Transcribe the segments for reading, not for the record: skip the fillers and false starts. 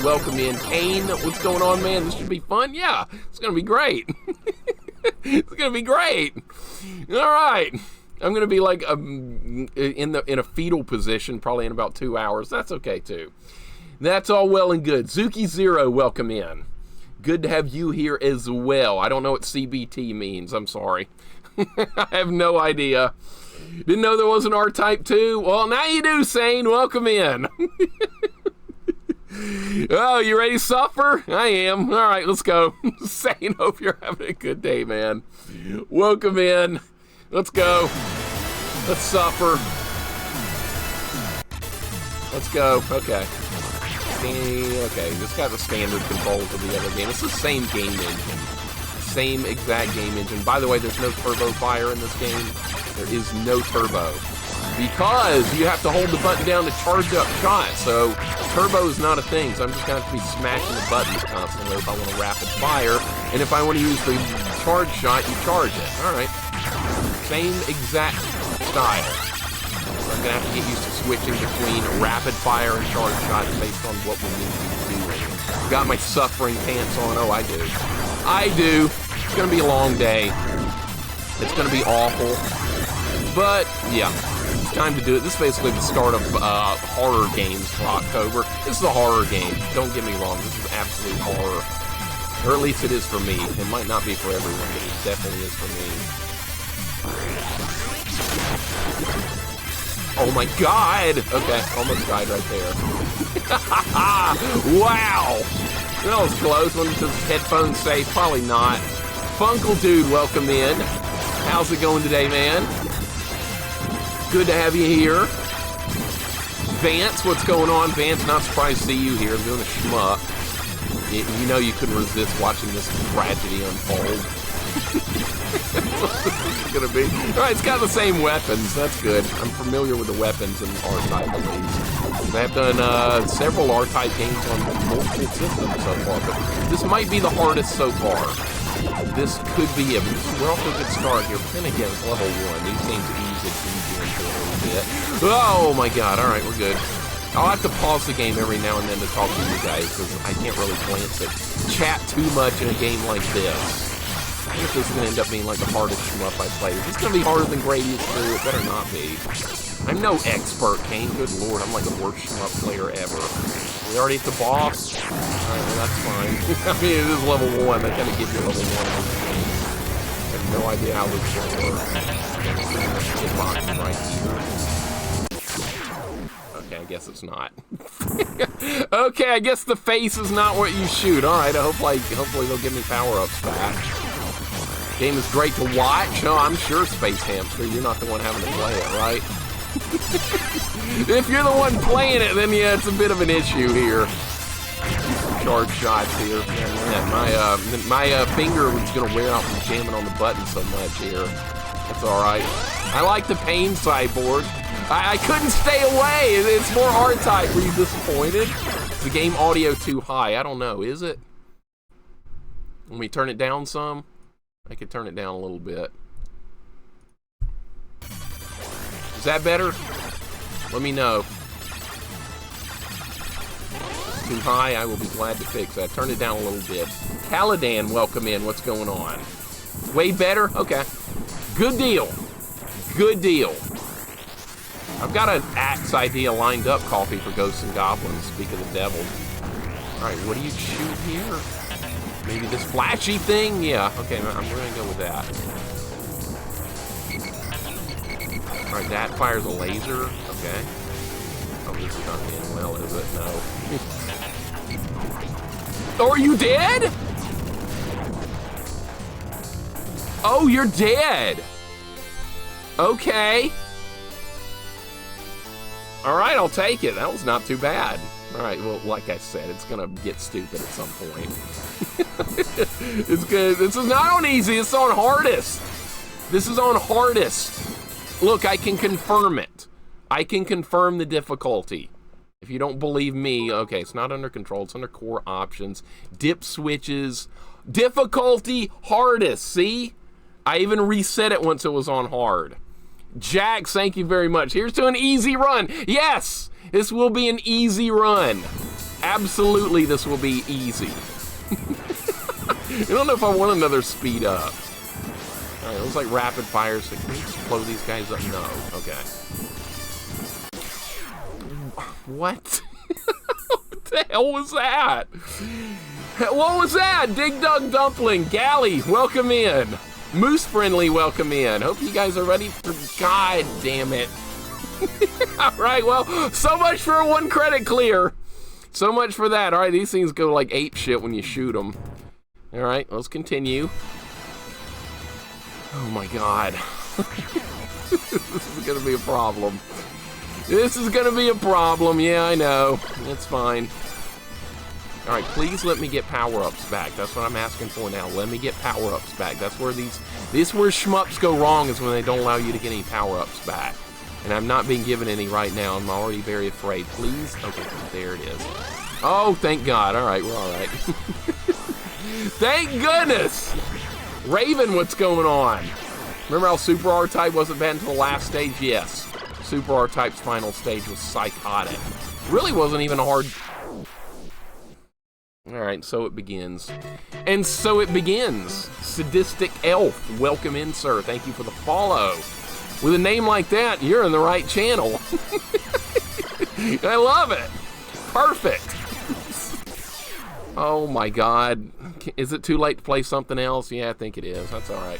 welcome in. Kane, what's going on, man? This should be fun. Yeah, it's gonna be great. It's gonna be great. All right, I'm gonna be like in a fetal position probably in about 2 hours. That's okay too. That's all well and good. Zuki Zero, welcome in. Good to have you here as well. I don't know what CBT means. I'm sorry. I have no idea. Didn't know there was an R-Type too. Well, now you do, Sane. Welcome in. Oh, you ready to suffer? I am. All right, let's go. Sane, hope you're having a good day, man. Welcome in. Let's go. Let's suffer. Let's go. Okay. Okay, just got the standard controls of the other game. It's the same game engine. Same exact game engine. By the way, there's no turbo fire in this game. There is no turbo. Because you have to hold the button down to charge up shots. So turbo is not a thing. So I'm just going to have to be smashing the buttons constantly if I want to rapid fire. And if I want to use the charge shot, you charge it. Alright. Same exact style. I'm going to have to get used to switching between rapid fire and charge shots based on what we need to be doing. Got my suffering pants on. Oh, I do. I do. It's going to be a long day. It's going to be awful. But, yeah. It's time to do it. This is basically the start of horror games for October. This is a horror game. Don't get me wrong. This is absolute horror. Or at least it is for me. It might not be for everyone, but it definitely is for me. Oh my god! Okay, almost died right there. Wow! That was close. When does headphones say? Probably not. Funkle Dude, welcome in. How's it going today, man? Good to have you here. Vance, what's going on? Vance, not surprised to see you here. I'm doing a shmup. You know you couldn't resist watching this tragedy unfold. It's gonna be. Alright, it's got the same weapons. That's good. I'm familiar with the weapons and R-Type at least. I've done several R-Type games on multiple systems so far, but this might be the hardest so far. This could be it. We're off to a good start here, but then again, it's level 1. These games ease it easier into a little bit. Oh my god, alright, we're good. I'll have to pause the game every now and then to talk to you guys, because I can't really glance at chat too much in a game like this. I think this is going to end up being like the hardest shmup I play. Is this going to be harder than Gradius 2? It better not be. I'm no expert, Kane. Good lord, I'm like the worst shmup player ever. We already at the boss? Alright, well that's fine. I mean, it is level 1. That kind of gives you level 1 on the game. I have no idea how this is going to work. Hitbox right here. Okay, I guess it's not. Okay, I guess the face is not what you shoot. Alright, hopefully they'll give me power-ups back. Game is great to watch. Oh, I'm sure, Space Hamster. You're not the one having to play it, right? If you're the one playing it, then yeah, it's a bit of an issue here. Charge shots here. Yeah, my finger was gonna wear out from jamming on the button so much here. That's all right. I like the pain cyborg. I couldn't stay away. It's more R-Type. Were you disappointed? Is the game audio too high? I don't know. Is it? Let me turn it down some. I could turn it down a little bit. Is that better? Let me know. Too high, I will be glad to fix that. Turn it down a little bit. Caladan, welcome in. What's going on? Way better? Okay. Good deal. Good deal. I've got an axe idea lined up, Coffee for Ghosts and Goblins. Speak of the devil. Alright, what do you shoot here? Maybe this flashy thing? Yeah, okay, I'm gonna go with that. Alright, that fires a laser. Okay. Oh, this is not getting well, is it? No. Oh, are you dead? Oh, you're dead. Okay. Alright, I'll take it. That was not too bad. Alright, well, like I said, it's gonna get stupid at some point. It's good. This is not on easy, it's on hardest. This is on hardest. Look, I can confirm it. I can confirm the difficulty. If you don't believe me, okay, it's not under control, it's under core options. Dip switches. Difficulty, hardest, see? I even reset it once it was on hard. Jax, thank you very much. Here's to an easy run. Yes, this will be an easy run. Absolutely, this will be easy. I don't know if I want another speed up. All right, it looks like rapid fire. So can we just blow these guys up? No. Okay. What? What the hell was that? What was that? Dig Dug Dumpling, Galley, welcome in. Moose Friendly, welcome in. Hope you guys are ready for. God damn it. All right, well, so much for a 1 credit clear. So much for that. All right, these things go like ape shit when you shoot them. All right, let's continue. Oh my God. This is gonna be a problem. This is gonna be a problem. Yeah, I know. It's fine. All right, please let me get power-ups back. That's what I'm asking for now. Let me get power-ups back. That's where this is where shmups go wrong, is when they don't allow you to get any power-ups back. And I'm not being given any right now. I'm already very afraid. Please? Okay, there it is. Oh, thank God. All right, we're all right. Thank goodness! Raven, what's going on? Remember how Super R-Type wasn't bad until the last stage? Yes. Super R-Type's final stage was psychotic. Really wasn't even a hard... Alright, so it begins. And so it begins. Sadistic Elf, welcome in, sir. Thank you for the follow. With a name like that, you're in the right channel. I love it. Perfect. Oh my God. Is it too late to play something else? Yeah, I think it is. That's alright.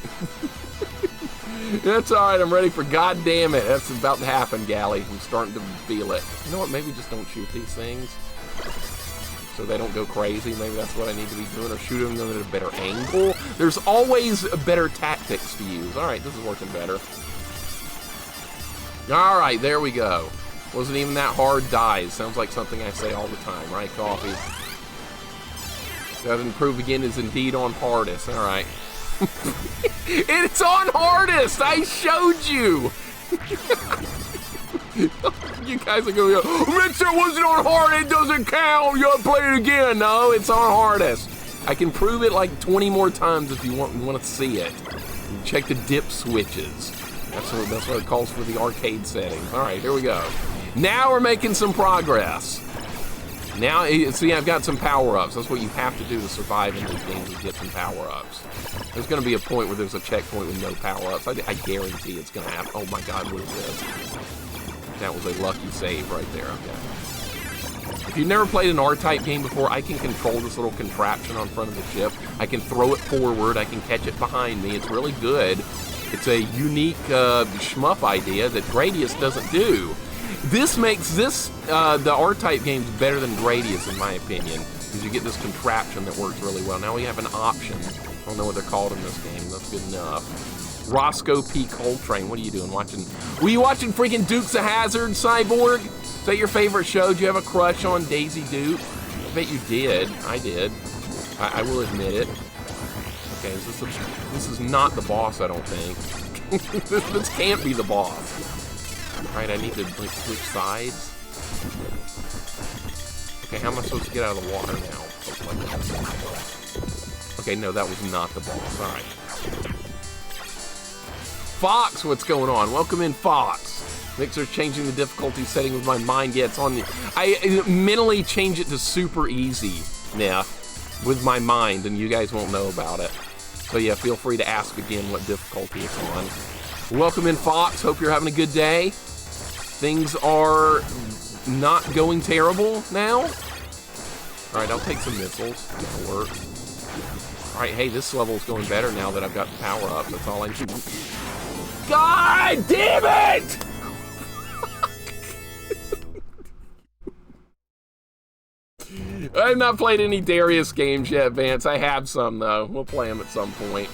That's alright, I'm ready for goddamn it. That's about to happen, Galley. I'm starting to feel it. You know what, maybe just don't shoot these things so they don't go crazy. Maybe that's what I need to be doing, or shooting them at a better angle. There's always better tactics to use. Alright, this is working better. Alright, there we go. Wasn't even that hard. Dies. Sounds like something I say all the time, right, Coffee? That improve again is indeed on hardest. Alright. It's on hardest! I showed you! You guys are gonna go, Mixer wasn't on hard, it doesn't count, you gotta play it again. No, it's on hardest. I can prove it like 20 more times if you want to see it. Check the dip switches. That's what it calls for the arcade settings. Alright, here we go. Now we're making some progress. Now, see, I've got some power-ups. That's what you have to do to survive in these games, is get some power-ups. There's going to be a point where there's a checkpoint with no power-ups. I guarantee it's going to happen. Oh my God, what is this? That was a lucky save right there, okay. If you've never played an R-Type game before, I can control this little contraption on front of the ship. I can throw it forward. I can catch it behind me. It's really good. It's a unique shmup idea that Gradius doesn't do. This makes this, the R-Type games better than Gradius, in my opinion, because you get this contraption that works really well. Now we have an option. I don't know what they're called in this game. That's good enough. Roscoe P. Coltrane, what are you doing? Were you watching freaking Dukes of Hazzard, Cyborg? Is that your favorite show? Do you have a crush on Daisy Duke? I bet you did. I did. I will admit it. Okay, this is not the boss, I don't think. This can't be the boss. Alright, I need to like switch sides. Okay, how am I supposed to get out of the water now? Okay, no, that was not the boss. Alright. Fox, what's going on? Welcome in, Fox. Mixer's changing the difficulty setting with my mind. Yeah, it's on the... I mentally change it to super easy now with my mind, and you guys won't know about it. So yeah, feel free to ask again what difficulty it's on. Welcome in, Fox. Hope you're having a good day. Things are not going terrible now. Alright, I'll take some missiles. That'll work. Alright, hey, this level's going better now that I've got the power-ups. That's all I need. God damn it! I've not played any Darius games yet, Vance. I have some, though. We'll play them at some point.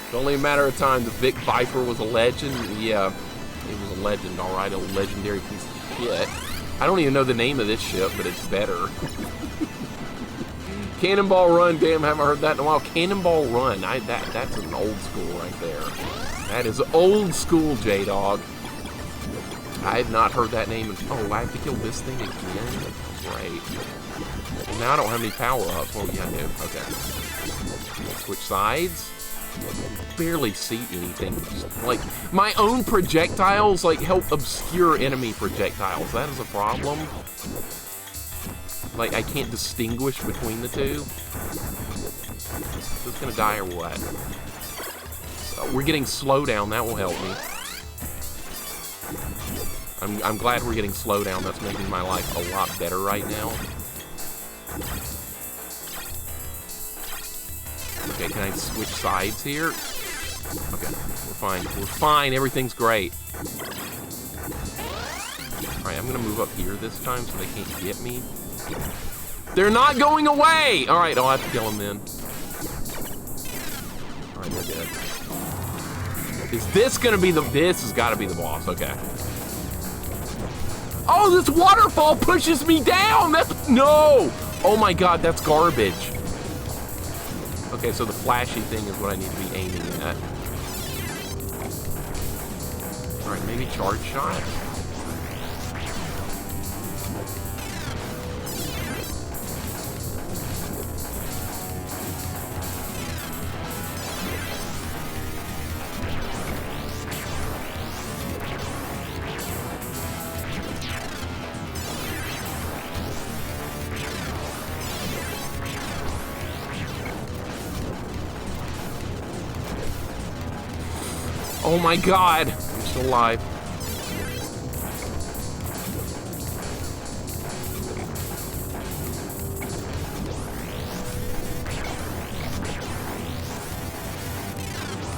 It's only a matter of time. The Vic Viper was a legend. Yeah, it was a legend, all right. A legendary piece of shit. I don't even know the name of this ship, but it's better. Cannonball Run. Damn, haven't heard that in a while. Cannonball Run. That's an old school right there. That is old school, J-Dog. I have not heard that name. Oh, I have to kill this thing again? Great. Well, now I don't have any power-ups. Well, yeah, I do. Okay. Switch sides. Barely see anything. Just, like, my own projectiles, like, help obscure enemy projectiles. That is a problem. Like, I can't distinguish between the two. Is this gonna die or what? We're getting slowdown, that will help me. I'm glad we're getting slowdown, that's making my life a lot better right now. Okay, can I switch sides here? Okay, we're fine. We're fine, everything's great. Alright, I'm gonna move up here this time so they can't get me. They're not going away! Alright, I'll have to kill them then. Alright, they're dead. Is this gonna be the... This has gotta be the boss, okay. Oh, this waterfall pushes me down! That's... No! Oh my god, that's garbage. Okay, so the flashy thing is what I need to be aiming at. Alright, maybe charge shot? Oh my god! I'm still alive.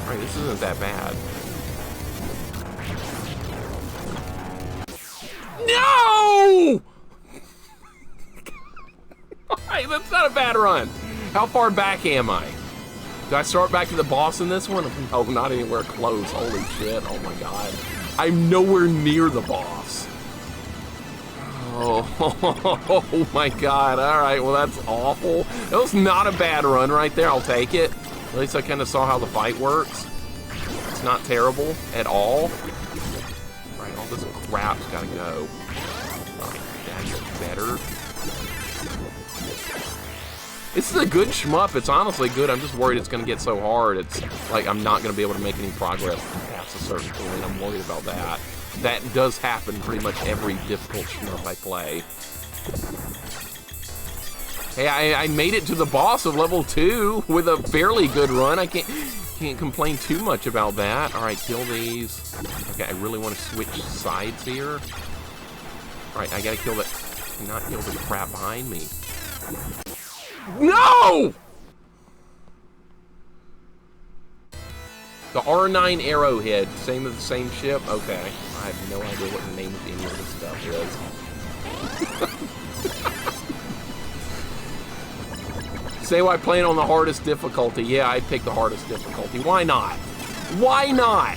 Alright, this isn't that bad. No! Alright, that's not a bad run. How far back am I? Do I start back to the boss in this one? Oh, not anywhere close. Holy shit. Oh my god. I'm nowhere near the boss. Oh my god. Alright, well that's awful. That was not a bad run right there. I'll take it. At least I kind of saw how the fight works. It's not terrible at all. Alright, all this crap's gotta go. Alright, that's better. This is a good shmup. It's honestly good. I'm just worried it's going to get so hard. It's like I'm not going to be able to make any progress past a certain point. I'm worried about that. That does happen pretty much every difficult shmup I play. Hey, I made it to the boss of level 2 with a fairly good run. I can't complain too much about that. All right, kill these. Okay, I really want to switch sides here. All right, I got to kill that. Not kill the crap behind me. No! The R9 Arrowhead, same as the same ship? Okay. I have no idea what the name of any of this stuff is. Say why playing on the hardest difficulty. Yeah, I'd pick the hardest difficulty. Why not? Why not?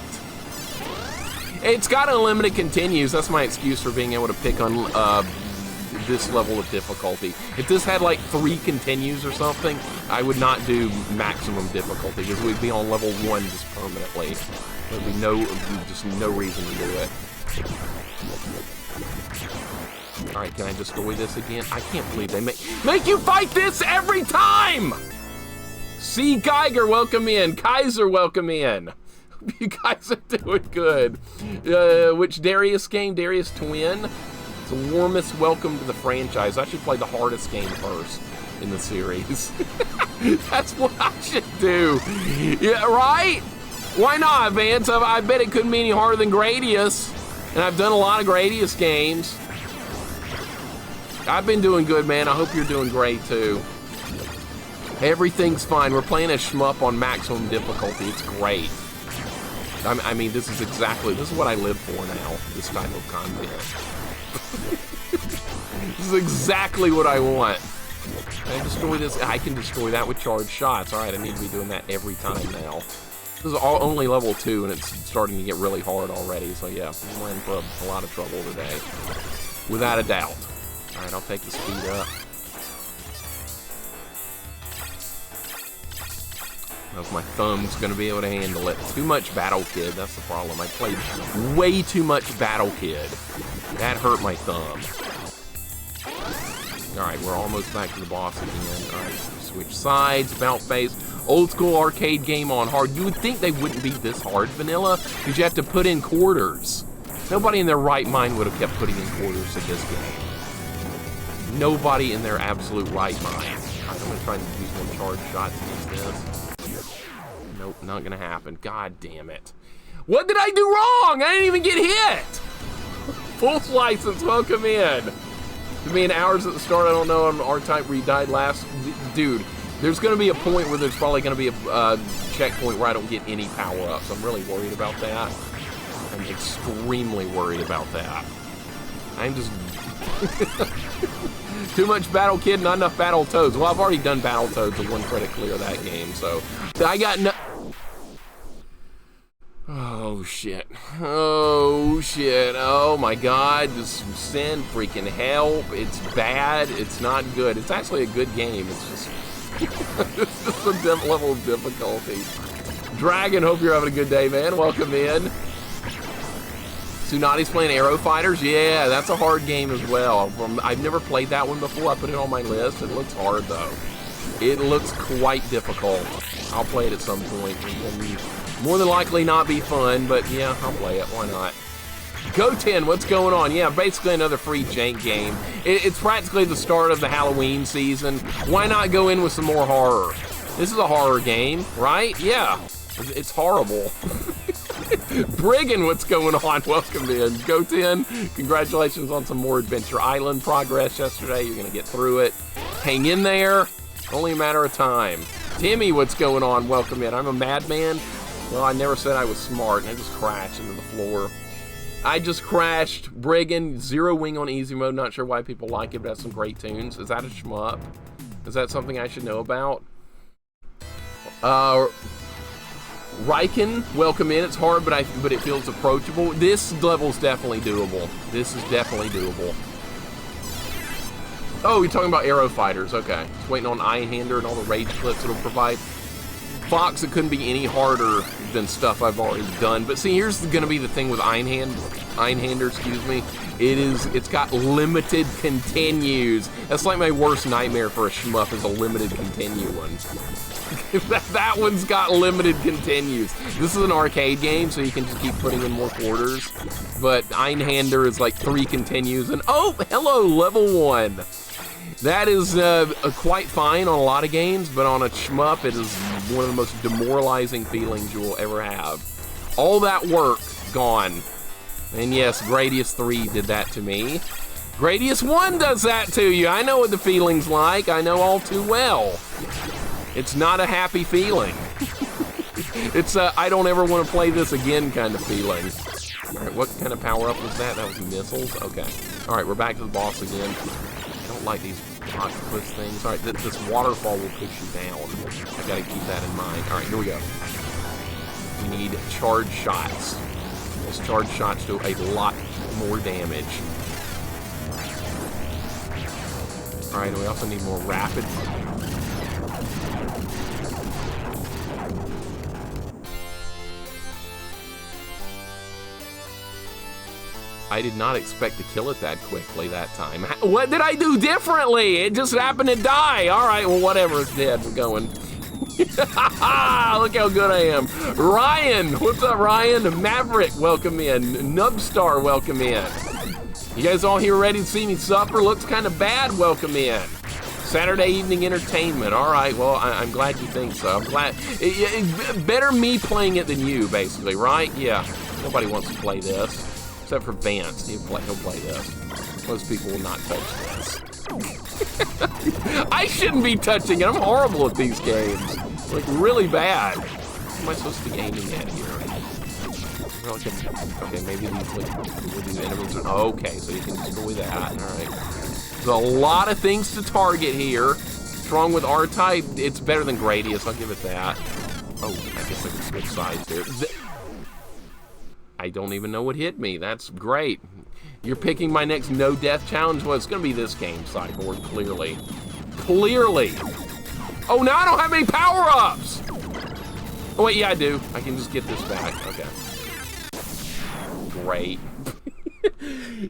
It's got unlimited continues. That's my excuse for being able to pick on this level of difficulty. If this had like 3 continues or something, I would not do maximum difficulty because we'd be on level 1 just permanently. There'd be just no reason to do it. Alright, can I destroy this again? I can't believe they make you fight this every time! C. Geiger, welcome in. Kaiser, welcome in. You guys are doing good. Which Darius game? Darius Twin? The warmest welcome to the franchise. I should play the hardest game first in the series. That's what I should do. Yeah, right? Why not, Vance? I bet it couldn't be any harder than Gradius. And I've done a lot of Gradius games. I've been doing good, man. I hope you're doing great, too. Everything's fine. We're playing a shmup on maximum difficulty. It's great. I mean, this is what I live for now, this type of content. This is exactly what I want. Can I destroy this? I can destroy that with charged shots. Alright, I need to be doing that every time now. This is only level 2 and it's starting to get really hard already. So yeah, I'm in for a lot of trouble today. Without a doubt. Alright, I'll take the speed up. If my thumb's gonna be able to handle it. Too much Battle Kid, that's the problem. I played way too much Battle Kid. That hurt my thumb. Alright, we're almost back to the boss again. Alright, switch sides, about face. Old school arcade game on hard. You would think they wouldn't be this hard, vanilla, because you have to put in quarters. Nobody in their right mind would have kept putting in quarters to this game. Nobody in their absolute right mind. All right, I'm gonna try and use one charge shot to use this. Nope, not gonna happen. God damn it. What did I do wrong? I didn't even get hit. Full license, welcome in. To me, in hours at the start, I don't know, on R-Type where you died last. Dude, there's gonna be a point where there's probably gonna be a checkpoint where I don't get any power-ups. I'm really worried about that. I'm extremely worried about that. I'm just... Too much Battle Kid, not enough Battle Toads. Well, I've already done Battle Toads with one credit clear that game, so... I got no... Oh, shit. Oh, shit. Oh, my God. Just send freaking help. It's bad. It's not good. It's actually a good game. It's just... it's just a different level of difficulty. Dragon, hope you're having a good day, man. Welcome in. Tsunadi's playing Aero Fighters? Yeah, that's a hard game as well. I've never played that one before. I put it on my list. It looks hard, though. It looks quite difficult. I'll play it at some point. It'll more than likely not be fun, but yeah, I'll play it. Why not? Go 10, what's going on? Yeah, basically another free jank game. It's practically the start of the Halloween season. Why not go in with some more horror? This is a horror game, right? Yeah, it's horrible. Brigand, what's going on? Welcome in. Go 10, congratulations on some more Adventure Island progress yesterday. You're gonna get through it. Hang in there, only a matter of time. Timmy, what's going on? Welcome in. I'm a madman. Well, I never said I was smart, and I just crashed into the floor. I just crashed. Brigand, Zero Wing on easy mode. Not sure why people like it, but that's some great tunes. Is that a shmup? Is that something I should know about? Riken, welcome in. It's hard, but it feels approachable. This level's definitely doable. This is definitely doable. Oh, you're talking about Aero Fighters. Okay. Just waiting on Einhander and all the rage clips it'll provide. Fox, it couldn't be any harder than stuff I've already done. But see, here's gonna be the thing with Einhander, excuse me. It's got limited continues. That's like my worst nightmare for a shmup, is a limited continue one. that one's got limited continues. This is an arcade game, so you can just keep putting in more quarters. But Einhander is like 3 continues, and oh, hello, level 1. That is quite fine on a lot of games, but on a shmup, it is one of the most demoralizing feelings you will ever have. All that work, gone. And yes, Gradius 3 did that to me. Gradius 1 does that to you. I know what the feeling's like. I know all too well. It's not a happy feeling. It's a, I don't ever want to play this again kind of feeling. All right, what kind of power-up was that? That was missiles? Okay. All right, we're back to the boss again. I don't like these octopus things. All right, this waterfall will push you down. I gotta keep that in mind. All right, here we go. We need charge shots. Those charge shots do a lot more damage. All right, and we also need more rapid. I did not expect to kill it that quickly that time. What did I do differently? It just happened to die. All right, well, whatever, it's dead. We're going. Look how good I am. Ryan, what's up, Ryan? Maverick, welcome in. Nubstar, welcome in. You guys all here ready to see me suffer? Looks kind of bad, welcome in. Saturday evening entertainment. All right, well, I'm glad you think so. I'm glad. Better me playing it than you, basically, right? Yeah, nobody wants to play this. Except for Vance, he'll play this. Most people will not touch this. I shouldn't be touching it. I'm horrible at these games. Like, really bad. What am I supposed to be aiming at here? Okay, maybe these enemies are... Okay, so you can destroy that. Alright. There's a lot of things to target here. Strong with R-Type, it's better than Gradius, I'll give it that. Oh, I guess I can switch sides here. I don't even know what hit me. That's great. You're picking my next no-death challenge? Well, it's going to be this game, Cyborg, clearly. Clearly. Oh, now I don't have any power-ups! Oh, wait, yeah, I do. I can just get this back. Okay. Great.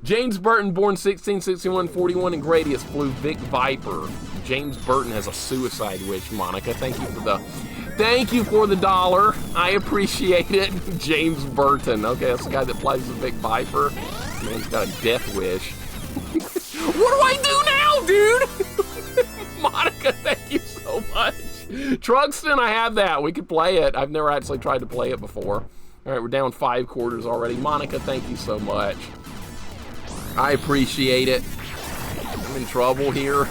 James Burton, born 1661-41 in Gradius, flew Vic Viper. James Burton has a suicide wish, Monica. Thank you for the dollar. I appreciate it. James Burton. Okay, that's the guy that plays the Big Viper. Man's got a death wish. What do I do now? dude! Monica, thank you so much. Truxton, I have that. We could play it. I've never actually tried to play it before. All right, we're down 5 quarters already. Monica, thank you so much. I appreciate it. I'm in trouble here.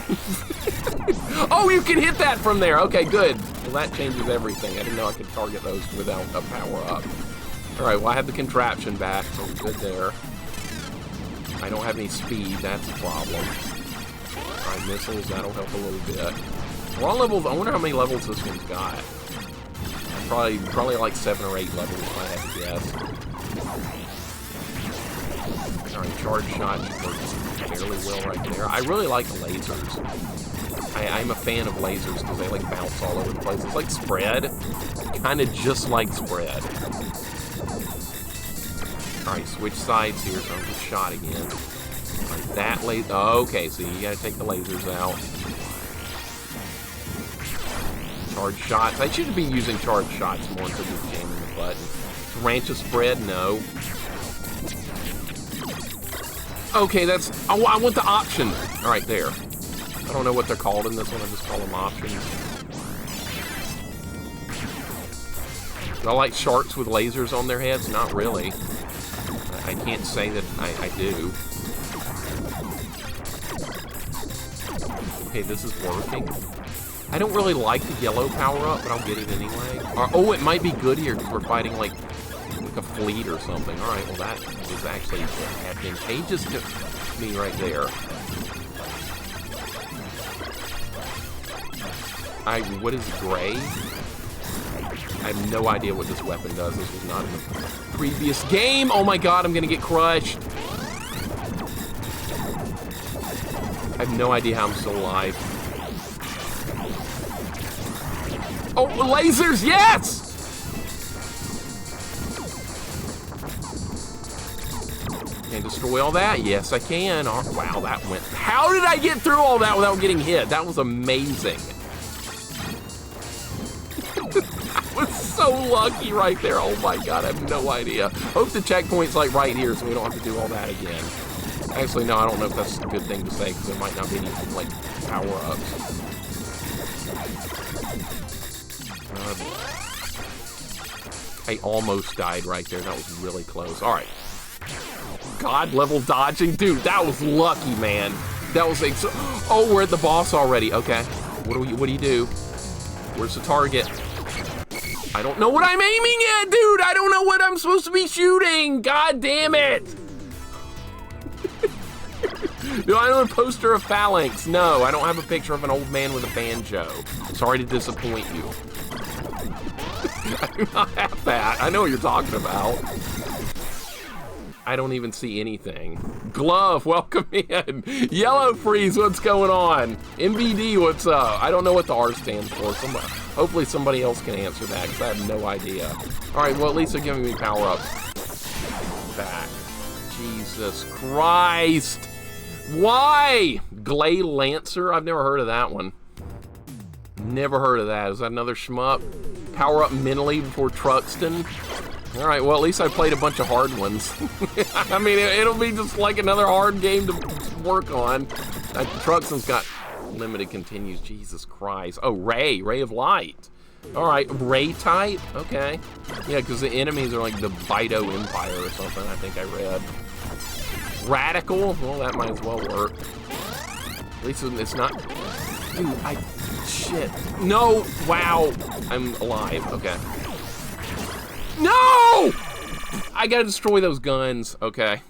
Oh, you can hit that from there. Okay, good. Well, that changes everything. I didn't know I could target those without a power-up. All right, well, I have the contraption back, so we're good there. I don't have any speed. That's a problem. All right, missiles, that'll help a little bit. We're on levels. I wonder how many levels this one's got. Probably like 7 or 8 levels, if I had to guess. All right, charge shot works fairly well right there. I really like lasers. I'm a fan of lasers because they like bounce all over the place. It's like spread, kind of just like spread. All right, switch sides here, so I'm get shot again. All right, that laser. Oh, okay, so you gotta take the lasers out. Charge shots. I shouldn't be using charge shots more instead of jamming the button. Tarantula spread, no. Okay, that's. Oh, I want the option. All right, there. I don't know what they're called in this one. I just call them options. Do I like sharks with lasers on their heads? Not really. I can't say that I do. Okay, this is working. I don't really like the yellow power-up, but I'll get it anyway. Oh, it might be good here because we're fighting like a fleet or something. All right, well that is actually advantageous to me right there. What is gray? I have no idea what this weapon does. This was not in the previous game. Oh my god, I'm gonna get crushed. I have no idea how I'm still alive. Oh, lasers, yes! Can I destroy all that? Yes, I can. Oh, wow, that went... How did I get through all that without getting hit? That was amazing. I was so lucky right there. Oh my god, I have no idea. Hope the checkpoint's like right here so we don't have to do all that again. Actually, no, I don't know if that's a good thing to say because there might not be any, like, power-ups. I almost died right there. That was really close. All right. God level dodging. Dude, that was lucky, man. That was like... Oh, we're at the boss already. Okay. What do you do? Where's the target? I don't know what I'm aiming at, dude. I don't know what I'm supposed to be shooting. God damn it. Do I have a poster of Phalanx? No, I don't have a picture of an old man with a banjo. Sorry to disappoint you. I do not have that. I know what you're talking about. I don't even see anything. Glove, welcome in. Yellow Freeze, what's going on? MVD, what's up? I don't know what the R stands for. Hopefully somebody else can answer that because I have no idea. All right, well, at least they're giving me power-ups. Back. Jesus Christ. Why? Glay Lancer? I've never heard of that one. Never heard of that. Is that another shmup? Power up mentally before Truxton? All right, well, at least I played a bunch of hard ones. I mean, it'll be just like another hard game to work on. Truxton's got limited continues. Jesus Christ. Oh, Ray of Light. All right, Ray type? Okay. Yeah, because the enemies are like the Bido Empire or something, I think I read. Radical? Well, that might as well work. At least it's not... Dude, shit. No! Wow! I'm alive. Okay. No! I gotta destroy those guns. Okay.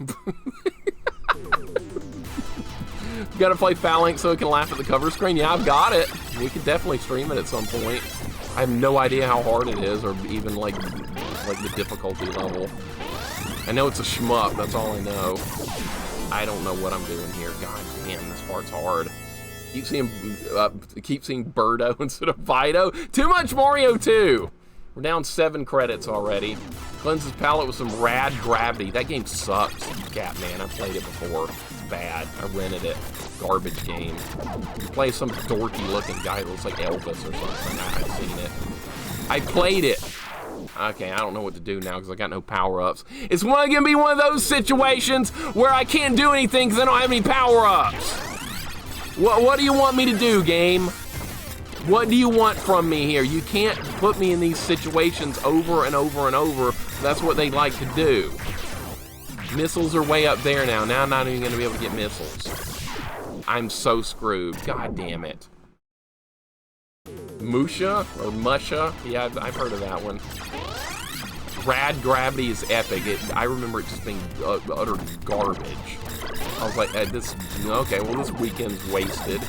Gotta play Phalanx so it can laugh at the cover screen. Yeah, I've got it. We could definitely stream it at some point. I have no idea how hard it is or even like the difficulty level. I know it's a shmup, that's all I know. I don't know what I'm doing here. God damn, this part's hard. Keep seeing Birdo instead of Vido. Too much Mario 2. We're down 7 credits already. Cleanses palette with some rad gravity. That game sucks, Catman. I played it before. It's bad. I rented it. Garbage game. You play some dorky looking guy that looks like Elvis or something. I've seen it. I played it. Okay, I don't know what to do now because I got no power-ups. It's going to be one of those situations where I can't do anything because I don't have any power-ups. What do you want me to do, game? What do you want from me here? You can't put me in these situations over and over and over. That's what they like to do. Missiles are way up there now. Now I'm not even going to be able to get missiles. I'm so screwed. God damn it. Musha or Musha? Yeah, I've heard of that one. Rad Gravity is epic. I remember it just being utter garbage. I was like, okay, well, this weekend's wasted.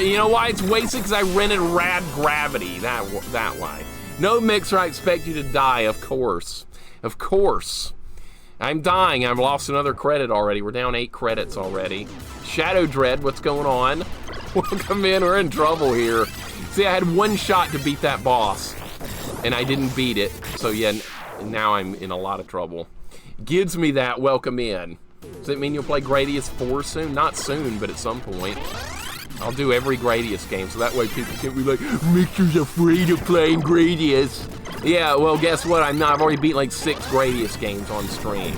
You know why it's wasted? Because I rented Rad Gravity, that why. No, Mixer, I expect you to die, of course. Of course. I'm dying. I've lost another credit already. We're down 8 credits already. Shadow Dread, what's going on? Welcome in, we're in trouble here. See, I had one shot to beat that boss, and I didn't beat it. So yeah, now I'm in a lot of trouble. Gives me that, welcome in. Does it mean you'll play Gradius 4 soon? Not soon, but at some point. I'll do every Gradius game, so that way people can't be like, Mixer's afraid of playing Gradius. Yeah, well, guess what? I'm not. I've already beat like 6 Gradius games on stream.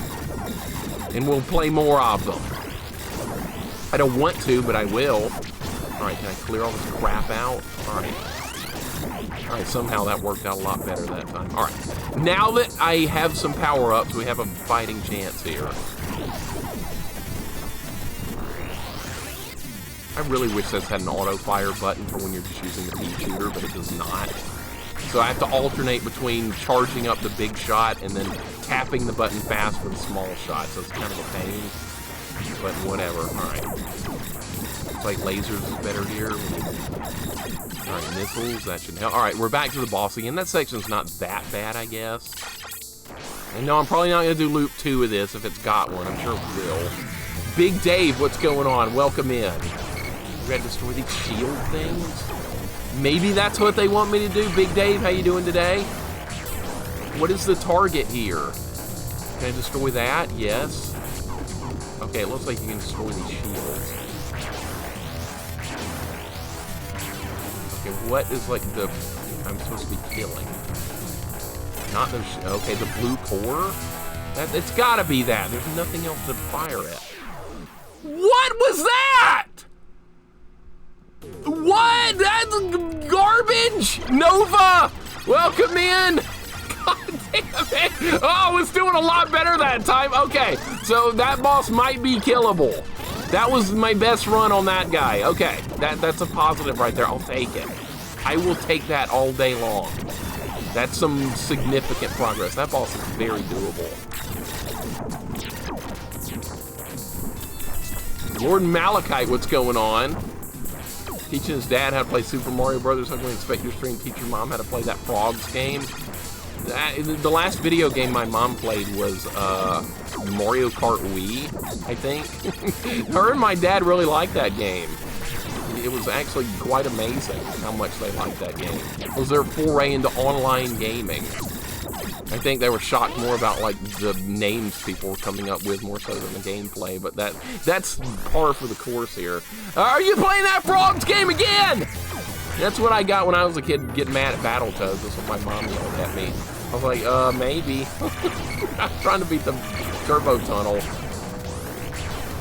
And we'll play more of them. I don't want to, but I will. Alright, can I clear all this crap out? Alright. Alright, somehow that worked out a lot better that time. Alright, now that I have some power-ups, we have a fighting chance here. I really wish this had an auto-fire button for when you're just using the pea shooter, but it does not. So I have to alternate between charging up the big shot and then tapping the button fast for the small shot, so it's kind of a pain, but whatever. Alright. Looks like lasers is better here. Alright, missiles, that should help. Alright, we're back to the boss again. That section's not that bad, I guess. And no, I'm probably not going to do loop 2 of this if it's got one. I'm sure it will. Big Dave, what's going on? Welcome in. We gotta destroy these shield things? Maybe that's what they want me to do. Big Dave, how you doing today? What is the target here? Can I destroy that? Yes. Okay, it looks like you can destroy these shields. Okay, what is like the... I'm supposed to be killing? Not those... Okay, the blue core? It's gotta be that. There's nothing else to fire at. What was that? What? That's garbage! Nova! Welcome in! God damn it! Oh, it's doing a lot better that time. Okay, so that boss might be killable. That was my best run on that guy. Okay, that's a positive right there. I'll take it. I will take that all day long. That's some significant progress. That boss is very doable. Lord Malachite, what's going on? Teaching his dad how to play Super Mario Brothers. I'm going to expect your stream to teach your mom how to play that Frogs game. The last video game my mom played was Mario Kart Wii, I think. Her and my dad really liked that game. It was actually quite amazing how much they liked that game. It was their foray into online gaming. I think they were shocked more about like the names people were coming up with more so than the gameplay, but that's par for the course here. Are you playing that Frogs game again? That's what I got when I was a kid, getting mad at Battletoads. That's what my mom yelled at me. I was like, maybe. I'm trying to beat the turbo tunnel.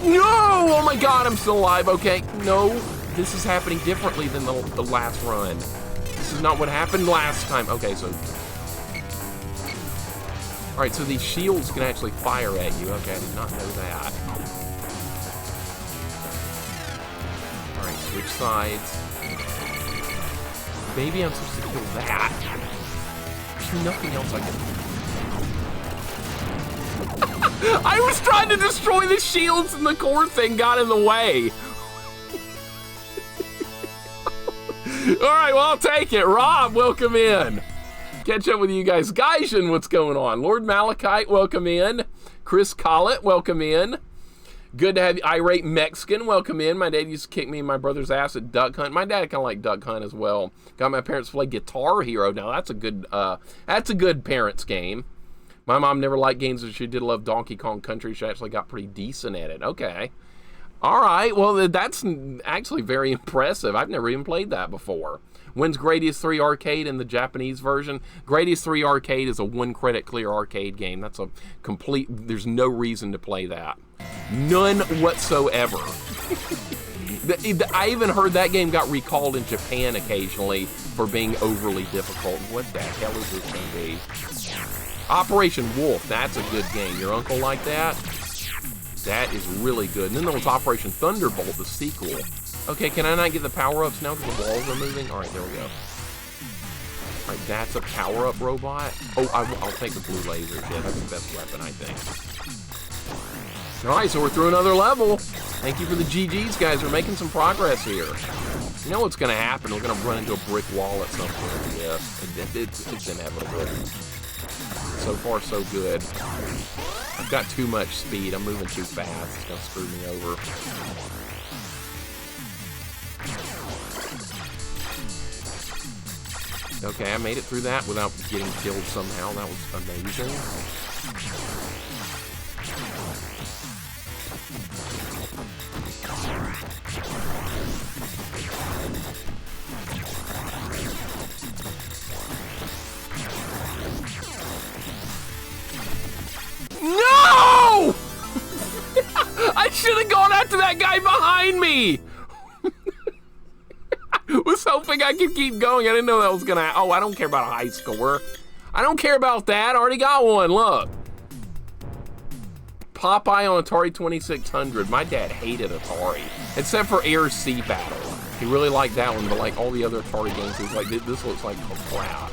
No! Oh my god, I'm still alive. Okay, no. This is happening differently than the last run. This is not what happened last time. Okay, so... Alright, so these shields can actually fire at you. Okay, I did not know that. Alright, switch sides. Maybe I'm supposed to kill that. There's nothing else I can... I was trying to destroy the shields and the core thing got in the way. Alright, well, I'll take it. Rob, welcome in. Catch up with you guys. Gaijin, what's going on? Lord Malachite, welcome in. Chris Collett, welcome in. Good to have you. Irate Mexican, welcome in. My dad used to kick me and my brother's ass at Duck Hunt. My dad kind of liked Duck Hunt as well. Got my parents to play Guitar Hero. Now that's a good parents game. My mom never liked games, but she did love Donkey Kong Country. She actually got pretty decent at it. Okay. All right. Well, that's actually very impressive. I've never even played that before. When's Gradius 3 Arcade in the Japanese version? Gradius 3 Arcade is a 1-credit clear arcade game. That's a complete... There's no reason to play that. None whatsoever. I even heard that game got recalled in Japan occasionally for being overly difficult. What the hell is this going to be? Operation Wolf, that's a good game. Your uncle like that? That is really good. And then there was Operation Thunderbolt, the sequel. Okay, can I not get the power-ups now because the walls are moving? All right, there we go. All right, that's a power-up robot. Oh, I'll take the blue lasers. Yeah, that's the best weapon, I think. All right, so we're through another level. Thank you for the GGs, guys. We're making some progress here. You know what's going to happen? We're going to run into a brick wall at some point. Yeah, it's inevitable. So far, so good. I've got too much speed. I'm moving too fast. It's going to screw me over. Okay, I made it through that without getting killed somehow. That was amazing. No! I should have gone after that guy behind me! Was hoping I could keep going. I didn't know that was gonna. Oh, I don't care about a high score. I don't care about that. I already got one. Look. Popeye on Atari 2600. My dad hated Atari, except for Air Sea Battle. He really liked that one, but like all the other Atari games, he was like, this looks like crap.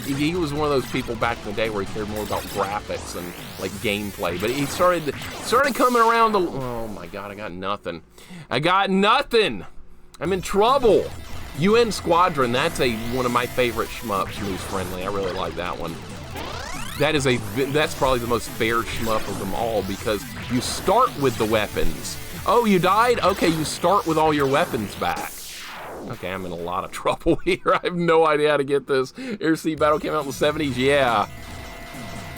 He was one of those people back in the day where he cared more about graphics and like gameplay. But he started coming around to. Oh my God, I got nothing. I got nothing. I'm in trouble. UN Squadron, that's one of my favorite shmups, moose friendly. I really like that one. That's probably the most fair shmup of them all because you start with the weapons. Oh, you died? Okay, you start with all your weapons back. Okay, I'm in a lot of trouble here. I have no idea how to get this. Air Sea Battle came out in the 70s, yeah.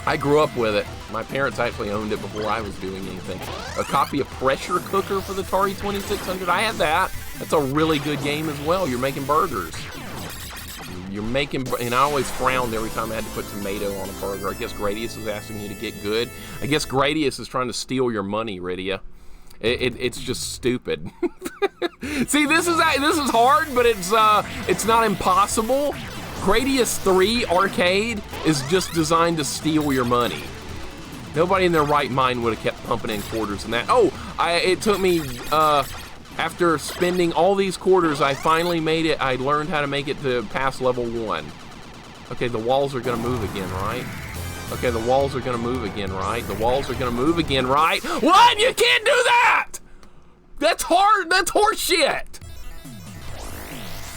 I grew up with it. My parents actually owned it before I was doing anything. A copy of Pressure Cooker for the Atari 2600. I had that. That's a really good game as well. You're making burgers. And I always frowned every time I had to put tomato on a burger. I guess Gradius is asking you to get good. I guess Gradius is trying to steal your money, Rydia. It's just stupid. See, this is hard, but it's not impossible. Gradius 3 Arcade is just designed to steal your money. Nobody in their right mind would have kept pumping in quarters in that. Oh, it took me, after spending all these quarters, I finally made it. I learned how to make it to past level 1. Okay, the walls are going to move again, right? Okay, the walls are going to move again, right? The walls are going to move again, right? What? You can't do that! That's hard. That's horse shit.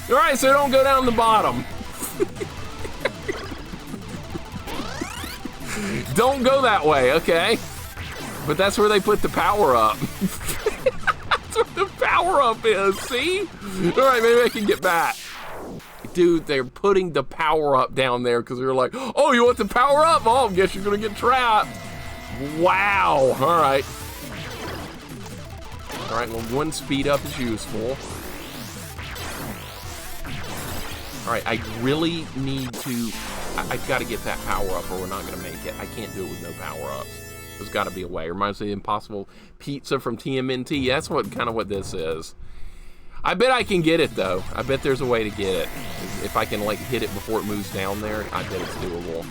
All right, so don't go down the bottom. Don't go that way, okay? But that's where they put the power up. That's where the power up is, see? All right, maybe I can get back. Dude, they're putting the power up down there because they're like, oh, you want the power up? Oh, I guess you're gonna get trapped. Wow, all right. All right, well, one speed up is useful. All right, I really need to, I've got to get that power up or we're not going to make it. I can't do it with no power ups. There's got to be a way. It reminds me of the Impossible Pizza from TMNT. That's kind of what this is. I bet I can get it, though. I bet there's a way to get it. If I can, like, hit it before it moves down there, I bet it's doable.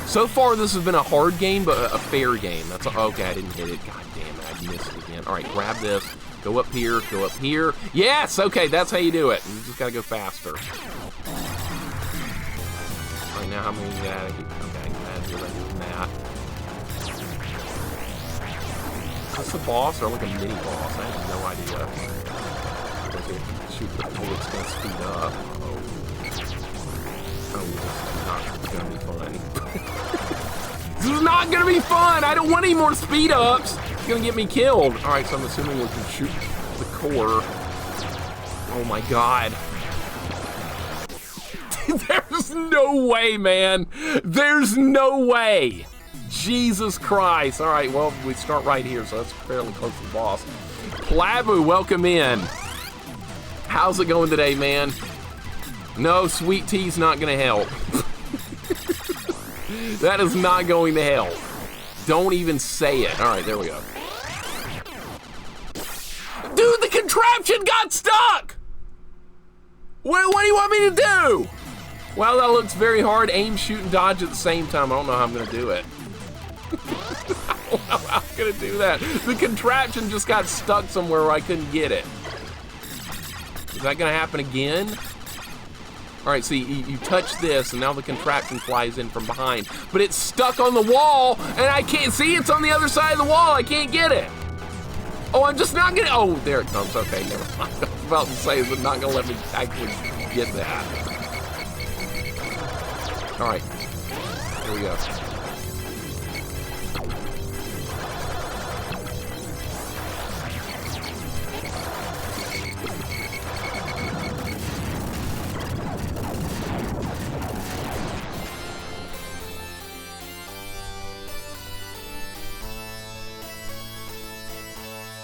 So far, this has been a hard game, but a fair game. That's okay, I didn't hit it. God damn it, I missed it again. All right, grab this. Go up here, go up here. Yes, okay, that's how you do it. You just gotta go faster. All right, now how many you got? Okay, glad you're doing that. Is this a boss or like a mini boss? I have no idea. Shoot, it's gonna speed up. Oh, this is not gonna be fun. This is not gonna be fun! I don't want any more speed ups! It's gonna get me killed. Alright, so I'm assuming we can shoot the core. Oh my god. There's no way, man. There's no way. Jesus Christ. Alright, well, we start right here, so that's fairly close to the boss. Plabu, welcome in. How's it going today, man? No, sweet tea's not gonna help. That is not going to help. Don't even say it. All right, there we go. Dude, the contraption got stuck! What do you want me to do? Well, that looks very hard. Aim, shoot, and dodge at the same time. I don't know how I'm gonna do it. I don't know how I'm gonna do that. The contraption just got stuck somewhere where I couldn't get it. Is that gonna happen again? All right, see, you touch this, and now the contraption flies in from behind, but it's stuck on the wall, and I can't see it's on the other side of the wall. I can't get it. Oh, I'm just not gonna, oh, there it comes. Okay, never mind. I was about to say, it's not gonna let me actually get that. All right, here we go.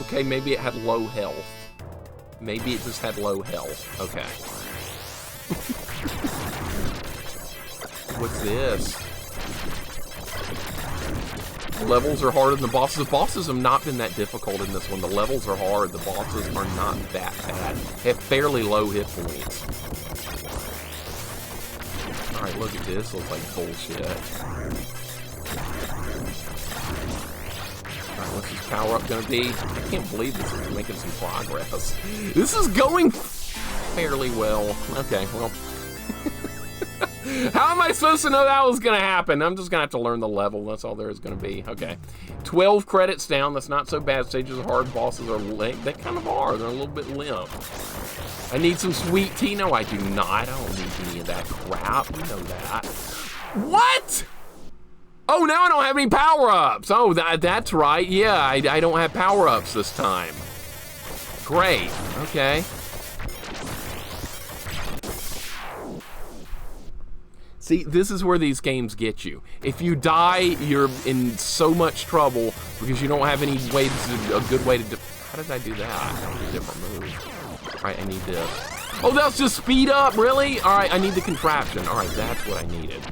Okay, maybe it had low health. Maybe it just had low health. Okay. What's this? Levels are harder than the bosses. The bosses have not been that difficult in this one. The levels are hard. The bosses are not that bad. They have fairly low hit points. Alright, look at this. Looks like bullshit. Alright, what's this power up gonna be? I can't believe this is making some progress. This is going fairly well. Okay, well. How am I supposed to know that was gonna happen? I'm just gonna have to learn the level. That's all there is gonna be. Okay. 12 credits down. That's not so bad. Stages are hard. Bosses are limp. They kind of are. They're a little bit limp. I need some sweet tea. No, I do not. I don't need any of that crap. You know that. What? Oh, now I don't have any power-ups. Oh, that's right. Yeah, I don't have power-ups this time. Great. Okay. See, this is where these games get you. If you die, you're in so much trouble because you don't have any way to, a good way to... How did I do that? That was a different move. All right, I need this. Oh, that's just speed up, really? All right, I need the contraption. All right, that's what I needed.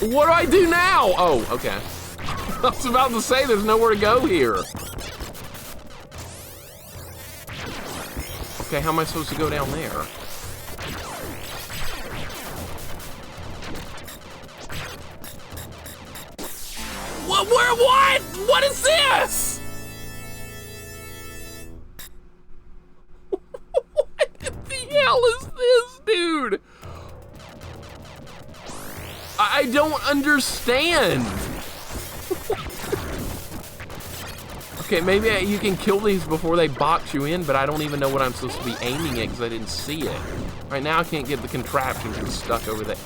What do I do now? Oh, okay. I was about to say there's nowhere to go here. Okay, how am I supposed to go down there? What? What? What is this? What the hell is this, dude? I don't understand. Okay, maybe you can kill these before they box you in, but I don't even know what I'm supposed to be aiming at because I didn't see it. Right now I can't get the contraption because it's stuck over there.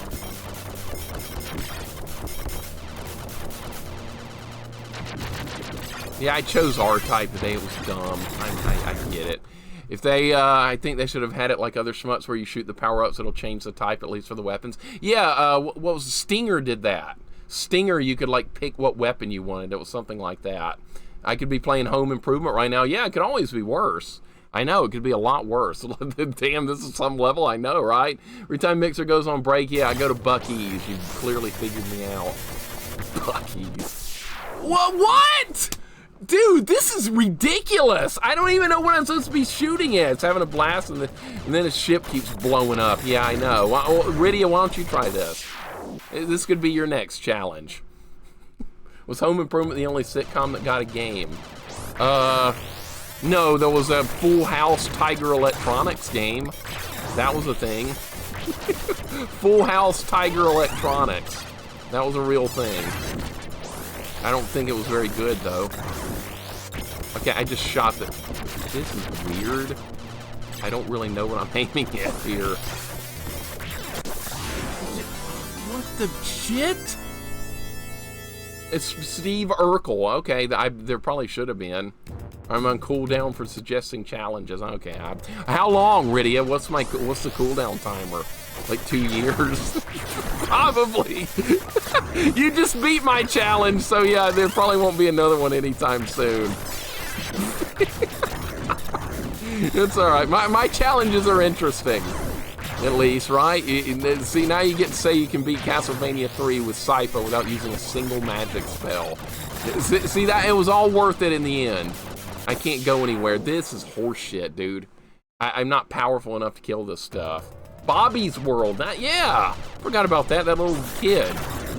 Yeah, I chose R-type today. It was dumb. I get it. If they, I think they should have had it like other shmups where you shoot the power-ups, it'll change the type, at least for the weapons. Yeah, what was Stinger did that. Stinger, you could like pick what weapon you wanted. It was something like that. I could be playing Home Improvement right now. Yeah, it could always be worse. I know, it could be a lot worse. Damn, this is some level, I know, right? Every time Mixer goes on break, yeah, I go to Buc-ee's. You clearly figured me out. Buc-ee's. What? Dude, this is ridiculous. I don't even know what I'm supposed to be shooting at. It's having a blast, and then a ship keeps blowing up. Yeah, I know. Rydia, why don't you try this? This could be your next challenge. Was Home Improvement the only sitcom that got a game? No, there was a Full House Tiger Electronics game. That was a thing. Full House Tiger Electronics. That was a real thing. I don't think it was very good, though. Okay, I just shot the... This is weird. I don't really know what I'm aiming at here. What the shit? It's Steve Urkel. Okay, there probably should have been. I'm on cooldown for suggesting challenges. Okay. How long, Rydia? What's the cooldown timer? Like 2 years? Probably. You just beat my challenge, so yeah, there probably won't be another one anytime soon. It's alright. My challenges are interesting. At least, right? See, now you get to say you can beat Castlevania 3 with Sypha without using a single magic spell. See, that it was all worth it in the end. I can't go anywhere. This is horseshit, dude. I'm not powerful enough to kill this stuff. Bobby's World. Yeah! Forgot about that. That little kid.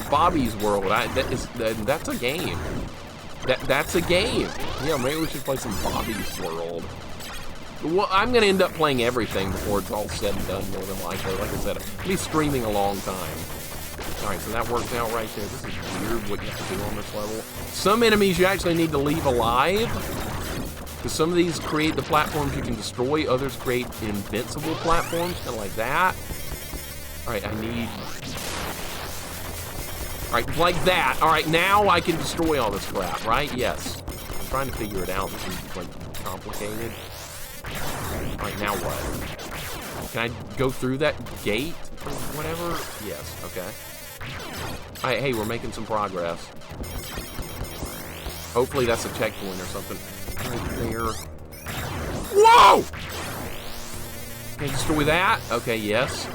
Bobby's World. That's a game. That's a game. Yeah, maybe we should play some Bobby's World. Well, I'm going to end up playing everything before it's all said and done, more than likely. Like I said, I'll be streaming a long time. Alright, so that worked out right there. This is weird what you have to do on this level. Some enemies you actually need to leave alive. Because some of these create the platforms you can destroy. Others create invincible platforms, kind of like that. Alright, I need... Alright, like that. Alright, now I can destroy all this crap, right? Yes. I'm trying to figure it out. This is, like, complicated. Alright, now what? Can I go through that gate or whatever? Yes, okay. Alright, hey, we're making some progress. Hopefully that's a checkpoint or something. Right there. Whoa! Can I destroy that? Okay, yes.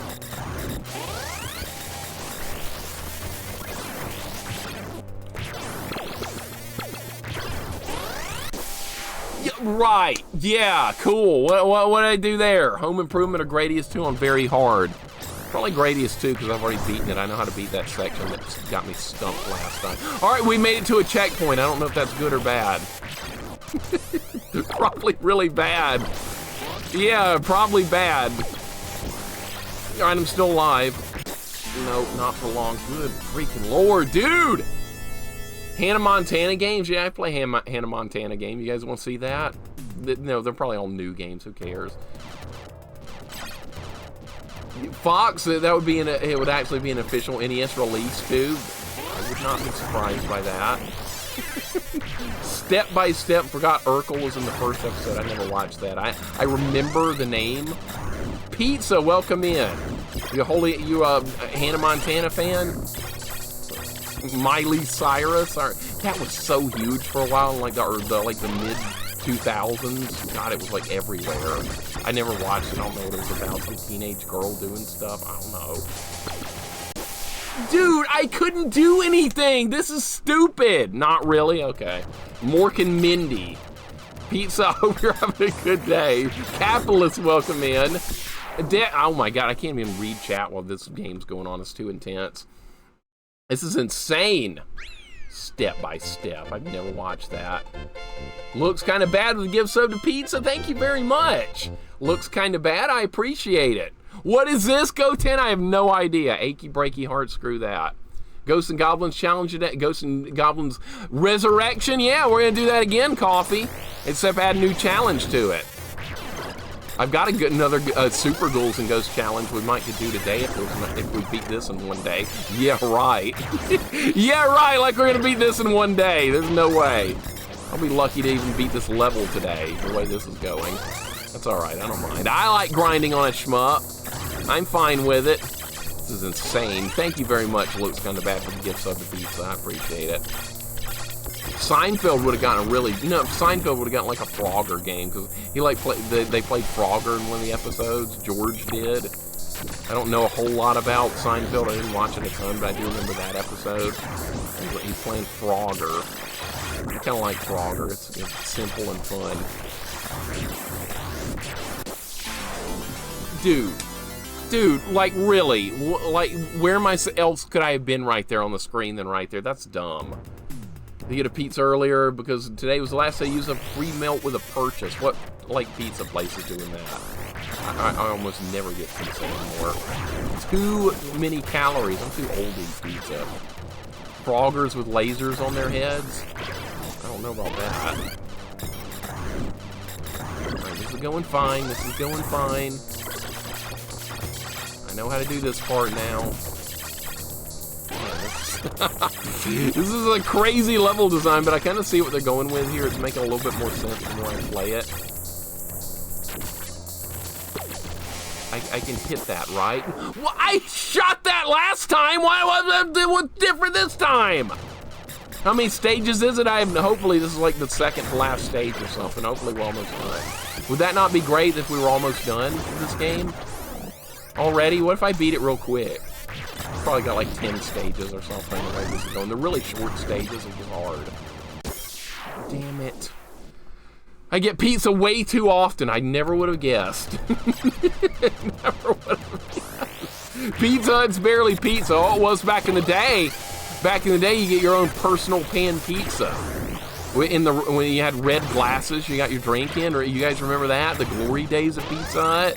Right, yeah, cool. What did I do there? Home Improvement or Gradius 2 on very hard. Probably Gradius 2 because I've already beaten it. I know how to beat that section that got me stumped last time. All right, we made it to a checkpoint. I don't know if that's good or bad. Probably really bad. Yeah, probably bad. All right, I'm still alive. No, not for long. Good freaking Lord, dude! Hannah Montana games? Yeah, I play Hannah Montana game. You guys want to see that? No, they're probably all new games. Who cares? Fox, that would be it would actually be an official NES release too. I would not be surprised by that. Step by Step. Forgot Urkel was in the first episode. I never watched that. I remember the name. Pizza, welcome in. You a Hannah Montana fan? Miley Cyrus, that was so huge for a while, like the mid 2000s. God, it was like everywhere. I never watched it. I don't know what it was about. Some teenage girl doing stuff. I don't know. Dude, I couldn't do anything. This is stupid. Not really. Okay. Mork and Mindy. Pizza. I hope you're having a good day. Capitalist, welcome in. Oh my God, I can't even read chat while this game's going on. It's too intense. This is insane. Step by Step. I've never watched that. Looks kind of bad with a gift sub to Pizza. Thank you very much. Looks kind of bad. I appreciate it. What is this, Go 10? I have no idea. Achy breaky heart. Screw that. Ghosts and Goblins challenge today. Ghosts and Goblins Resurrection. Yeah, we're going to do that again, Coffee. Except add a new challenge to it. I've got another Super Ghouls and Ghosts challenge we might could do today if we beat this in one day. Yeah, right. Yeah, right, like we're gonna beat this in one day. There's no way. I'll be lucky to even beat this level today, the way this is going. That's all right, I don't mind. I like grinding on a shmup. I'm fine with it. This is insane. Thank you very much, Looks Kinda Bad, for the gift sub to Pizza. I appreciate it. Seinfeld would have gotten Seinfeld would have gotten like a Frogger game because they played Frogger in one of the episodes. George did. I don't know a whole lot about Seinfeld. I didn't watch it a ton, but I do remember that episode. He's playing Frogger. I kind of like Frogger. It's simple and fun. Dude, like really, like where else could I have been right there on the screen than right there? That's dumb. You get a pizza earlier because today was the last day you used a free melt with a purchase. What, like, pizza places doing that? I almost never get pizza anymore. Too many calories. I'm too old to eat pizza. Froggers with lasers on their heads? I don't know about that. Alright, this is going fine. This is going fine. I know how to do this part now. This is a crazy level design, but I kind of see what they're going with here. It's making a little bit more sense the more I play it. I can hit that, right? Well, I shot that last time! Why was it different this time? How many stages is it? Hopefully this is like the second to last stage or something. Hopefully we're almost done. Would that not be great if we were almost done with this game? Already? What if I beat it real quick? Probably got like 10 stages or something the way this is going. They're really short stages, which is hard. Damn it. I get pizza way too often. I never would have guessed. Never would have guessed. Pizza, it's barely pizza. Oh, it was back in the day. Back in the day, you get your own personal pan pizza. When you had red glasses, you got your drink in. Or you guys remember that? The glory days of Pizza Hut?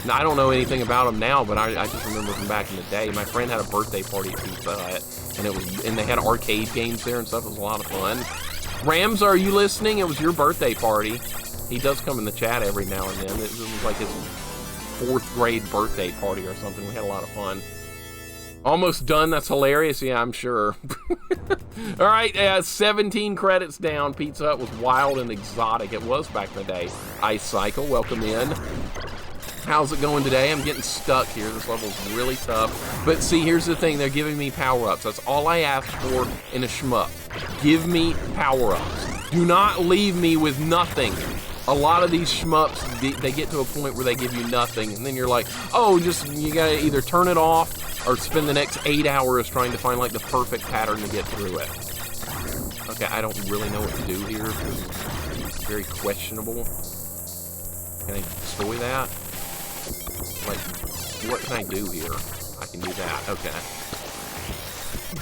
Now, I don't know anything about them now, but I just remember from back in the day. My friend had a birthday party at Pizza Hut, and they had arcade games there and stuff. It was a lot of fun. Rams, are you listening? It was your birthday party. He does come in the chat every now and then. It was like his 4th grade birthday party or something. We had a lot of fun. Almost done. That's hilarious. Yeah, I'm sure. All right, 17 credits down. Pizza Hut was wild and exotic. It was back in the day. Ice Cycle, welcome in. How's it going today? I'm getting stuck here. This level's really tough. But see, here's the thing. They're giving me power-ups. That's all I ask for in a shmup. Give me power-ups. Do not leave me with nothing. A lot of these shmups, they get to a point where they give you nothing, and then you're like, oh, you gotta either turn it off or spend the next 8 hours trying to find like the perfect pattern to get through it. Okay, I don't really know what to do here. It's very questionable. Can I destroy that? Like, what can I do here? I can do that. Okay.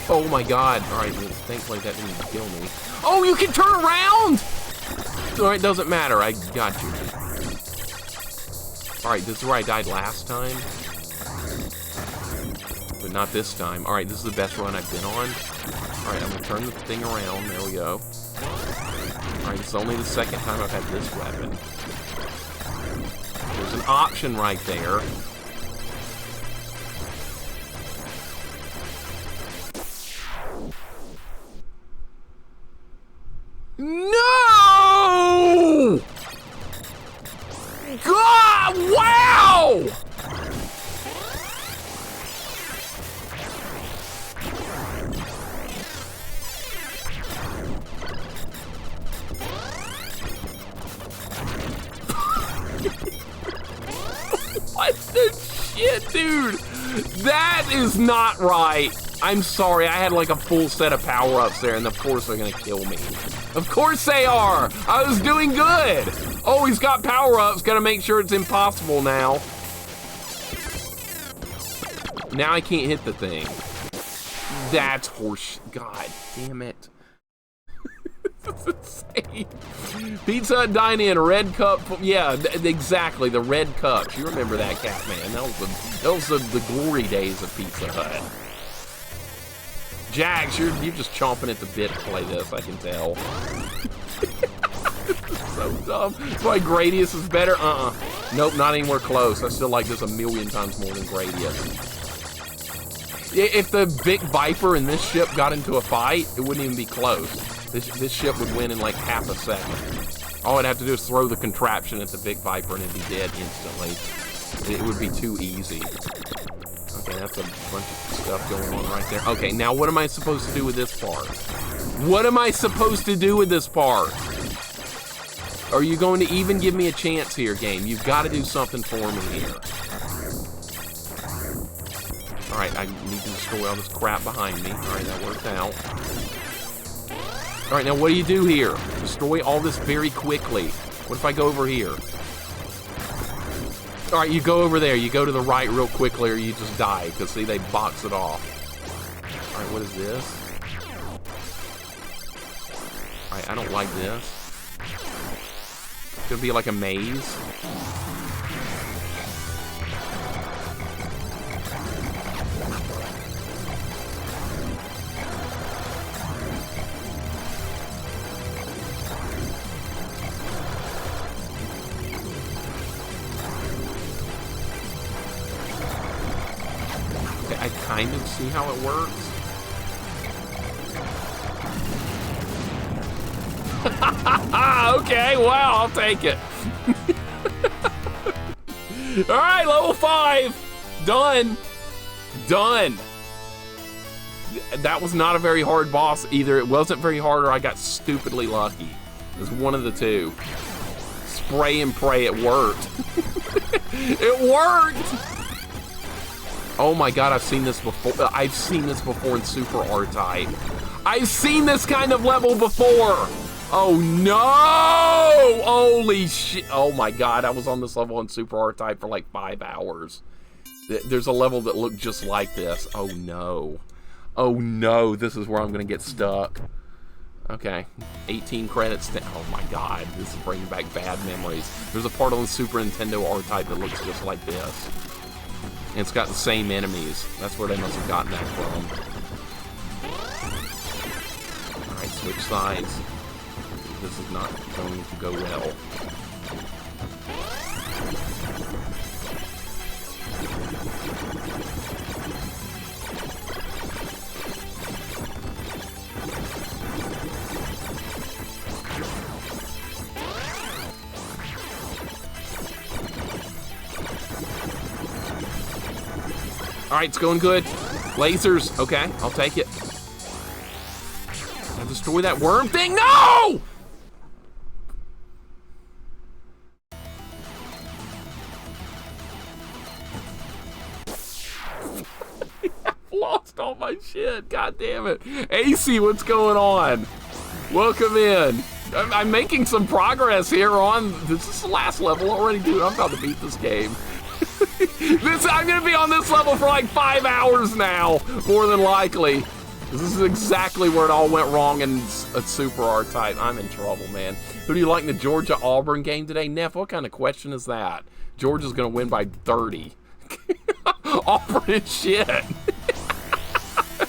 Oh my god. Alright, thankfully that didn't kill me. Oh, you can turn around! Alright, doesn't matter. I got you. Alright, this is where I died last time. But not this time. Alright, this is the best run I've been on. Alright, I'm gonna turn the thing around. There we go. Alright, it's only the second time I've had this weapon. There's an option right there. No! God, wow! What the shit, dude? That is not right. I'm sorry, I had like a full set of power-ups there, and of course they're gonna kill me. Of course they are! I was doing good! Oh, he's got power-ups, gotta make sure it's impossible now. Now I can't hit the thing. That's horse. God damn it. This is insane. Pizza Hut Dine-In, red cup. Yeah, exactly, the red cups. You remember that, Catman. That was the glory days of Pizza Hut. Jax, you're just chomping at the bit to play this, I can tell. This is so dumb. That's why Gradius is better? Nope, not anywhere close. I still like this a million times more than Gradius. If the Vic Viper and this ship got into a fight, it wouldn't even be close. This ship would win in like half a second. All I'd have to do is throw the contraption at the Vic Viper and it'd be dead instantly. It would be too easy. Okay, that's a bunch of stuff going on right there. Okay, now what am I supposed to do with this part? What am I supposed to do with this part? Are you going to even give me a chance here, game? You've got to do something for me here. Alright, I need to destroy all this crap behind me. Alright, that worked out. Alright, now what do you do here? Destroy all this very quickly. What if I go over here? Alright, you go over there. You go to the right real quickly or you just die. Because, see, they box it off. Alright, what is this? Alright, I don't like this. It's gonna be like a maze. I kind of see how it works. Okay, wow, I'll take it. All right, level 5. Done. Done. That was not a very hard boss either. It wasn't very hard, or I got stupidly lucky. It was one of the two. Spray and pray, it worked. It worked! Oh my god, I've seen this before. I've seen this before in Super R-Type. I've seen this kind of level before! Oh no! Holy shit. Oh my god, I was on this level in Super R-Type for like 5 hours. There's a level that looked just like this. Oh no. Oh no, this is where I'm gonna get stuck. Okay, 18 credits. Oh my god, this is bringing back bad memories. There's a part on the Super Nintendo R-Type that looks just like this. And it's got the same enemies. That's where they must have gotten that from. Alright, switch sides. This is not going to go well. All right, it's going good. Lasers, okay, I'll take it. I'll destroy that worm thing. No! I've lost all my shit. God damn it. AC, what's going on? Welcome in. I'm making some progress here on. This is the last level already, dude. I'm about to beat this game. I'm gonna be on this level for like 5 hours now, more than likely. This is exactly where it all went wrong in a Super R-Type. I'm in trouble, man. Who do you like in the Georgia-Auburn game today? Neff, what kind of question is that? Georgia's gonna win by 30. Auburn is shit.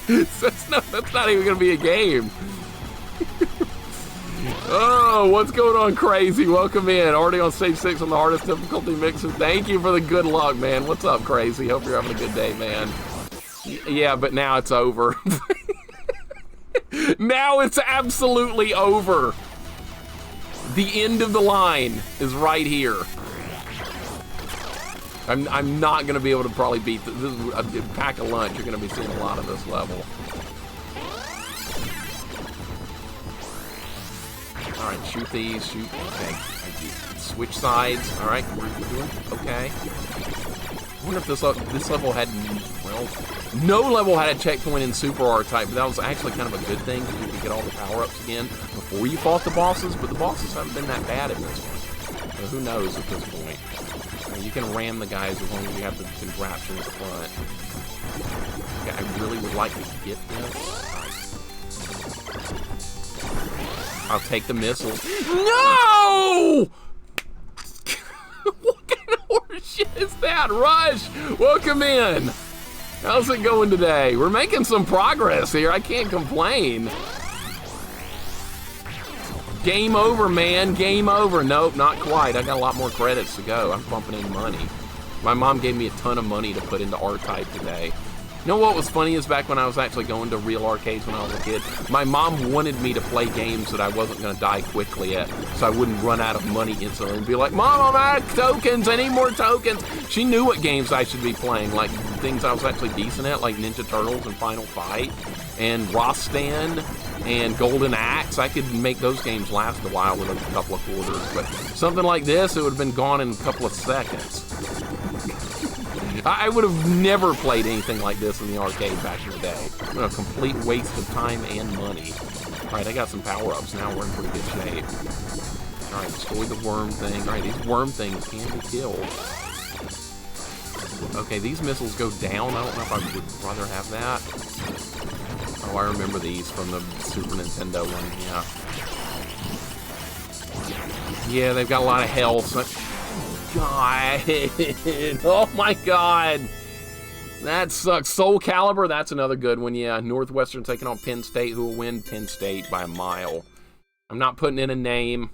That's not even gonna be a game. Oh, what's going on, Crazy? Welcome in. Already on stage 6 on the hardest difficulty mixer. Thank you for the good luck, man. What's up, Crazy? Hope you're having a good day, man. Yeah, but now it's over. Now it's absolutely over. The end of the line is right here. I'm not going to be able to probably beat this. This is a pack of lunch. You're going to be seeing a lot of this level. All right, shoot these, shoot, okay. Switch sides, all right, we're doing, okay. I wonder if this level had, well, no level had a checkpoint in Super R-Type, but that was actually kind of a good thing, because you could get all the power-ups again before you fought the bosses, but the bosses haven't been that bad in this one. So who knows at this point. You can ram the guys as long as you have the contraption in the front. Okay, I really would like to get this. I'll take the missiles. No! What kind of horseshit is that? Rush, welcome in. How's it going today? We're making some progress here. I can't complain. Game over, man. Game over. Nope, not quite. I got a lot more credits to go. I'm pumping in money. My mom gave me a ton of money to put into R-Type today. You know what was funny is back when I was actually going to real arcades when I was a kid, my mom wanted me to play games that I wasn't going to die quickly at, so I wouldn't run out of money instantly and be like, Mom, I'm out of tokens, I need more tokens. She knew what games I should be playing, like things I was actually decent at, like Ninja Turtles and Final Fight, and Rostan, and Golden Axe. I could make those games last a while with a couple of quarters, but something like this, it would have been gone in a couple of seconds. I would have never played anything like this in the arcade back in the day. A complete waste of time and money. Alright, I got some power-ups now. We're in pretty good shape. Alright, destroy the worm thing. Alright, these worm things can be killed. Okay, these missiles go down. I don't know if I would rather have that. Oh, I remember these from the Super Nintendo one, yeah. Yeah, they've got a lot of health. So God. Oh my God. That sucks. Soul Calibur, that's another good one, yeah. Northwestern taking on Penn State, who will win Penn State by a mile. I'm not putting in a name.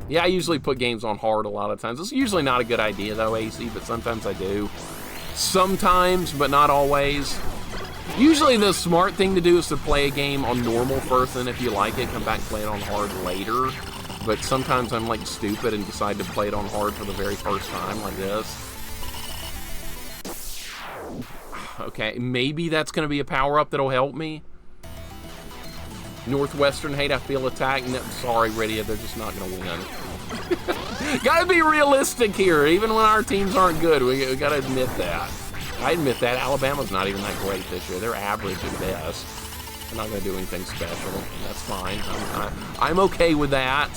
Yeah, I usually put games on hard a lot of times. It's usually not a good idea though, AC, but sometimes I do. Sometimes, but not always. Usually the smart thing to do is to play a game on normal first, and if you like it, come back and play it on hard later. But sometimes I'm like stupid and decide to play it on hard for the very first time like this. Okay, maybe that's going to be a power-up that'll help me. Northwestern hate, I feel attacked. No, sorry, Rydia, they're just not going to win. Gotta be realistic here. Even when our teams aren't good, we gotta admit that. I admit that. Alabama's not even that great this year. They're average at best. They're not going to do anything special. That's fine. I'm okay with that.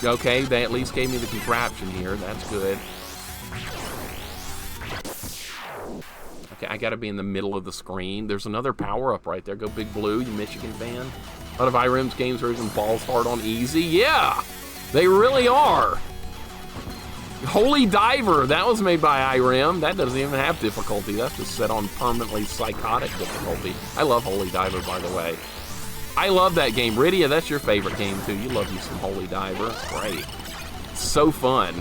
Okay, they at least gave me the contraption here. That's good. Okay, I got to be in the middle of the screen. There's another power-up right there. Go Big Blue, you Michigan fan. A lot of IREM's games are even balls hard on easy. Yeah, they really are. Holy Diver, that was made by IREM. That doesn't even have difficulty. That's just set on permanently psychotic difficulty. I love Holy Diver, by the way. I love that game. Rydia, that's your favorite game, too. You love you some Holy Diver. It's great. It's so fun.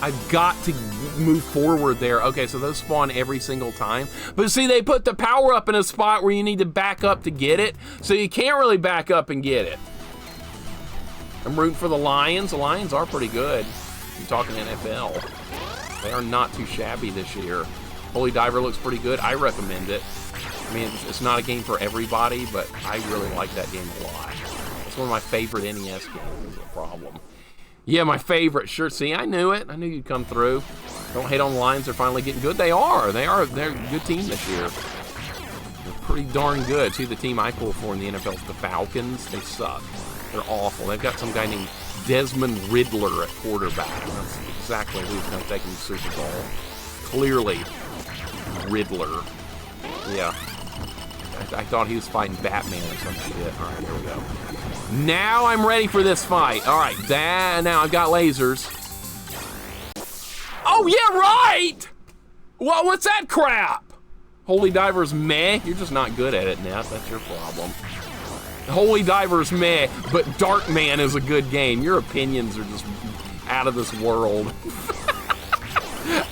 I've got to move forward there. Okay, so those spawn every single time. But see, they put the power up in a spot where you need to back up to get it. So you can't really back up and get it. I'm rooting for the Lions. The Lions are pretty good. I'm talking NFL. They are not too shabby this year. Holy Diver looks pretty good. I recommend it. I mean, it's not a game for everybody, but I really like that game a lot. It's one of my favorite NES games. The problem. Yeah, my favorite. Sure, see, I knew it. I knew you'd come through. Don't hate on the Lions. They're finally getting good. They are. They're a good team this year. They're pretty darn good. See, the team I pull for in the NFL is the Falcons. They suck. They're awful. They've got some guy named Desmond Riddler at quarterback. That's exactly who's going to take them to the Super Bowl. Clearly, Riddler. Yeah. I thought he was fighting Batman or some shit. All right, here we go. Now I'm ready for this fight. All right, now I've got lasers. Oh, yeah, right! Well, what's that crap? Holy Diver's meh. You're just not good at it, Neff. That's your problem. Holy Diver's meh, but Darkman is a good game. Your opinions are just out of this world.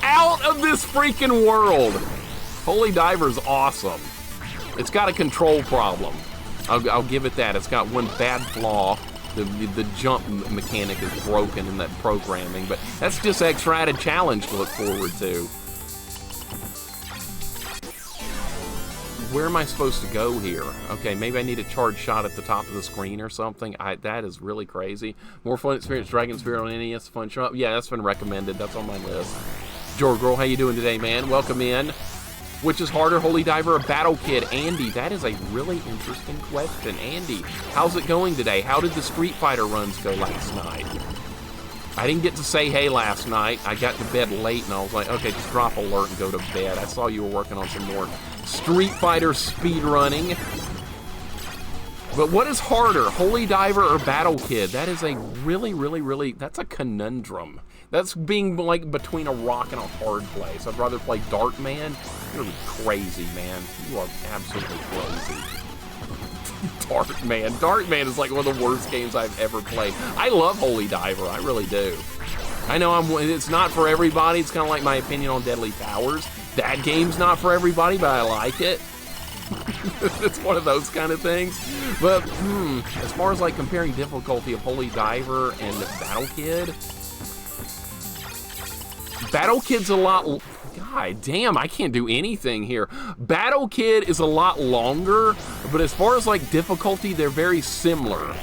Out of this freaking world. Holy Diver's awesome. It's got a control problem. I'll give it that. It's got one bad flaw. The jump mechanic is broken in that programming, but that's just extra added challenge to look forward to. Where am I supposed to go here? Okay, maybe I need a charge shot at the top of the screen or something. That is really crazy. More fun experience, Dragon Sphere on NES, fun shmup. Yeah, that's been recommended. That's on my list. George Girl, how you doing today, man? Welcome in. Which is harder, Holy Diver or Battle Kid? Andy, that is a really interesting question. Andy, how's it going today? How did the Street Fighter runs go last night? I didn't get to say hey last night. I got to bed late and I was like, okay, just drop alert and go to bed. I saw you were working on some more Street Fighter speed running. But what is harder, Holy Diver or Battle Kid? That is a really, that's a conundrum. That's being like between a rock and a hard place. I'd rather play Darkman. You're crazy, man. You are absolutely crazy. Darkman. Darkman is like one of the worst games I've ever played. I love Holy Diver. I really do. I know it's not for everybody. It's kind of like my opinion on Deadly Powers. That game's not for everybody, but I like it. It's one of those kind of things. But as far as like comparing difficulty of Holy Diver and Battle Kid, Battle Kid's a lot. God damn, I can't do anything here. Battle Kid is a lot longer, but as far as like difficulty, they're very similar.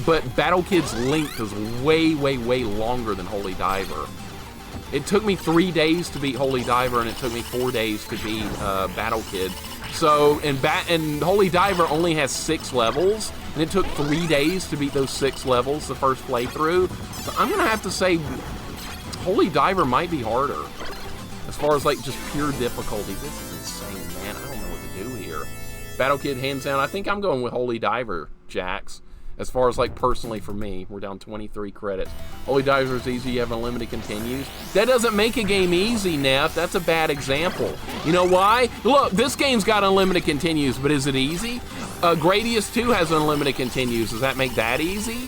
But Battle Kid's length is way longer than Holy Diver. It took me 3 days to beat Holy Diver, and it took me 4 days to beat Battle Kid. So, and Holy Diver only has 6 levels, and it took 3 days to beat those 6 levels the first playthrough. So I'm gonna have to say Holy Diver might be harder. As far as like just pure difficulty, this is insane, man. I don't know what to do here. Battle Kid, hands down. I think I'm going with Holy Diver, Jax. As far as like personally for me, we're down 23 credits. Holy Diver is easy, you have unlimited continues. That doesn't make a game easy, Neff. That's a bad example. You know why? Look, this game's got unlimited continues, but is it easy? Gradius 2 has unlimited continues. Does that make that easy?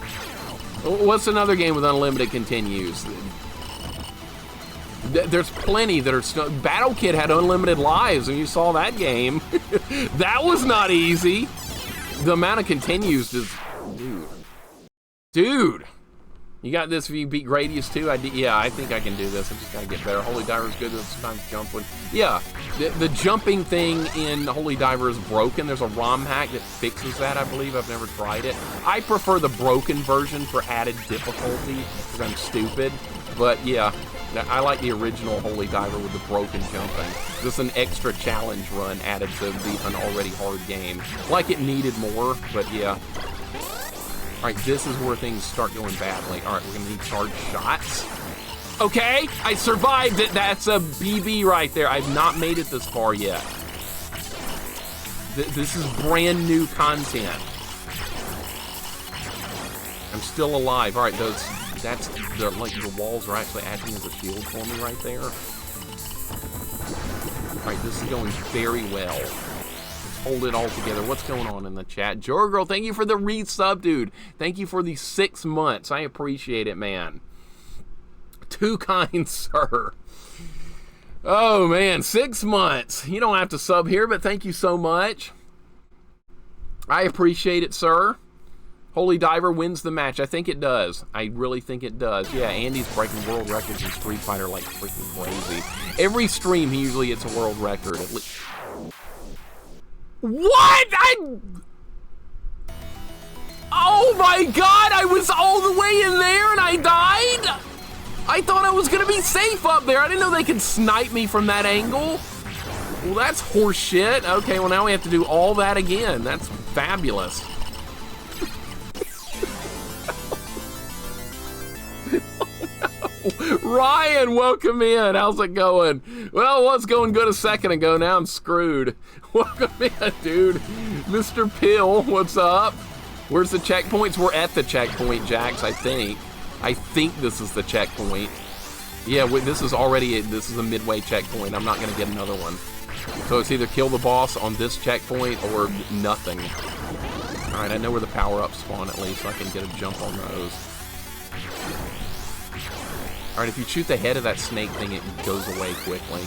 What's another game with unlimited continues? There's plenty that are still... Battle Kid had unlimited lives, and you saw that game. That was not easy. The amount of continues is... Dude. You got this if you beat Gradius too? Yeah, I think I can do this. I just gotta get better. Holy Diver's good this time jumping. Yeah, the jumping thing in Holy Diver is broken. There's a ROM hack that fixes that, I believe. I've never tried it. I prefer the broken version for added difficulty, because I'm stupid. But yeah, I like the original Holy Diver with the broken jumping. Just an extra challenge run added to an already hard game. Like it needed more, but yeah. Alright, this is where things start going badly. Alright, we're gonna need charged shots. Okay, I survived it. That's a BB right there. I've not made it this far yet. This is brand new content. I'm still alive. Alright, that's the walls are actually acting as a shield for me right there. Alright, this is going very well. Hold it all together. What's going on in the chat? Jorgirl, thank you for the resub, dude. Thank you for the 6 months. I appreciate it, man. Too kind, sir. Oh, man, 6 months. You don't have to sub here, but thank you so much. I appreciate it, sir. Holy Diver wins the match. I think it does. I really think it does. Yeah, Andy's breaking world records in Street Fighter like freaking crazy. Every stream, he usually hits a world record. At least... What? Oh my god, I was all the way in there and I died? I thought I was gonna be safe up there. I didn't know they could snipe me from that angle. Well, that's horseshit. Okay, well now we have to do all that again. That's fabulous. Ryan, welcome in. How's it going? Well, it was going good a second ago. Now I'm screwed. Welcome in, dude. Mr. Pill, what's up? Where's the checkpoints? We're at the checkpoint, Jax, I think. I think this is the checkpoint. Yeah, this is a midway checkpoint. I'm not going to get another one. So it's either kill the boss on this checkpoint or nothing. All right, I know where the power-ups spawn at least, so I can get a jump on those. All right, if you shoot the head of that snake thing, it goes away quickly.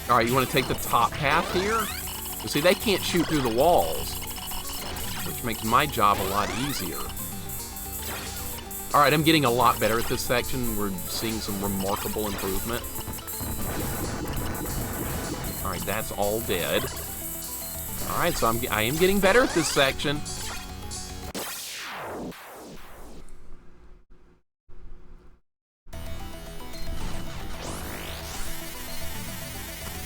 All right, you want to take the top path here? You see, they can't shoot through the walls, which makes my job a lot easier. All right, I'm getting a lot better at this section. We're seeing some remarkable improvement. All right, that's all dead. All right, so I am getting better at this section.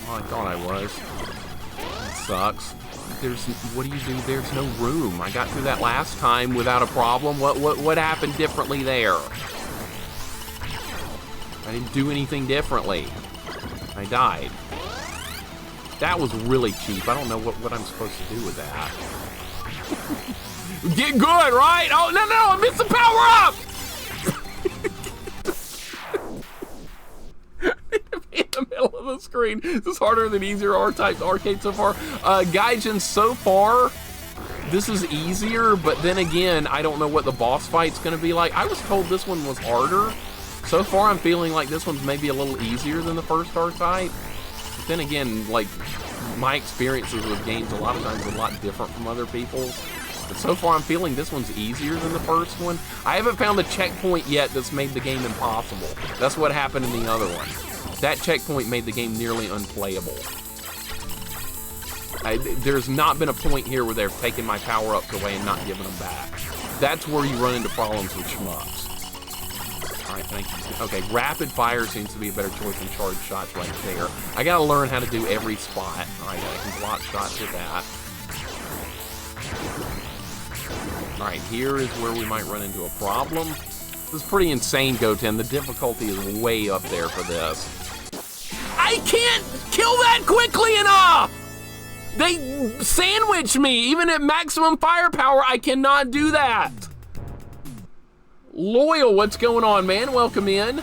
Oh, I thought I was. That sucks. What do you do? There's no room. I got through that last time without a problem. What happened differently there? I didn't do anything differently. I died. That was really cheap. I don't know what I'm supposed to do with that. Get good, right? Oh, no, I missed the power up! In the middle of the screen. This is harder than easier R-Type arcade so far. Gaijin, so far, this is easier, but then again, I don't know what the boss fight's going to be like. I was told this one was harder. So far, I'm feeling like this one's maybe a little easier than the first R-Type. But then again, like, my experiences with games a lot of times are a lot different from other people's. But so far, I'm feeling this one's easier than the first one. I haven't found a checkpoint yet that's made the game impossible. That's what happened in the other one. That checkpoint made the game nearly unplayable. There's not been a point here where they've taken my power-ups away and not given them back. That's where you run into problems with shmups. Alright, thank you. Okay, rapid fire seems to be a better choice than charged shots right there. I gotta learn how to do every spot. Alright, I can block shots with that. Alright, here is where we might run into a problem. This is pretty insane, Goten. The difficulty is way up there for this. I can't kill that quickly enough! They sandwiched me! Even at maximum firepower, I cannot do that! Loyal, what's going on, man? Welcome in.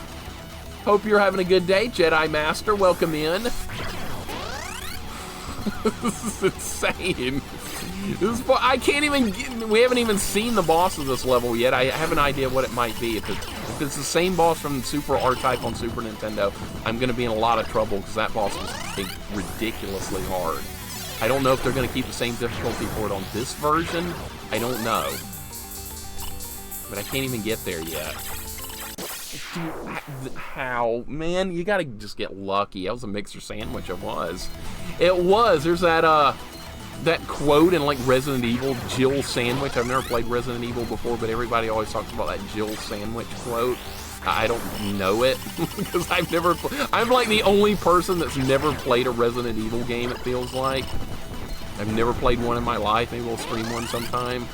Hope you're having a good day. Jedi Master, welcome in. This is insane. I can't even we haven't even seen the boss of this level yet. I have an idea what it might be. If it's the same boss from Super R-Type on Super Nintendo, I'm going to be in a lot of trouble because that boss was ridiculously hard. I don't know if they're going to keep the same difficulty for it on this version. I don't know. But I can't even get there yet. Dude, how? Man, you gotta just get lucky. That was a mixer sandwich, it was. It was. There's that, that quote in, like, Resident Evil, Jill Sandwich. I've never played Resident Evil before, but everybody always talks about that Jill Sandwich quote. I don't know it, because I've never... I'm, like, the only person that's never played a Resident Evil game, it feels like. I've never played one in my life. Maybe we'll stream one sometime.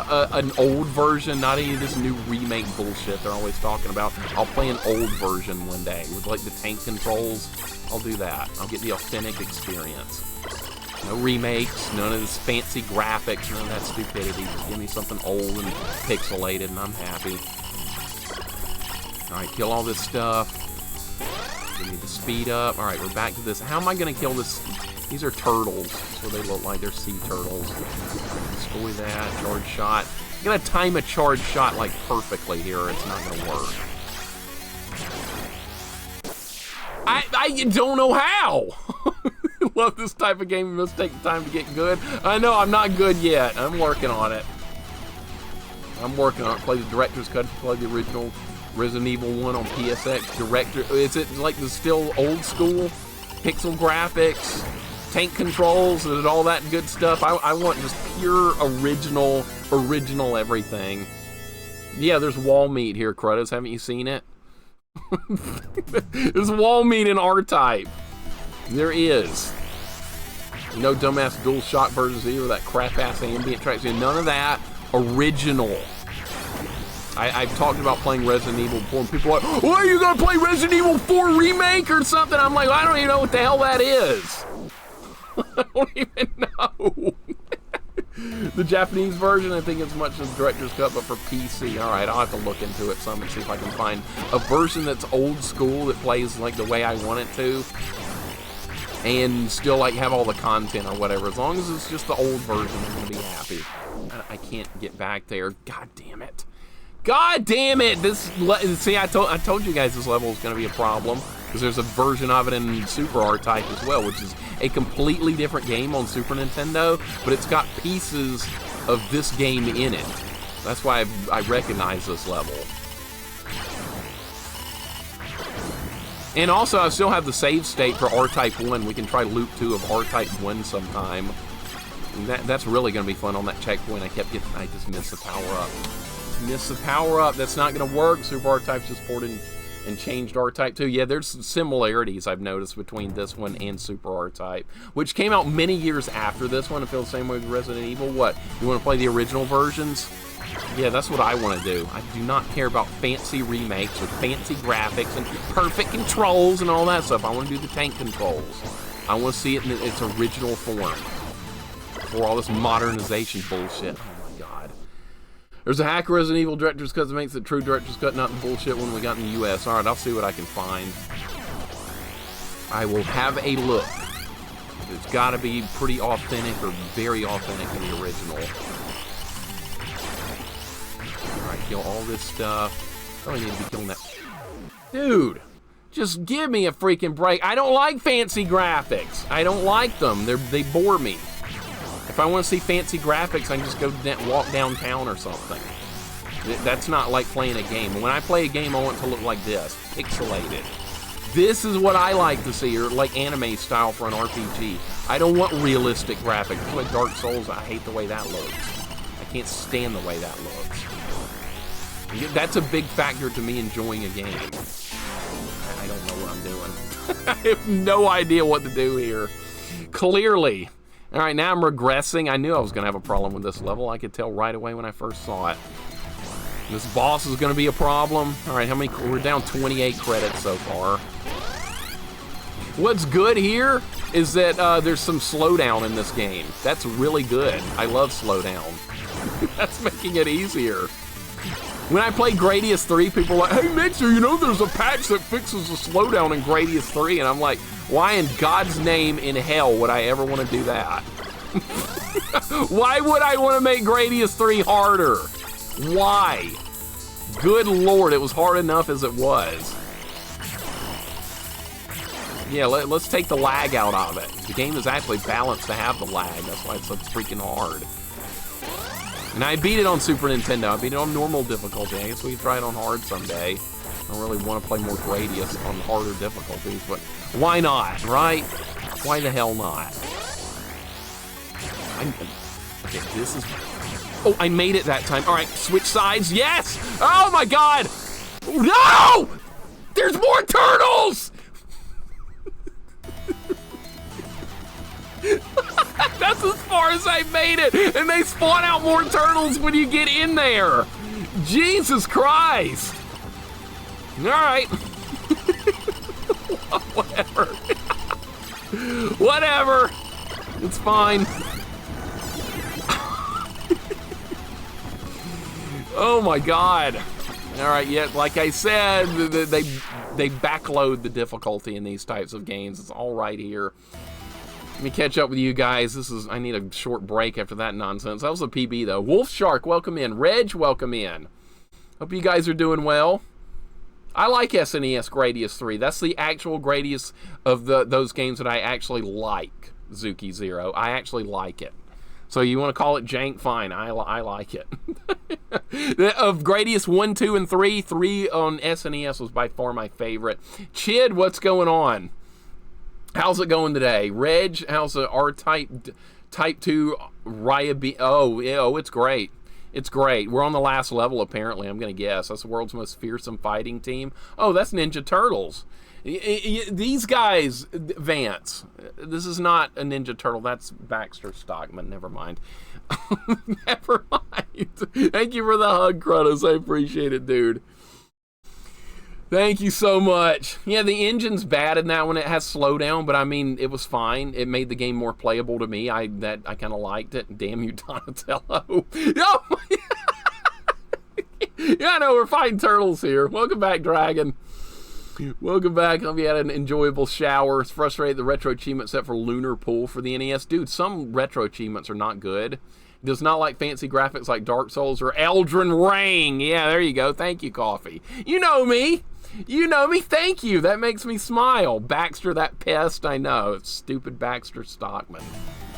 An old version, not any of this new remake bullshit they're always talking about. I'll play an old version one day with like the tank controls. I'll do that. I'll get the authentic experience. No remakes, none of this fancy graphics, none of that stupidity. Just give me something old and pixelated and I'm happy. Alright, kill all this stuff. We need to speed up. Alright, we're back to this. How am I going to kill this? These are turtles. That's what they look like. They're sea turtles. Destroy that. Charge shot. I'm going to time a charge shot like perfectly here or it's not going to work. I don't know how. Love this type of game. It must take time to get good. I know I'm not good yet. I'm working on it. I'm working on it. Play the director's cut. Play the original Resident Evil 1 on PSX. Director. Is it like the still old school pixel graphics? Tank controls and all that good stuff. I want just pure original everything. Yeah, there's wall meat here, Cruddas. Haven't you seen it? There's wall meat in R-Type. There is. No dumbass dual shock versions either, that crap-ass ambient tracks. None of that. Original. I've talked about playing Resident Evil before, and people are like, "What, are you gonna play Resident Evil 4 Remake or something?" I'm like, I don't even know what the hell that is. I don't even know. The Japanese version, I think it's much as director's cut, but for PC. Alright, I'll have to look into it some and see if I can find a version that's old school that plays like the way I want it to. And still like have all the content or whatever. As long as it's just the old version, I'm gonna be happy. I can't get back there. God damn it. God damn it! See, I told you guys this level was going to be a problem because there's a version of it in Super R-Type as well, which is a completely different game on Super Nintendo, but it's got pieces of this game in it. That's why I recognize this level. And also, I still have the save state for R-Type 1. We can try Loop 2 of R-Type 1 sometime. And that's really going to be fun on that checkpoint. I just missed the power-up. Miss the power-up. That's not going to work. Super R-Type's just ported and changed R-Type 2. Yeah, there's similarities I've noticed between this one and Super R-Type, which came out many years after this one. I feel the same way with Resident Evil. What? You want to play the original versions? Yeah, that's what I want to do. I do not care about fancy remakes with fancy graphics and perfect controls and all that stuff. I want to do the tank controls. I want to see it in its original form before all this modernization bullshit. There's a hack Resident Evil director's cut that makes the true director's cut, not the bullshit one we got in the US. Alright, I'll see what I can find. I will have a look. It's got to be pretty authentic or very authentic in the original. Alright, kill all this stuff. I need to be killing that. Dude, just give me a freaking break. I don't like fancy graphics. I don't like them. They bore me. If I want to see fancy graphics, I can just go walk downtown or something. That's not like playing a game. When I play a game, I want it to look like this, pixelated. This is what I like to see, or like anime style for an RPG. I don't want realistic graphics. It's like Dark Souls, I hate the way that looks. I can't stand the way that looks. That's a big factor to me enjoying a game. I don't know what I'm doing. I have no idea what to do here. Clearly. Alright, now I'm regressing. I knew I was going to have a problem with this level. I could tell right away when I first saw it. This boss is going to be a problem. Alright, how many? We're down 28 credits so far. What's good here is that there's some slowdown in this game. That's really good. I love slowdown. That's making it easier. When I played Gradius 3, people were like, "Hey Mixer, you know there's a patch that fixes the slowdown in Gradius 3, and I'm like, why in God's name in hell would I ever want to do that? Why would I want to make Gradius 3 harder? Why? Good lord, it was hard enough as it was. Yeah, let's take the lag out of it. The game is actually balanced to have the lag. That's why it's so freaking hard. And I beat it on Super Nintendo. I beat it on normal difficulty. I guess we can try it on hard someday. I don't really want to play more Gradius on harder difficulties, but why not, right? Why the hell not? Okay, this is... Oh, I made it that time. All right, switch sides. Yes! Oh, my God! No! There's more turtles! That's as far as I made it, and they spawn out more turtles when you get in there. Jesus Christ. All right. Whatever. Whatever. It's fine. Oh my God. All right, yeah, like I said, they backload the difficulty in these types of games. It's all right here. Let me catch up with you guys. I need a short break after that nonsense. That was a PB though. Wolf Shark, welcome in. Reg, welcome in. Hope you guys are doing well. I like SNES Gradius 3. That's the actual Gradius of those games that I actually like. Zuki Zero. I actually like it. So you want to call it jank? Fine. I like it. Of Gradius 1, 2, and 3, 3 on SNES was by far my favorite. Chid, what's going on? How's it going today? Reg, how's the Type 2 Raya B? Oh, it's great. It's great. We're on the last level, apparently, I'm going to guess. That's the world's most fearsome fighting team. Oh, that's Ninja Turtles. These guys, Vance, this is not a Ninja Turtle. That's Baxter Stockman. Never mind. Never mind. Thank you for the hug, Kronos. I appreciate it, dude. Thank you so much. Yeah, the engine's bad in that one. It has slowdown, but I mean, it was fine. It made the game more playable to me. I kind of liked it. Damn you, Donatello. Oh, yeah, I know, we're fighting turtles here. Welcome back, Dragon. Welcome back. Hope you had an enjoyable shower. It's frustrating the retro achievement set for Lunar Pool for the NES. Dude, some retro achievements are not good. Does not like fancy graphics like Dark Souls or Elden Ring. Yeah, there you go. Thank you, Coffee. You know me. You know me. Thank you. That makes me smile. Baxter, that pest. I know. It's stupid Baxter Stockman.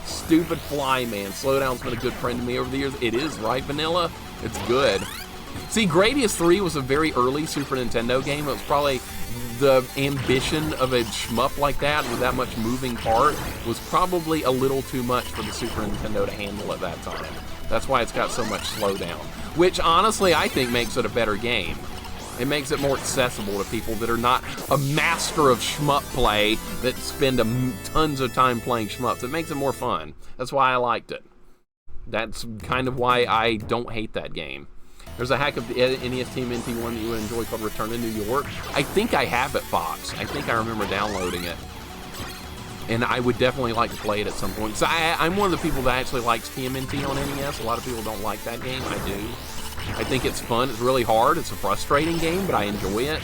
Stupid Flyman. Slowdown's been a good friend to me over the years. It is, right, Vanilla? It's good. See, Gradius 3 was a very early Super Nintendo game. It was probably the ambition of a shmup like that with that much moving part was probably a little too much for the Super Nintendo to handle at that time. That's why it's got so much slowdown, which honestly I think makes it a better game. It makes it more accessible to people that are not a master of shmup play that spend tons of time playing shmups. It makes it more fun. That's why I liked it. That's kind of why I don't hate that game. There's a hack of the NES Team NT1 that you would enjoy called Return to New York. I think I have it, Fox. I think I remember downloading it. And I would definitely like to play it at some point. So I'm one of the people that actually likes TMNT on NES. A lot of people don't like that game. I do. I think it's fun. It's really hard. It's a frustrating game, but I enjoy it.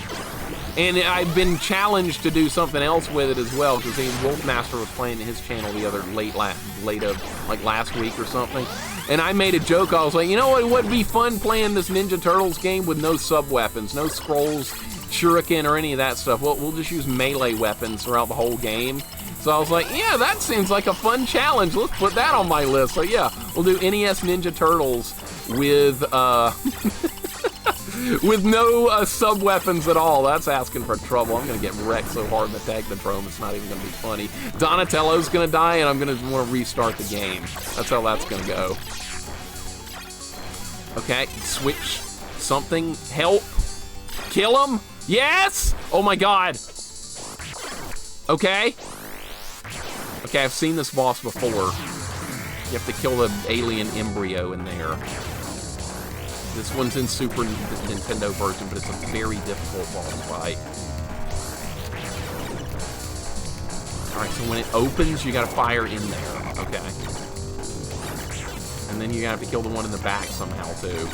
And I've been challenged to do something else with it as well, because Wolfmaster was playing his channel the other like last week or something. And I made a joke. I was like, you know what? It would be fun playing this Ninja Turtles game with no sub-weapons, no scrolls, shuriken, or any of that stuff. We'll just use melee weapons throughout the whole game. So I was like, yeah, that seems like a fun challenge. Let's put that on my list. So yeah, we'll do NES Ninja Turtles with with no sub-weapons at all. That's asking for trouble. I'm going to get wrecked so hard in the Technodrome, it's not even going to be funny. Donatello's going to die, and I'm going to want to restart the game. That's how that's going to go. Okay, switch something. Help. Kill him. Yes! Oh my god. Okay. Okay, I've seen this boss before. You have to kill the alien embryo in there. This one's in Super Nintendo version, but it's a very difficult boss fight. Alright, so when it opens, you gotta fire in there. Okay. And then you have to kill the one in the back somehow, too.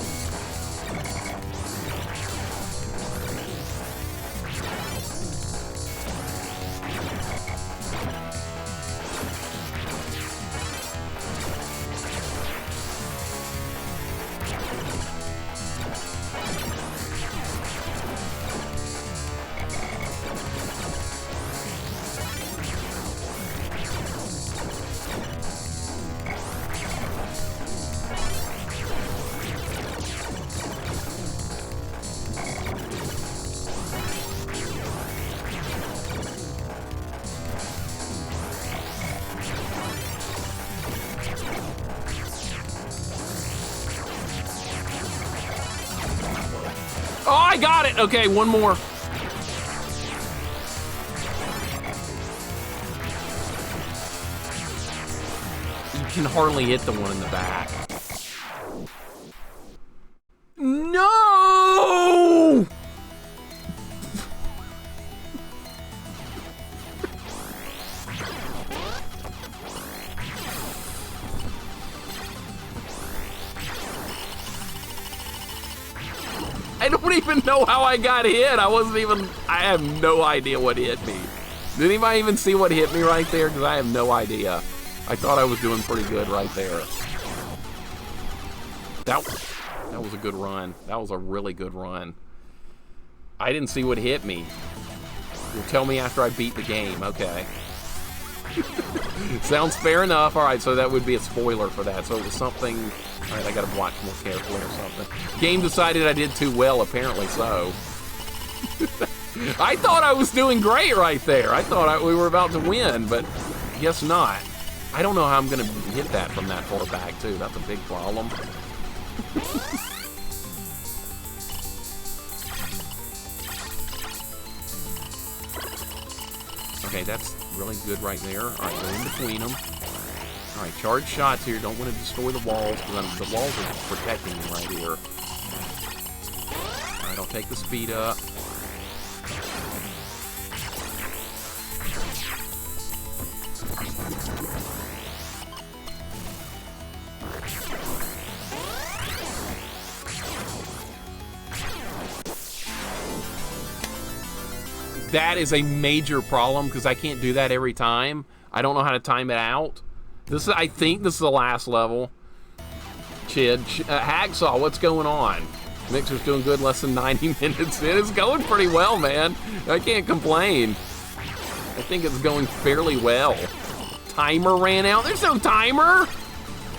Oh, I got it. Okay, one more. You can hardly hit the one in the back. No! I don't even know how I got hit. I have no idea what hit me. Did anybody even see what hit me right there? Because I have no idea. I thought I was doing pretty good right there. That was a good run. That was a really good run. I didn't see what hit me. You'll tell me after I beat the game. Okay. Sounds fair enough. All right, so that would be a spoiler for that. So it was something... All right, I gotta watch more carefully or something. Game decided I did too well, apparently so. I thought I was doing great right there. I thought we were about to win, but guess not. I don't know how I'm gonna hit that from that far back, too. That's a big problem. Okay, that's really good right there. All right, go in between them. All right, charge shots here. Don't want to destroy the walls, because the walls are protecting me right here. All right, I'll take the speed up. That is a major problem, because I can't do that every time. I don't know how to time it out. I think this is the last level. Hacksaw, what's going on? Mixer's doing good, less than 90 minutes in. It's going pretty well, man. I can't complain. I think it's going fairly well. Timer ran out. There's no timer.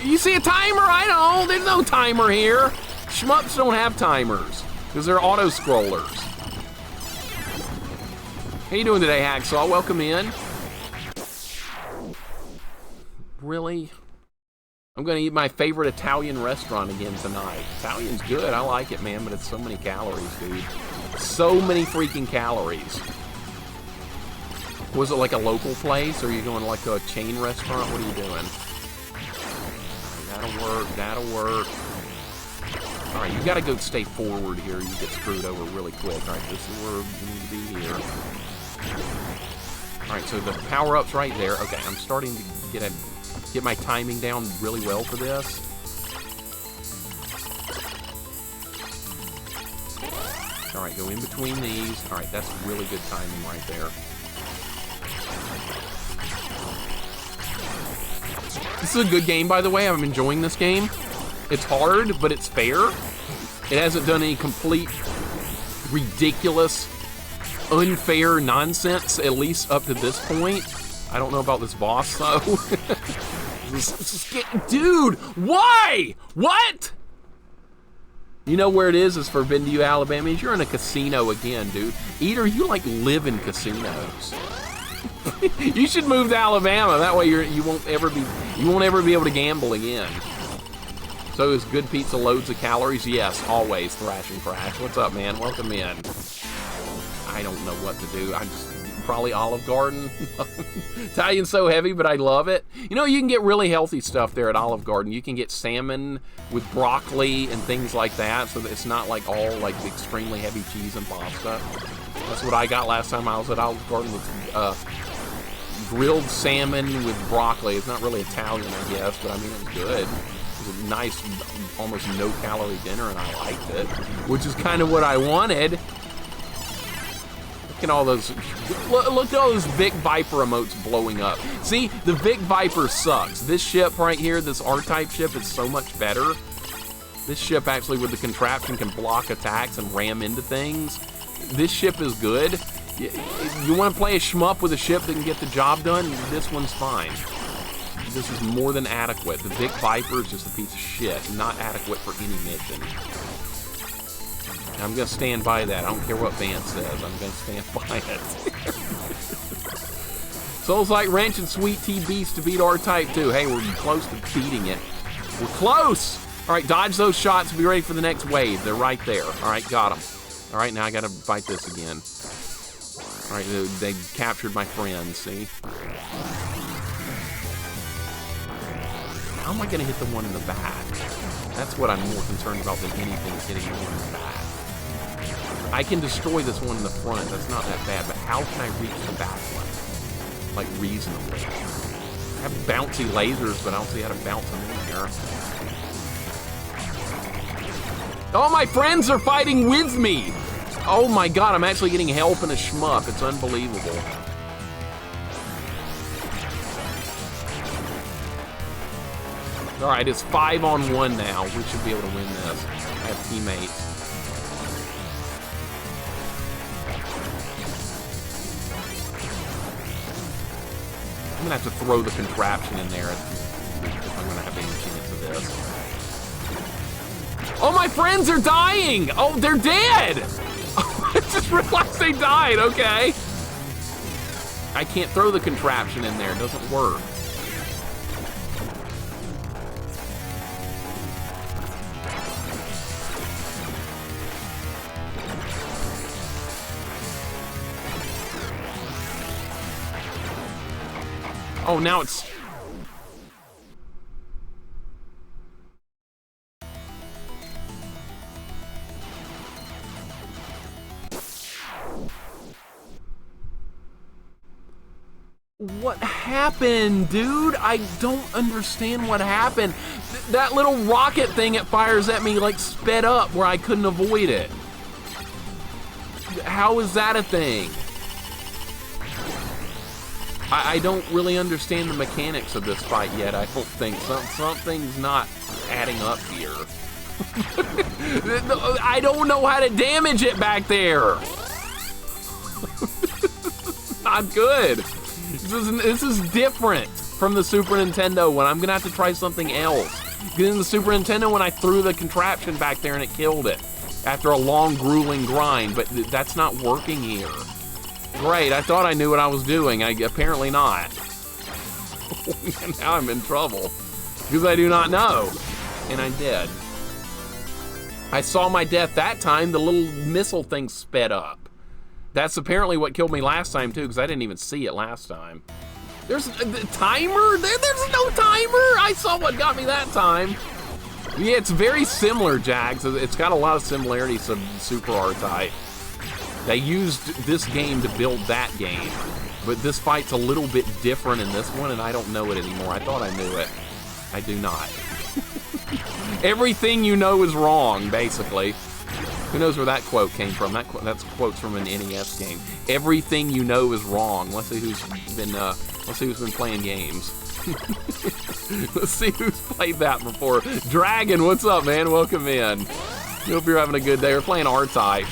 You see a timer? I don't. There's no timer here. Shmups don't have timers because they're auto scrollers. How you doing today, Hacksaw? Welcome in. Really? I'm gonna eat my favorite Italian restaurant again tonight. Italian's good, I like it, man, but it's so many calories, dude. So many freaking calories. Was it like a local place, or are you going like to a chain restaurant? What are you doing? That'll work, that'll work. All right, you gotta go stay forward here. You get screwed over really quick. All right, this is where we need to be here. All right, so the power-up's right there. Okay, I'm starting to get my timing down really well for this. All right, go in between these. All right, that's really good timing right there. This is a good game, by the way. I'm enjoying this game. It's hard, but it's fair. It hasn't done any complete, ridiculous, unfair nonsense, at least up to this point. I don't know about this boss, though. Dude, why? What? You know where it is? It's Forbidden to you, Alabama. You're in a casino again, dude. Eater, you like live in casinos. You should move to Alabama. That way you won't ever be able to gamble again. So is good pizza loads of calories? Yes, always. Thrash and Crash. What's up, man? Welcome in. I don't know what to do. I'm just probably Olive Garden. Italian's so heavy, but I love it. You know, you can get really healthy stuff there at Olive Garden. You can get salmon with broccoli and things like that, so that it's not like all like extremely heavy cheese and pasta. That's what I got last time I was at Olive Garden, with grilled salmon with broccoli. It's not really Italian, I guess, but I mean, it was good. It was a nice, almost no-calorie dinner, and I liked it, which is kind of what I wanted. Look at all those, look at all those Vic Viper emotes blowing up. See, the Vic Viper sucks. This ship right here, this R-type ship, is so much better. This ship actually with the contraption can block attacks and ram into things. This ship is good. You want to play a shmup with a ship that can get the job done? This one's fine. This is more than adequate. The Vic Viper is just a piece of shit, not adequate for any mission. I'm going to stand by that. I don't care what Vance says. I'm going to stand by it. Souls like Wrench and Sweet Tea Beast to beat R-Type 2. Hey, we're close to beating it. We're close! All right, dodge those shots. Be ready for the next wave. They're right there. All right, got them. All right, now I gotta fight this again. All right, they captured my friend, see? How am I gonna hit the one in the back? That's what I'm more concerned about than anything is hitting the one in the back. I can destroy this one in the front, that's not that bad, but how can I reach the back one? Like, reasonably. I have bouncy lasers, but I don't see how to bounce them in here. Oh, my friends are fighting with me! Oh my god, I'm actually getting help in a shmup. It's unbelievable. Alright, it's 5-on-1 now. We should be able to win this. I have teammates. I'm gonna have to throw the contraption in there if I'm gonna have any chance of this. Oh, my friends are dying! Oh, they're dead! I just realized they died, okay. I can't throw the contraption in there, it doesn't work. Oh, now it's... What happened, dude? I don't understand what happened. That little rocket thing it fires at me, like, sped up where I couldn't avoid it. How is that a thing? I don't really understand the mechanics of this fight yet, I don't think. Something's not adding up here. I don't know how to damage it back there. Not good. This is different from the Super Nintendo when I'm gonna have to try something else. Because in the Super Nintendo, when I threw the contraption back there and it killed it after a long, grueling grind, but that's not working here. Great, I thought I knew what I was doing. Apparently not. Now I'm in trouble because I do not know, and I did. I saw my death that time. The little missile thing sped up. That's apparently what killed me last time too, because I didn't even see it last time. There's a timer? There's no timer! I saw what got me that time. Yeah, it's very similar, Jags. It's got a lot of similarities to Super R-Type. They used this game to build that game, but this fight's a little bit different in this one, and I don't know it anymore. I thought I knew it. I do not. Everything you know is wrong, basically. Who knows where that quote came from? That's quotes from an NES game. Everything you know is wrong. Let's see who's been playing games. Let's see who's played that before. Dragon, what's up, man? Welcome in. Hope you're having a good day. We're playing R-Type.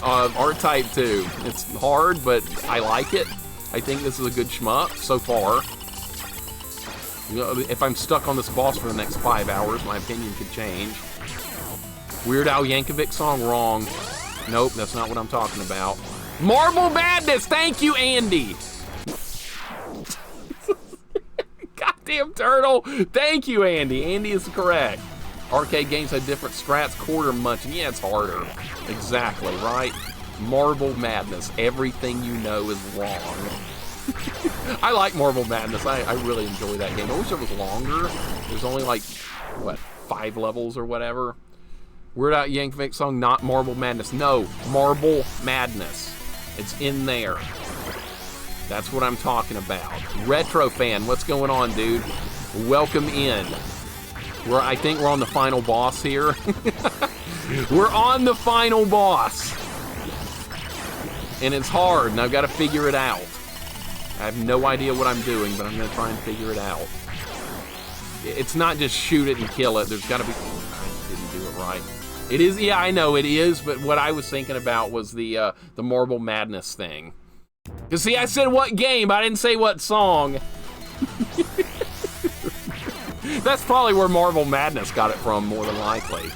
R-Type 2. It's hard, but I like it. I think this is a good shmup so far. You know, if I'm stuck on this boss for the next 5 hours, my opinion could change. Weird Al Yankovic song, wrong. Nope, that's not what I'm talking about. Marble Madness, thank you, Andy. Goddamn turtle, thank you, Andy. Andy is correct. Arcade games have different strats, quarter munching. Yeah, it's harder. Exactly, right? Marble Madness, everything you know is wrong. I like Marble Madness, I really enjoy that game. I wish it was longer. There's only like, what, 5 levels or whatever. Weird Al Yankovic song, not Marble Madness. No, Marble Madness. It's in there. That's what I'm talking about. Retro fan, what's going on, dude? Welcome in. I think we're on the final boss here. We're on the final boss. And it's hard, and I've got to figure it out. I have no idea what I'm doing, but I'm going to try and figure it out. It's not just shoot it and kill it. There's got to be... I didn't do it right. It is, yeah, I know it is, but what I was thinking about was the Marble Madness thing. Because, see, I said what game, I didn't say what song. That's probably where Marble Madness got it from, more than likely.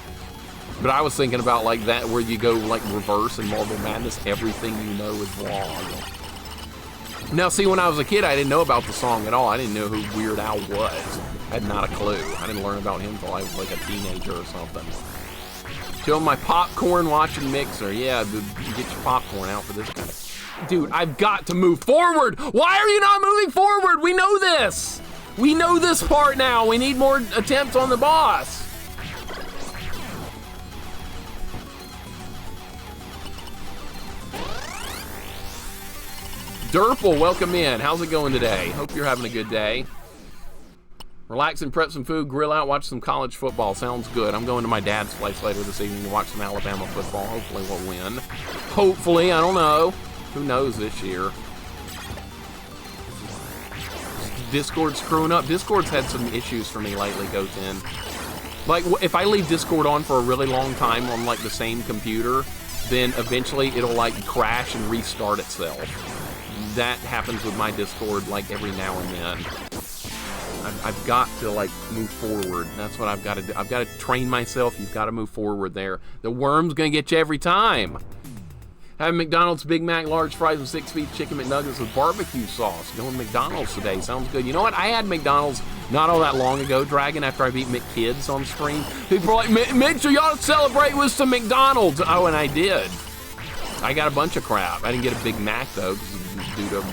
But I was thinking about, like, that, where you go, like, reverse in Marble Madness, everything you know is wrong. Now, see, when I was a kid, I didn't know about the song at all. I didn't know who Weird Al was. I had not a clue. I didn't learn about him until I was, like, a teenager or something. Chill my popcorn watching Mixer. Yeah, dude, get your popcorn out for this guy. Dude, I've got to move forward. Why are you not moving forward? We know this. We know this part now. We need more attempts on the boss. Durple, welcome in. How's it going today? Hope you're having a good day. Relax and prep some food, grill out, watch some college football. Sounds good. I'm going to my dad's place later this evening to watch some Alabama football. Hopefully we'll win. Hopefully, I don't know. Who knows this year? Discord's screwing up. Discord's had some issues for me lately, Goten. Like, if I leave Discord on for a really long time on, like, the same computer, then eventually it'll, like, crash and restart itself. That happens with my Discord, like, every now and then. I've got to, like, move forward. That's what I've got to do. I've got to train myself. You've got to move forward there. The worm's gonna get you every time. Having McDonald's Big Mac, large fries, and 6-piece chicken McNuggets with barbecue sauce. Going McDonald's today. Sounds good. You know what? I had McDonald's not all that long ago, Dragon, after I beat McKids on stream. People were like, make sure y'all celebrate with some McDonald's. Oh, and I did. I got a bunch of crap. I didn't get a Big Mac, though, due to a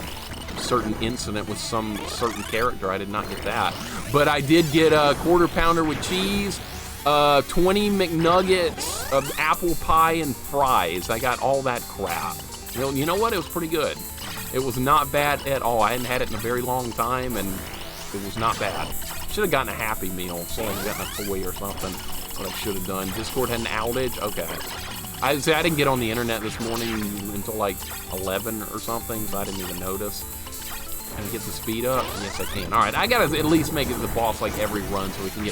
certain incident with some certain character. I did not get that. But I did get a quarter pounder with cheese, 20 McNuggets, apple pie, and fries. I got all that crap. You know what? It was pretty good. It was not bad at all. I hadn't had it in a very long time, and it was not bad. Should have gotten a Happy Meal, so I gotten a toy or something. What I should have done. Discord had an outage? Okay. I didn't get on the internet this morning until like 11 or something, so I didn't even notice. Can I get the speed up? Yes, I can. All right, I gotta at least make it the boss like every run so we can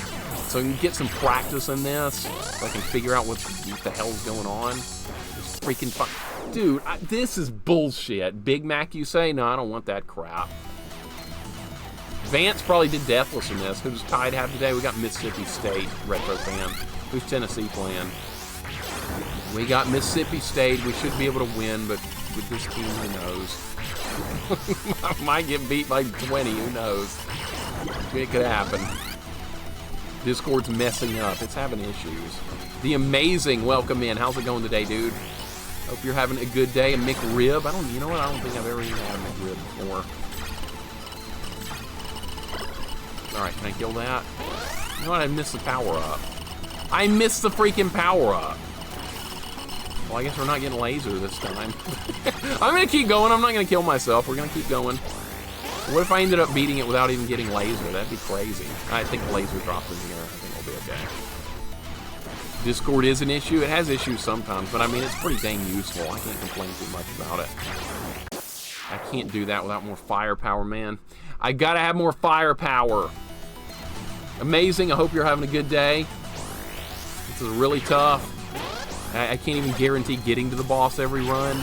get some practice in this, so I can figure out what the hell's going on. It's freaking fun. Dude, this is bullshit. Big Mac, you say? No, I don't want that crap. Vance probably did Deathless in this. Who's tied half today? We got Mississippi State, retro fan. Who's Tennessee playing? We got Mississippi State. We should be able to win, but with this team, who knows? Might get beat by 20, who knows? It could happen. Discord's messing up. It's having issues. The Amazing, welcome in. How's it going today, dude? Hope you're having a good day. A McRib. You know what? I don't think I've ever even had a McRib before. Alright, can I kill that? You know what? I missed the power-up. I missed the freaking power-up. Well, I guess we're not getting laser this time. I'm gonna keep going. I'm not gonna kill myself. We're gonna keep going. What if I ended up beating it without even getting laser? That'd be crazy. I think the laser drops in here. I think we'll be okay. Discord is an issue. It has issues sometimes, but I mean, it's pretty dang useful. I can't complain too much about it. I can't do that without more firepower, man. I gotta have more firepower. Amazing. I hope you're having a good day. This is really tough. I can't even guarantee getting to the boss every run.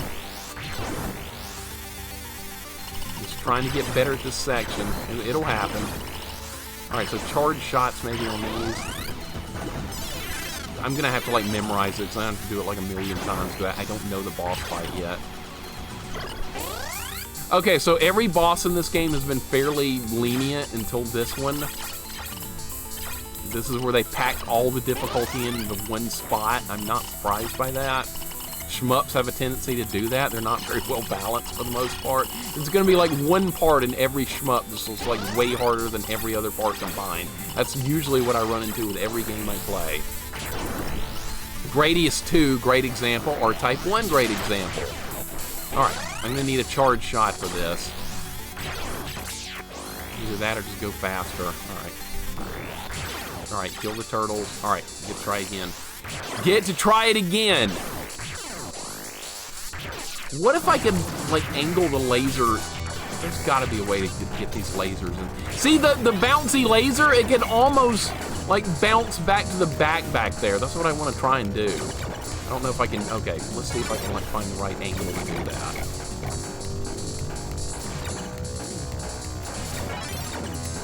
Just trying to get better at this section. It'll happen. Alright, so charge shots maybe on these. I'm going to have to like memorize it, because I have to do it like a million times, because I don't know the boss fight yet. Okay, so every boss in this game has been fairly lenient until this one. This is where they packed all the difficulty into one spot. I'm not surprised by that. Shmups have a tendency to do that. They're not very well balanced for the most part. It's going to be like one part in every shmup that's just like way harder than every other part combined. That's usually what I run into with every game I play. Gradius 2, great example. R-Type 1, great example. Alright, I'm going to need a charge shot for this. Either that or just go faster. Alright. Alright, kill the turtles. Alright, get to try again. Get to try it again! What if I could, like, angle the laser? There's gotta be a way to get these lasers in. See, the bouncy laser, it can almost, like, bounce back to the back there. That's what I want to try and do. I don't know if I can, okay, let's see if I can, like, find the right angle to do that.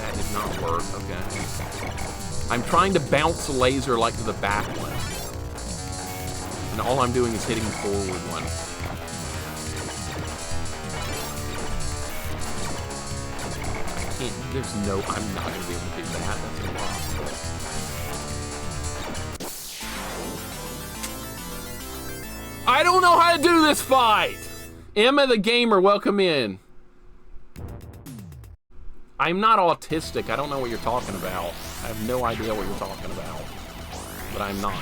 That did not work, okay. I'm trying to bounce the laser like to the back one. And all I'm doing is hitting the forward one. I can't, there's no, I'm not going to be able to do that. That's impossible. I don't know how to do this fight. Emma the gamer, welcome in. I'm not autistic. I don't know what you're talking about. I have no idea what you're talking about. But I'm not.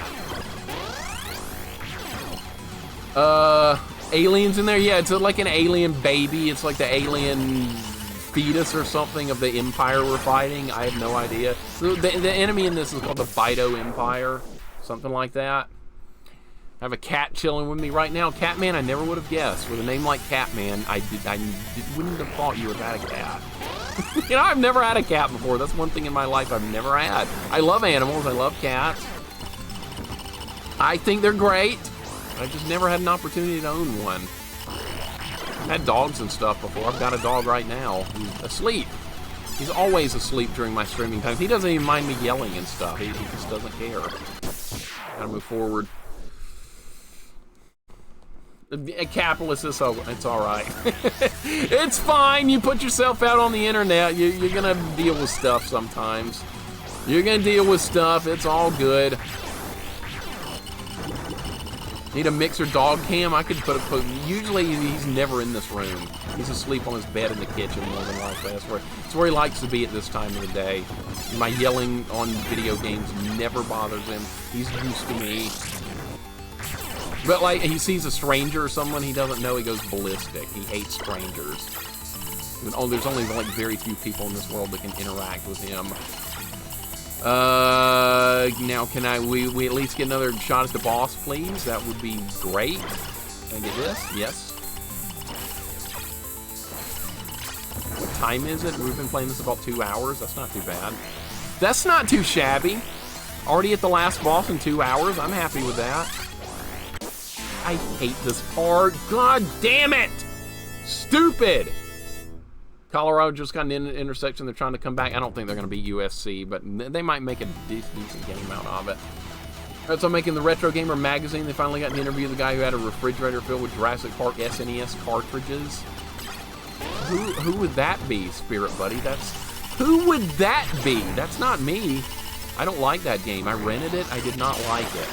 Aliens in there? Yeah, it's like an alien baby. It's like the alien fetus or something of the empire we're fighting. I have no idea. So the enemy in this is called the Fido Empire. Something like that. I have a cat chilling with me right now. Catman, I never would have guessed. With a name like Catman, I wouldn't have thought you would have had a cat. You know, I've never had a cat before. That's one thing in my life I've never had. I love animals. I love cats. I think they're great. I just never had an opportunity to own one. I've had dogs and stuff before. I've got a dog right now. He's asleep. He's always asleep during my streaming times. He doesn't even mind me yelling and stuff. He just doesn't care. Gotta move forward. A capitalist is so it's all right. It's fine. You put yourself out on the internet. You're gonna deal with stuff sometimes. You're gonna deal with stuff. It's all good. Need a mixer dog cam? I could put usually he's never in this room. He's asleep on his bed in the kitchen more than likely. That's where he likes to be at this time of the day. My yelling on video games never bothers him. He's used to me. But like he sees a stranger or someone he doesn't know, he goes ballistic. He hates strangers. Oh, there's only like very few people in this world that can interact with him. Now can we at least get another shot at the boss, please? That would be great. Can I get this? Yes. What time is it? We've been playing this about 2 hours. That's not too bad. That's not too shabby. Already at the last boss in 2 hours. I'm happy with that. I hate this part. God damn it! Stupid! Colorado just got an intersection. They're trying to come back. I don't think they're going to beat USC, but they might make a decent game out of it. Alright, so I'm making the Retro Gamer magazine. They finally got an interview of the guy who had a refrigerator filled with Jurassic Park SNES cartridges. Who would that be, Spirit Buddy? Who would that be? That's not me. I don't like that game. I rented it. I did not like it.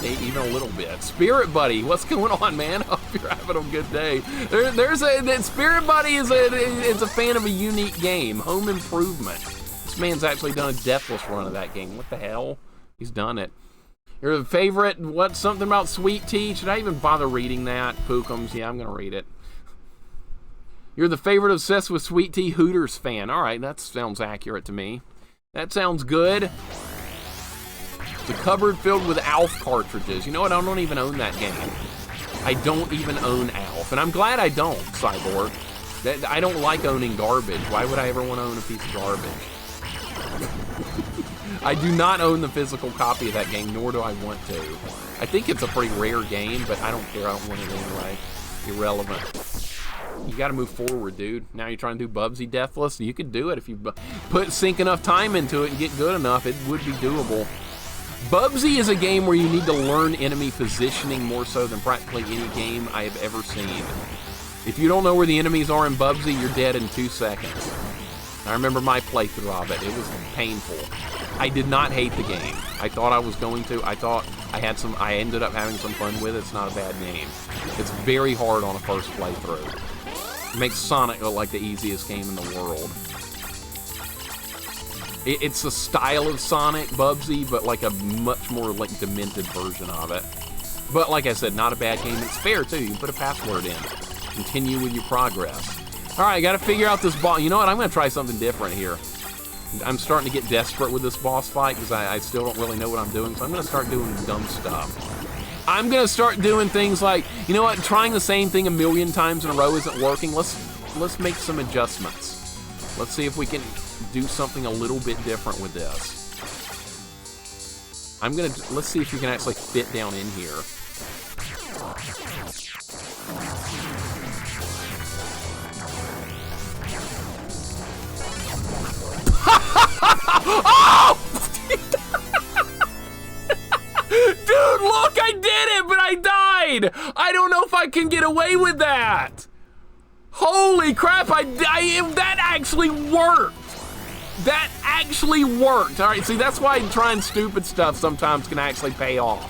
Even a little bit. Spirit Buddy, what's going on, man? Hope you're having a good day. Spirit Buddy is a fan of a unique game, Home Improvement. This man's actually done a deathless run of that game. What the hell? He's done it. Your favorite? What? Something about sweet tea? Should I even bother reading that? Pookums. Yeah, I'm gonna read it. You're the favorite obsessed with sweet tea Hooters fan. All right, that sounds accurate to me. That sounds good. It's a cupboard filled with ALF cartridges. You know what? I don't even own that game. I don't even own ALF. And I'm glad I don't, Cyborg. I don't like owning garbage. Why would I ever want to own a piece of garbage? I do not own the physical copy of that game, nor do I want to. I think it's a pretty rare game, but I don't care. I don't want it anyway. Irrelevant. You gotta move forward, dude. Now you're trying to do Bubsy Deathless. You could do it if you sink enough time into it and get good enough. It would be doable. Bubsy is a game where you need to learn enemy positioning more so than practically any game I have ever seen. If you don't know where the enemies are in Bubsy, you're dead in 2 seconds. I remember my playthrough of it. It was painful. I did not hate the game. I thought I was going to. I thought I ended up having some fun with it. It's not a bad game. It's very hard on a first playthrough. It makes Sonic look like the easiest game in the world. It's the style of Sonic, Bubsy, but like a much more like demented version of it. But like I said, not a bad game. It's fair too. You can put a password in. Continue with your progress. All right, I got to figure out this boss. You know what? I'm going to try something different here. I'm starting to get desperate with this boss fight because I still don't really know what I'm doing. So I'm going to start doing dumb stuff. I'm going to start doing things like, you know what? Trying the same thing a million times in a row isn't working. Let's make some adjustments. Let's see if we can do something a little bit different with this. Let's see if you can actually fit down in here. Oh! Dude, look, I did it, but I died. I don't know if I can get away with that. Holy crap, that actually worked. That actually worked. All right, see, that's why trying stupid stuff sometimes can actually pay off.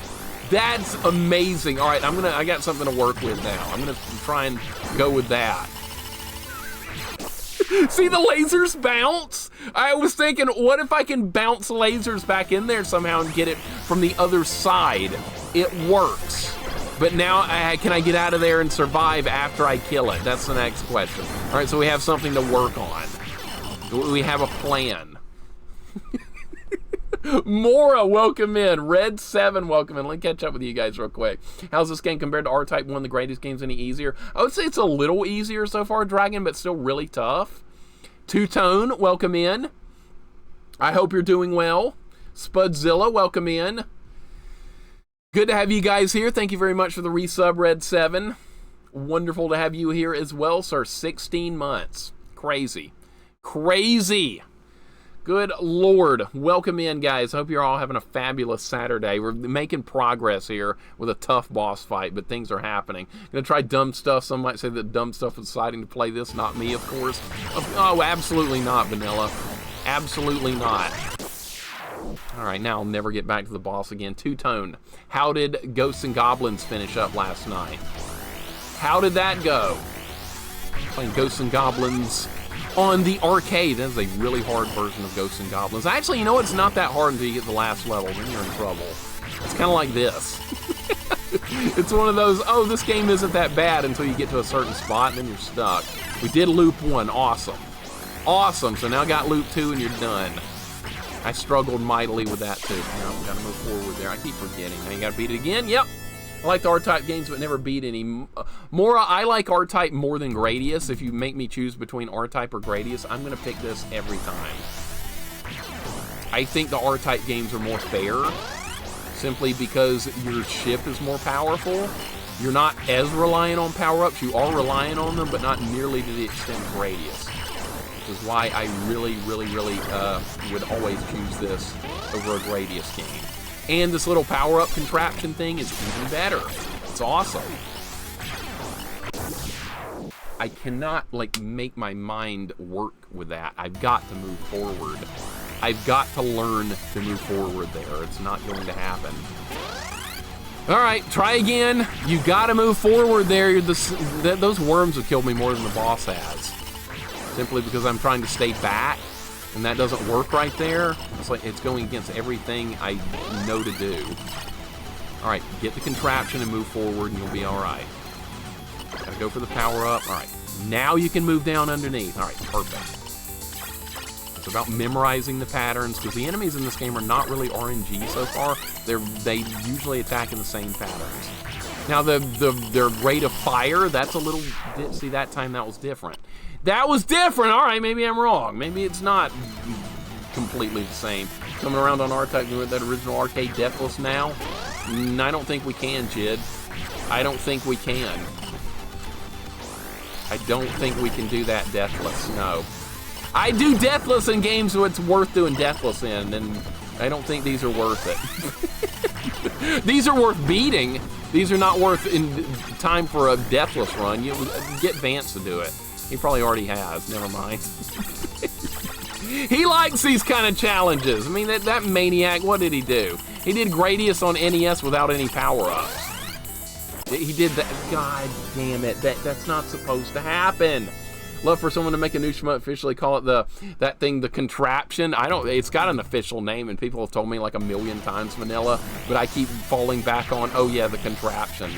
That's amazing. All right, I got something to work with now. I'm gonna try and go with that. See the lasers bounce? I was thinking, what if I can bounce lasers back in there somehow and get it from the other side? It works. But now, can I get out of there and survive after I kill it? That's the next question. All right, so we have something to work on. We have a plan. Mora, welcome in. Red 7, welcome in. Let me catch up with you guys real quick. How's this game compared to R-Type 1, the greatest games, any easier? I would say it's a little easier so far, Dragon, but still really tough. Two-Tone, welcome in. I hope you're doing well. Spudzilla, welcome in. Good to have you guys here. Thank you very much for the resub, Red 7. Wonderful to have you here as well, sir. 16 months. Crazy. Crazy. Good Lord. Welcome in, guys. Hope you're all having a fabulous Saturday. We're making progress here with a tough boss fight, but things are happening. Gonna try dumb stuff. Some might say that dumb stuff was deciding to play this, not me, of course. Oh, absolutely not, Vanilla. Absolutely not. All right, now I'll never get back to the boss again. Two-Tone. How did Ghosts and Goblins finish up last night? How did that go? Playing Ghosts and Goblins on the arcade. That is a really hard version of Ghosts and Goblins. Actually, you know, it's not that hard until you get to the last level. Then you're in trouble. It's kind of like this. It's one of those, oh, this game isn't that bad until you get to a certain spot, and then you're stuck. We did loop 1. Awesome. Awesome. So now I got loop 2, and you're done. I struggled mightily with that, too. Now I've got to move forward there. I keep forgetting. Now you got to beat it again. Yep. I like the R-Type games, but never beat any. Mora, I like R-Type more than Gradius. If you make me choose between R-Type or Gradius, I'm going to pick this every time. I think the R-Type games are more fair, simply because your ship is more powerful. You're not as reliant on power-ups. You are reliant on them, but not nearly to the extent of Gradius. Which is why I really would always choose this over a Gradius game. And this little power-up contraption thing is even better. It's awesome. I cannot, like, make my mind work with that. I've got to move forward. I've got to learn to move forward there. It's not going to happen. All right, try again. You got to move forward there. Those worms have killed me more than the boss has. Simply because I'm trying to stay back. And that doesn't work right there. It's like it's going against everything I know to do. All right, get the contraption and move forward and you'll be all right. Gotta go for the power up. All right, now you can move down underneath. All right, perfect. It's about memorizing the patterns because the enemies in this game are not really RNG so far. They usually attack in the same patterns. Now their rate of fire, that's a little, see that time that was different. That was different. All right, maybe I'm wrong. Maybe it's not completely the same. Coming around on R-Type with that original arcade Deathless now? I don't think we can, Jid. I don't think we can. I don't think we can do that Deathless, no. I do Deathless in games so it's worth doing Deathless in, and I don't think these are worth it. These are worth beating. These are not worth in time for a Deathless run. You get Vance to do it. He probably already has. Never mind. He likes these kind of challenges. I mean, that maniac, what did he do? He did Gradius on NES without any power-ups. He did that. God damn it. That's not supposed to happen. Love for someone to make a new shmup officially call it that thing the contraption. It's got an official name and people have told me like a million times, Vanilla, but I keep falling back on, oh yeah, the contraption.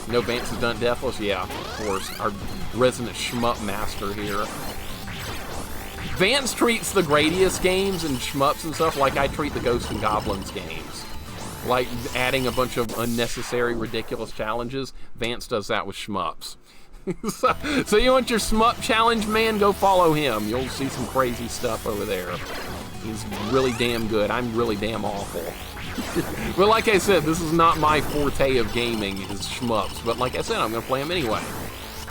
You know Vance has done Deathless? Yeah, of course. Our resident shmup master here. Vance treats the Gradius games and shmups and stuff like I treat the Ghosts and Goblins games. Like adding a bunch of unnecessary, ridiculous challenges. Vance does that with shmups. So you want your shmup challenge, man? Go follow him. You'll see some crazy stuff over there. He's really damn good. I'm really damn awful. But like I said, this is not my forte of gaming, is shmups. But like I said, I'm gonna play them anyway.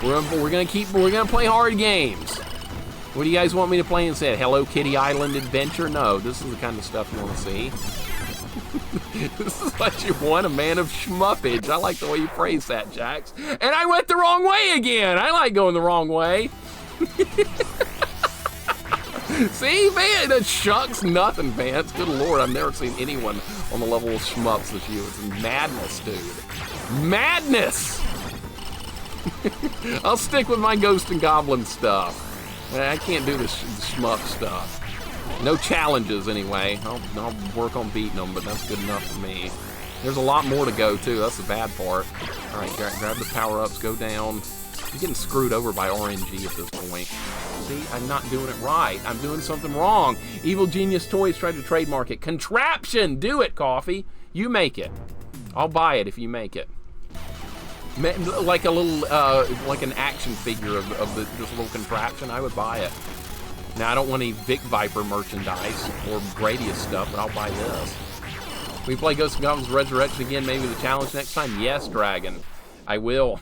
We're gonna play hard games. What do you guys want me to play instead? Hello Kitty Island Adventure? No, this is the kind of stuff you want to see. This is what you want, a man of shmuppage. I like the way you phrase that, Jax. And I went the wrong way again. I like going the wrong way. See, man, that shucks nothing, Vance. Good Lord, I've never seen anyone on the level of shmups as you. It's madness, dude. Madness! I'll stick with my Ghost and Goblin stuff. I can't do the shmup stuff. No challenges, anyway. I'll work on beating them, but that's good enough for me. There's a lot more to go, too. That's the bad part. All right, grab the power-ups, go down. I'm getting screwed over by RNG at this point. See, I'm not doing it right. I'm doing something wrong. Evil Genius Toys tried to trademark it. Contraption! Do it, Coffee. You make it. I'll buy it if you make it. Like a little, like an action figure of this little contraption, I would buy it. Now, I don't want any Vic Viper merchandise or Gradius stuff, but I'll buy this. We play Ghosts and Goblins Resurrection again, maybe the challenge next time? Yes, Dragon. I will.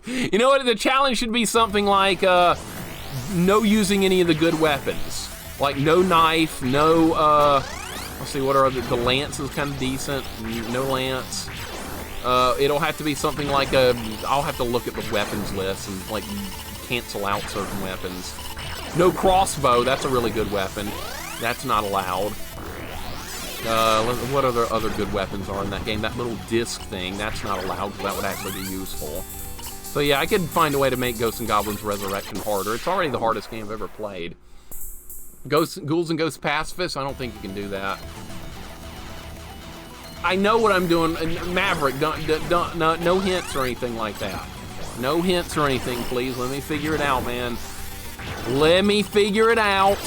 You know what? The challenge should be something like no using any of the good weapons. Like no knife, no, let's see, what are the lance is kind of decent. No lance. It'll have to be something like I'll have to look at the weapons list and like cancel out certain weapons. No crossbow, that's a really good weapon. That's not allowed. What other good weapons are in that game? That little disc thing, that's not allowed, because that would actually be useful. So yeah, I could find a way to make Ghosts and Goblins Resurrection harder. It's already the hardest game I've ever played. Ghouls and Ghost Pacifists, I don't think you can do that. I know what I'm doing. Maverick, no hints or anything like that. No hints or anything, please. Let me figure it out, man. Let me figure it out.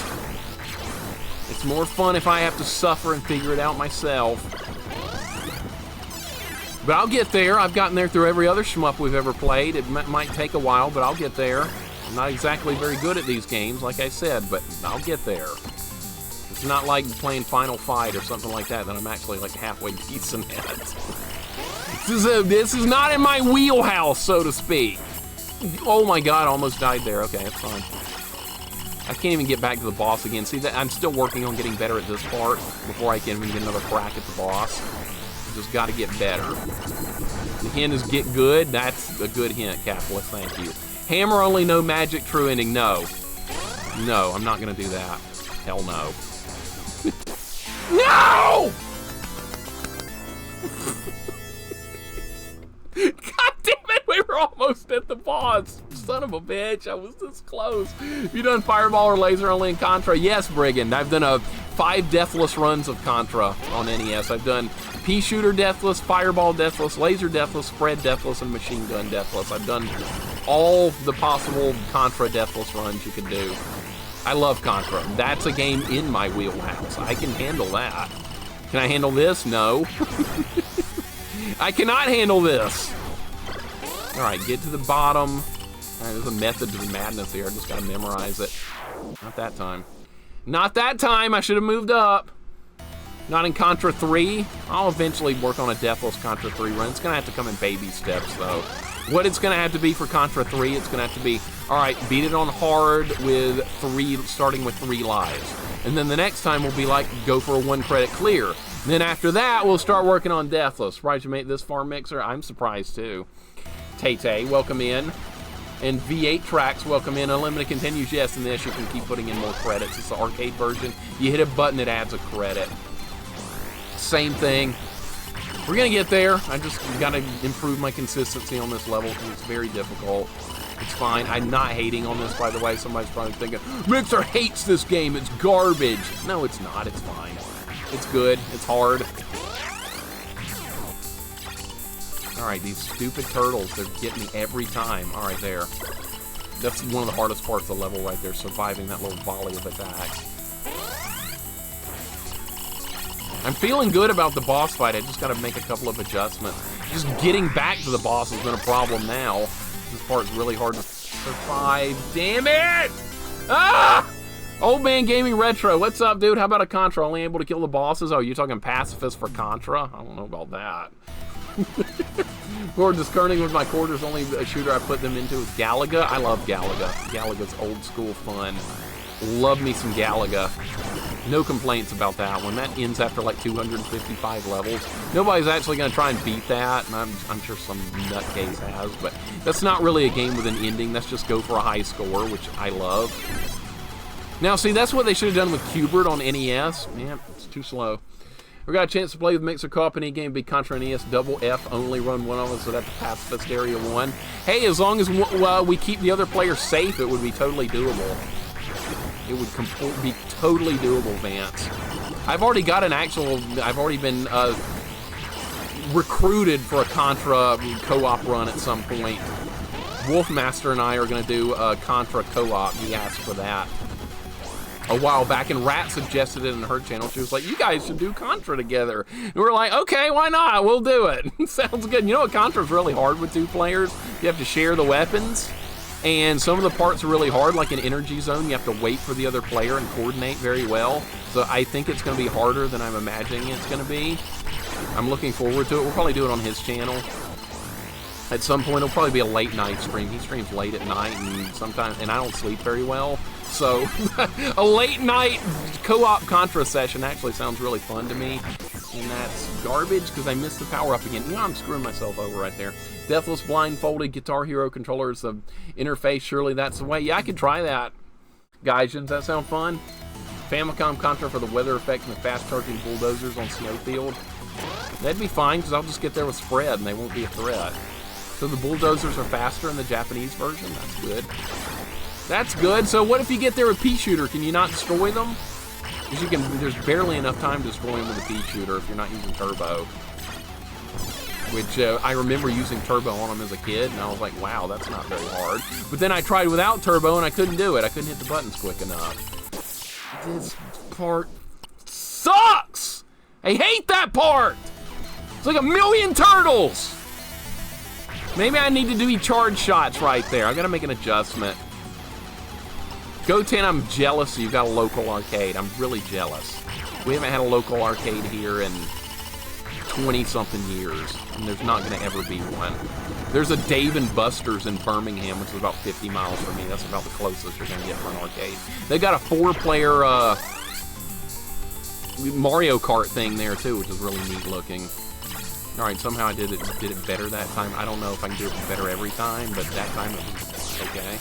It's more fun if I have to suffer and figure it out myself. But I'll get there. I've gotten there through every other shmup we've ever played. It might take a while, but I'll get there. I'm not exactly very good at these games, like I said, but I'll get there. It's not like playing Final Fight or something like that I'm actually like halfway decent at. This is not in my wheelhouse, so to speak. Oh my god, I almost died there. Okay, that's fine. I can't even get back to the boss again. See, that I'm still working on getting better at this part before I can even get another crack at the boss. Just got to get better. The hint is get good. That's a good hint, Capitalist. Thank you. Hammer only, no magic, true ending. No. No, I'm not going to do that. Hell no. No! God damn it, we were almost at the boss. Son of a bitch, I was this close. Have you done Fireball or Laser only in Contra? Yes, Brigand. I've done 5 Deathless runs of Contra on NES. I've done Pea Shooter Deathless, Fireball Deathless, Laser Deathless, Spread Deathless, and Machine Gun Deathless. I've done all the possible Contra Deathless runs you could do. I love Contra. That's a game in my wheelhouse. I can handle that. Can I handle this? No. I cannot handle this. Alright, get to the bottom. Alright, there's a method to the madness here. I just gotta memorize it. Not that time. Not that time! I should have moved up. Not in Contra 3. I'll eventually work on a Deathless Contra 3 run. It's gonna have to come in baby steps, though. What it's gonna have to be for Contra 3, it's gonna have to be, alright, beat it on hard with starting with 3 lives. And then the next time will be like, go for a 1 credit clear. And then after that, we'll start working on Deathless. Surprised you made it this far, Mixer? I'm surprised, too. Tay-Tay, welcome in. And V8 Tracks, welcome in. Unlimited continues, yes, in this, you can keep putting in more credits. It's the arcade version. You hit a button, it adds a credit. Same thing. We're gonna get there. I just gotta improve my consistency on this level because it's very difficult. It's fine. I'm not hating on this, by the way. Somebody's probably thinking, Mixer hates this game. It's garbage. No, it's not. It's fine. It's good. It's hard. Alright, these stupid turtles, they're getting me every time. Alright, there. That's one of the hardest parts of the level right there, surviving that little volley of attacks. I'm feeling good about the boss fight. I just gotta make a couple of adjustments. Just getting back to the boss has been a problem now. This part's really hard to survive. Damn it! Ah! Old Man Gaming Retro, what's up, dude? How about a Contra? Only able to kill the bosses? Oh, you're talking pacifist for Contra? I don't know about that. Or discerning with my quarters, only a shooter I put them into is Galaga. I love Galaga. Galaga's old school fun. Love me some Galaga. No complaints about that one. That ends after like 255 levels. Nobody's actually going to try and beat that, and I'm sure some nutcase has, but that's not really a game with an ending. That's just go for a high score, which I love. Now, see, that's what they should have done with Qbert on NES. Man, it's too slow. We got a chance to play with Mixer Co-op in any game, big Contra NES, double F only, run one of us so that the Pacifist Area 1. Hey, as long as we keep the other player safe, it would be totally doable. It would be totally doable, Vance. I've already got I've already been recruited for a Contra co-op run at some point. Wolfmaster and I are going to do a Contra co-op. He asked for that a while back, and Rat suggested it in her channel. She was like, you guys should do Contra together. And we're like, okay, why not? We'll do it. Sounds good. You know what? Contra's really hard with 2 players. You have to share the weapons, and some of the parts are really hard, like in Energy Zone. You have to wait for the other player and coordinate very well. So I think it's going to be harder than I'm imagining it's going to be. I'm looking forward to it. We'll probably do it on his channel. At some point, it'll probably be a late night stream. He streams late at night, and I don't sleep very well. So a late night co-op Contra session actually sounds really fun to me. And that's garbage because I missed the power up again. You know, I'm screwing myself over right there. Deathless blindfolded Guitar Hero controller is the interface. Surely that's the way. Yeah, I could try that. Guys, doesn't that sound fun? Famicom Contra for the weather effect and the fast-charging bulldozers on Snowfield. That'd be fine because I'll just get there with spread and they won't be a threat. So the bulldozers are faster in the Japanese version? That's good. That's good. So what if you get there with pea shooter? Can you not destroy them? Because there's barely enough time to destroy them with a pea shooter if you're not using turbo. Which I remember using turbo on them as a kid, and I was like, wow, that's not very hard. But then I tried without turbo, and I couldn't do it. I couldn't hit the buttons quick enough. This part sucks! I hate that part! It's like a million turtles! Maybe I need to do charge shots right there. I gotta make an adjustment. Goten, I'm jealous you've got a local arcade. I'm really jealous. We haven't had a local arcade here in 20-something years, and there's not gonna ever be one. There's a Dave & Buster's in Birmingham, which is about 50 miles from me. That's about the closest you're gonna get for an arcade. They got a 4-player Mario Kart thing there too, which is really neat looking. All right, somehow I did it better that time. I don't know if I can do it better every time, but that time it was okay.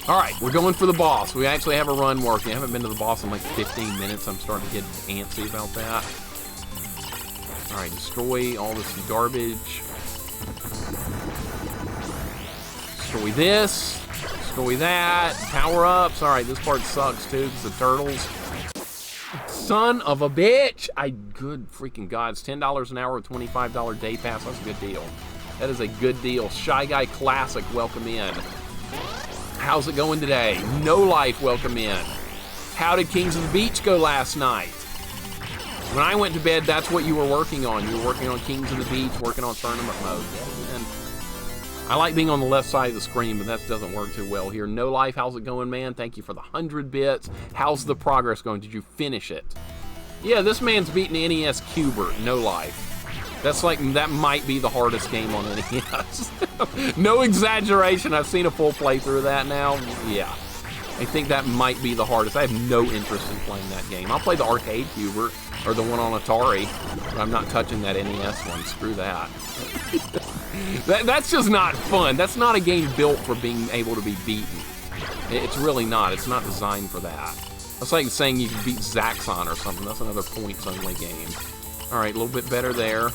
All right, we're going for the boss. We actually have a run working. I haven't been to the boss in like 15 minutes. I'm starting to get antsy about that. All right, destroy all this garbage. Destroy this. Destroy that. Power-ups. All right, this part sucks too because the turtles. Son of a bitch! Good freaking God. It's $10 an hour with $25 day pass. That's a good deal. That is a good deal. Shy Guy Classic, welcome in. How's it going today? No Life, welcome in. How did Kings of the Beach go last night? When I went to bed, that's what you were working on. You were working on Kings of the Beach, working on tournament mode. And I like being on the left side of the screen, but that doesn't work too well here. No Life, how's it going, man? Thank you for the 100 bits. How's the progress going? Did you finish it? Yeah, this man's beating NES Cuber, No Life. That might be the hardest game on NES. No exaggeration, I've seen a full playthrough of that now. Yeah, I think that might be the hardest. I have no interest in playing that game. I'll play the arcade Cuber, or the one on Atari, but I'm not touching that NES one. Screw that. That's just not fun. That's not a game built for being able to be beaten. It's really not. It's not designed for that. That's like saying you can beat Zaxxon or something. That's another points-only game. All right, a little bit better there.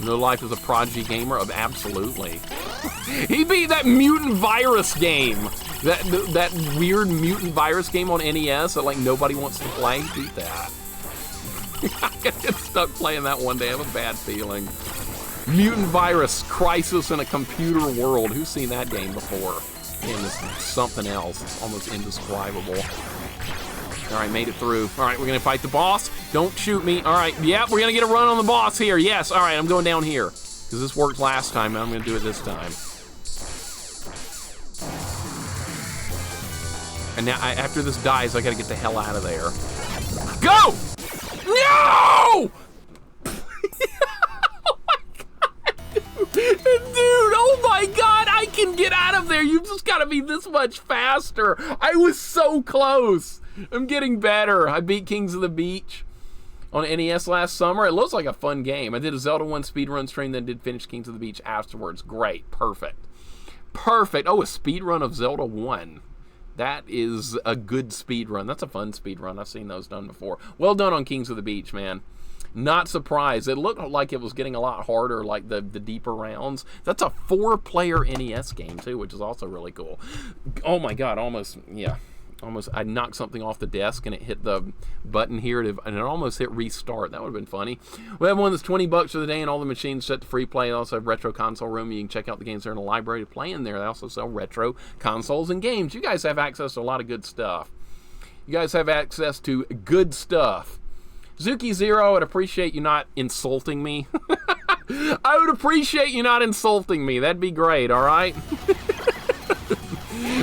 No Life is a prodigy gamer? Absolutely. He beat that mutant virus game. That weird mutant virus game on NES that like nobody wants to play. He beat that. I get stuck playing that one day. I have a bad feeling. Mutant Virus Crisis in a Computer World. Who's seen that game before? Man, this is something else. It's almost indescribable. All right, made it through. All right, we're going to fight the boss. Don't shoot me. All right, yep, we're going to get a run on the boss here. Yes, all right, I'm going down here. Because this worked last time, and I'm going to do it this time. And now, after this dies, I got to get the hell out of there. Go! No! Dude, oh my God, I can get out of there. You've just got to be this much faster. I was so close. I'm getting better. I beat Kings of the Beach on NES last summer. It looks like a fun game. I did a Zelda 1 speedrun stream, then did finish Kings of the Beach afterwards. Great. Perfect. Perfect. Oh, a speedrun of Zelda 1. That is a good speed run. That's a fun speed run. I've seen those done before. Well done on Kings of the Beach, man. Not surprised. It looked like it was getting a lot harder, like the deeper rounds. That's a 4-player NES game, too, which is also really cool. Oh, my God. Almost, yeah. Almost, I knocked something off the desk, and it hit the button here, and it almost hit restart. That would have been funny. We have one that's $20 for the day, and all the machines set to free play. They also have retro console room. You can check out the games there in the library to play in there. They also sell retro consoles and games. You guys have access to a lot of good stuff. You guys have access to good stuff. Zuki Zero, I would appreciate you not insulting me. I would appreciate you not insulting me. That'd be great, all right?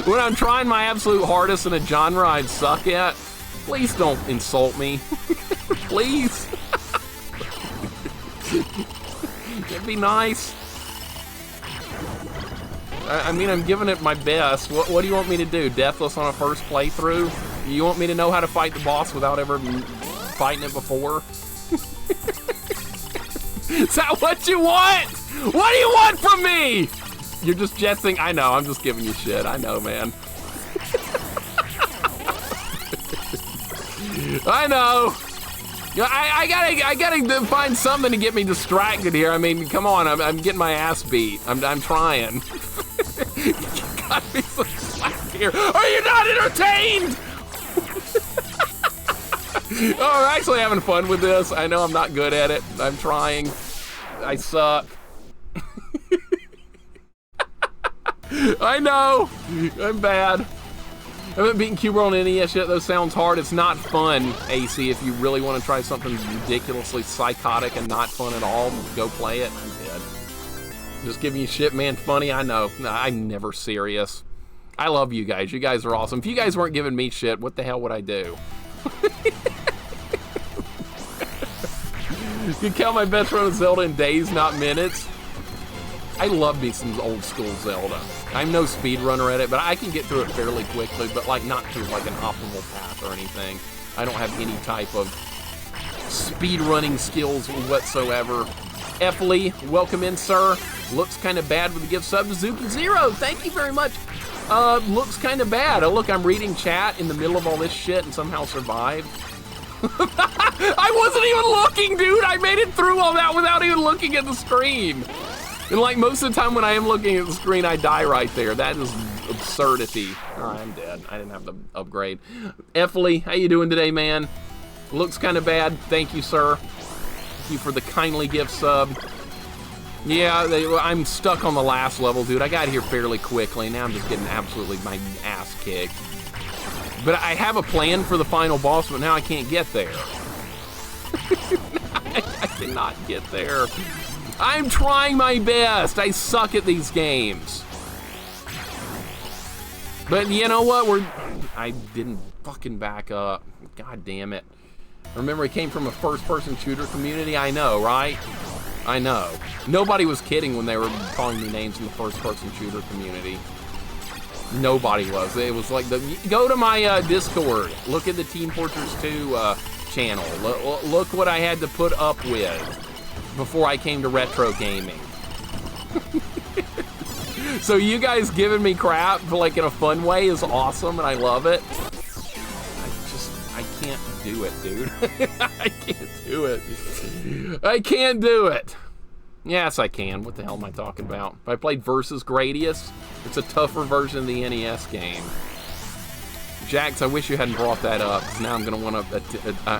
When I'm trying my absolute hardest in a genre I suck at, please don't insult me. Please. It'd be nice. I mean, I'm giving it my best. What do you want me to do? Deathless on a first playthrough? You want me to know how to fight the boss without ever fighting it before? Is that what you want? What do you want from me? You're just jesting. I know. I'm just giving you shit. I know, man. I know. I gotta find something to get me distracted here. I mean, come on. I'm getting my ass beat. I'm trying. You gotta be some slack here. Are you not entertained? Oh, we're actually having fun with this. I know I'm not good at it. I'm trying. I suck. I know. I'm bad. I haven't beaten Cube World on NES yet. Those sounds hard. It's not fun, AC. If you really want to try something ridiculously psychotic and not fun at all, go play it. I'm dead. Just giving you shit, man. Funny, I know. I'm never serious. I love you guys. You guys are awesome. If you guys weren't giving me shit, what the hell would I do? You can count my best run of Zelda in days, not minutes. I love me some old school Zelda. I'm no speedrunner at it, but I can get through it fairly quickly, but like not through like an optimal path or anything. I don't have any type of speedrunning skills whatsoever. F. Lee, welcome in, sir. Looks kind of bad with the gift sub to Zuki Zero. Thank you very much. Looks kind of bad. Oh, look, I'm reading chat in the middle of all this shit and somehow survived. I wasn't even looking, dude. I made it through all that without even looking at the screen. And like most of the time when I am looking at the screen, I die right there. That is absurdity. All right, I'm dead. I didn't have the upgrade. F. Lee, how you doing today, man? Looks kind of bad. Thank you, sir. Thank you for the kindly gift sub. Yeah, I'm stuck on the last level, dude. I got here fairly quickly. Now I'm just getting absolutely my ass kicked. But I have a plan for the final boss, but now I can't get there. I cannot get there. I'm trying my best. I suck at these games. But you know what? I didn't fucking back up. God damn it. Remember, it came from a first-person shooter community? I know, right? I know. Nobody was kidding when they were calling me names in the first-person shooter community. Nobody was. It was like, go to my Discord. Look at the Team Fortress 2 channel. Look what I had to put up with before I came to retro gaming. So you guys giving me crap, but like in a fun way, is awesome, and I love it. I can't do it, dude. I can't do it. I can't do it. Yes, I can. What the hell am I talking about? If I played Versus Gradius, it's a tougher version of the NES game. Jax, I wish you hadn't brought that up, because now I'm gonna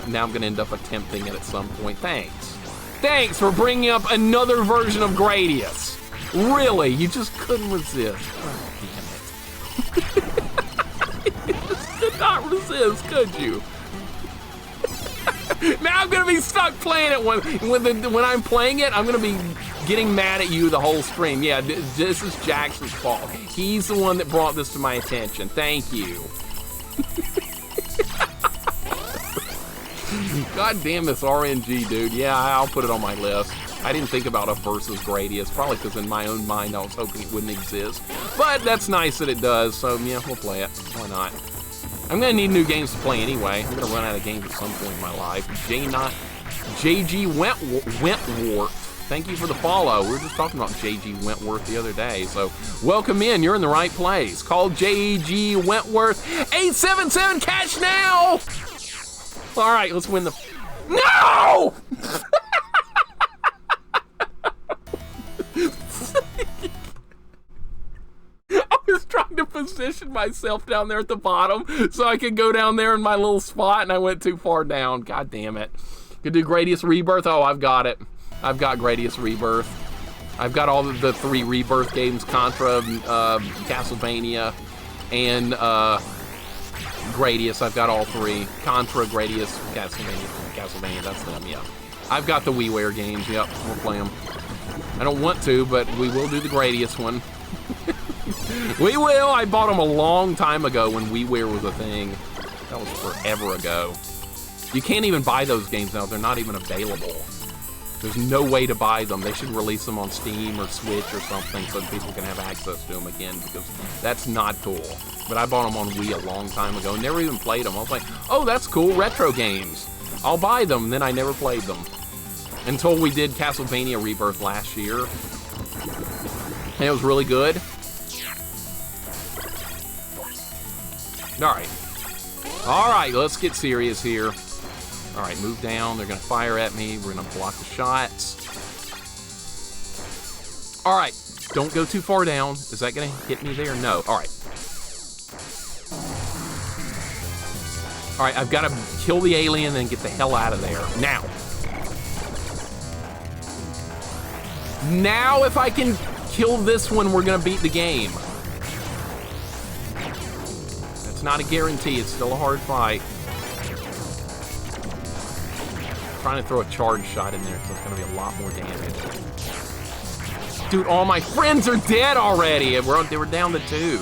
now I'm gonna end up attempting it at some point. Thanks. Thanks for bringing up another version of Gradius. Really, you just couldn't resist. Oh, damn it. You just could not resist, could you? Now I'm gonna be stuck playing it when I'm playing it. I'm gonna be getting mad at you the whole stream. Yeah, this is Jax's fault. He's the one that brought this to my attention. Thank you. God damn this RNG, dude. Yeah, I'll put it on my list. I didn't think about a Versus Gradius, probably because in my own mind I was hoping it wouldn't exist. But that's nice that it does, so yeah, we'll play it. Why not? I'm gonna need new games to play anyway. I'm gonna run out of games at some point in my life. JG Wentwort, Thank you for the follow. We were just talking about JG Wentworth the other day, so welcome in. You're in the right place. Call JG Wentworth 877 cash now. All right, let's win the. No! I was trying to position myself down there at the bottom so I could go down there in my little spot, and I went too far down. God damn it. Could do Gradius Rebirth. Oh, I've got it. I've got Gradius Rebirth. I've got all the 3 Rebirth games, Contra, Castlevania, and Gradius. I've got all 3. Contra, Gradius, Castlevania, that's them, yeah. I've got the WiiWare games, yep, we'll play them. I don't want to, but we will do the Gradius one. We will. I bought them a long time ago when WiiWare was a thing. That was forever ago. You can't even buy those games now. They're not even available. There's no way to buy them. They should release them on Steam or Switch or something so that people can have access to them again, because that's not cool. But I bought them on Wii a long time ago and never even played them. I was like, oh, that's cool, retro games. I'll buy them. Then I never played them. Until we did Castlevania Rebirth last year. And it was really good. All right, let's get serious here. All right, move down. They're gonna fire at me. We're gonna block the shots. All right, don't go too far down. Is that gonna hit me there? No. All right. All right, I've got to kill the alien and get the hell out of there. Now. Now, if I can kill this one, we're gonna beat the game. Not a guarantee. It's still a hard fight. I'm trying to throw a charge shot in there, so it's going to be a lot more damage. Dude, all my friends are dead already. They were down to 2.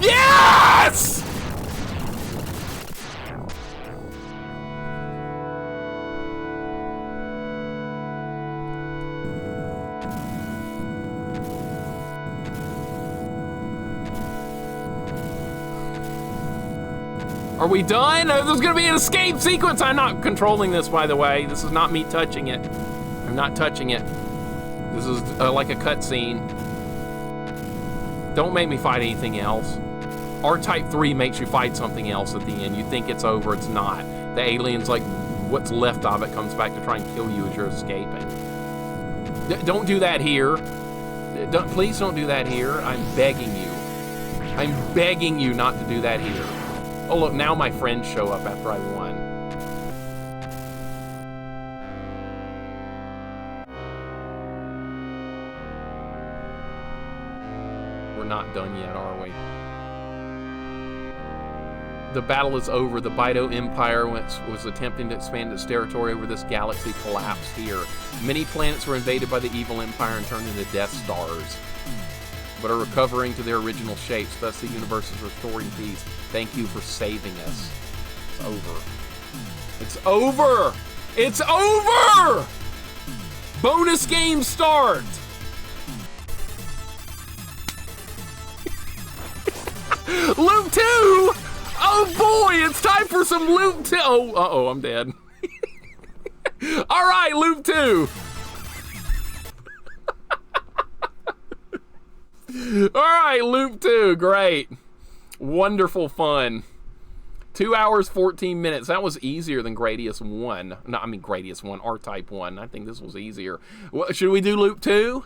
Yes! Are we done? Oh, there's gonna be an escape sequence. I'm not controlling this, by the way. This is not me touching it. I'm not touching it. This is like a cutscene. Don't make me fight anything else. R-Type 3 makes you fight something else at the end. You think it's over, it's not. The alien's like, what's left of it comes back to try and kill you as you're escaping. Don't do that here. Please don't do that here. I'm begging you. I'm begging you not to do that here. Oh look, now my friends show up after I won. We're not done yet, are we? The battle is over. The Bido Empire was attempting to expand its territory over this galaxy collapsed here. Many planets were invaded by the evil empire and turned into Death Stars, but are recovering to their original shapes. Thus, the universe is restoring peace. Thank you for saving us. It's over. It's over! It's over! Bonus game start! Loop 2! Oh boy, it's time for some loop 2. Oh, uh-oh, I'm dead. All right, loop 2. All right, loop 2, great. Wonderful fun. 2 hours, 14 minutes. That was easier than Gradius 1. No, I mean Gradius 1, R-Type 1. I think this was easier. Should we do loop 2?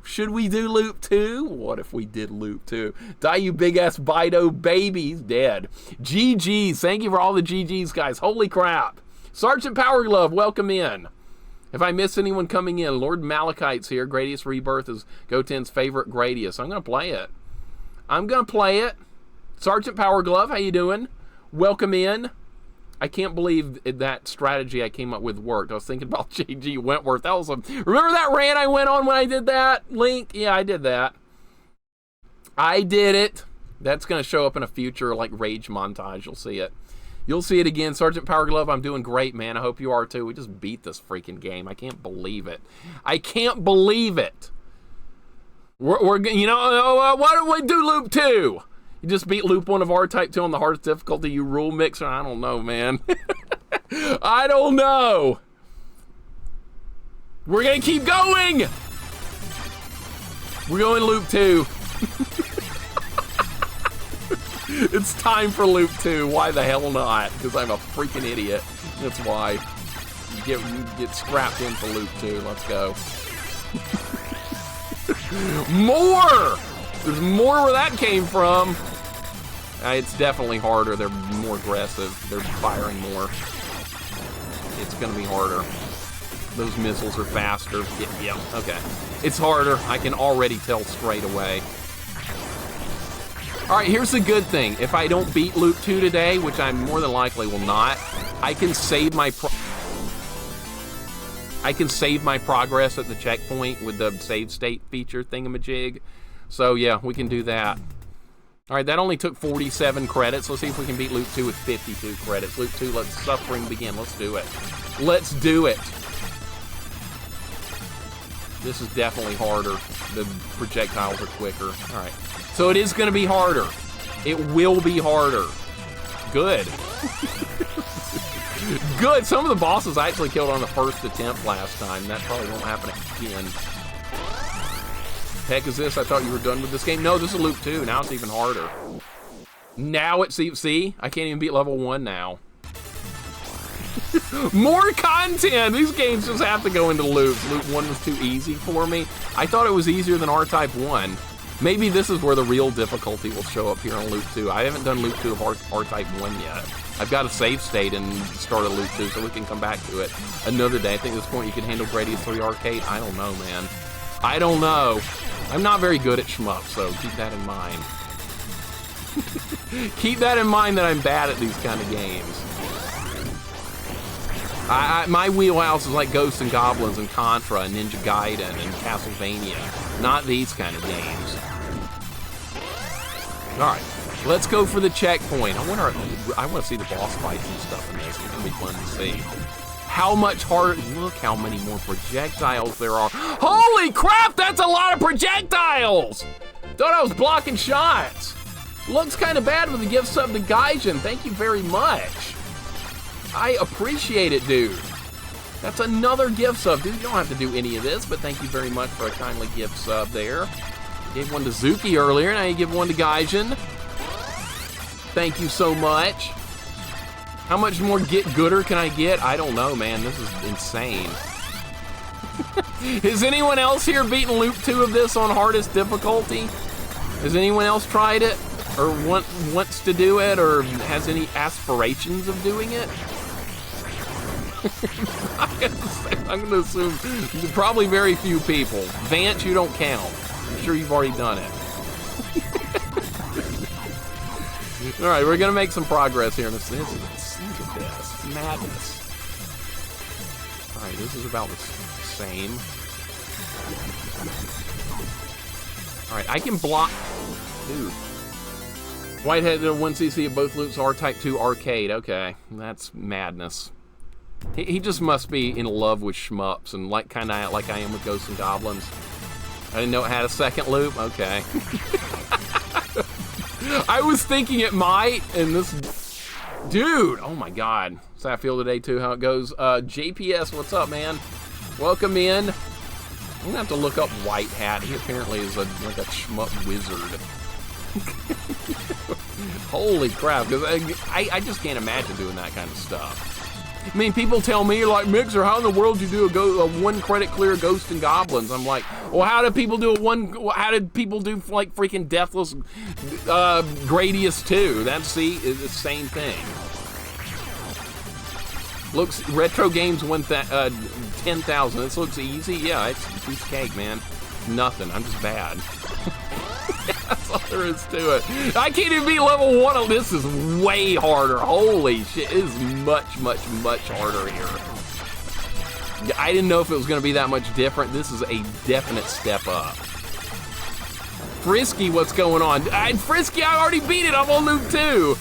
Should we do loop 2? What if we did loop 2? Die, you big-ass Bido baby. He's dead. GG's. Thank you for all the GG's, guys. Holy crap. Sergeant Power Glove, welcome in. If I miss anyone coming in, Lord Malachite's here. Gradius Rebirth is Goten's favorite Gradius. I'm going to play it. I'm going to play it. Sergeant Power Glove, how you doing? Welcome in. I can't believe that strategy I came up with worked. I was thinking about JG Wentworth. That was remember that rant I went on when I did that, Link? Yeah, I did that. I did it. That's going to show up in a future like rage montage. You'll see it. You'll see it again. Sergeant Power Glove, I'm doing great, man. I hope you are too. We just beat this freaking game. I can't believe it. I can't believe it. We're you know, why don't we do loop 2? You just beat loop 1 of R-Type 2 on the hardest difficulty, you rule mixer? I don't know, man. I don't know. We're gonna keep going. We're going loop 2. It's time for loop 2. Why the hell not? Because I'm a freaking idiot. That's why. You get strapped in for loop 2. Let's go. More! There's more where that came from. It's definitely harder. They're more aggressive. They're firing more. It's gonna be harder. Those missiles are faster. Yeah, okay. It's harder. I can already tell straight away. All right, here's the good thing. If I don't beat loop 2 today, which I more than likely will not, I can save my progress at the checkpoint with the save state feature thingamajig. So yeah, we can do that. All right, that only took 47 credits. Let's see if we can beat loop 2 with 52 credits. Loop 2, let suffering begin. Let's do it. Let's do it. This is definitely harder. The projectiles are quicker. All right. So it is going to be harder. It will be harder. Good. Good. Some of the bosses I actually killed on the first attempt last time. That probably won't happen again. Heck is this? I thought you were done with this game. No, this is loop 2. Now it's even harder. Now it's, see? I can't even beat level 1 now. More content! These games just have to go into loops. Loop 1 was too easy for me. I thought it was easier than R-Type 1. Maybe this is where the real difficulty will show up here on loop 2. I haven't done loop 2 of R-Type 1 yet. I've got a save state and start a loop 2 so we can come back to it another day. I think at this point you can handle Gradius 3 Arcade. I don't know, man. I don't know. I'm not very good at shmup, so keep that in mind. Keep that in mind that I'm bad at these kind of games. My wheelhouse is like Ghosts and Goblins and Contra and Ninja Gaiden and Castlevania, not these kind of games. All right, let's go for the checkpoint. I want to see the boss fights and stuff in this. It's gonna be fun to see. How much harder? Look how many more projectiles there are. Holy crap, that's a lot of projectiles! Thought I was blocking shots. Looks kind of bad with the gift sub to Gaijin. Thank you very much. I appreciate it, dude. That's another gift sub. Dude, you don't have to do any of this, but thank you very much for a kindly gift sub there. Gave one to Zuki earlier, now you give one to Gaijin. Thank you so much. How much more get gooder can I get? I don't know, man. This is insane. Is anyone else here beating loop 2 of this on hardest difficulty? Has anyone else tried it? Or wants to do it? Or has any aspirations of doing it? I'm gonna assume probably very few people. Vance, you don't count. I'm sure you've already done it. All right, we're gonna make some progress here. Look at this madness. All right, this is about the same. All right, I can block, dude. Whitehead 1cc of both loops R-Type 2 Arcade. Okay, that's madness. He just must be in love with shmups and kind of like I am with Ghosts and Goblins. I didn't know it had a second loop. Okay. I was thinking it might, and this dude. Oh my God. So I feel today too how it goes. JPS, what's up, man? Welcome in. I'm gonna have to look up White Hat. He apparently is like a shmup wizard. Holy crap, because I just can't imagine doing that kind of stuff. I mean, people tell me, like, Mixer, how in the world do you do a one credit clear Ghosts and Goblins? I'm like, well, how did people do how did people do, like, freaking Deathless Gradius 2? That's, see, it's the same thing. Looks, Retro Games 10,000. This looks easy. Yeah, it's a piece of cake, man. Nothing. I'm just bad. That's all there is to it. I can't even beat level 1. Oh, this is way harder. Holy shit. It is much, much, much harder here. I didn't know if it was going to be that much different. This is a definite step up. Frisky, what's going on? Frisky, I already beat it. I'm on loop 2.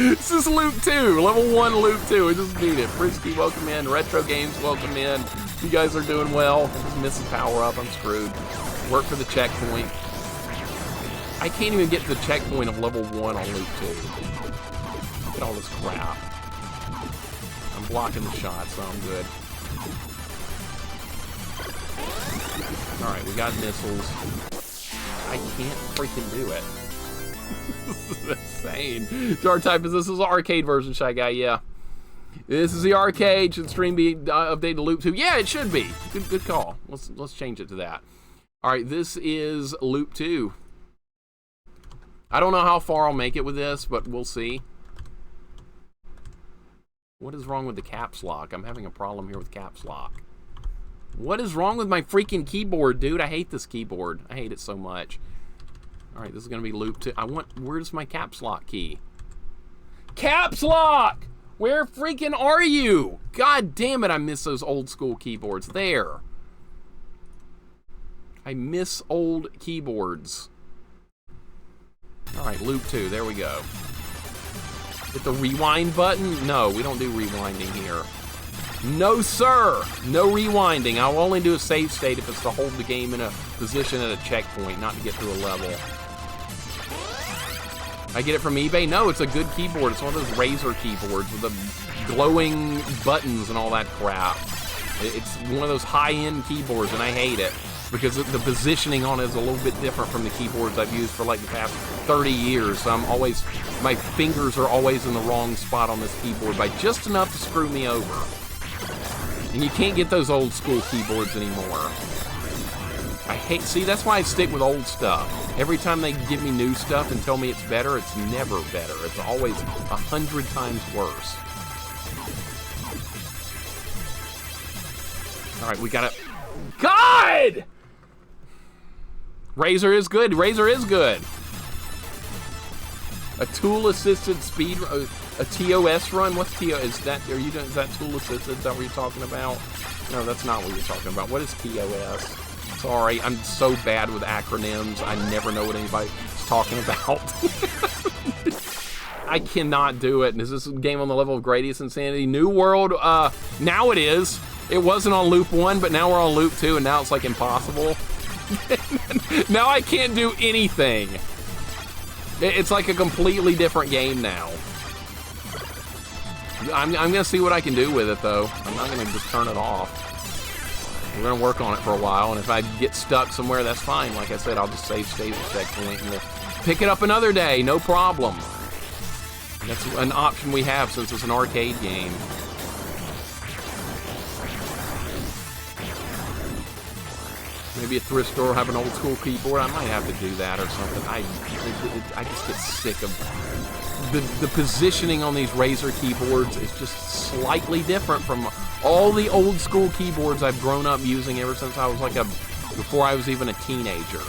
This is loop 2, level 1, loop 2. We just beat it. Frisky, welcome in. Retro Games, welcome in. You guys are doing well. I just missed the power up. I'm screwed. Work for the checkpoint. I can't even get to the checkpoint of level 1 on loop 2. Look at all this crap. I'm blocking the shot, so I'm good. Alright, we got missiles. I can't freaking do it. This is insane. Jar type is this is the arcade version, Shy Guy, yeah. This is the arcade. Should stream be updated to loop 2? Yeah, it should be. Good call. Let's change it to that. Alright, this is loop 2. I don't know how far I'll make it with this, but we'll see. What is wrong with the caps lock? I'm having a problem here with caps lock. What is wrong with my freaking keyboard, dude? I hate this keyboard. I hate it so much. Alright, this is going to be loop 2. Where's my caps lock key? Caps lock! Where freaking are you? God damn it, I miss those old school keyboards. There. I miss old keyboards. Alright, loop 2. There we go. Hit the rewind button? No, we don't do rewinding here. No, sir! No rewinding. I'll only do a save state if it's to hold the game in a position at a checkpoint, not to get through a level. I get it from eBay? No, it's a good keyboard. It's one of those Razer keyboards with the glowing buttons and all that crap. It's one of those high-end keyboards, and I hate it because the positioning on it is a little bit different from the keyboards I've used for like the past 30 years. So my fingers are always in the wrong spot on this keyboard by just enough to screw me over. And you can't get those old school keyboards anymore. See, that's why I stick with old stuff. Every time they give me new stuff and tell me it's better, it's never better. It's always 100 times worse. Alright, we gotta... God! Razer is good. Razer is good. A tool-assisted speed... A TOS run? What's TOS? Is that tool-assisted? Is that what you're talking about? No, that's not what you're talking about. What is TOS? Sorry, I'm so bad with acronyms. I never know what anybody's talking about. I cannot do it. Is this game on the level of Gradius Insanity? New World, now it is. It wasn't on loop 1, but now we're on loop 2, and now it's like impossible. Now I can't do anything. It's like a completely different game now. I'm gonna see what I can do with it, though. I'm not gonna just turn it off. We're going to work on it for a while, and if I get stuck somewhere, that's fine. Like I said, I'll just save state at checkpoint, and we'll pick it up another day, no problem. That's an option we have since it's an arcade game. Maybe a thrift store will have an old school keyboard. I might have to do that or something. I just get sick of the positioning on these Razer keyboards is just slightly different from all the old school keyboards I've grown up using ever since I was before I was even a teenager.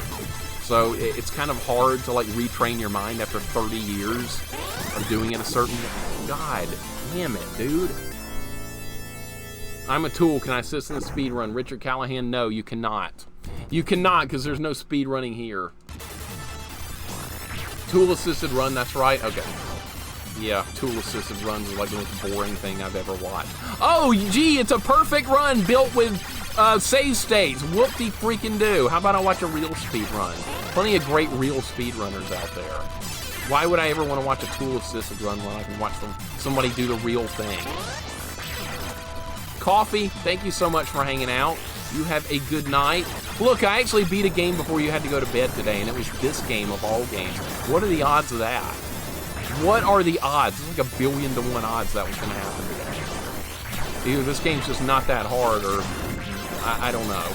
So it's kind of hard to like retrain your mind after 30 years of doing it a certain way. God damn it, dude. I'm a tool. Can I assist in the speed run? Richard Callahan, no, you cannot. You cannot, because there's no speed running here. Tool-assisted run, that's right. Okay. Yeah, tool-assisted runs are like the most boring thing I've ever watched. Oh, gee, it's a perfect run built with save states. Whoop-de-freaking-do. How about I watch a real speed run? Plenty of great real speed runners out there. Why would I ever want to watch a tool-assisted run when I can watch somebody do the real thing? Coffee, thank you so much for hanging out. You have a good night. Look, I actually beat a game before you had to go to bed today, and it was this game of all games. What are the odds of that? What are the odds? It's like 1,000,000,000 to 1 odds that was going to happen today. Either this game's just not that hard, or I don't know.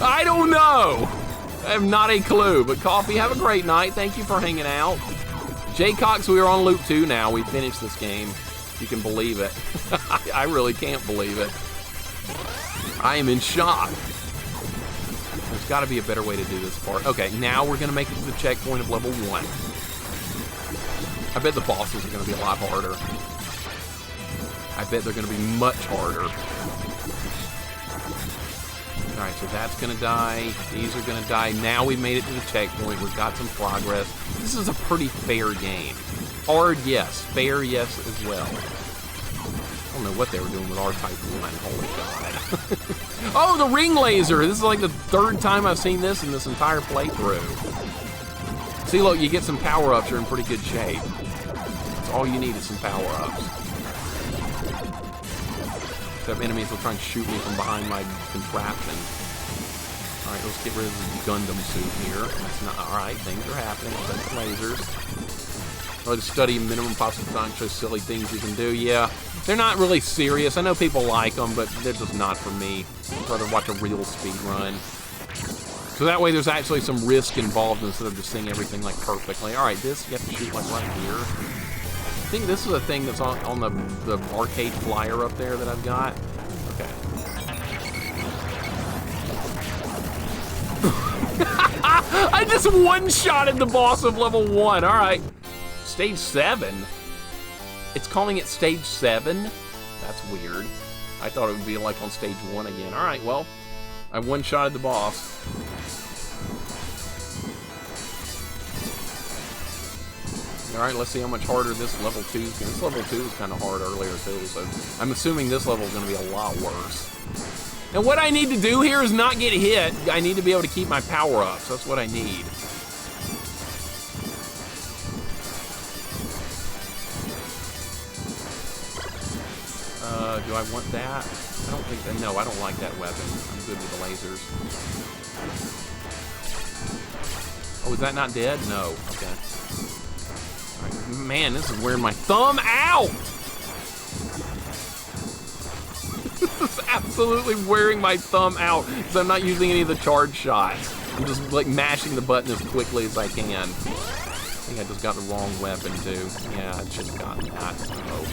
I don't know. I have not a clue. But Coffee, have a great night. Thank you for hanging out. Jay Cox, we are on loop 2 now. We finished this game. You can believe it. I really can't believe it. I am in shock. There's got to be a better way to do this part. Okay, now we're going to make it to the checkpoint of level 1. I bet the bosses are going to be a lot harder. I bet they're going to be much harder. Alright, so that's going to die. These are going to die. Now we've made it to the checkpoint. We've got some progress. This is a pretty fair game. Hard, yes. Fair, yes, as well. I don't know what they were doing with R-Type 1. Holy God. Oh, the ring laser! This is like the third time I've seen this in this entire playthrough. See, look, you get some power-ups, you're in pretty good shape. That's all you need is some power-ups. Except enemies will try and shoot me from behind my contraption. Alright, let's get rid of the Gundam suit here. That's not... Alright, things are happening. Lasers. Or to study minimum possible time, show silly things you can do. Yeah, they're not really serious. I know people like them, but they're just not for me. I'd rather watch a real speed run. So that way there's actually some risk involved instead of just seeing everything like perfectly. Alright, this you have to shoot like right here. I think this is a thing that's on the arcade flyer up there that I've got. Okay. I just one-shotted the boss of level 1. Alright. Stage 7? It's calling it stage 7? That's weird. I thought it would be like on stage 1 again. Alright, well, I one-shotted the boss. Alright, let's see how much harder this level 2 is. This level 2 was kind of hard earlier too, so I'm assuming this level is going to be a lot worse. And what I need to do here is not get hit. I need to be able to keep my power-ups. That's what I need. Do I want that? I don't think that. No, I don't like that weapon. I'm good with the lasers. Oh, is that not dead? No. Okay. All right. Man, this is wearing my thumb out! This is absolutely wearing my thumb out because I'm not using any of the charge shots. I'm just like mashing the button as quickly as I can. I think I just got the wrong weapon too. Yeah, I should have gotten that. Oh.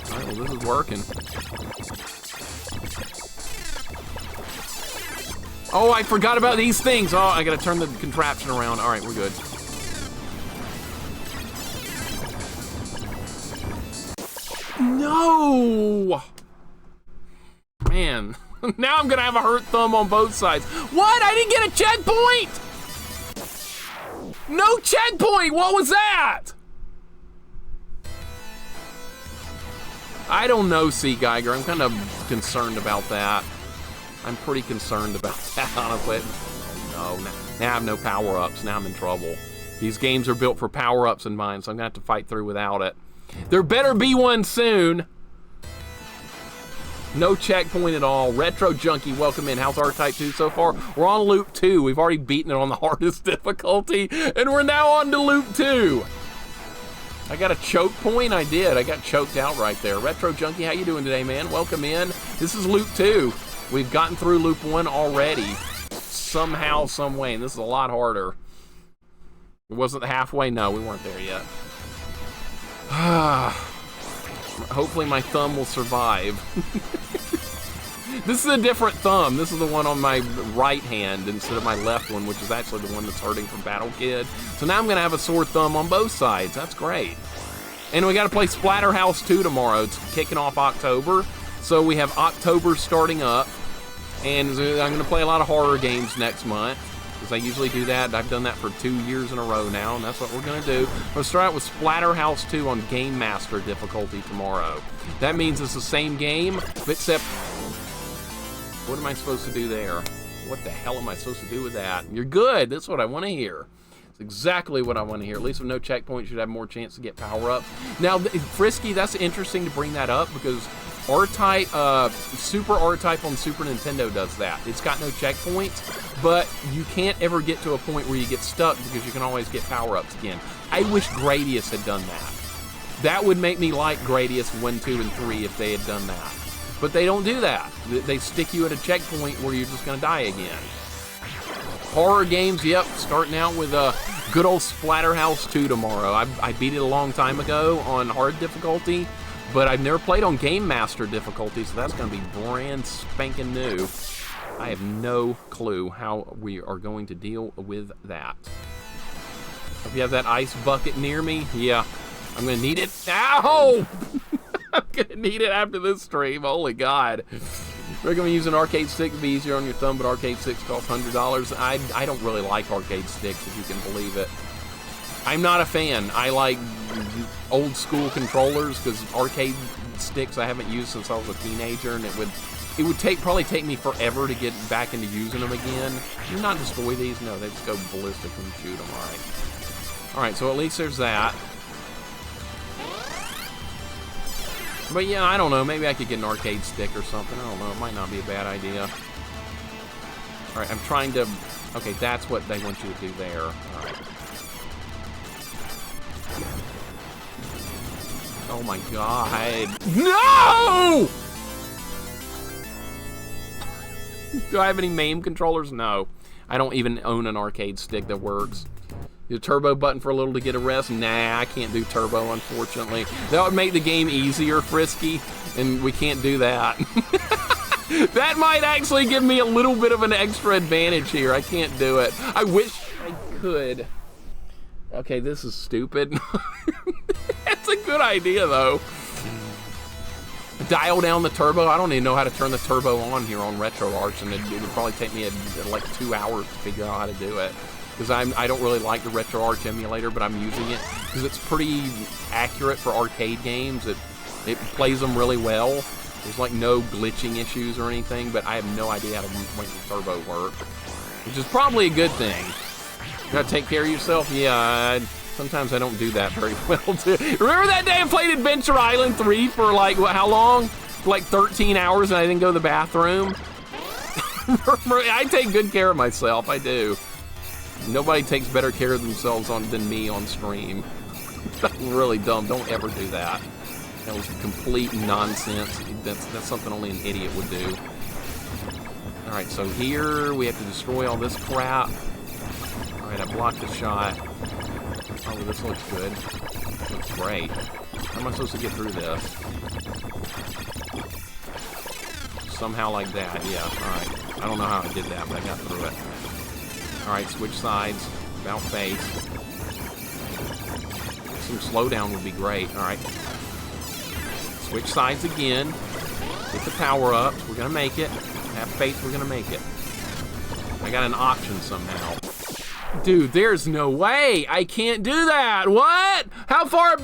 Alright, well, this is working. Oh, I forgot about these things. Oh, I gotta turn the contraption around. Alright, we're good. No! Man, now I'm gonna have a hurt thumb on both sides. What? I didn't get a checkpoint! No checkpoint! What was that? I don't know, C. Geiger. I'm kind of concerned about that. I'm pretty concerned about that, honestly. Oh, no. Now I have no power-ups. Now I'm in trouble. These games are built for power-ups in mind, so I'm gonna have to fight through without it. There better be one soon. No checkpoint at all. Retro Junkie, welcome in. How's R-Type 2 so far? We're on Loop 2. We've already beaten it on the hardest difficulty, and we're now on to Loop 2. I got a choke point? I did. I got choked out right there. Retro Junkie, how you doing today, man? Welcome in. This is Loop 2. We've gotten through Loop 1 already. Somehow, some way, and this is a lot harder. It wasn't halfway? No, we weren't there yet. Hopefully my thumb will survive. This is a different thumb. This is the one on my right hand instead of my left one, which is actually the one that's hurting from Battle Kid. So now I'm going to have a sore thumb on both sides. That's great. And we got to play Splatterhouse 2 tomorrow. It's kicking off October. So we have October starting up. And I'm going to play a lot of horror games next month, because I usually do that. I've done that for 2 years in a row now, and that's what we're going to do. We're going to start out with Splatterhouse 2 on Game Master difficulty tomorrow. That means it's the same game, except... What am I supposed to do there? What the hell am I supposed to do with that? You're good. That's what I want to hear. It's exactly what I want to hear. At least with no checkpoints, you should have more chance to get power-ups. Now, Frisky, that's interesting to bring that up, because R-Type, Super R-Type on Super Nintendo does that. It's got no checkpoints, but you can't ever get to a point where you get stuck because you can always get power-ups again. I wish Gradius had done that. That would make me like Gradius 1, 2, and 3 if they had done that. But they don't do that. They stick you at a checkpoint where you're just going to die again. Horror games, yep, starting out with good old Splatterhouse 2 tomorrow. I beat it a long time ago on hard difficulty, but I've never played on Game Master difficulty, so that's going to be brand spanking new. I have no clue how we are going to deal with that. If you have that ice bucket near me, yeah, I'm going to need it. Ow! I'm gonna need it after this stream. Holy God. Recommend using an arcade stick to be easier on your thumb, but arcade sticks cost $100. I don't really like arcade sticks, if you can believe it. I'm not a fan. I like old school controllers, because arcade sticks I haven't used since I was a teenager, and it would probably take me forever to get back into using them again. Do you not destroy these? No, they just go ballistic when you shoot them. All right, so at least there's that. But yeah, I don't know. Maybe I could get an arcade stick or something. I don't know. It might not be a bad idea. All right, I'm trying to... Okay, that's what they want you to do there. All right. Oh my god. No! Do I have any MAME controllers? No. I don't even own an arcade stick that works. The turbo button for a little to get a rest? Nah, I can't do turbo, unfortunately. That would make the game easier, Frisky, and we can't do that. That might actually give me a little bit of an extra advantage here. I can't do it. I wish I could. Okay, this is stupid. That's a good idea, though. Dial down the turbo. I don't even know how to turn the turbo on here on RetroArch, and it would probably take me like 2 hours to figure out how to do it. Because I don't really like the RetroArch emulator, but I'm using it because it's pretty accurate for arcade games. It plays them really well. There's like no glitching issues or anything, but I have no idea how to make the turbo work, which is probably a good thing. You gotta take care of yourself. Yeah, sometimes I don't do that very well too. Remember that day I played Adventure Island 3 for like, how long? For like 13 hours and I didn't go to the bathroom? I take good care of myself, I do. Nobody takes better care of themselves than me on stream. That's really dumb. Don't ever do that. That was complete nonsense. That's something only an idiot would do. Alright, so here we have to destroy all this crap. Alright, I blocked the shot. Oh, this looks good. Looks great. How am I supposed to get through this? Somehow like that, yeah. Alright. I don't know how I did that, but I got through it. Alright, switch sides. About face. Some slowdown would be great. Alright. Switch sides again. Get the power-ups. We're gonna make it. Have faith we're gonna make it. I got an option somehow. Dude, there's no way! I can't do that! What? How far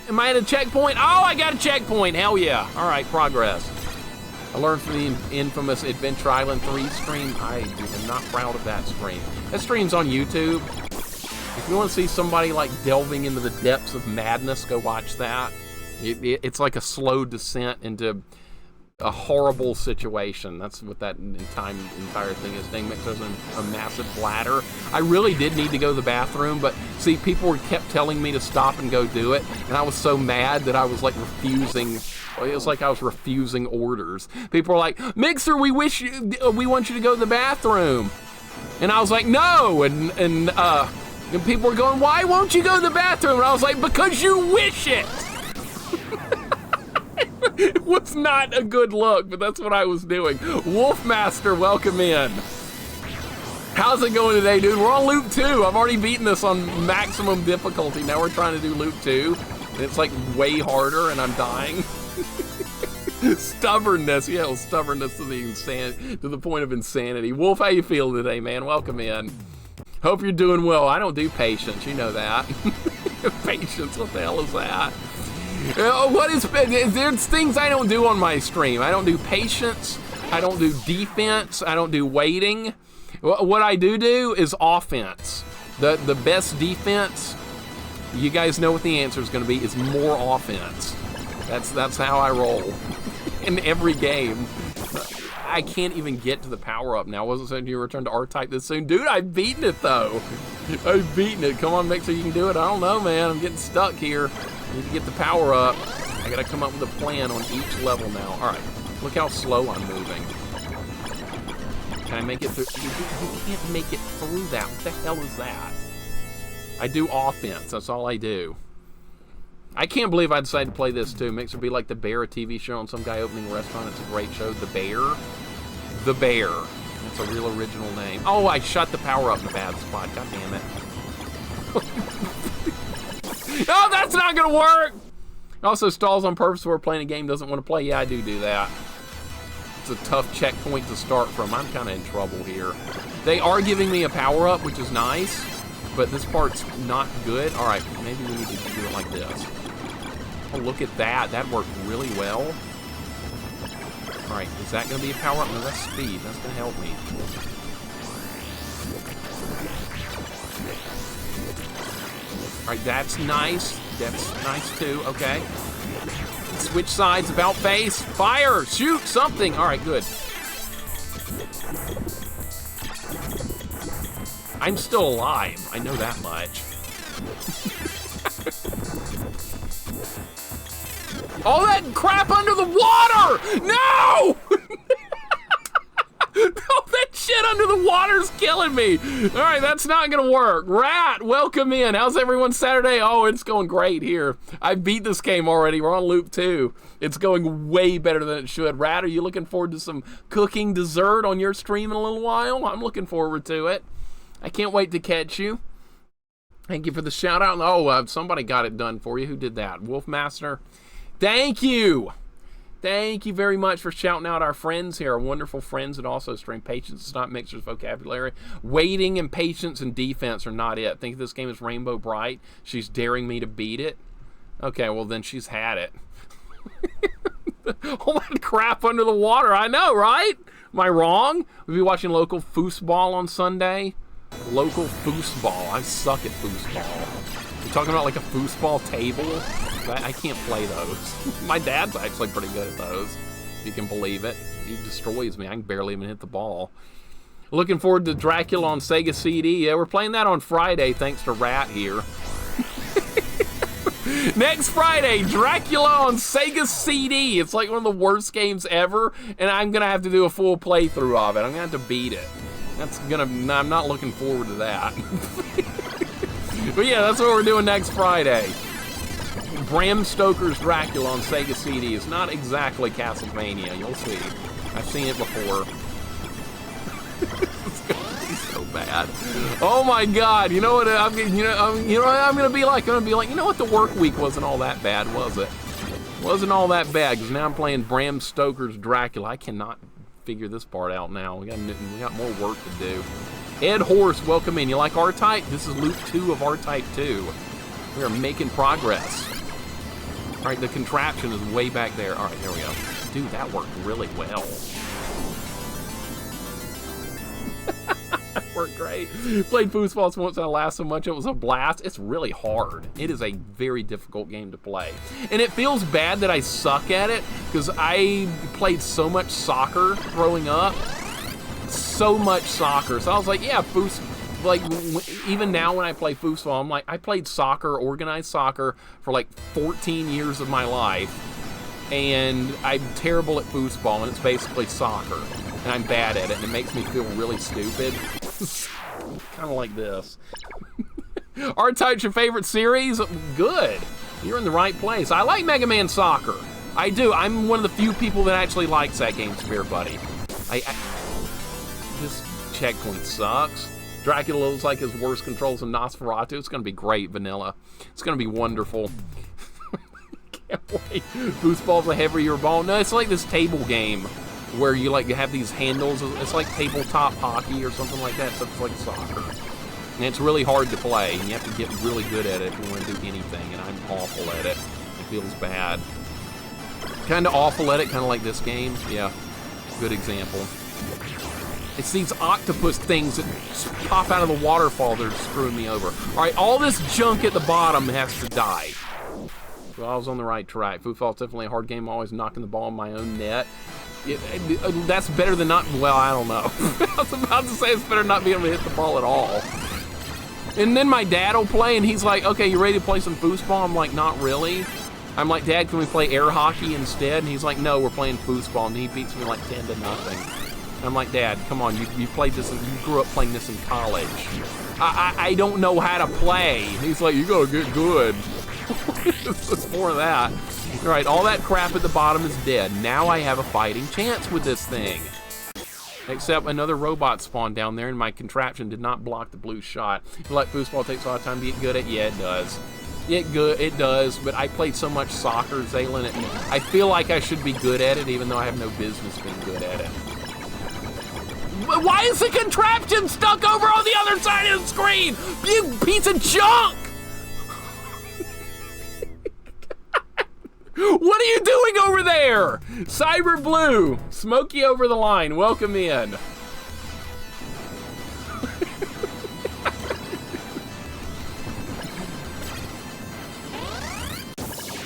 am I at a checkpoint? Oh, I got a checkpoint! Hell yeah! Alright, progress. I learned from the infamous Adventure Island 3 stream. I am not proud of that stream. That stream's on YouTube. If you want to see somebody like delving into the depths of madness, go watch that. It's like a slow descent into a horrible situation. That's what that entire thing is. LittleMIXER's a massive bladder. I really did need to go to the bathroom, but see, people kept telling me to stop and go do it, and I was so mad that I was like refusing. It was like I was refusing orders. People were like, "Mixer, we want you to go to the bathroom," and I was like, "No," and people were going, "Why won't you go to the bathroom?" And I was like, "Because you wish it." It was not a good look, but that's what I was doing. Wolfmaster, welcome in. How's it going today, dude? We're on loop 2. I've already beaten this on maximum difficulty. Now we're trying to do loop 2. And it's like way harder and I'm dying. Stubbornness, yeah, stubbornness to the point of insanity. Wolf, how you feel today, man? Welcome in. Hope you're doing well. I don't do patience, you know that. Patience, what the hell is that? There's things I don't do on my stream. I don't do patience. I don't do defense. I don't do waiting. What I do is offense. The best defense, you guys know what the answer is going to be, is more offense. That's how I roll in every game. I can't even get to the power-up now. I wasn't saying you return to R-Type this soon. Dude, I've beaten it, though. I've beaten it. Come on, Mixer, you can do it. I don't know, man. I'm getting stuck here. I need to get the power up. I gotta come up with a plan on each level now. Alright, look how slow I'm moving. Can I make it through? You can't make it through that. What the hell is that? I do offense, that's all I do. I can't believe I decided to play this too. Mixer be like The Bear, a TV show on some guy opening a restaurant. It's a great show. The Bear? The Bear. That's a real original name. Oh, I shot the power up in a bad spot. God damn it. Oh, that's not gonna work! Also, stalls on purpose where playing a game doesn't want to play. Yeah, I do that. it's a tough checkpoint to start from. I'm kind of in trouble here. They are giving me a power-up, which is nice, but this part's not good. All right, maybe we need to do it like this. Oh, look at that. That worked really well. All right, is that going to be a power-up? No, that's speed. That's going to help me. All right, that's nice. That's nice, too. Okay. Switch sides, about face. Fire! Shoot! Something! All right, good. I'm still alive. I know that much. All that crap under the water! No! All that shit under the water's killing me. All right, that's not gonna work. Rat, welcome in. How's everyone Saturday? Oh, it's going great here. I beat this game already. We're on loop 2. It's going way better than it should. Rat, are you looking forward to some cooking dessert on your stream in a little while? I'm looking forward to it. I can't wait to catch you. Thank you for the shout out. Oh, somebody got it done for you. Who did that? Wolfmaster. Thank you. Thank you very much for shouting out our friends here, our wonderful friends that also stream. Patience is not Mixer's vocabulary. Waiting and patience and defense are not it. Think this game is Rainbow Bright. She's daring me to beat it. Okay, well then she's had it. All that crap under the water. I know, right? Am I wrong? We'll be watching local foosball on Sunday. Local foosball. I suck at foosball. You're talking about like a foosball table? I can't play those. My dad's actually pretty good at those, if you can believe it. He destroys me. I can barely even hit the ball. Looking forward to Dracula on Sega CD. Yeah, we're playing that on Friday, thanks to Rat here. Next Friday, Dracula on Sega CD. It's like one of the worst games ever, and I'm going to have to do a full playthrough of it. I'm going to have to beat it. I'm not looking forward to that. But yeah, that's what we're doing next Friday. Bram Stoker's Dracula on Sega CD is not exactly Castlevania. You'll see. I've seen it before. It's gonna be so bad. Oh my God! You know what? I'm gonna be like. You know what? The work week wasn't all that bad, was it? Wasn't all that bad because now I'm playing Bram Stoker's Dracula. I cannot figure this part out now. We got more work to do. Ed Horse, welcome in. You like R-Type? This is loop 2 of R-Type 2. We are making progress. All right, the contraption is way back there. All right, there we go. Dude, that worked really well. That worked great. Played foosball once and I laughed so much. It was a blast. It's really hard. It is a very difficult game to play. And it feels bad that I suck at it because I played so much soccer growing up. So much soccer. So I was like, yeah, like even now when I play foosball, I'm like, I played soccer, organized soccer for like 14 years of my life, and I'm terrible at foosball, and it's basically soccer, and I'm bad at it, and it makes me feel really stupid. Kind of like this. R-Type's your favorite series? Good. You're in the right place. I like Mega Man Soccer. I do. I'm one of the few people that actually likes that game, Spear Buddy. This checkpoint sucks. Dracula looks like his worst controls in Nosferatu. It's going to be great, Vanilla. It's going to be wonderful. Can't wait. Foosball's a heavier ball. No, it's like this table game where you like have these handles. It's like tabletop hockey or something like that. So it's like soccer. And it's really hard to play. And you have to get really good at it if you want to do anything. And I'm awful at it. It feels bad. Kind of awful at it, kind of like this game. Yeah, good example. It's these octopus things that pop out of the waterfall that are screwing me over. All right, all this junk at the bottom has to die. Well, I was on the right track. Foosball's definitely a hard game. I'm always knocking the ball in my own net. That's better than not, well, I don't know. I was about to say it's better than not being able to hit the ball at all. And then my dad will play, and he's like, okay, you ready to play some foosball? I'm like, not really. I'm like, Dad, can we play air hockey instead? And he's like, no, we're playing foosball. And he beats me like 10-0. I'm like, Dad, come on, you played this, you grew up playing this in college. I don't know how to play. And he's like, you gotta get good. It's more of that. All right, all that crap at the bottom is dead. Now I have a fighting chance with this thing. Except another robot spawned down there and my contraption did not block the blue shot. You like foosball takes a lot of time to get good at? Yeah, it does. It does, but I played so much soccer, Zaylin, I feel like I should be good at it, even though I have no business being good at it. Why is the contraption stuck over on the other side of the screen? You piece of junk! What are you doing over there? Cyber Blue, Smokey over the line, welcome in.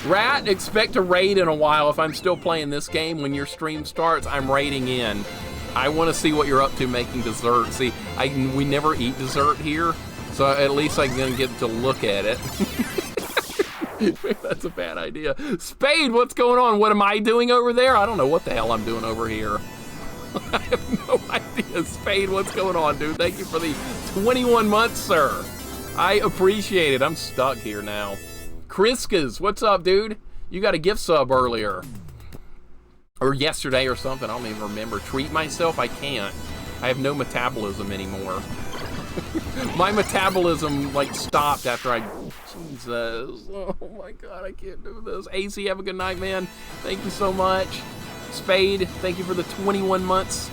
Rat, expect a raid in a while. If I'm still playing this game when your stream starts, I'm raiding in. I want to see what you're up to making dessert. See, we never eat dessert here, so at least I'm gonna get to look at it. That's a bad idea. Spade, what's going on? What am I doing over there? I don't know what the hell I'm doing over here. I have no idea. Spade, what's going on, dude? Thank you for the 21 months, sir. I appreciate it. I'm stuck here now. Kriskas, what's up, dude? You got a gift sub earlier. Or yesterday or something, I don't even remember. Treat myself? I can't. I have no metabolism anymore. My metabolism, like, stopped after I... Jesus. Oh, my God, I can't do this. AC, have a good night, man. Thank you so much. Spade, thank you for the 21 months.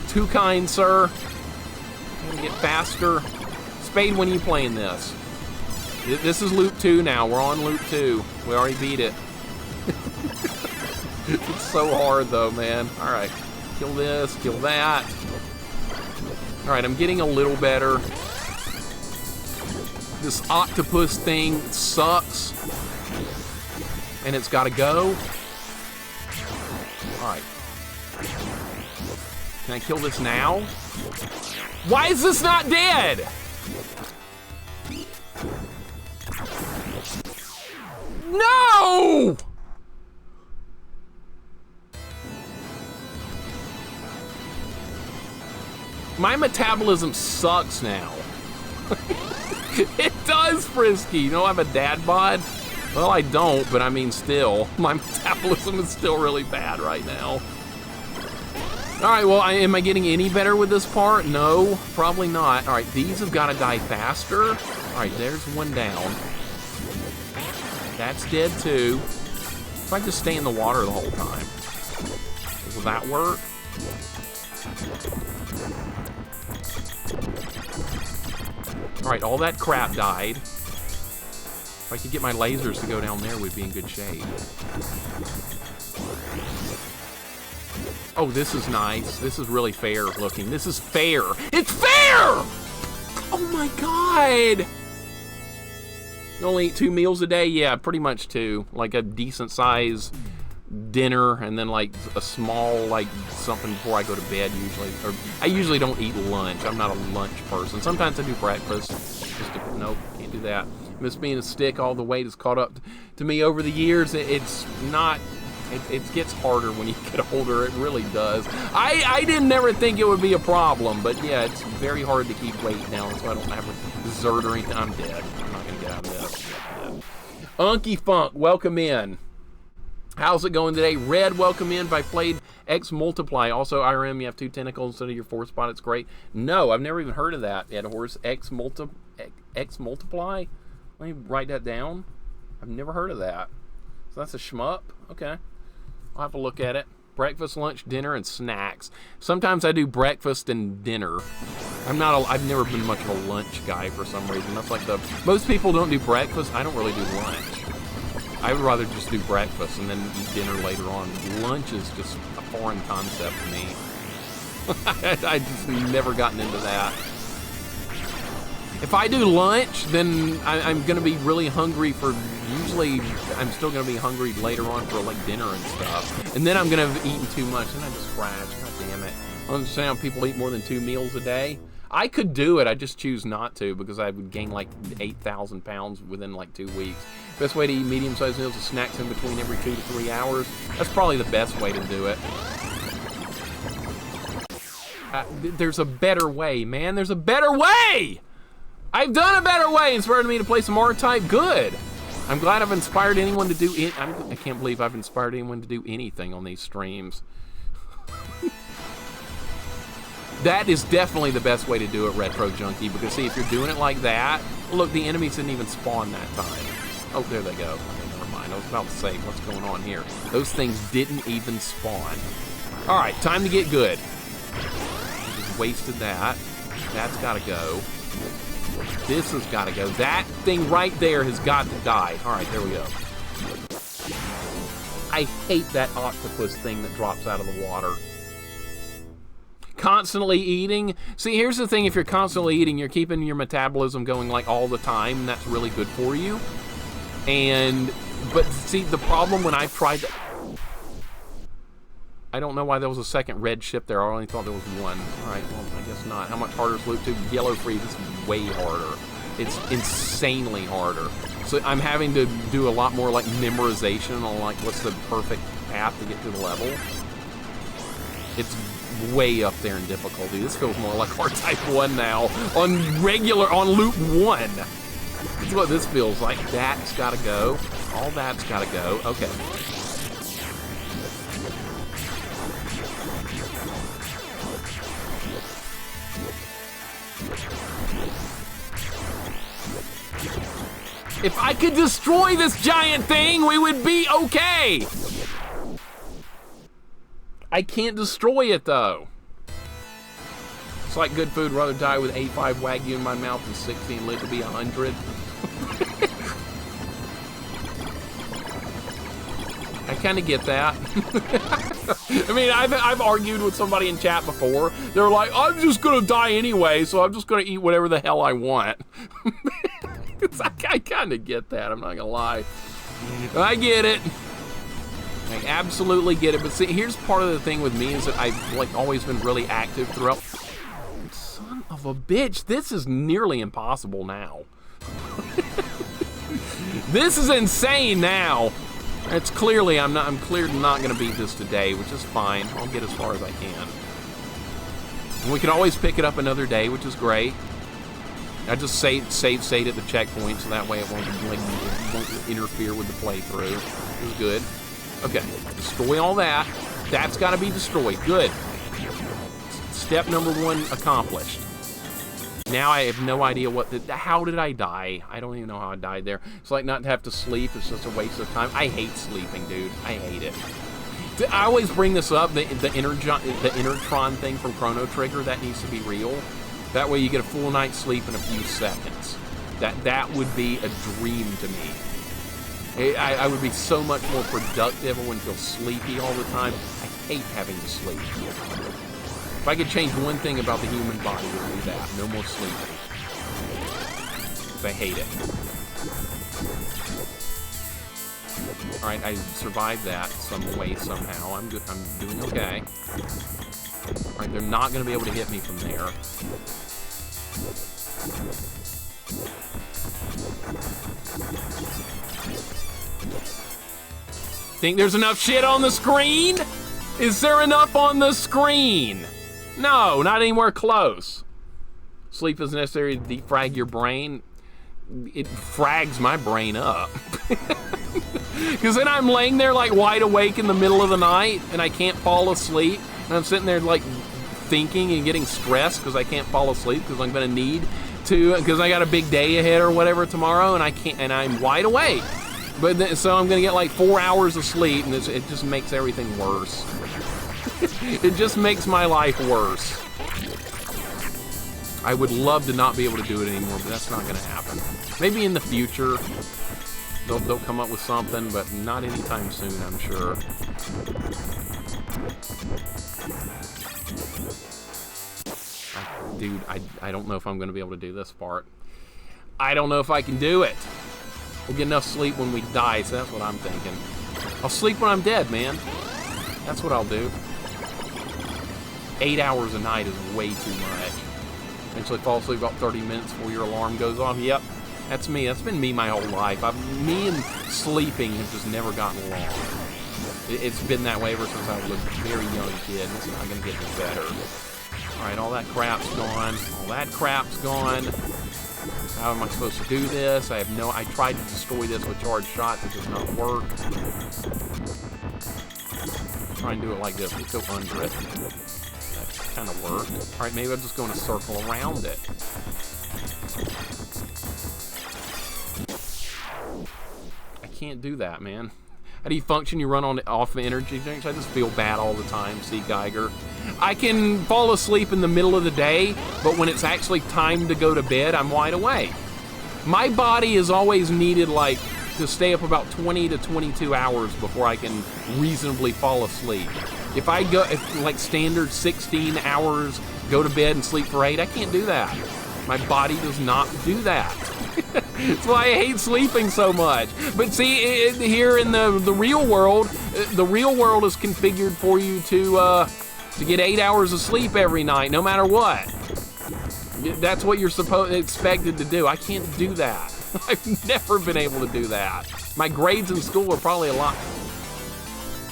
Too kind, sir. I'm gonna get faster. Spade, when are you playing this? This is loop 2 now. We're on loop 2. We already beat it. It's so hard though, man. All right, kill this, kill that. All right, I'm getting a little better. This octopus thing sucks, and it's got to go. All right. Can I kill this now? Why is this not dead? No! My metabolism sucks now. It does, Frisky. You know I have a dad bod? Well, I don't, but I mean still. My metabolism is still really bad right now. All right, well, am I getting any better with this part? No, probably not. All right, these have got to die faster. All right, there's one down. That's dead too. If I just stay in the water the whole time. Will that work? All right, all that crap died. If I could get my lasers to go down there, we'd be in good shape. Oh, this is nice. This is really fair looking. This is fair. It's fair! Oh my God! You only eat 2 meals a day? Yeah, pretty much 2. Like a decent size dinner and then like a small like something before I go to bed usually. Or I usually don't eat lunch. I'm not a lunch person. Sometimes I do breakfast. Nope, can't do that. Miss being a stick, all the weight has caught up to me over the years. It's not, it gets harder when you get older. It really does. I didn't never think it would be a problem, but yeah, it's very hard to keep weight down, so I don't have a dessert or anything. I'm dead. I'm not gonna get out of this. Unky Funk, welcome in. How's it going today? Red, welcome in. If I played X Multiply, also IRM, you have 2 tentacles instead of your 4 spot. It's great. No, I've never even heard of that. Ed Horse, X Multiply. Let me write that down. I've never heard of that. So that's a shmup. Okay, I'll have to look at it. Breakfast, lunch, dinner, and snacks. Sometimes I do breakfast and dinner. I've never been much of a lunch guy for some reason. That's like most people don't do breakfast. I don't really do lunch. I would rather just do breakfast and then eat dinner later on. Lunch is just a foreign concept to me. I just never gotten into that. If I do lunch, then I'm gonna be really hungry for, usually I'm still gonna be hungry later on for like dinner and stuff. And then I'm gonna have eaten too much and I just crash, god damn it. I understand how people eat more than 2 meals a day. I could do it, I just choose not to because I would gain like 8,000 pounds within like 2 weeks. Best way to eat medium-sized meals is snacks in between every 2 to 3 hours. That's probably the best way to do it. There's a better way, man. There's a better way! I've done a better way! Inspired me to play some R-Type. Good! I'm glad I've inspired anyone to do it. I can't believe I've inspired anyone to do anything on these streams. That is definitely the best way to do it, Retro Junkie, because see, if you're doing it like that, look, the enemies didn't even spawn that time. Oh, there they go. Okay, never mind. I was about to say, what's going on here? Those things didn't even spawn. All right, time to get good. Just wasted that. That's got to go. This has got to go. That thing right there has got to die. All right, there we go. I hate that octopus thing that drops out of the water. Constantly eating. See, here's the thing. If you're constantly eating, you're keeping your metabolism going like all the time, and that's really good for you. But see, the problem when I've tried to... I don't know why there was a second red ship there. I only thought there was one. All right, well, I guess not. How much harder is Loop 2? Yellow Free, this is way harder. It's insanely harder. So I'm having to do a lot more like memorization on like what's the perfect path to get to the level. It's way up there in difficulty. This feels more like hard type 1 now. On Loop 1. That's what this feels like. That's gotta go. All that's gotta go. Okay. If I could destroy this giant thing, we would be okay. I can't destroy it, though. It's like good food. Rather die with A5 Wagyu in my mouth than 60 and live to be 100. I kind of get that. I mean, I've argued with somebody in chat before. They're like, I'm just going to die anyway, so I'm just going to eat whatever the hell I want. I kind of get that. I'm not going to lie. I get it. I absolutely get it. But see, here's part of the thing with me is that I've like always been really active throughout. Son of a bitch. This is nearly impossible now. This is insane now. It's clearly, I'm clearly not going to beat this today, which is fine. I'll get as far as I can. And we can always pick it up another day, which is great. I just save state at the checkpoint, so that way it won't interfere with the playthrough. It was good. Okay, destroy all that. That's got to be destroyed. Good. Step number 1 accomplished. Now I have no idea how did I die? I don't even know how I died there. It's like not to have to sleep. It's just a waste of time. I hate sleeping, dude. I hate it. I always bring this up, the Intertron thing from Chrono Trigger. That needs to be real. That way you get a full night's sleep in a few seconds. That would be a dream to me. I would be so much more productive. I wouldn't feel sleepy all the time. I hate having to sleep. If I could change one thing about the human body, it would be that. No more sleeping. I hate it. Alright, I survived that some way, somehow. I'm good. I'm doing okay. Alright, they're not going to be able to hit me from there. Think there's enough shit on the screen? Is there enough on the screen? No, not anywhere close. Sleep is necessary to defrag your brain. It frags my brain up. Because then I'm laying there like wide awake in the middle of the night and I can't fall asleep. And I'm sitting there like thinking and getting stressed because I can't fall asleep because I'm going to need to, because I got a big day ahead or whatever tomorrow and I can't, and I'm wide awake. But then, so I'm going to get like 4 hours of sleep and it just makes everything worse. It just makes my life worse. I would love to not be able to do it anymore, but that's not going to happen. Maybe in the future they'll come up with something, but not anytime soon, I'm sure. Dude, I don't know if I'm going to be able to do this part. I don't know if I can do it. We'll get enough sleep when we die, so that's what I'm thinking. I'll sleep when I'm dead, man. That's what I'll do. 8 hours a night is way too much. Eventually fall asleep about 30 minutes before your alarm goes off. Yep, that's me. That's been me my whole life. Me and sleeping have just never gotten along. It's been that way ever since I was a very young kid. It's not going to get any better. Alright, all that crap's gone. All that crap's gone. How am I supposed to do this? I tried to destroy this with charged shots. It does not work. Try and do it like this. Let's go under it. kind of work. All right, maybe I'll just go in a circle around it. I can't do that, man. How do you function? You run off energy drinks? I just feel bad all the time, C. Geiger. I can fall asleep in the middle of the day, but when it's actually time to go to bed, I'm wide awake. My body is always needed, like, to stay up about 20 to 22 hours before I can reasonably fall asleep. If I go, like, standard 16 hours, go to bed and sleep for 8, I can't do that. My body does not do that. That's why I hate sleeping so much. But see, here in the real world is configured for you to get 8 hours of sleep every night, no matter what. That's what you're expected to do. I can't do that. I've never been able to do that. My grades in school are probably a lot.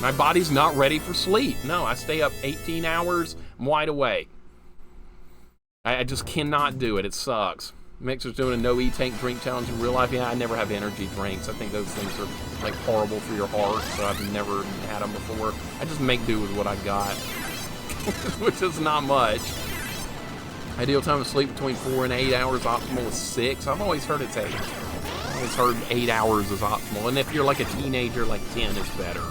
My body's not ready for sleep. No, I stay up 18 hours, I'm wide awake. I just cannot do it. It sucks. Mixer's doing a no-eat tank drink challenge in real life. Yeah, I never have energy drinks. I think those things are like horrible for your heart, so I've never had them before. I just make do with what I got, which is not much. Ideal time to sleep between 4 and 8 hours. Optimal is 6. I've always heard it's 8. I've always heard 8 hours is optimal. And if you're like a teenager, like 10 is better.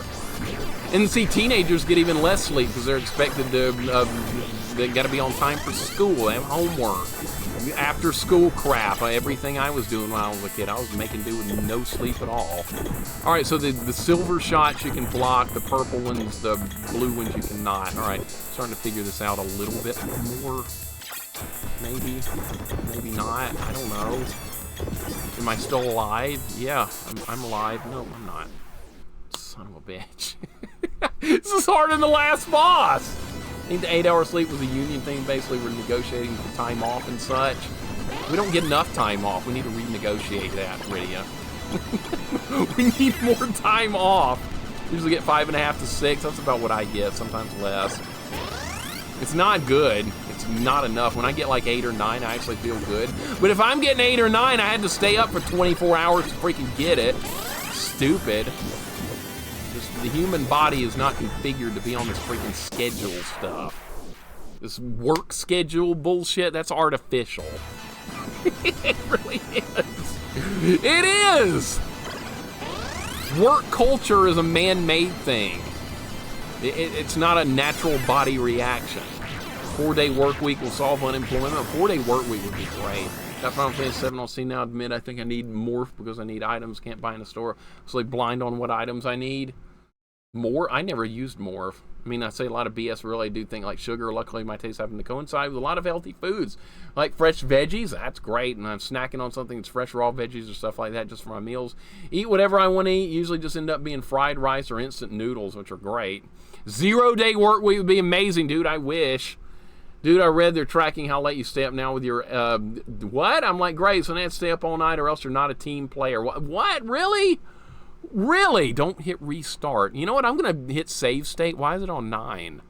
And see, teenagers get even less sleep because they're expected to, they got to be on time for school. They have homework. After school crap, everything I was doing when I was a kid, I was making do with no sleep at all. All right, so the silver shots you can block, the purple ones, the blue ones you cannot. All right, starting to figure this out a little bit more. Maybe not. I don't know. Am I still alive? Yeah, I'm alive. No, I'm not. Son of a bitch. This is harder than the last boss. I think the 8-hour sleep was a union thing. Basically, we're negotiating for time off and such. We don't get enough time off. We need to renegotiate that, Rydia. We need more time off. Usually get 5.5 to 6. That's about what I get, sometimes less. It's not good. It's not enough. When I get like 8 or 9, I actually feel good. But if I'm getting 8 or 9, I had to stay up for 24 hours to freaking get it. Stupid. Just, the human body is not configured to be on this freaking schedule stuff. This work schedule bullshit, that's artificial. It really is. It is! Work culture is a man-made thing. It's not a natural body reaction. 4-day work week will solve unemployment. A 4-day work week would be great. Got Final Fantasy 7 on Steam now. Admit I think I need Morph because I need items. Can't buy in the store. So like blind on what items I need. More? I never used Morph. I mean, I say a lot of BS. Really, I do think like sugar. Luckily, my tastes happen to coincide with a lot of healthy foods. Like fresh veggies. That's great. And I'm snacking on something that's fresh raw veggies or stuff like that just for my meals. Eat whatever I want to eat. Usually just end up being fried rice or instant noodles, which are great. 0-day work week would be amazing, dude. I wish. Dude, I read they're tracking how late you stay up now with your, what? I'm like, great, so now I have to stay up all night or else you're not a team player. What? Really? Really? Don't hit restart. You know what? I'm going to hit save state. Why is it on 9?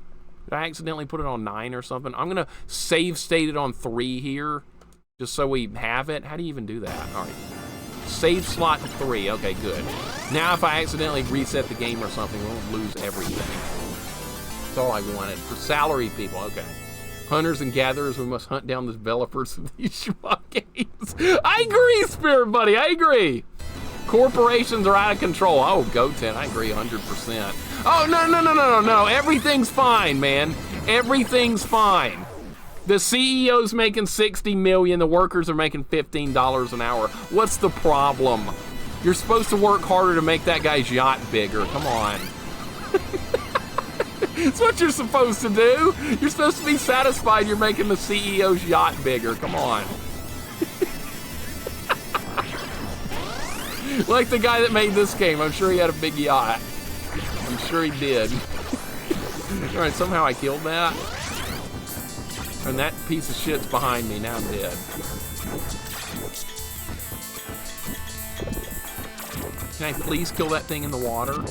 Did I accidentally put it on 9 or something? I'm going to save state it on 3 here, just so we have it. How do you even do that? All right. Save slot to 3. Okay, good. Now if I accidentally reset the game or something, we won't lose everything. That's all I wanted. For salary people, okay. Hunters and gatherers, we must hunt down the developers of these shmup games. I agree, Spirit Buddy, I agree. Corporations are out of control. Oh, Goten, I agree 100%. Oh, no. Everything's fine, man. Everything's fine. The CEO's making $60 million. The workers are making $15 an hour. What's the problem? You're supposed to work harder to make that guy's yacht bigger. Come on. It's what you're supposed to do. You're supposed to be satisfied you're making the CEO's yacht bigger. Come on. Like the guy that made this game. I'm sure he had a big yacht. I'm sure he did. All right, somehow I killed that. And that piece of shit's behind me. Now I'm dead. Can I please kill that thing in the water?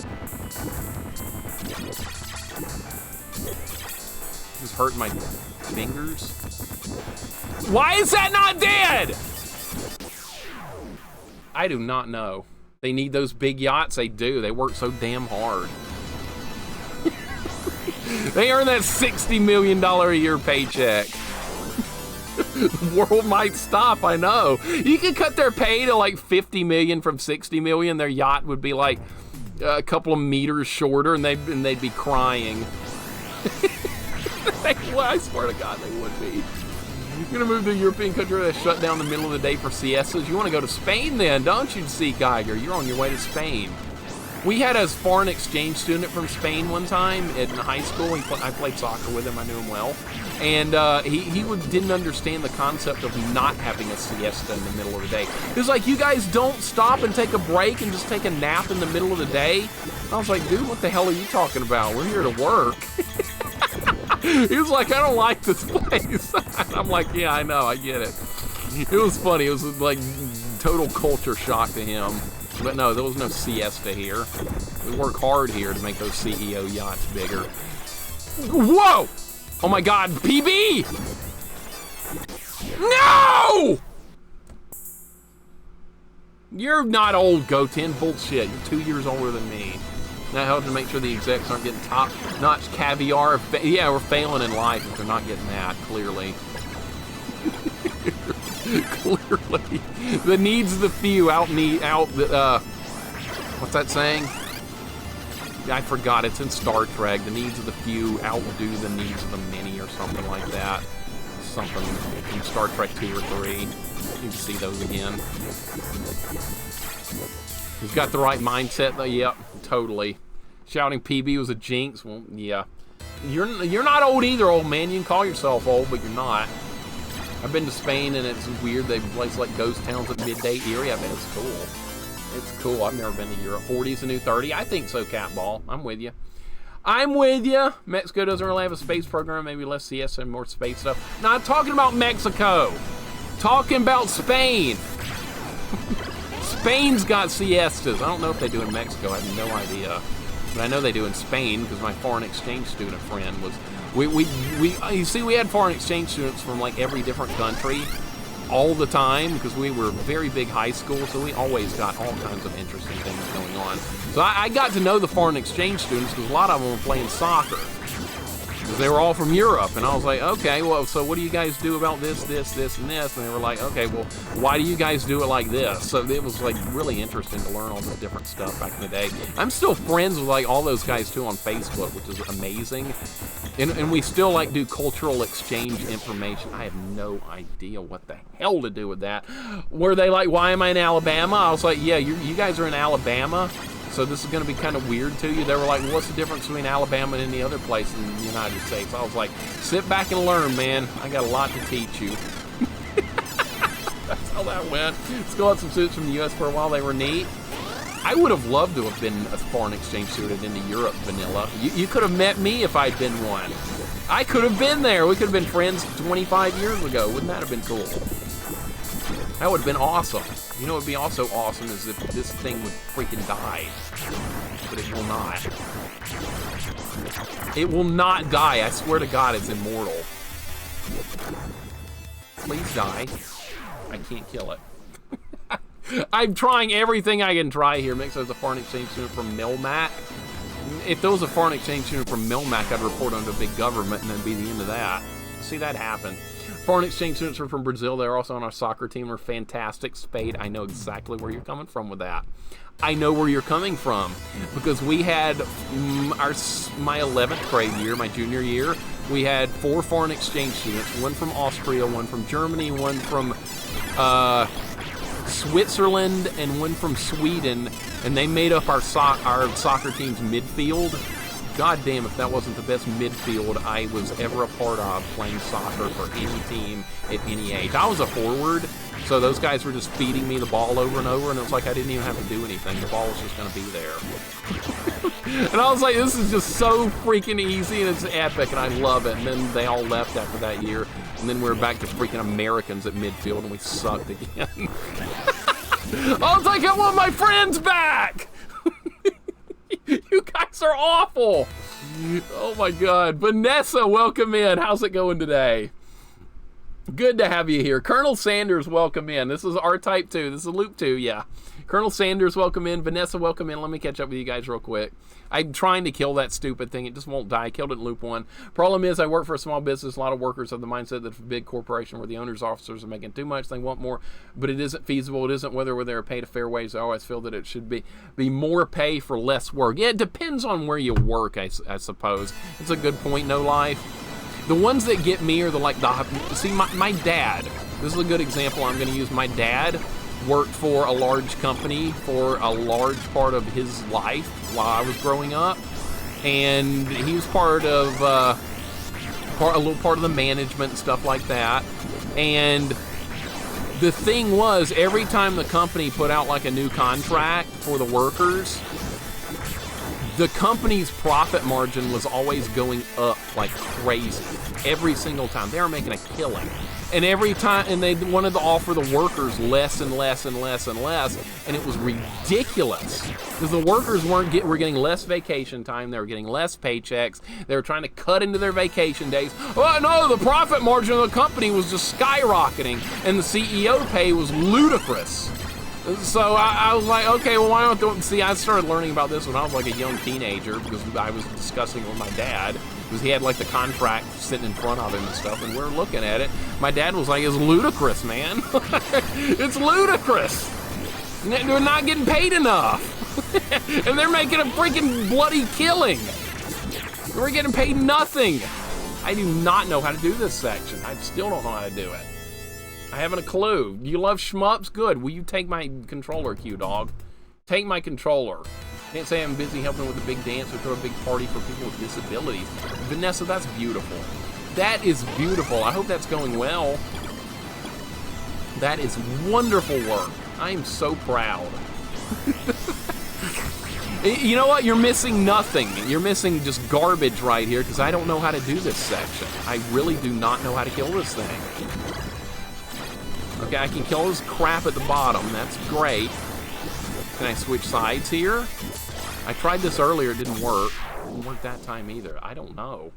Just hurting my fingers. Why is that not dead? I do not know. They need those big yachts. They do. They work so damn hard. They earn that $60 million a year paycheck. The world might stop, I know. You could cut their pay to like 50 million from 60 million. Their yacht would be like a couple of meters shorter, and they'd be crying. Well, I swear to God, they would be. You're gonna move to a European country that's shut down in the middle of the day for siestas. You want to go to Spain then, don't you, C. Geiger? You're on your way to Spain. We had a foreign exchange student from Spain one time in high school. I played soccer with him. I knew him well. And he didn't understand the concept of not having a siesta in the middle of the day. He was like, you guys don't stop and take a break and just take a nap in the middle of the day? I was like, dude, what the hell are you talking about? We're here to work. He was like, I don't like this place. I'm like, yeah, I know, I get it. It was funny. It was like total culture shock to him. But no, there was no siesta here. We work hard here to make those CEO yachts bigger. Whoa! Oh my God, PB! No! You're not old, Goten. Bullshit. You're 2 years older than me. That helps to make sure the execs aren't getting top-notch caviar. Yeah, we're failing in life if they're not getting that, clearly. Clearly. The needs of the few what's that saying? I forgot, it's in Star Trek. The needs of the few outdo the needs of the many, or something like that. Something in Star Trek 2 or 3. You can see those again. He's got the right mindset, though. Yep, totally. Shouting PB was a jinx. Well, yeah. You're not old either, old man. You can call yourself old, but you're not. I've been to Spain, and it's weird. They have places like ghost towns at midday Erie. I bet it's cool. It's cool. I've never been to Europe. 40's the new 30. I think so, Catball. I'm with you. I'm with you. Mexico doesn't really have a space program. Maybe less siesta and more space stuff. No, I'm talking about Mexico. Talking about Spain. Spain's got siestas. I don't know if they do in Mexico. I have no idea. But I know they do in Spain because my foreign exchange student friend was... You see, we had foreign exchange students from like every different country all the time because we were a very big high school, so we always got all kinds of interesting things going on. So I got to know the foreign exchange students because a lot of them were playing soccer. Because they were all from Europe, and I was like, okay, well, so what do you guys do about this, this, this, and this? And they were like, okay, well, why do you guys do it like this? So it was like really interesting to learn all this different stuff back in the day. I'm still friends with like all those guys too on Facebook, which is amazing. And we still like do cultural exchange information. I have no idea what the hell to do with that. Were they like, why am I in Alabama? I was like, yeah, you guys are in Alabama, so this is going to be kind of weird to you. They were like, well, what's the difference between Alabama and any other place in the United States? I was like, sit back and learn, man. I got a lot to teach you. That's how that went. Still had some students from the U.S. for a while. They were neat. I would have loved to have been a foreign exchange student into Europe, Vanilla. You could have met me if I'd been one. I could have been there. We could have been friends 25 years ago. Wouldn't that have been cool? That would have been awesome. You know what would be also awesome is if this thing would freaking die. But it will not. It will not die. I swear to God, it's immortal. Please die. I can't kill it. I'm trying everything I can try here. Mix as a foreign exchange student from Melmac. If there was a foreign exchange student from Melmac, I'd report onto a big government and then be the end of that. See that happen. Foreign exchange students are from Brazil. They're also on our soccer team. They're fantastic. Spade, I know exactly where you're coming from with that. I know where you're coming from because we had my 11th grade year, my junior year, we had 4 foreign exchange students, one from Austria, one from Germany, one from Switzerland, and one from Sweden, and they made up our soccer team's midfield. God damn, if that wasn't the best midfield I was ever a part of playing soccer for any team at any age. I was a forward, so those guys were just feeding me the ball over and over, and it was like I didn't even have to do anything. The ball was just going to be there. And I was like, this is just so freaking easy, and it's epic, and I love it. And then they all left after that year, and then we were back to freaking Americans at midfield, and we sucked again. I was like, I want my friends back! You guys are awful! Oh my God. Vanessa, welcome in. How's it going today? Good to have you here. Colonel Sanders, welcome in. This is R-Type 2. This is Loop 2, yeah. Colonel Sanders, welcome in. Vanessa, welcome in. Let me catch up with you guys real quick. I'm trying to kill that stupid thing. It just won't die. I killed it in Loop 1. Problem is, I work for a small business. A lot of workers have the mindset that if a big corporation where the owners' officers are making too much, they want more, but it isn't feasible. It isn't whether they're paid a fair wage. I always feel that it should be more pay for less work. Yeah, it depends on where you work, I suppose. It's a good point, No Life. The ones that get me are see, my dad. This is a good example I'm going to use. My dad worked for a large company for a large part of his life while I was growing up, and he was part of a little part of the management and stuff like that. And the thing was, every time the company put out like a new contract for the workers, the company's profit margin was always going up like crazy. Every single time. They were making a killing. And every time, and they wanted to offer the workers less and less and less and less, and it was ridiculous. Because the workers were getting less vacation time, they were getting less paychecks, they were trying to cut into their vacation days. Oh no, the profit margin of the company was just skyrocketing, and the CEO pay was ludicrous. So I was like, okay, well, why don't see? I started learning about this when I was like a young teenager because I was discussing it with my dad because he had like the contract sitting in front of him and stuff, and we were looking at it. My dad was like, "It's ludicrous, man. It's ludicrous. They're not getting paid enough, and they're making a freaking bloody killing. We're getting paid nothing." I do not know how to do this section. I still don't know how to do it. I haven't a clue. You love shmups? Good. Will you take my controller, Q-Dog? Take my controller. Can't say I'm busy helping with a big dance or throw a big party for people with disabilities. Vanessa, that's beautiful. That is beautiful. I hope that's going well. That is wonderful work. I am so proud. You know what? You're missing nothing. You're missing just garbage right here because I don't know how to do this section. I really do not know how to kill this thing. Okay, I can kill this crap at the bottom. That's great. Can I switch sides here? I tried this earlier. It didn't work. It didn't work that time either. I don't know.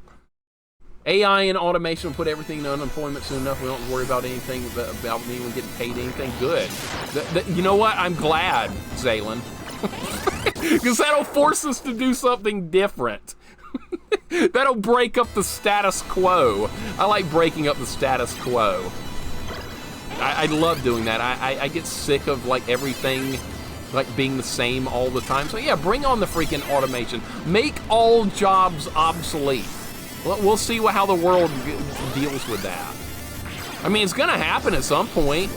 AI and automation will put everything in unemployment soon enough. We don't worry about anything, about anyone getting paid anything. Good. You know what? I'm glad, Zaylin. Because that'll force us to do something different. That'll break up the status quo. I like breaking up the status quo. I love doing that. I get sick of like everything like being the same all the time. So yeah, bring on the freaking automation. Make all jobs obsolete. We'll see how the world deals with that. I mean, it's gonna happen at some point.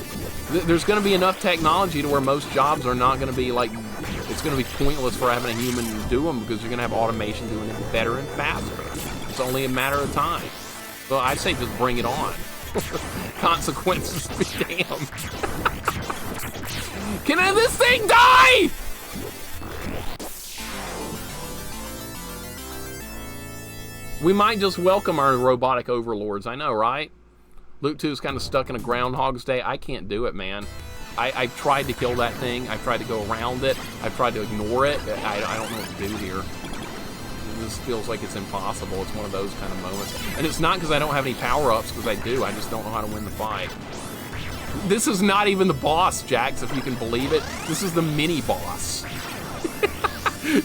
There's gonna be enough technology to where most jobs are not gonna be like, it's gonna be pointless for having a human do them because you're gonna have automation doing it better and faster. It's only a matter of time. So I'd say just bring it on. Consequences be damned. Can this thing die? We might just welcome our robotic overlords. I know, right? Luke 2 is kind of stuck in a Groundhog's Day. I can't do it, man. I've tried to kill that thing. I've tried to go around it. I've tried to ignore it. I don't know what to do here. This feels like it's impossible. It's one of those kind of moments. And it's not because I don't have any power-ups, because I do. I just don't know how to win the fight. This is not even the boss, Jax, if you can believe it. This is the mini-boss.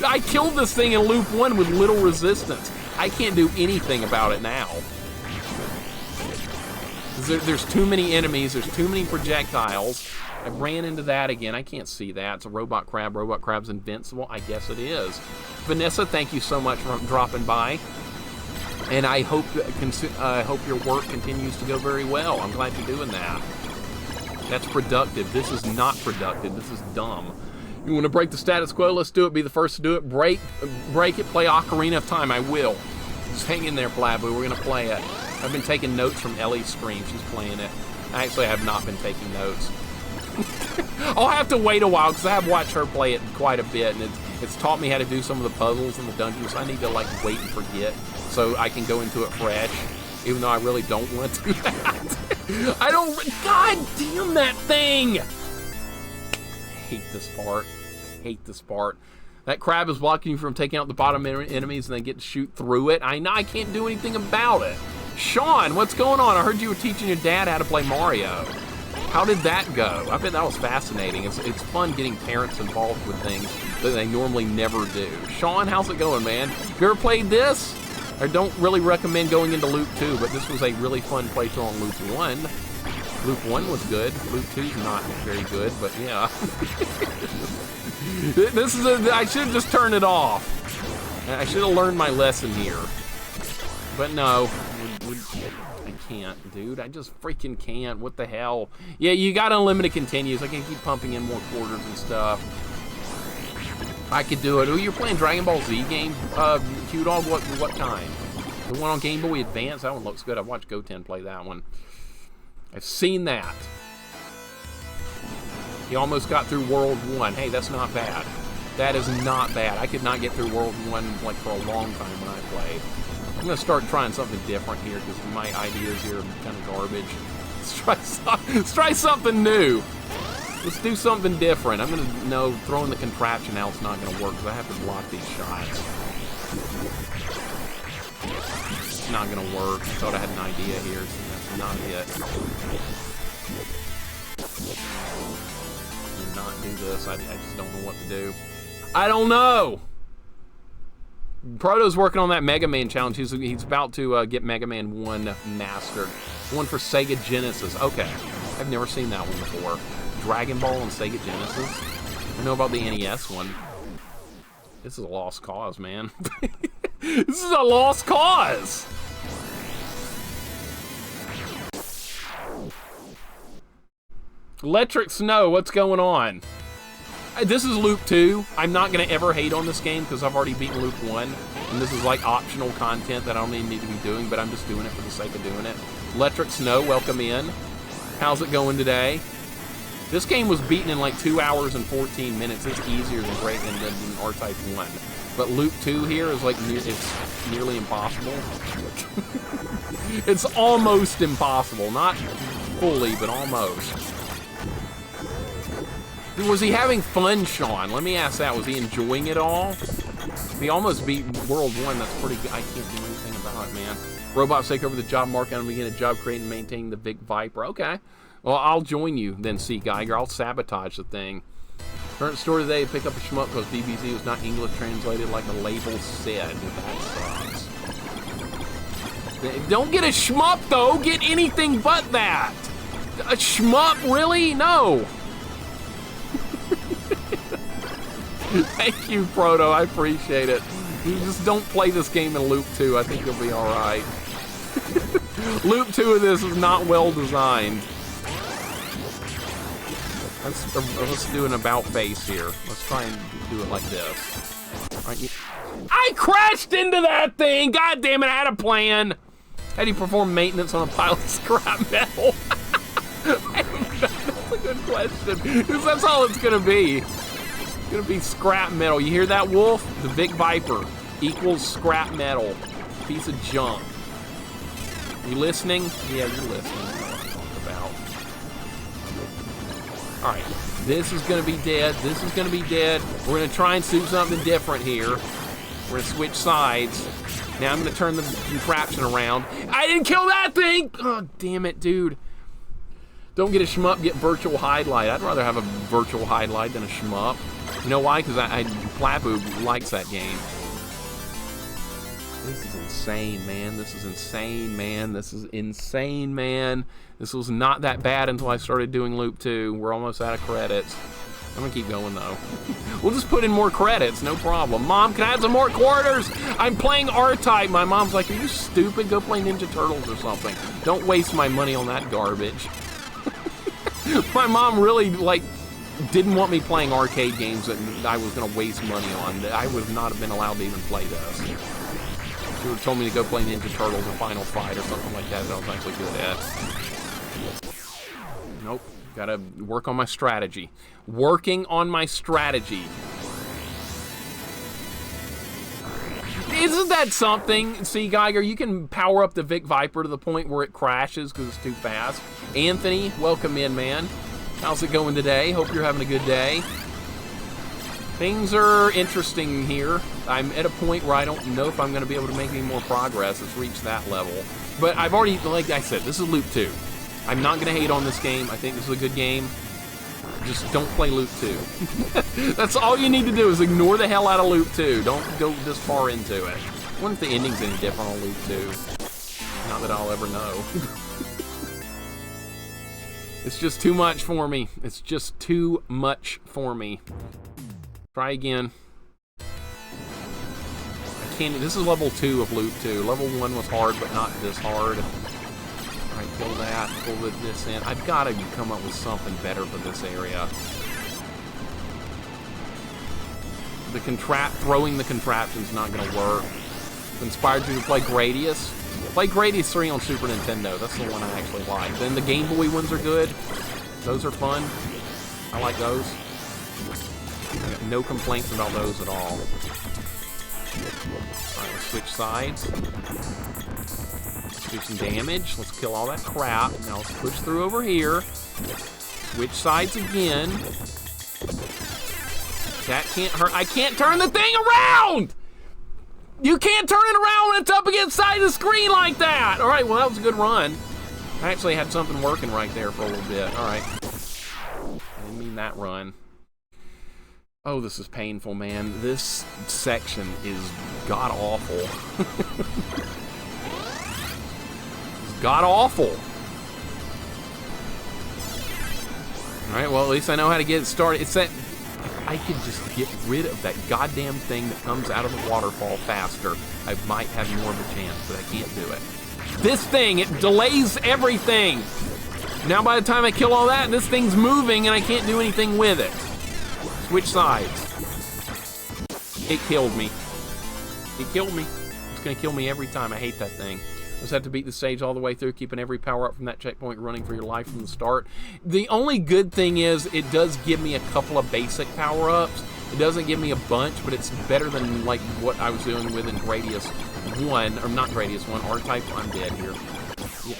I killed this thing in Loop 1 with little resistance. I can't do anything about it now. There's too many enemies. There's too many projectiles. I ran into that again. I can't see that. It's a robot crab. Robot crab's invincible. I guess it is. Vanessa, thank you so much for dropping by. And I hope your work continues to go very well. I'm glad you're doing that. That's productive. This is not productive. This is dumb. You want to break the status quo? Let's do it. Be the first to do it. Break it. Play Ocarina of Time. I will. Just hang in there, Plabu. We're going to play it. I've been taking notes from Ellie's stream. She's playing it. Actually, I have not been taking notes. I'll have to wait a while because I have watched her play it quite a bit, and it's taught me how to do some of the puzzles and the dungeons. I need to like wait and forget so I can go into it fresh, even though I really don't want to do that. I don't. God damn that thing! I hate this part. I hate this part. That crab is blocking you from taking out the bottom enemies and then get to shoot through it. I know I can't do anything about it. Sean, what's going on? I heard you were teaching your dad how to play Mario. How did that go? I bet that was fascinating. It's fun getting parents involved with things that they normally never do. Sean, how's it going, man? You ever played this? I don't really recommend going into Loop 2, but this was a really fun playthrough on Loop 1. Loop 1 was good. Loop 2's not very good, but yeah. This is I should have just turned it off. I should have learned my lesson here. But no, I can't, dude. I just freaking can't. What the hell? Yeah, you got unlimited continues. I can keep pumping in more quarters and stuff. I could do it. Oh, you're playing Dragon Ball Z game? Q-Dog, what kind? The one on Game Boy Advance? That one looks good. I've watched Goten play that one. I've seen that. He almost got through World 1. Hey, that's not bad. That is not bad. I could not get through World 1 like for a long time when I played. I'm going to start trying something different here because my ideas here are kind of garbage. Let's try something new. Let's do something different. I'm going to know throwing the contraption out is not going to work because I have to block these shots. It's not going to work. I thought I had an idea here, so that's not it. Do not do this. I just don't know what to do. I don't know! Proto's working on that Mega Man challenge. He's about to get Mega Man 1 mastered. One for Sega Genesis. Okay. I've never seen that one before. Dragon Ball on Sega Genesis. I know about the NES one. This is a lost cause, man. This is a lost cause! Electric Snow, what's going on? This is Loop 2. I'm not going to ever hate on this game because I've already beaten Loop 1. And this is like optional content that I don't even need to be doing, but I'm just doing it for the sake of doing it. Electric Snow, welcome in. How's it going today? This game was beaten in like 2 hours and 14 minutes. It's easier than R-Type 1. But Loop 2 here is like, it's nearly impossible. It's almost impossible. Not fully, but almost. Was he having fun, Sean? Let me ask that. Was he enjoying it all? He almost beat World 1. That's pretty good. I can't do anything about it, man. Robots take over the job market. I'm beginning a job creating and maintaining the Vic Viper. Okay. Well, I'll join you then, C. Geiger. I'll sabotage the thing. Current story today, pick up a shmup because DBZ was not English translated like the label said. That sucks. Don't get a shmup, though. Get anything but that. A shmup? Really? No. Thank you, Proto. I appreciate it. You just don't play this game in Loop 2. I think you'll be alright. Loop 2 of this is not well designed. Let's do an about face here. Let's try and do it like this. Right, I crashed into that thing! God damn it, I had a plan! How do you perform maintenance on a pile of scrap metal? That's a good question. Because that's all it's gonna be. It's gonna be scrap metal. You hear that, Wolf? The Vic Viper equals scrap metal. Piece of junk. You listening? Yeah, you're listening. That's what I'm talking about. Alright. This is gonna be dead. This is gonna be dead. We're gonna try and do something different here. We're gonna switch sides. Now I'm gonna turn the contraption around. I didn't kill that thing! Oh, damn it, dude. Don't get a shmup, get virtual highlight. I'd rather have a virtual highlight than a shmup. You know why? Because Plapu likes that game. This is insane, man. This is insane, man. This is insane, man. This was not that bad until I started doing Loop 2. We're almost out of credits. I'm gonna keep going, though. We'll just put in more credits, no problem. Mom, can I have some more quarters? I'm playing R-Type. My mom's like, are you stupid? Go play Ninja Turtles or something. Don't waste my money on that garbage. My mom really, like, didn't want me playing arcade games that I was going to waste money on. I would not have been allowed to even play this. She would have told me to go play Ninja Turtles or Final Fight or something like that I was actually good at. Nope. Gotta work on my strategy. Working on my strategy. Isn't that something? See, Geiger, you can power up the Vic Viper to the point where it crashes because it's too fast. Anthony, welcome in, man. How's it going today? Hope you're having a good day. Things are interesting here. I'm at a point where I don't know if I'm going to be able to make any more progress. It's reached that level. But I've already, like I said, this is Loop 2. I'm not going to hate on this game. I think this is a good game. Just don't play Loop 2. That's all you need to do is ignore the hell out of Loop 2. Don't go this far into it. I wonder if the ending's any different on Loop 2. Not that I'll ever know. It's just too much for me. It's just too much for me. Try again. I can't. This is level 2 of Loop 2. Level 1 was hard, but not this hard. Alright, kill that. Pull this in. I've got to come up with something better for this area. Throwing the contraption's not going to work. Inspired you to play Gradius. Play Gradius 3 on Super Nintendo. That's the one I actually like. Then the Game Boy ones are good. Those are fun. I like those. I got no complaints about those at all. Alright, let's switch sides. Let's do some damage. Let's kill all that crap. Now let's push through over here. Switch sides again. That can't hurt. I can't turn the thing around! You can't turn it around when it's up against the side of the screen like that! Alright, well, that was a good run. I actually had something working right there for a little bit. Alright. I didn't mean that run. Oh, this is painful, man. This section is god-awful. It's god-awful. Alright, well, at least I know how to get it started. It's that... I could just get rid of that goddamn thing that comes out of the waterfall faster, I might have more of a chance, but I can't do it. This thing, it delays everything! Now by the time I kill all that, this thing's moving and I can't do anything with it. Switch sides. It killed me. It killed me. It's gonna kill me every time. I hate that thing. Just have to beat the stage all the way through, keeping every power-up from that checkpoint running for your life from the start. The only good thing is it does give me a couple of basic power-ups. It doesn't give me a bunch, but it's better than like what I was doing with in Gradius 1, or not Gradius 1, R-Type. I'm dead here.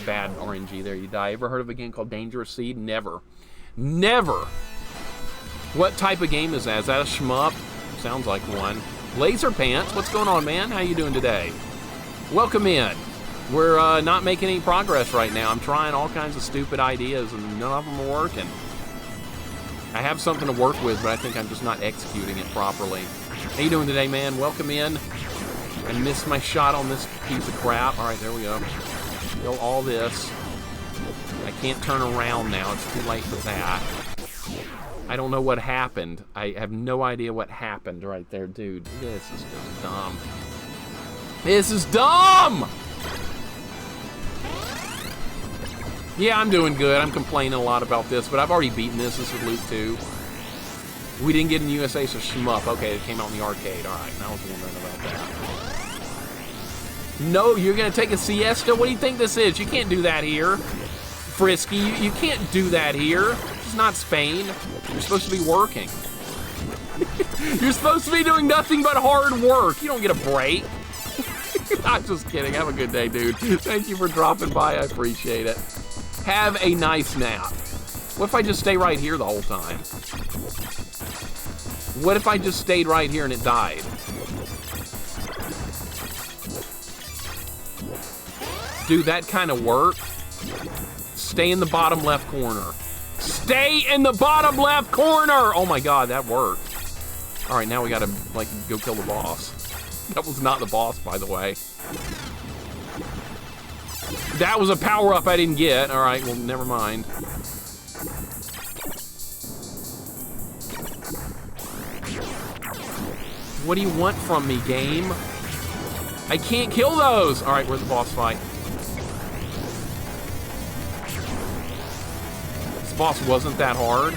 Bad RNG there, you die. Ever heard of a game called Dangerous Seed? Never. Never! What type of game is that? Is that a shmup? Sounds like one. Laser Pants, what's going on, man? How you doing today? Welcome in. We're not making any progress right now. I'm trying all kinds of stupid ideas, and none of them are working. I have something to work with, but I think I'm just not executing it properly. How you doing today, man? Welcome in. I missed my shot on this piece of crap. All right, there we go. Kill all this. I can't turn around now. It's too late for that. I don't know what happened. I have no idea what happened right there, dude. This is just dumb. This is dumb! Yeah, I'm doing good. I'm complaining a lot about this, but I've already beaten this. This is Loop 2. We didn't get in the USA, so shmup. Okay, it came out in the arcade. All right, I was wondering about that. No, you're going to take a siesta? What do you think this is? You can't do that here. Frisky, you can't do that here. It's not Spain. You're supposed to be working. You're supposed to be doing nothing but hard work. You don't get a break. I'm just kidding. Have a good day, dude. Thank you for dropping by. I appreciate it. Have a nice nap. What if I just stay right here the whole time? What if I just stayed right here and it died? Dude, that kind of worked. Stay in the bottom left corner. Stay in the bottom left corner! Oh my god, that worked. Alright, now we gotta, like, go kill the boss. That was not the boss, by the way. That was a power-up I didn't get. Alright, well, never mind. What do you want from me, game? I can't kill those! Alright, where's the boss fight? This boss wasn't that hard.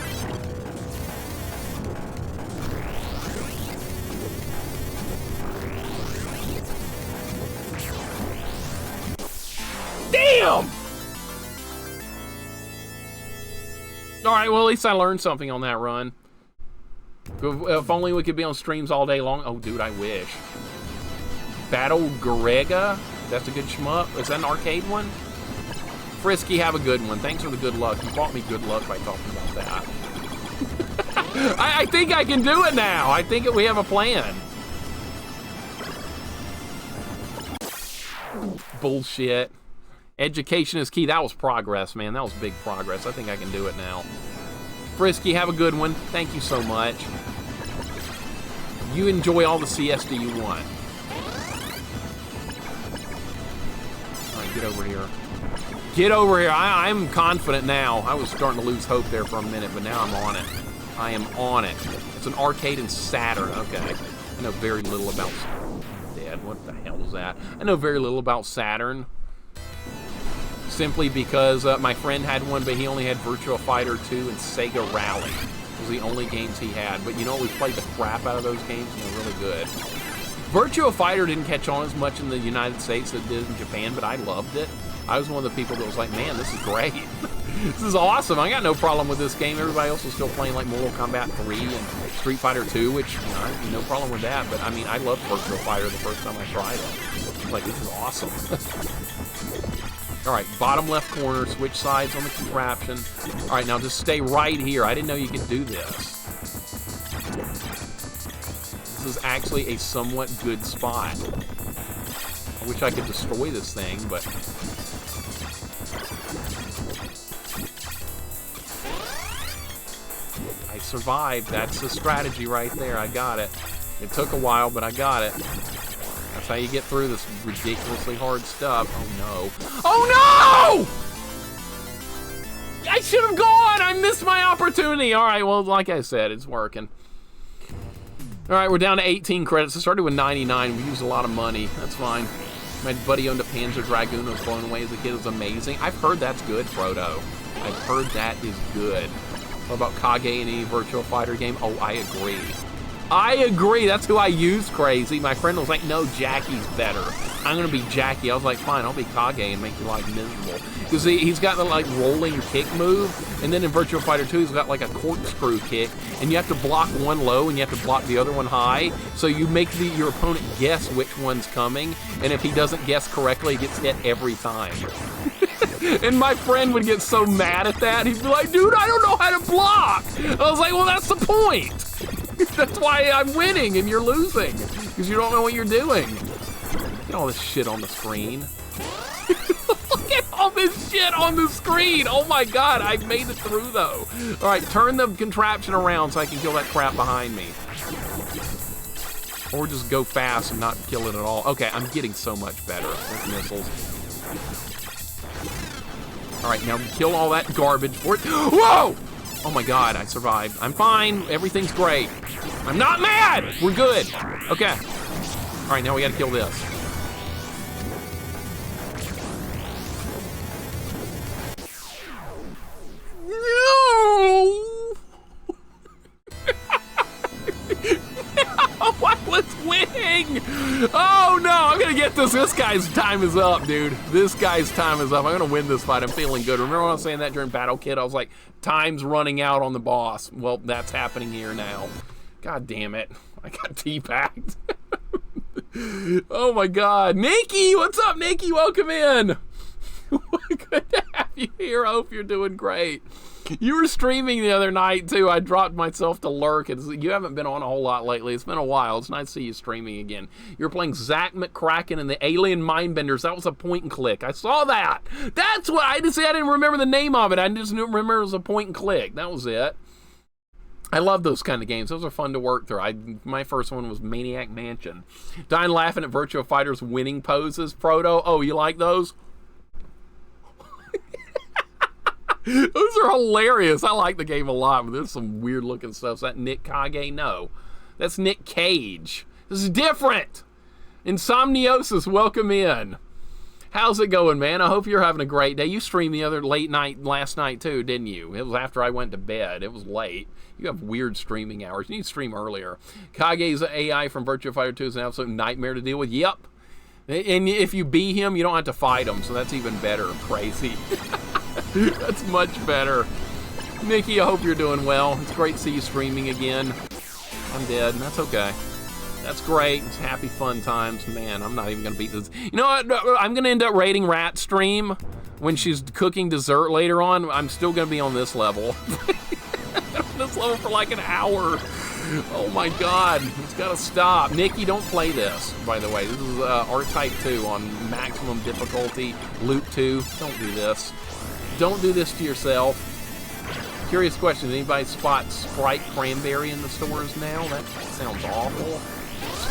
Damn! Alright, well, at least I learned something on that run. If only we could be on streams all day long. Oh, dude, I wish. Battle Garega? That's a good shmup. Is that an arcade one? Frisky, have a good one. Thanks for the good luck. You bought me good luck by talking about that. I think I can do it now. I think we have a plan. Bullshit. Education is key. That was progress, man. That was big progress. I think I can do it now. Frisky, have a good one. Thank you so much. You enjoy all the siesta you want. All right, get over here. Get over here. I'm confident now. I was starting to lose hope there for a minute, but now I'm on it. I am on it. It's an arcade and Saturn. Okay. I know very little about... Dead. What the hell is that? I know very little about Saturn. Simply because my friend had one, but he only had Virtua Fighter 2 and Sega Rally. Was the only games he had. But you know, we played the crap out of those games, and they're really good. Virtua Fighter didn't catch on as much in the United States as it did in Japan, but I loved it. I was one of the people that was like, man, this is great. This is awesome. I got no problem with this game. Everybody else was still playing like Mortal Kombat 3 and Street Fighter 2, which, you know, I have no problem with that. But I mean, I loved Virtua Fighter the first time I tried it. Like, this is awesome. All right, bottom left corner, switch sides on the contraption. All right, now just stay right here. I didn't know you could do this. This is actually a somewhat good spot. I wish I could destroy this thing, but... I survived. That's the strategy right there. I got it. It took a while, but I got it. That's how you get through this ridiculously hard stuff. Oh, no. Oh, no! I should have gone! I missed my opportunity! All right, well, like I said, it's working. All right, we're down to 18 credits. I started with 99. We used a lot of money. That's fine. My buddy owned a Panzer Dragoon. I was blown away as a kid. It was amazing. I've heard that's good, Frodo. I've heard that is good. What about Kage in any Virtua Fighter game? Oh, I agree. I agree. That's who I used, Crazy. My friend was like, no, Jackie's better. I'm going to be Jackie. I was like, fine, I'll be Kage and make your life miserable. Because he's got the, like, rolling kick move. And then in Virtua Fighter 2, he's got, like, a corkscrew kick. And you have to block one low and you have to block the other one high. So you make your opponent guess which one's coming. And if he doesn't guess correctly, he gets hit every time. And my friend would get so mad at that. He'd be like, dude, I don't know how to block. I was like, well, that's the point. That's why I'm winning and you're losing. Because you don't know what you're doing. Look at all this shit on the screen. Look at all this shit on the screen. Oh my God, I made it through though. All right, turn the contraption around so I can kill that crap behind me. Or just go fast and not kill it at all. Okay, I'm getting so much better with missiles. All right, now kill all that garbage. Whoa! Oh my God, I survived. I'm fine, everything's great. I'm not mad, we're good. Okay. All right, now we gotta kill this. No! No, I was winning! Oh no, I'm gonna get this. This guy's time is up, dude. This guy's time is up. I'm gonna win this fight. I'm feeling good. Remember when I was saying that during Battle Kid? I was like, time's running out on the boss. Well, that's happening here now. God damn it. I got teabagged. Oh my God. Nikki, what's up, Nikki? Welcome in. Good to have you here. I hope you're doing great. You were streaming the other night too. I dropped myself to lurk. You haven't been on a whole lot lately. It's been a while. It's nice to see you streaming again. You were playing Zack McCracken and the Alien Mindbenders. That was a point and click. I saw that. That's what I just say. I didn't remember the name of it. I just remember it was a point and click. That was it. I love those kind of games. Those are fun to work through. My first one was Maniac Mansion. Dying laughing at Virtua Fighter's winning poses. Proto. Oh, you like those? Those are hilarious. I like the game a lot, but there's some weird looking stuff. Is that Nick Kage? No. That's Nick Cage. This is different. Insomniosis, welcome in. How's it going, man? I hope you're having a great day. You streamed the other late night last night too, didn't you? It was after I went to bed. It was late. You have weird streaming hours. You need to stream earlier. Kage's AI from Virtua Fighter 2 is an absolute nightmare to deal with. Yep. And if you beat him, you don't have to fight him, so that's even better. Crazy. That's much better. Nikki, I hope you're doing well. It's great to see you streaming again. I'm dead. That's okay. That's great. It's happy, fun times. Man, I'm not even going to beat this. You know what? I'm going to end up rating Rat stream when she's cooking dessert later on. I'm still going to be on this level. I'm going to this level for like an hour. Oh my god, it's gotta stop. Nikki, don't play this, by the way. This is R-Type 2 on maximum difficulty. Loop 2, don't do this. Don't do this to yourself. Curious question, did anybody spot Sprite Cranberry in the stores now? That sounds awful.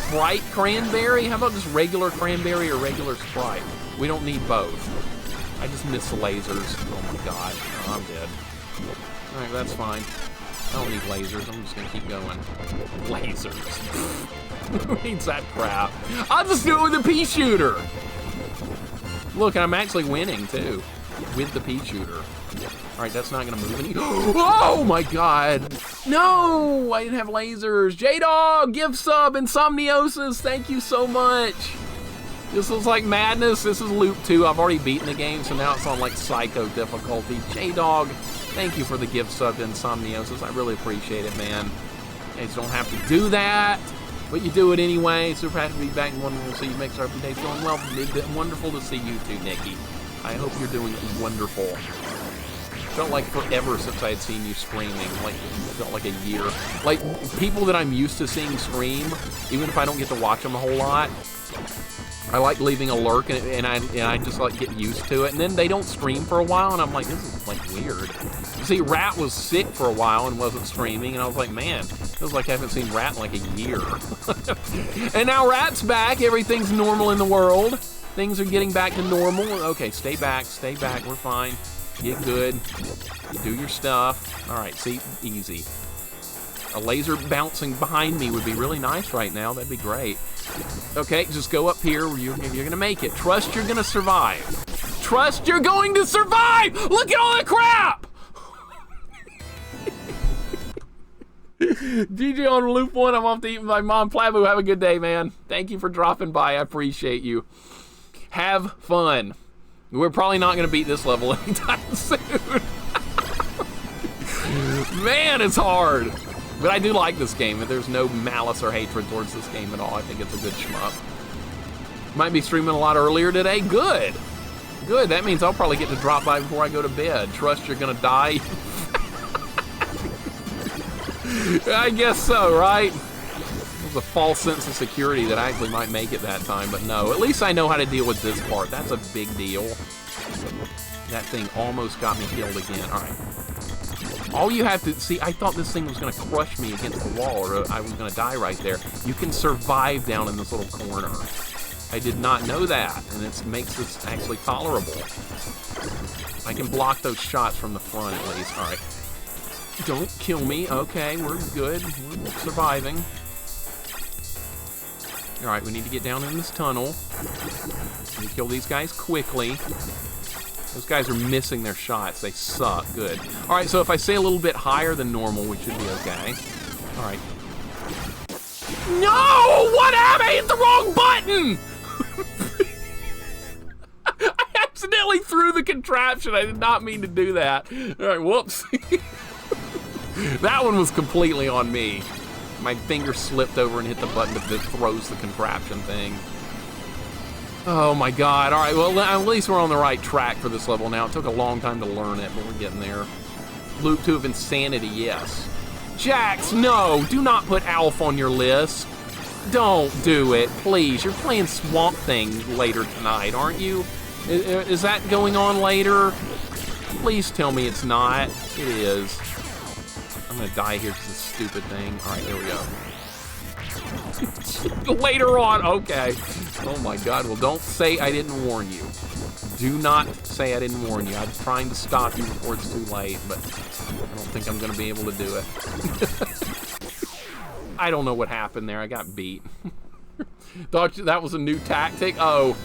Sprite Cranberry? How about just regular cranberry or regular Sprite? We don't need both. I just miss the lasers. Oh my god, oh, I'm dead. Alright, that's fine. I don't need lasers, I'm just gonna keep going. Lasers. Who needs that crap? I'll just do it with a pea shooter! Look, I'm actually winning, too. With the pea shooter. Alright, that's not gonna move any. Oh my god! No! I didn't have lasers! J-Dog, gift sub, Insomniosis, thank you so much! This was like madness. This is loop 2. I've already beaten the game, so now it's on like psycho difficulty. J-Dog, thank you for the gift sub to Insomniosis. I really appreciate it, man. You guys don't have to do that, but you do it anyway. Super happy to be back and wonderful to see you. Makes our days going well. Wonderful to see you too, Nikki. I hope you're doing wonderful. Felt like forever since I had seen you streaming. Like, it felt like a year. Like, people that I'm used to seeing stream, even if I don't get to watch them a whole lot, I like leaving a lurk, and I just like get used to it. And then they don't stream for a while, and I'm like, this is like weird. You see, Rat was sick for a while and wasn't streaming, and I was like, man, it feels like I haven't seen Rat in like a year. And now Rat's back. Everything's normal in the world. Things are getting back to normal. Okay, stay back, we're fine. Get good, do your stuff. All right, see, easy. A laser bouncing behind me would be really nice right now. That'd be great. Okay, just go up here. You're gonna make it. Trust you're gonna survive. Trust you're going to survive! Look at all that crap! GG on loop 1. I'm off to eat with my mom. Plabu, have a good day, man. Thank you for dropping by. I appreciate you. Have fun. We're probably not going to beat this level anytime soon. Man, it's hard. But I do like this game. There's no malice or hatred towards this game at all. I think it's a good shmup. Might be streaming a lot earlier today. Good. Good. That means I'll probably get to drop by before I go to bed. Trust you're going to die. I guess so, right? A false sense of security that I actually might make it that time, but no. At least I know how to deal with this part. That's a big deal. That thing almost got me killed again. All right. All you have to see, I thought this thing was going to crush me against the wall, or I was going to die right there. You can survive down in this little corner. I did not know that, and it makes this actually tolerable. I can block those shots from the front at least. All right. Don't kill me. Okay, we're good. We're surviving. Alright, we need to get down in this tunnel. We kill these guys quickly. Those guys are missing their shots. They suck. Good. Alright, so if I stay a little bit higher than normal, we should be okay. Alright. No! What happened? I hit the wrong button! I accidentally threw the contraption. I did not mean to do that. Alright, whoops. That one was completely on me. My finger slipped over and hit the button that throws the contraption thing. Oh my god. Alright, well, at least we're on the right track for this level now. It took a long time to learn it, but we're getting there. Loop 2 of Insanity, yes. Jax, no! Do not put Alf on your list. Don't do it, please. You're playing Swamp Thing later tonight, aren't you? Is that going on later? Please tell me it's not. It is. I'm gonna die here because of this stupid thing. Alright, there we go. Later on, okay. Oh my god, well don't say I didn't warn you. Do not say I didn't warn you. I'm trying to stop you before it's too late, but I don't think I'm gonna be able to do it. I don't know what happened there. I got beat. Thought that was a new tactic? Oh,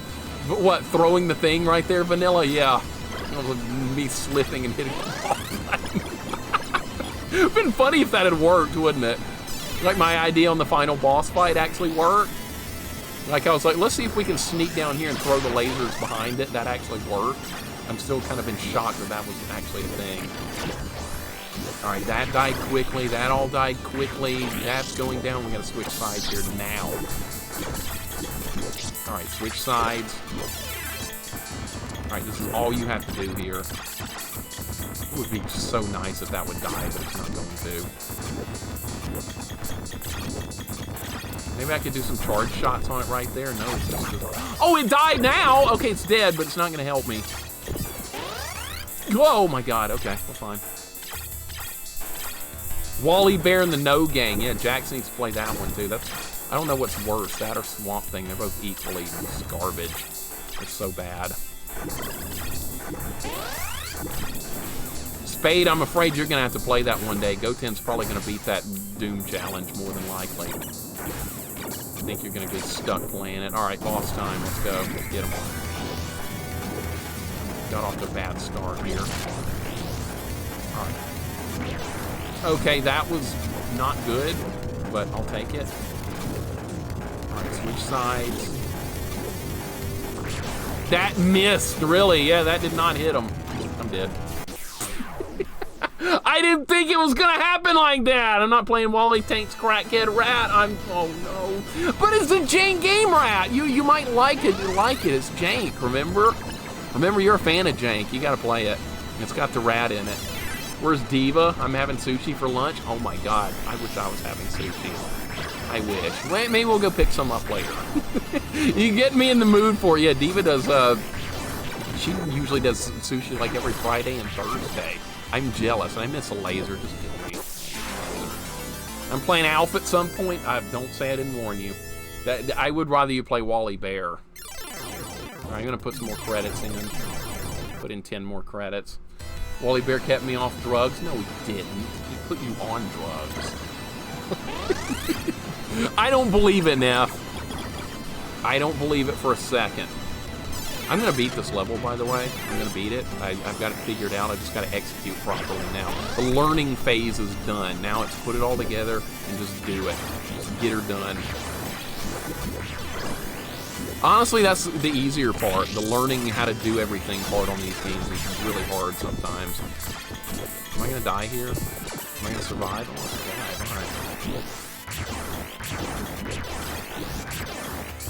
but what, throwing the thing right there, Vanilla? Yeah. That was me slipping and hitting the ball button. It'd been funny if that had worked, wouldn't it? Like my idea on the final boss fight actually worked. Like I was like, let's see if we can sneak down here and throw the lasers behind it. That actually worked. I'm still kind of in shock that that was actually a thing. All right, that died quickly. That all died quickly. That's going down. We gotta switch sides here now. All right, switch sides. All right, this is all you have to do here. It would be so nice if that would die, but it's not going to. to. Maybe I could do some charge shots on it right there. No, it's just... Oh, it died now! Okay, it's dead, but it's not gonna help me. Oh my god, okay, we're fine. Wally Bear and the No Gang. Yeah, Jax needs to play that one too. I don't know what's worse, that or Swamp Thing. They're both equally just garbage. It's so bad. Spade, I'm afraid you're gonna have to play that one day. Goten's probably gonna beat that Doom challenge more than likely. I think you're gonna get stuck playing it. All right, boss time. Let's go. Let's get him. Got off to a bad start here. All right. Okay, that was not good, but I'll take it. All right, switch sides. That missed, really. Yeah, that did not hit him. I'm dead. I didn't think it was gonna happen like that. I'm not playing Wally Tank's Crackhead Rat. Oh no. But it's a jank game, Rat. You might like it. You like it. It's jank, remember? Remember, you're a fan of jank. You gotta play it. It's got the rat in it. Where's Diva? I'm having sushi for lunch. Oh my god. I wish I was having sushi. I wish. Wait, maybe we'll go pick some up later. You get me in the mood for it. Yeah, Diva does, she usually does sushi like every Friday and Thursday. I'm jealous, and I miss a laser. Just kill me. I'm playing Alpha at some point. Don't say I didn't warn you. I would rather you play Wally Bear. All right, I'm gonna put some more credits in. Put in 10 more credits. Wally Bear kept me off drugs. No, he didn't. He put you on drugs. I don't believe it, Neff. I don't believe it for a second. I'm gonna beat this level, by the way. I'm gonna beat it. I've got it figured out. I just gotta execute properly now. The learning phase is done. Now it's put it all together and just do it. Just get her done. Honestly, that's the easier part. The learning how to do everything part on these games is really hard sometimes. Am I gonna die here? Am I gonna survive? Oh, alright.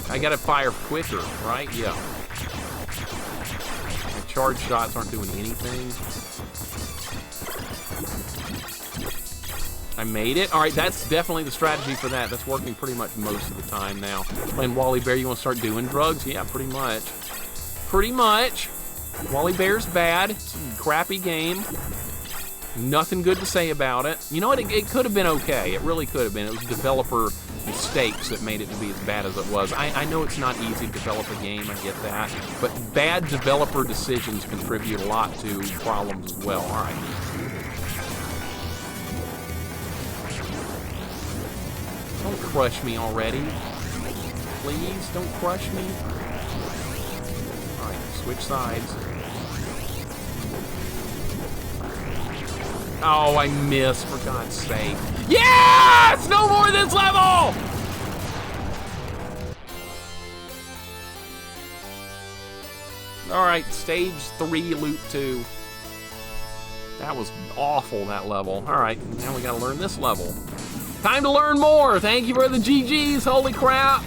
I gotta fire quicker, right? Yeah. My charge shots aren't doing anything. I made it. All right, that's definitely the strategy for that. That's working pretty much most of the time now. Playing Wally Bear, you want to start doing drugs? Yeah, pretty much. Pretty much. Wally Bear's bad. It's a crappy game. Nothing good to say about it. You know what? It could have been okay. It really could have been. It was developer mistakes that made it to be as bad as it was. I know it's not easy to develop a game. I get that. But bad developer decisions contribute a lot to problems as well. All right. Don't crush me already. Please, don't crush me. Alright, switch sides. Oh, I missed, for God's sake. Yes! No more of this level! Alright, stage 3, loop 2. That was awful, that level. Alright, now we gotta learn this level. Time to learn more. Thank you for the GGs. Holy crap.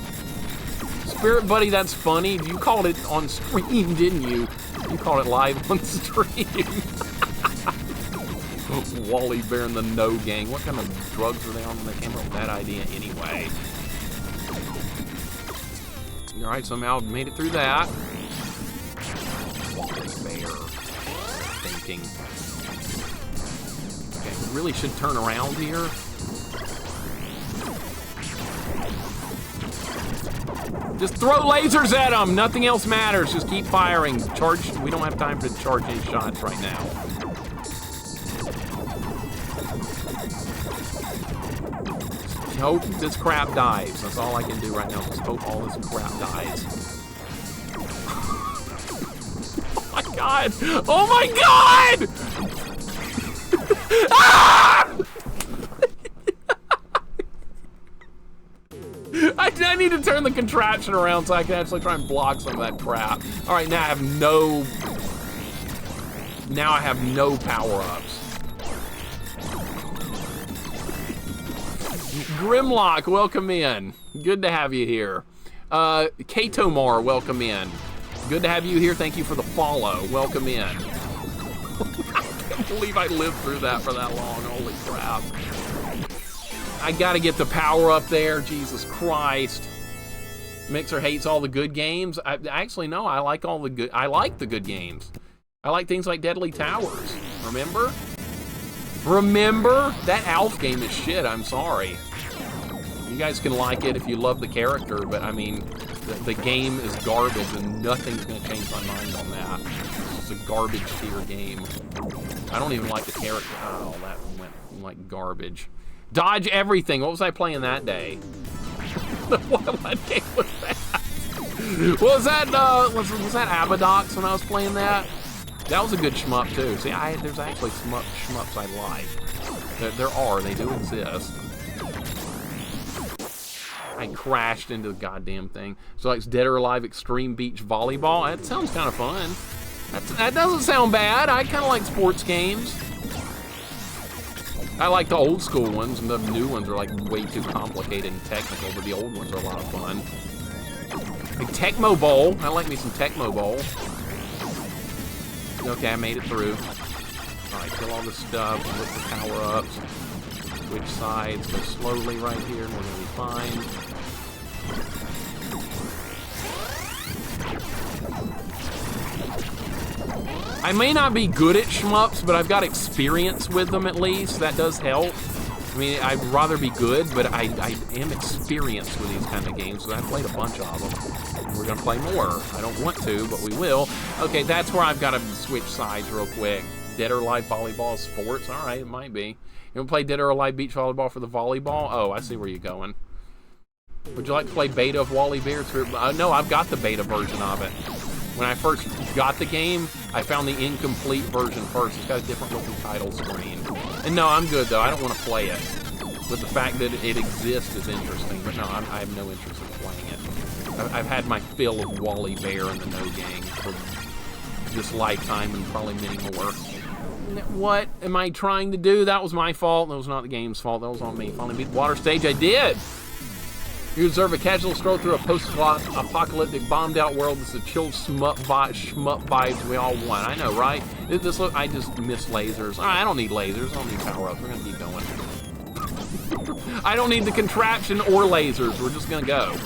Spirit Buddy, that's funny. You called it on stream, didn't you? You called it live on stream. Wally Bear and the No Gang. What kind of drugs are they on when they came up with that idea anyway? All right, somehow made it through that. Wally Bear. Thinking. Okay, really should turn around here. Just throw lasers at them. Nothing else matters. Just keep firing. Charge. We don't have time to charge any shots right now. Just hope this crap dies. That's all I can do right now. Just hope all this crap dies. Oh my god! Oh my god! Ah! I need to turn the contraption around so I can actually try and block some of that crap. All right, now I have no power-ups. Grimlock, welcome in. Good to have you here. Katomar, welcome in. Good to have you here. Thank you for the follow. Welcome in. can't believe I lived through that for that long. Holy crap. I gotta get the power up there. Jesus Christ. Mixer hates all the good games. Actually, no, I like all the good. I like the good games. I like things like Deadly Towers. Remember? Remember? That Alf game is shit. I'm sorry. You guys can like it if you love the character, but I mean, the game is garbage, and nothing's gonna change my mind on that. It's just a garbage tier game. I don't even like the character. Oh, that went like garbage. Dodge everything. What was I playing that day? What game was that? Was that was that Abadox when I was playing that? That was a good shmup too. See, there's actually shmups I like. There are. They do exist. I crashed into the goddamn thing. So it's Dead or Alive Extreme Beach Volleyball. That sounds kind of fun. That doesn't sound bad. I kind of like sports games. I like the old school ones, and the new ones are like way too complicated and technical, but the old ones are a lot of fun. Like Tecmo Bowl. I like me some Tecmo Bowl. Okay, I made it through. Alright, kill all this stuff, look the power-ups. Switch sides, go slowly right here, and we're gonna be fine. I may not be good at shmups, but I've got experience with them at least. That does help. I mean, I'd rather be good, but I am experienced with these kind of games, so I've played a bunch of them. And we're gonna play more. I don't want to, but we will. Okay, that's where I've got to switch sides real quick. Dead or Alive Volleyball Sports? All right, it might be. You wanna play Dead or Alive Beach Volleyball for the volleyball? Oh, I see where you're going. Would you like to play beta of Wally Bear? No, I've got the beta version of it. When I first got the game, I found the incomplete version first. It's got a different looking title screen. And no, I'm good though. I don't want to play it. But the fact that it exists is interesting. But no, I have no interest in playing it. I've had my fill of Wally Bear and the No Gang for this lifetime and probably many more. What am I trying to do? That was my fault. That was not the game's fault. That was on me. Finally beat the water stage. I did! You observe a casual stroll through a post-apocalyptic, bombed-out world. This is a chill shmup vibes we all want. I know, right? I just miss lasers. All right, I don't need lasers. I don't need power-ups. We're going to keep going. I don't need the contraption or lasers. We're just going to go.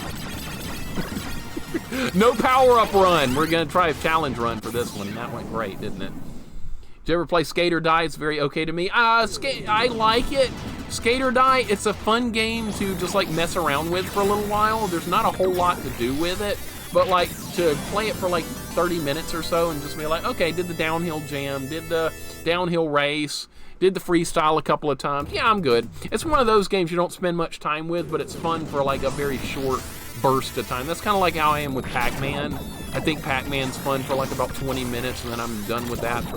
No power-up run. We're going to try a challenge run for this one. That went great, didn't it? Did you ever play Skate or Die? It's very okay to me. I like it. Skate or Die, it's a fun game to just like mess around with for a little while. There's not a whole lot to do with it, but like to play it for like 30 minutes or so and just be like, okay, did the downhill jam, did the downhill race, did the freestyle a couple of times. Yeah, I'm good. It's one of those games you don't spend much time with, but it's fun for like a very short burst of time. That's kind of like how I am with Pac-Man. I think Pac-Man's fun for like about 20 minutes, and then I'm done with that for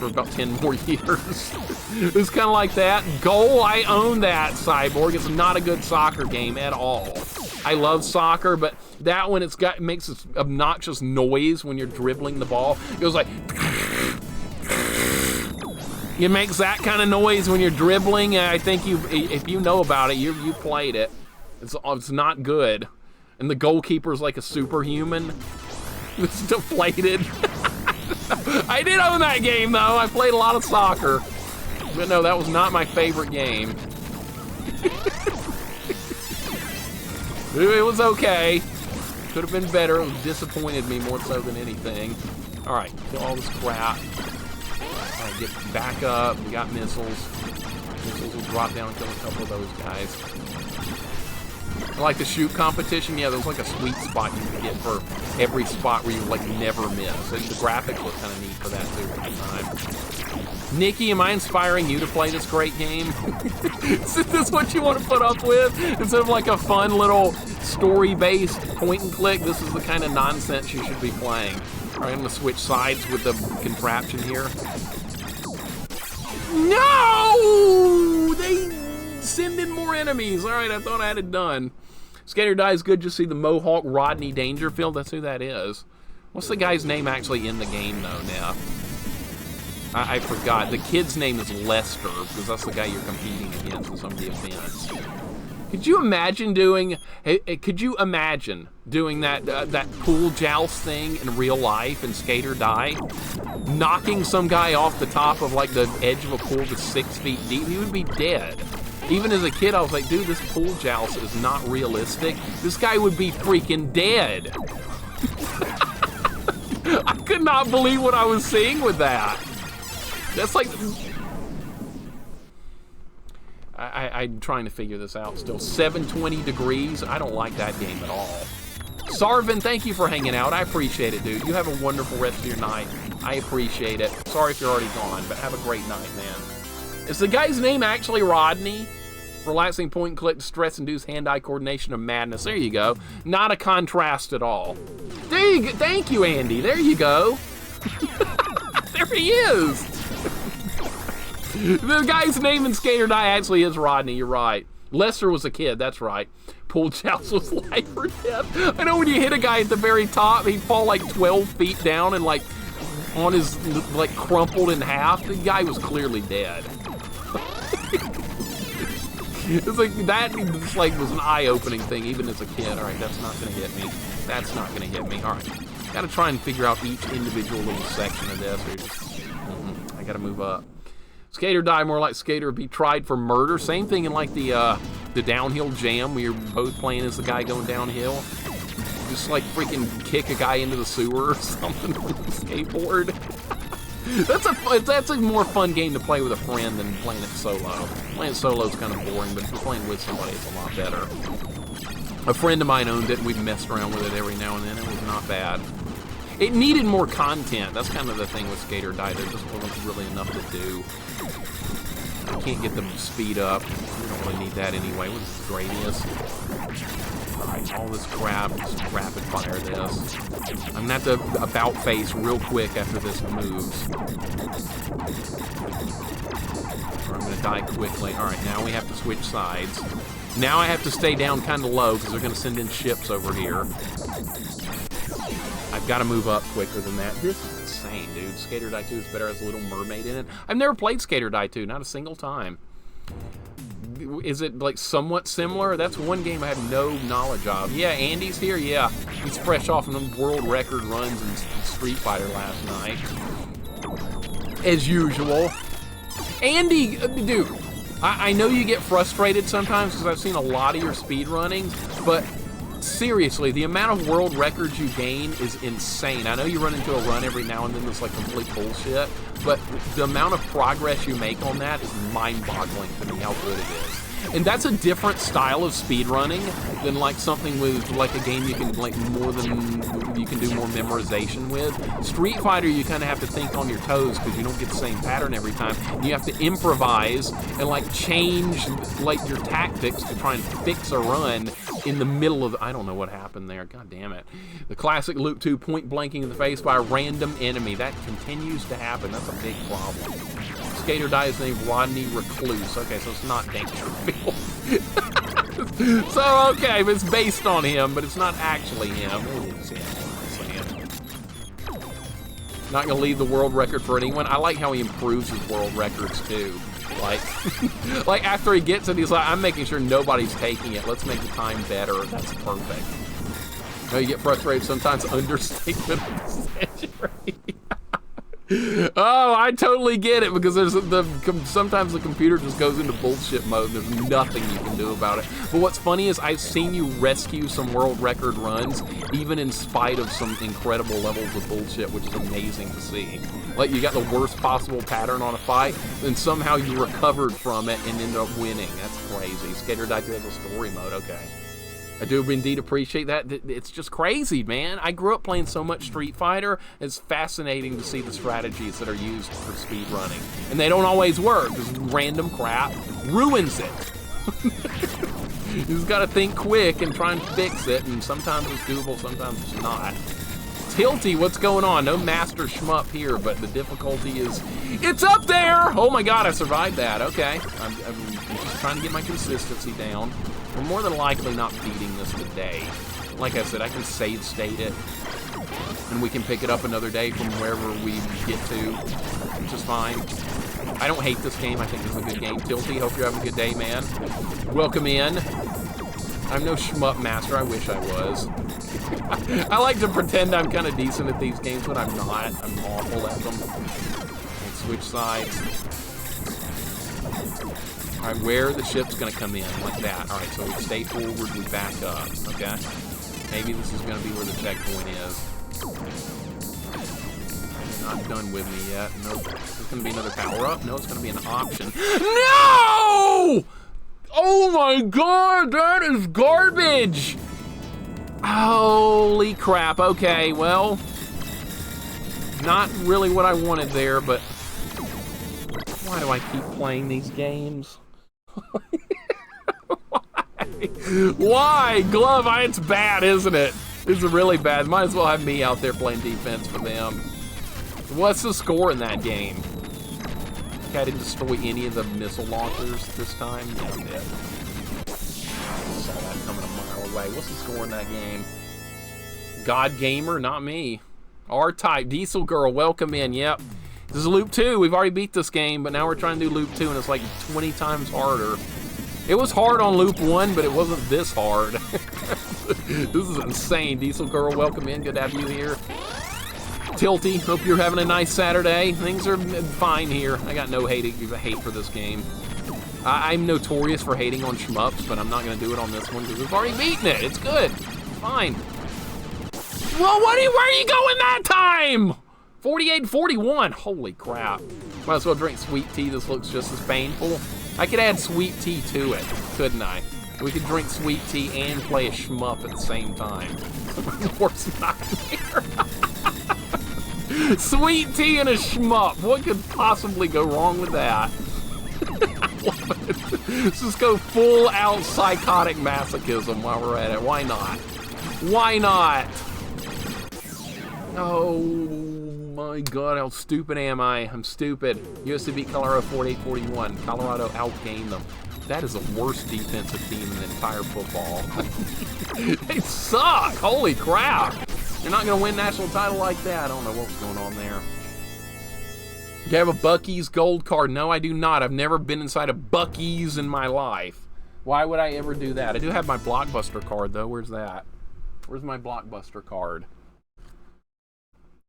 about 10 more years. It's kind of like that. Goal, I own that, Cyborg. It's not a good soccer game at all. I love soccer, but that one, it makes this obnoxious noise when you're dribbling the ball. It goes like... It makes that kind of noise when you're dribbling, and I think if you know about it, you played it. It's not good. And the goalkeeper's like a superhuman. It's deflated. I did own that game, though. I played a lot of soccer. But no, that was not my favorite game. It was okay. Could have been better. It disappointed me more so than anything. All right, kill all this crap. All right, get back up. We got missiles. Missiles will drop down and kill a couple of those guys. I like the shoot competition. Yeah, there's like a sweet spot you can get for every spot where you like never miss. And the graphics look kind of neat for that too at the time. Nikki, am I inspiring you to play this great game? Is this what you want to put up with? Instead of like a fun little story-based point and click, this is the kind of nonsense you should be playing. All right, I'm gonna switch sides with the contraption here. No! They send in more enemies. All right, I thought I had it done. Skate or Die is good. Just see the Mohawk Rodney Dangerfield. That's who that is. What's the guy's name actually in the game, though, now? I forgot. The kid's name is Lester, because that's the guy you're competing against in some of the events. Could you imagine doing? Could you imagine doing that pool joust thing in real life in Skate or Die? Knocking some guy off the top of like the edge of a pool that's 6 feet deep, he would be dead. Even as a kid, I was like, dude, this pool joust is not realistic. This guy would be freaking dead. I could not believe what I was seeing with that. That's like... I'm trying to figure this out still. 720 degrees. I don't like that game at all. Sarvin, thank you for hanging out. I appreciate it, dude. You have a wonderful rest of your night. I appreciate it. Sorry if you're already gone, but have a great night, man. Is the guy's name actually Rodney? Relaxing point and click, stress-induced hand-eye coordination of madness. There you go. Not a contrast at all. There you go. Thank you, Andy. There you go. There he is. The guy's name in Skate or Die actually is Rodney. You're right. Lester was a kid. That's right. Pool joust was life or death. I know when you hit a guy at the very top, he'd fall like 12 feet down and like on his, like crumpled in half. The guy was clearly dead. It's like that just like was an eye-opening thing even as a kid. All right, that's not gonna hit me. That's not gonna hit me. All right, gotta try and figure out each individual little section of this. I gotta move up. Skate or Die, more like Skate or be tried for murder. Same thing in like the downhill jam where you're both playing as the guy going downhill. Just like freaking kick a guy into the sewer or something with a skateboard. That's a more fun game to play with a friend than playing it solo. Playing solo is kind of boring, but if you're playing with somebody, it's a lot better. A friend of mine owned it, and we've messed around with it every now and then. It was not bad. It needed more content. That's kind of the thing with Skate or Die. There just wasn't really enough to do. I can't get them to speed up. We don't really need that anyway. What is the radius? Alright, all this crap, just rapid fire this. I'm gonna have to about face real quick after this moves. Or I'm gonna die quickly. Alright, now we have to switch sides. Now I have to stay down kind of low because they're gonna send in ships over here. I've got to move up quicker than that. This is insane, dude. Skate or Die 2 is better as a Little Mermaid in it. I've never played Skate or Die 2, not a single time. Is it like somewhat similar? That's one game I have no knowledge of. Yeah, Andy's here. Yeah, he's fresh off of world record runs in Street Fighter last night, as usual. Andy, dude, I know you get frustrated sometimes because I've seen a lot of your speed runnings, but seriously, the amount of world records you gain is insane. I know you run into a run every now and then that's like complete bullshit, but the amount of progress you make on that is mind-boggling to me how good it is. And that's a different style of speedrunning than like something with like a game you can like you can do more memorization with. Street Fighter, you kind of have to think on your toes because you don't get the same pattern every time. You have to improvise and like change like your tactics to try and fix a run in the middle of, I don't know what happened there. God damn it. The classic Loop 2 point blanking in the face by a random enemy. That continues to happen. That's a big problem. Skate or Die is named Rodney Recluse. Okay, so it's not Dangerfield. So, okay, it's based on him, but it's not actually him. It is him. Not gonna leave the world record for anyone. I like how he improves his world records too. Like, like after he gets it, he's like, I'm making sure nobody's taking it. Let's make the time better. That's perfect. You know, you get frustrated sometimes. Understatement of the century. Oh, I totally get it because there's sometimes the computer just goes into bullshit mode and there's nothing you can do about it. But what's funny is I've seen you rescue some world record runs even in spite of some incredible levels of bullshit, which is amazing to see. Like you got the worst possible pattern on a fight and somehow you recovered from it and ended up winning. That's crazy. Skate or Die 2 has a story mode. Okay. I do indeed appreciate that. It's just crazy, man. I grew up playing so much Street Fighter. It's fascinating to see the strategies that are used for speed running. And they don't always work because random crap ruins it. You just got to think quick and try and fix it. And sometimes it's doable, sometimes it's not. Tilty, what's going on? No master shmup here, but the difficulty is... It's up there! Oh my god, I survived that. Okay. I'm just trying to get my consistency down. We're more than likely not beating this today. Like I said, I can save state it, and we can pick it up another day from wherever we get to, which is fine. I don't hate this game. I think it's a good game. Tilty, hope you're having a good day, man. Welcome in. I'm no shmup master. I wish I was. I like to pretend I'm kind of decent at these games, but I'm not. I'm awful at them. And switch sides. All right, where the ship's going to come in, like that. All right, so we stay forward, we back up, okay? Maybe this is going to be where the checkpoint is. You're not done with me yet. Nope. There's going to be another power-up. No, it's going to be an option. No! Oh my god, that is garbage! Holy crap. Okay, well, not really what I wanted there, but why do I keep playing these games? Why? Glove, it's bad, isn't it? It's really bad. Might as well have me out there playing defense for them. What's the score in that game? Okay, I didn't destroy any of the missile launchers this time. Yeah, I'm dead. Saw that coming a mile away. What's the score in that game? God Gamer, not me. R-Type, Diesel Girl, welcome in. Yep. This is Loop 2. We've already beat this game, but now we're trying to do Loop 2, and it's like 20 times harder. It was hard on Loop 1, but it wasn't this hard. This is insane. Diesel Girl, welcome in. Good to have you here. Tilty, hope you're having a nice Saturday. Things are fine here. I got no hate for this game. I'm notorious for hating on shmups, but I'm not going to do it on this one because we've already beaten it. It's good. It's fine. Well, where are you going that time? 48-41. Holy crap. Might as well drink sweet tea. This looks just as painful. I could add sweet tea to it, couldn't I? We could drink sweet tea and play a shmup at the same time. Worst nightmare. Sweet tea and a shmup. What could possibly go wrong with that? Let's just go full out psychotic masochism while we're at it. Why not? Why not? Oh my god, how stupid am I? I'm stupid. USC Colorado 48-41. Colorado outgained them. That is the worst defensive team in the entire football. They suck. Holy crap. You're not going to win national title like that. I don't know what's going on there. Do you have a Buc-ee's gold card? No, I do not. I've never been inside a Buc-ee's in my life. Why would I ever do that? I do have my Blockbuster card, though. Where's that? Where's my Blockbuster card?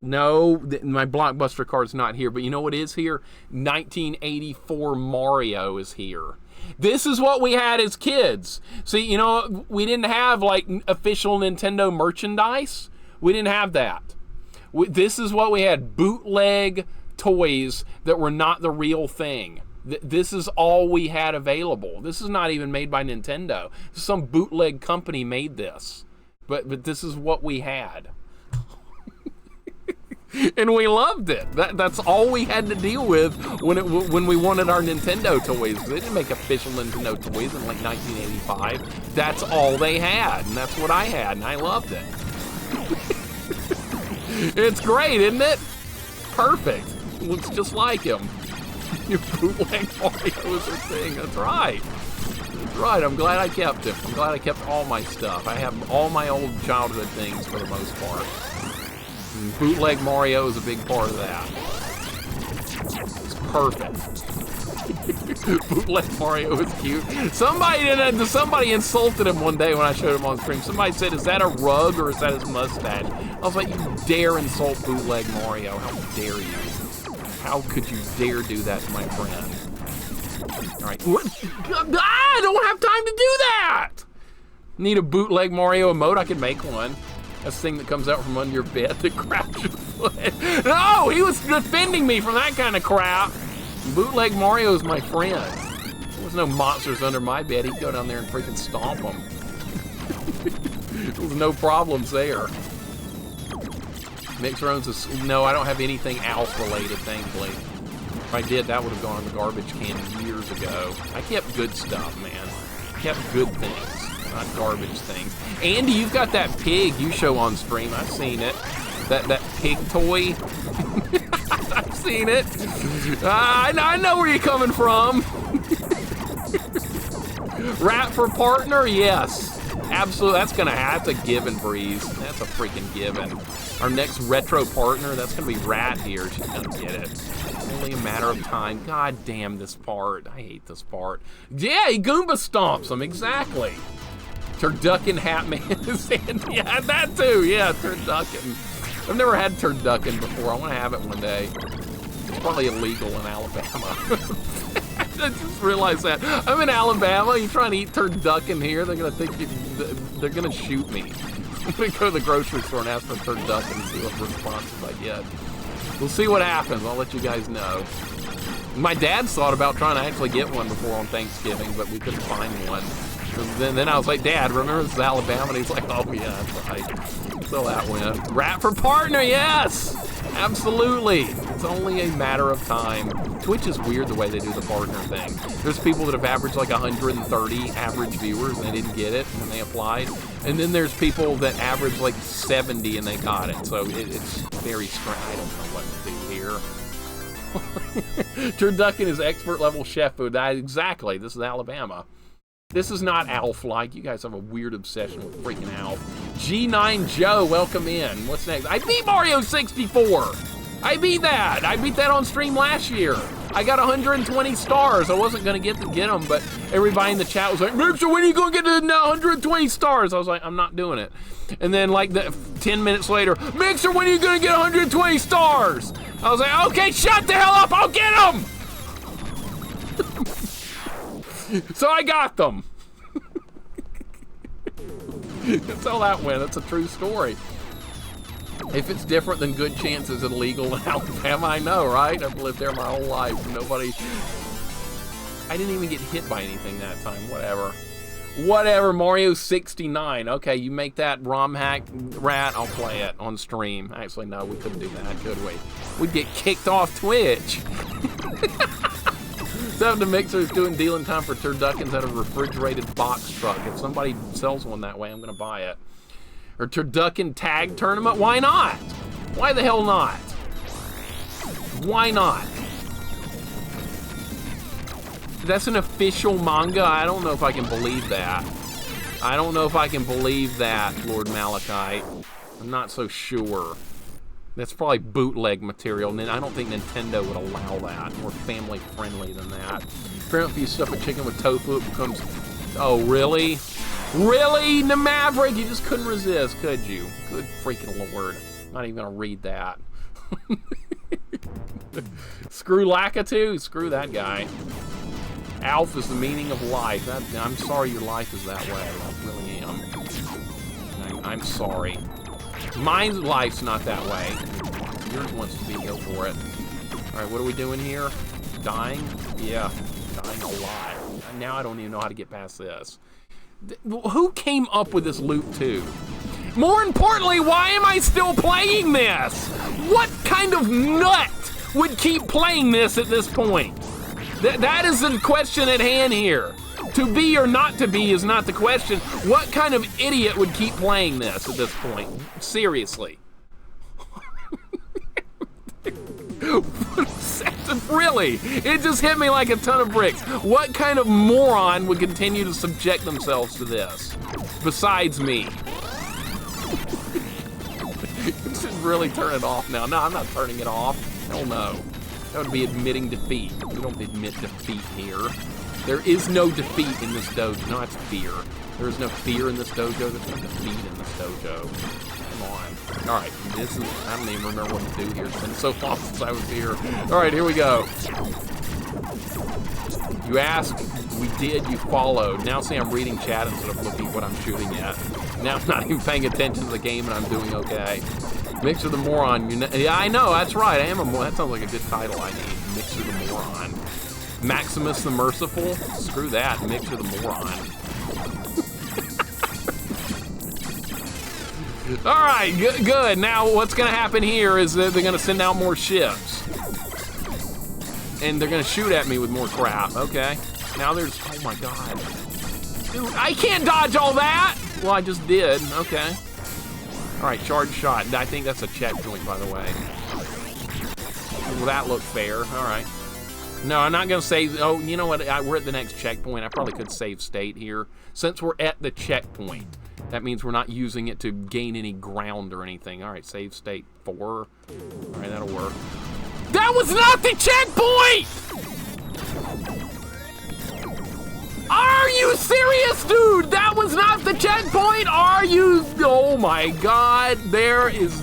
No, my Blockbuster card's not here. But you know what is here? 1984 Mario is here. This is what we had as kids. See, you know, we didn't have, like, official Nintendo merchandise. We didn't have that. This is what we had, bootleg toys that were not the real thing. This is all we had available. This is not even made by Nintendo. Some bootleg company made this. But this is what we had. And we loved it. That's all we had to deal with when we wanted our Nintendo toys. They didn't make official Nintendo toys in like 1985. That's all they had, and that's what I had, and I loved it. It's great, isn't it? Perfect. Looks just like him. Your bootleg Mario is a thing. That's right. That's right. I'm glad I kept him. I'm glad I kept all my stuff. I have all my old childhood things for the most part. And bootleg Mario is a big part of that. It's perfect. Bootleg Mario is cute. Somebody insulted him one day when I showed him on stream. Somebody said, "Is that a rug or is that his mustache?" I was like, "You dare insult bootleg Mario? How dare you? How could you dare do that to my friend?" All right. What? I don't have time to do that. Need a bootleg Mario emote? I could make one. That's the thing that comes out from under your bed that grabs your foot. No, he was defending me from that kind of crap. Bootleg Mario is my friend. There was no monsters under my bed. He'd go down there and freaking stomp them. There was no problems there. Mixer owns a... No, I don't have anything else related, thankfully. If I did, that would have gone in the garbage can years ago. I kept good stuff, man. I kept good things, not garbage things. Andy, you've got that pig you show on stream. I've seen it. That pig toy. I've seen it. I know where you're coming from. Rat for partner? Yes. Absolutely. That's going to have to given, Breeze. That's a freaking given. Our next retro partner, that's going to be Rat here. She's going to get it. It's only a matter of time. God damn this part. I hate this part. Yeah, he Goomba stomps him. Exactly. Turducken Hat Man is handy. Yeah, that too. Yeah, turducken. I've never had turducken before. I want to have it one day. It's probably illegal in Alabama. I just realized that. I'm in Alabama. You trying to eat turducken here? They're gonna think they're gonna shoot me. I'm gonna go to the grocery store and ask for turducken and see what responses I get. We'll see what happens. I'll let you guys know. My dad's thought about trying to actually get one before on Thanksgiving, but we couldn't find one. Then I was like, Dad, remember this is Alabama? And he's like, oh yeah, that's right. So that went. Rat for partner, yes! Absolutely. It's only a matter of time. Twitch is weird the way they do the partner thing. There's people that have averaged like 130 average viewers and they didn't get it when they applied. And then there's people that average like 70 and they got it. So it's very strange. I don't know what to do here. Turducken is expert level chef food. Exactly. This is Alabama. This is not Alf-like. You guys have a weird obsession with freaking Alf. G9 Joe, welcome in. What's next? I beat Mario 64. I beat that. I beat that on stream last year. I got 120 stars. I wasn't going to get them, but everybody in the chat was like, Mixer, when are you going to get to 120 stars? I was like, I'm not doing it. And then like 10 minutes later, Mixer, when are you going to get 120 stars? I was like, okay, shut the hell up. I'll get them. So I got them. That's how that went. That's a true story. If it's different than good chances and illegal in Alabama, I know, right? I've lived there my whole life. Nobody... I didn't even get hit by anything that time. Whatever. Whatever, Mario 69. Okay, you make that ROM hack, Rat, I'll play it on stream. Actually, no, we couldn't do that, could we? We'd get kicked off Twitch. LittleMIXER is doing dealing time for turduckens at a refrigerated box truck. If somebody sells one that way, I'm going to buy it. Or turducken tag tournament? Why not? Why the hell not? Why not? That's an official manga? I don't know if I can believe that. I don't know if I can believe that, Lord Malachite. I'm not so sure. That's probably bootleg material, and I don't think Nintendo would allow that. More family friendly than that. Apparently, if you stuff a chicken with tofu, it becomes... Oh, really? Really? The Maverick? You just couldn't resist, could you? Good freaking Lord. Not even gonna read that. Screw Lakitu? Screw that guy. Alf is the meaning of life. I'm sorry your life is that way. I really am. I'm sorry. My life's not that way. Yours wants to be. Go for it. Alright, what are we doing here? Dying? Yeah, dying a lot. Now I don't even know how to get past this. Who came up with this loop 2? More importantly, why am I still playing this? What kind of nut would keep playing this at this point? That is the question at hand here. To be or not to be is not the question. What kind of idiot would keep playing this at this point? Seriously. Really? It just hit me like a ton of bricks. What kind of moron would continue to subject themselves to this? Besides me. You should really turn it off now. No, I'm not turning it off. Hell no. That would be admitting defeat. We don't admit defeat here. There is no defeat in this dojo. No, that's fear. There is no fear in this dojo. There's no defeat in this dojo. Come on. All right, this is, I don't even remember what to do here. It's been so long since I was here. All right, here we go. You asked, we did, you followed. Now see, I'm reading chat instead of looking at what I'm shooting at. Now I'm not even paying attention to the game and I'm doing okay. Mixer the Moron. Yeah, I know, that's right. I am a moron. That sounds like a good title I need. Mixer the Moron. Maximus the Merciful? Screw that. Mixer the Moron. Alright, good. Now what's going to happen here is that they're going to send out more ships. And they're going to shoot at me with more crap. Okay. Now there's... Oh my god. Dude, I can't dodge all that! Well, I just did. Okay. Alright, charge shot. I think that's a checkpoint, by the way. Will that look fair? Alright. No, I'm not going to save... Oh, you know what? We're at the next checkpoint. I probably could save state here. Since we're at the checkpoint, that means we're not using it to gain any ground or anything. All right, save state 4. All right, that'll work. That was not the checkpoint! Are you you serious, dude? That was not the checkpoint? Are you? Oh my God, there is...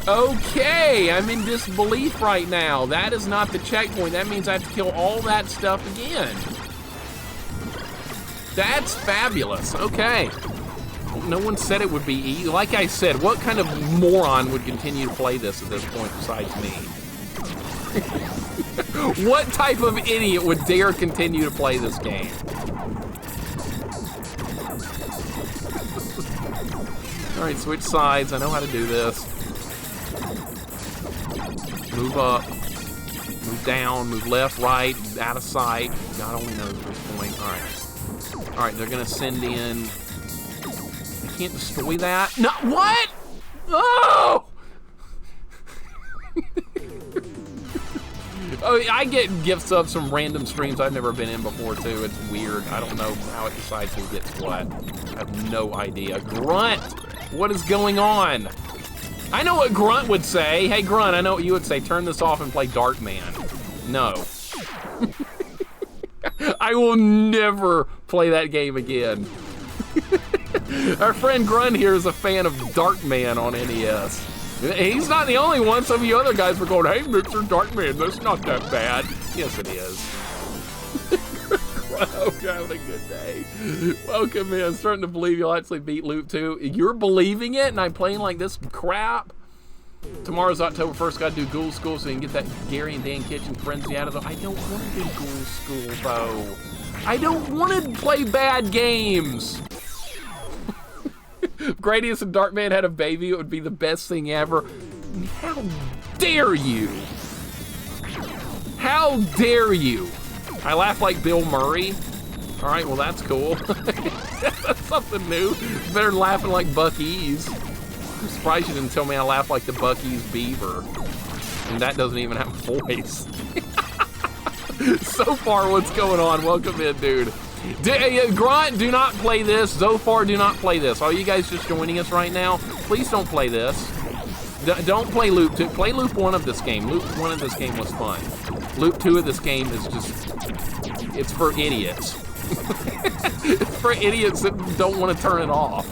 Okay, I'm in disbelief right now. That is not the checkpoint. That means I have to kill all that stuff again. That's fabulous. Okay. No one said it would be easy. Like I said, what kind of moron would continue to play this at this point besides me? What type of idiot would dare continue to play this game? All right, switch sides. I know how to do this. Move up, move down, move left, right, out of sight. God only knows at this point. All right. All right, they're gonna send in. I can't destroy that. No, what? Oh! Oh, I get gifts of some random streams I've never been in before too. It's weird. I don't know how it decides who gets what. I have no idea. Grunt, what is going on? I know what Grunt would say. Hey, Grunt, I know what you would say. Turn this off and play Darkman. No. I will never play that game again. Our friend Grunt here is a fan of Darkman on NES. He's not the only one. Some of you other guys were going, hey, Mixer, Darkman, that's not that bad. Yes, it is. Wow, you're having a good day. Welcome in. I'm starting to believe you'll actually beat Loop 2. You're believing it, and I'm playing like this crap? Tomorrow's October 1st. Got to do Ghoul School so you can get that Gary and Dan Kitchen frenzy out of the... I don't want to do Ghoul School, though. I don't want to play bad games. If Gradius and Darkman had a baby, it would be the best thing ever. How dare you? How dare you? I laugh like Bill Murray. All right, well, that's cool. That's something new. It's better than laughing like Buck Ease. I'm surprised you didn't tell me I laugh like the Buck Ease Beaver. And that doesn't even have a voice. So far, what's going on? Welcome in, dude. Grunt, do not play this. Zophar, do not play this. Are you guys just joining us right now? Please don't play this. Don't play Loop 2. Play Loop 1 of this game. Loop 1 of this game was fun. Loop 2 of this game is just... It's for idiots. It's for idiots that don't want to turn it off.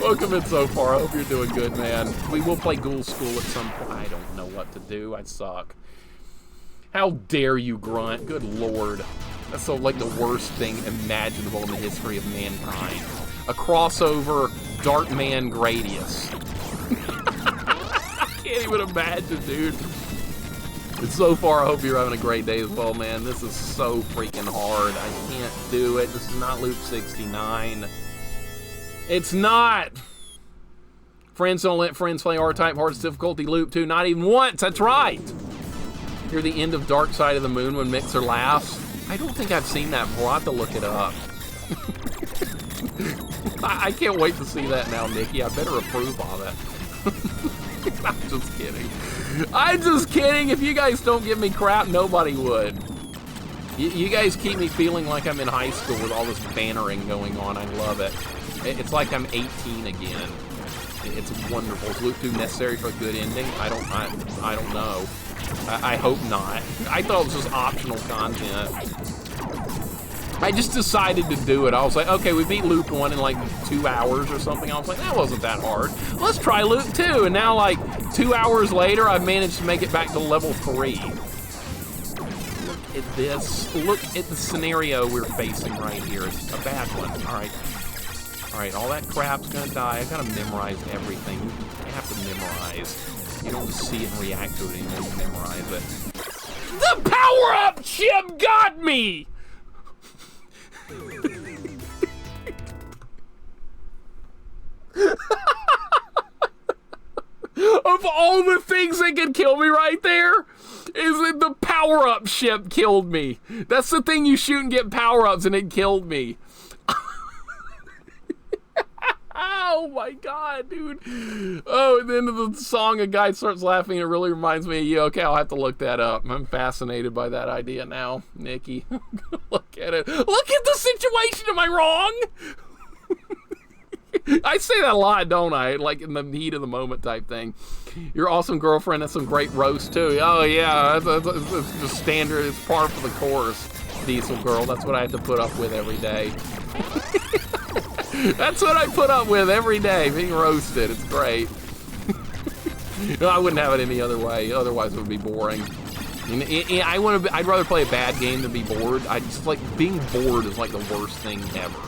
Welcome in so far. I hope you're doing good, man. We will play Ghoul School at some point. I don't know what to do. I suck. How dare you, Grunt? Good Lord. That's so like the worst thing imaginable in the history of mankind. A crossover Darkman Gradius. I can't even imagine, dude. And so far, I hope you're having a great day as well, man. This is so freaking hard. I can't do it. This is not Loop 69. It's not. Friends don't let friends play R-Type hardest difficulty Loop 2. Not even once. That's right. Hear the end of Dark Side of the Moon when Mixer laughs. I don't think I've seen that before. I'll have to look it up. I can't wait to see that now, Nikki. I better approve of it. I'm just kidding. I'm just kidding. If you guys don't give me crap, nobody would. You guys keep me feeling like I'm in high school with all this bannering going on. I love it. It's like I'm 18 again. It's wonderful. Is Loop 2 necessary for a good ending? I don't know. I hope not. I thought it was just optional content. I just decided to do it. I was like, okay, we beat Loop 1 in like 2 hours or something. I was like, that wasn't that hard. Let's try Loop 2. And now, like, 2 hours later, I've managed to make it back to level 3. Look at this. Look at the scenario we're facing right here. It's a bad one. All right. All right, all that crap's gonna die. I gotta memorize everything. You have to memorize. You don't just see it and react to it anymore. You memorize it. The power-up chip got me! Of all the things that could kill me right there, is that the power-up ship killed me. That's the thing you shoot and get power-ups and it killed me. Oh my god, dude. Oh, at the end of the song, a guy starts laughing. It really reminds me of you. Okay, I'll have to look that up. I'm fascinated by that idea now, Nikki. Look at it. Look at the situation. Am I wrong? I say that a lot, don't I? Like in the heat of the moment type thing. Your awesome girlfriend has some great roast too. Oh yeah, it's just standard. It's par for the course. Diesel girl. That's what I have to put up with every day. That's what I put up with every day, being roasted. It's great. No, I wouldn't have it any other way. Otherwise, it would be boring. I'd rather play a bad game than be bored. I just like being bored is like the worst thing ever.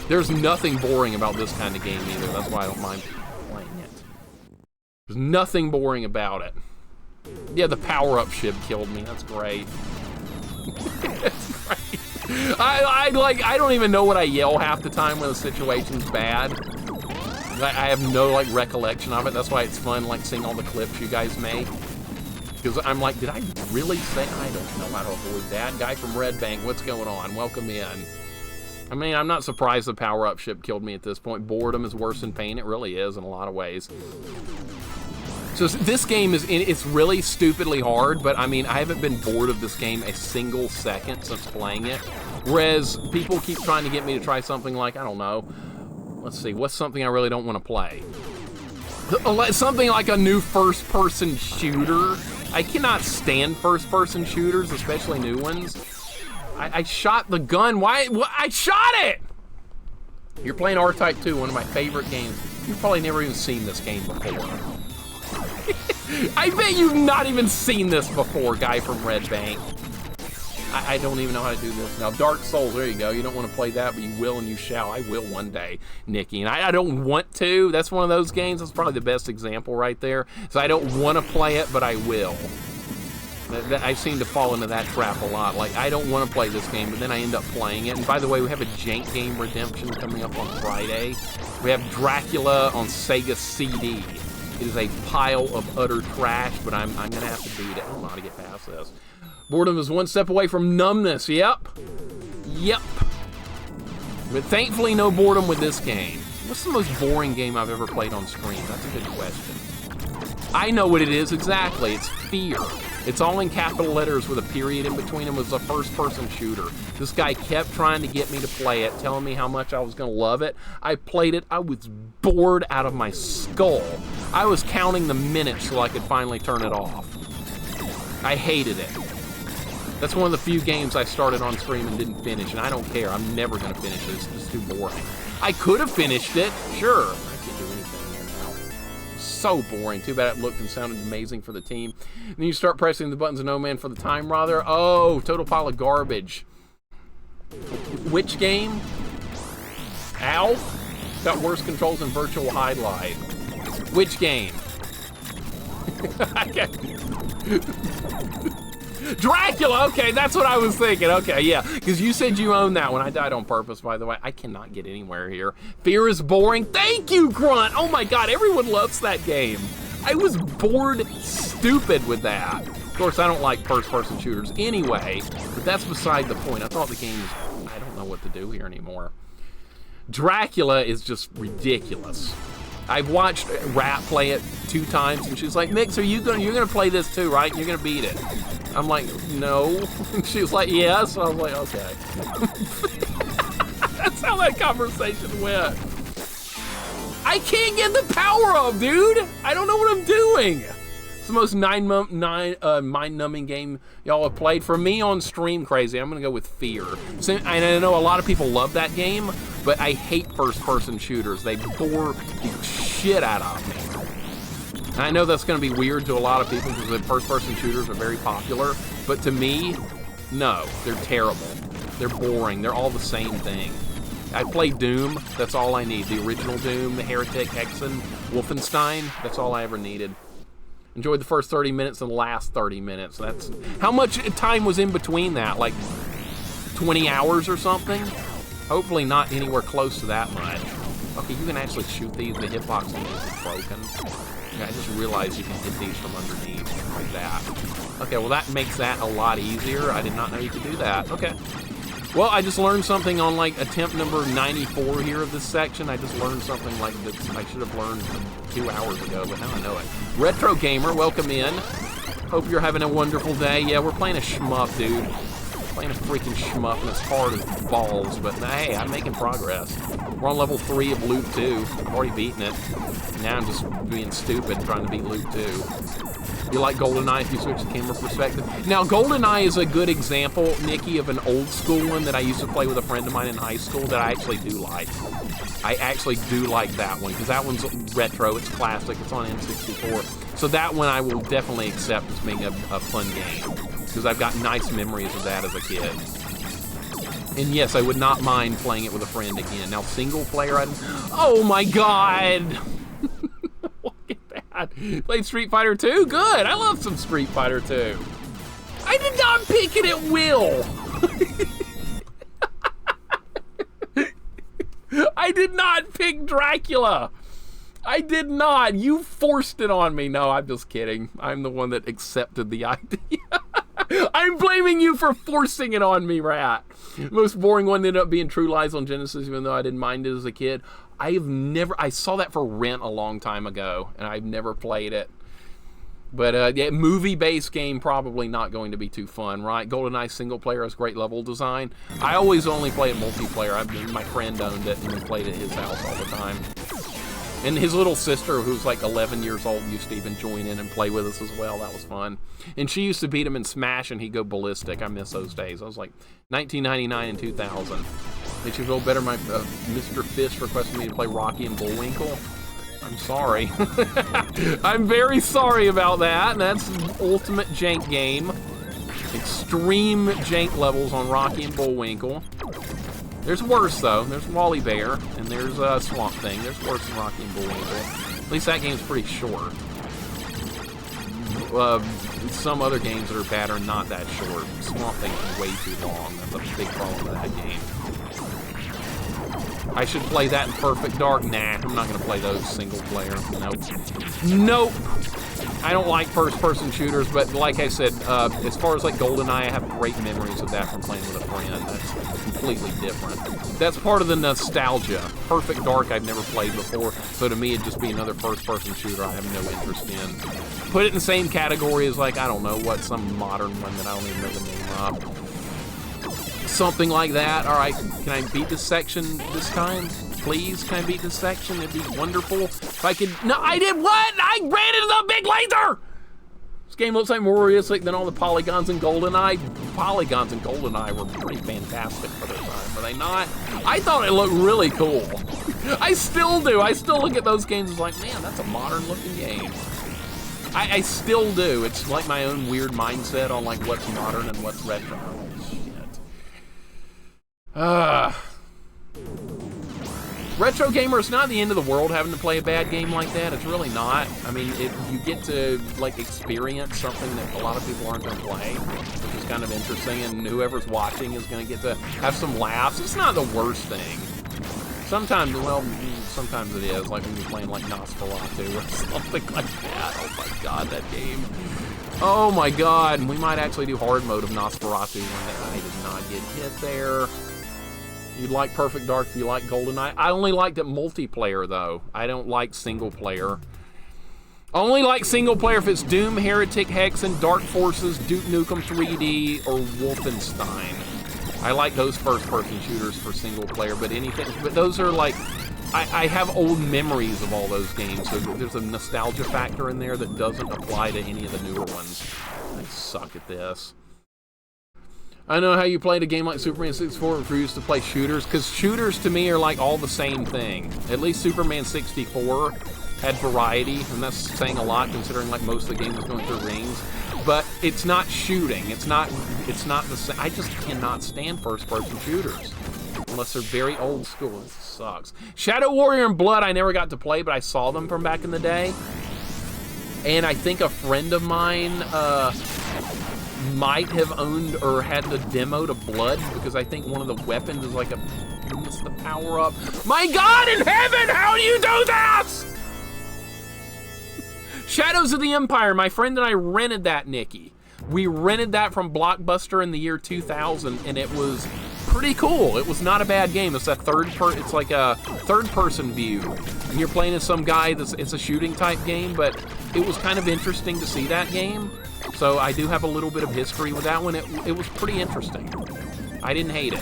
There's nothing boring about this kind of game either. That's why I don't mind playing it. There's nothing boring about it. Yeah, the power-up ship killed me. That's great. That's great. I don't even know what I yell half the time when the situation's bad. I have no like recollection of it. That's why it's fun like seeing all the clips you guys make. Because I'm like, did I really say? I don't know how to avoid that. Guy from Red Bank, what's going on? Welcome in. I mean, I'm not surprised the power-up ship killed me at this point. Boredom is worse than pain. It really is in a lot of ways. So this game it's really stupidly hard, but I mean, I haven't been bored of this game a single second since playing it. Whereas people keep trying to get me to try something like, I don't know, let's see, what's something I really don't want to play? Something like a new first-person shooter. I cannot stand first-person shooters, especially new ones. I shot the gun. Why? I shot it! You're playing R-Type 2, one of my favorite games. You've probably never even seen this game before. I bet you've not even seen this before, guy from Red Bank. I don't even know how to do this now. Dark Souls, there you go. You don't want to play that, but you will and you shall. I will one day, Nikki. And I don't want to. That's one of those games. That's probably the best example right there. So I don't want to play it, but I will. I seem to fall into that trap a lot. Like, I don't want to play this game, but then I end up playing it. And by the way, we have a Jank Game Redemption coming up on Friday. We have Dracula on Sega CD. It is a pile of utter trash, but I'm going to have to beat it. I don't know how to get past this. Boredom is one step away from numbness. Yep. Yep. But thankfully, no boredom with this game. What's the most boring game I've ever played on stream? That's a good question. I know what it is exactly. It's Fear. It's all in capital letters with a period in between them. It was a first-person shooter. This guy kept trying to get me to play it, telling me how much I was going to love it. I played it. I was bored out of my skull. I was counting the minutes so I could finally turn it off. I hated it. That's one of the few games I started on stream and didn't finish, and I don't care. I'm never going to finish it. It's just too boring. I could have finished it, sure. I can't do anything here now. So boring. Too bad it looked and sounded amazing for the team. Then you start pressing the buttons of no man for the time, rather. Oh, total pile of garbage. Which game? Ow? Got worse controls than Virtual Highlight. Which game? Dracula! Okay, that's what I was thinking. Okay, yeah. Because you said you own that one. I died on purpose, by the way. I cannot get anywhere here. Fear is boring. Thank you, Grunt! Oh my god, everyone loves that game. I was bored stupid with that. Of course, I don't like first-person shooters anyway, but that's beside the point. I thought the game was... I don't know what to do here anymore. Dracula is just ridiculous. I've watched Rat play it 2 times, and she's like, Mix, you're gonna play this too, right? You're gonna beat it. I'm like, no. She was like, yes. So I was like, okay. That's how that conversation went. I can't get the power up, dude. I don't know what I'm doing. It's the most mind-numbing game y'all have played. For me on stream, crazy, I'm gonna go with Fear. And I know a lot of people love that game, but I hate first-person shooters. They bore the shit out of me. And I know that's gonna be weird to a lot of people because the first-person shooters are very popular, but to me, no, they're terrible. They're boring. They're all the same thing. I play Doom. That's all I need. The original Doom, the Heretic, Hexen, Wolfenstein. That's all I ever needed. Enjoyed the first 30 minutes and the last 30 minutes. That's how much time was in between that? Like 20 hours or something? Hopefully not anywhere close to that much. Okay, you can actually shoot these. The hitbox is broken. Yeah, I just realized you can hit these from underneath like that. Okay, well that makes that a lot easier. I did not know you could do that. Okay. Well, I just learned something on like attempt number 94 here of this section. I just learned something like that I should have learned 2 hours ago, but now I know it. Retro Gamer, welcome in. Hope you're having a wonderful day. Yeah, we're playing a shmup, dude. Playing a freaking shmup, and it's hard as balls, but hey, I'm making progress. We're on level 3 of Loop 2. I've already beaten it. Now I'm just being stupid trying to beat Loop 2. You like GoldenEye if you switch the camera perspective? Now, GoldenEye is a good example, Nikki, of an old school one that I used to play with a friend of mine in high school that I actually do like. I actually do like that one, because that one's retro, it's classic, it's on N64. So that one I will definitely accept as being a fun game, because I've got nice memories of that as a kid. And yes, I would not mind playing it with a friend again. Now, single player, oh my god! Look at that. Played Street Fighter 2? Good, I love some Street Fighter 2. I did not pick it at will! I did not pick Dracula! I did not! You forced it on me! No, I'm just kidding. I'm the one that accepted the idea. I'm blaming you for forcing it on me, Rat. Most boring one ended up being True Lies on Genesis, even though I didn't mind it as a kid. I saw that for rent a long time ago, and I've never played it. But yeah, movie-based game, probably not going to be too fun, right? GoldenEye single player has great level design. I always only play it multiplayer. My friend owned it, and we played at his house all the time. And his little sister, who's like 11 years old, used to even join in and play with us as well. That was fun. And she used to beat him in Smash, and he'd go ballistic. I miss those days. I was like 1999 and 2000. Makes you feel better, my Mr. Fish requested me to play Rocky and Bullwinkle. I'm sorry. I'm very sorry about that. And that's ultimate jank game. Extreme jank levels on Rocky and Bullwinkle. There's worse, though. There's Wally Bear, and there's Swamp Thing. There's worse than Rocky and Bullwinkle. At least that game's pretty short. Some other games that are bad are not that short. Swamp Thing is way too long. That's a big problem with that game. I should play that in Perfect Dark? Nah, I'm not going to play those single player. Nope. Nope! I don't like first-person shooters, but like I said, as far as like GoldenEye, I have great memories of that from playing with a friend. That's completely different. That's part of the nostalgia. Perfect Dark I've never played before, so to me it'd just be another first-person shooter I have no interest in. Put it in the same category as like, I don't know, what, some modern one that I don't even know the name of. Something like that. Alright, can I beat this section this time? Please, can I beat this section? It'd be wonderful. If I could... No, I did what? I ran into the big laser! This game looks like more realistic than all the polygons in GoldenEye. Polygons in GoldenEye were pretty fantastic for their time, were they not? I thought it looked really cool. I still do. I still look at those games and like, man, that's a modern-looking game. I still do. It's like my own weird mindset on like what's modern and what's retro. Oh, shit. Retro gamer, it's not the end of the world having to play a bad game like that. It's really not. I mean, you get to like experience something that a lot of people aren't going to play, which is kind of interesting, and whoever's watching is going to get to have some laughs. It's not the worst thing. Sometimes, well, sometimes it is, like when you're playing like Nosferatu or something like that. Oh my god, that game. Oh my god, and we might actually do hard mode of Nosferatu one day. I did not get hit there. You'd like Perfect Dark if you like GoldenEye. I only liked it multiplayer, though. I don't like single player. I only like single player if it's Doom, Heretic, Hexen, Dark Forces, Duke Nukem 3D, or Wolfenstein. I like those first-person shooters for single player, but anything... But those are like... I have old memories of all those games, so there's a nostalgia factor in there that doesn't apply to any of the newer ones. I suck at this. I know how you played a game like Superman 64 and refused to play shooters, because shooters to me are like all the same thing. At least Superman 64 had variety, and that's saying a lot considering like most of the games are going through rings. But it's not shooting. It's not the same. I just cannot stand first-person shooters unless they're very old school. It sucks. Shadow Warrior and Blood I never got to play, but I saw them from back in the day. And I think a friend of mine might have owned or had the demo to Blood, because I think one of the weapons is like a... It's the power-up. My God in heaven, how do you do this? Shadows of the Empire, my friend and I rented that, Nikki. We rented that from Blockbuster in the year 2000, and it was pretty cool. It was not a bad game. It's it's like a third-person view, and you're playing as some guy it's a shooting type game, but it was kind of interesting to see that game. So So I do have a little bit of history with that one. It was pretty interesting. I didn't hate it.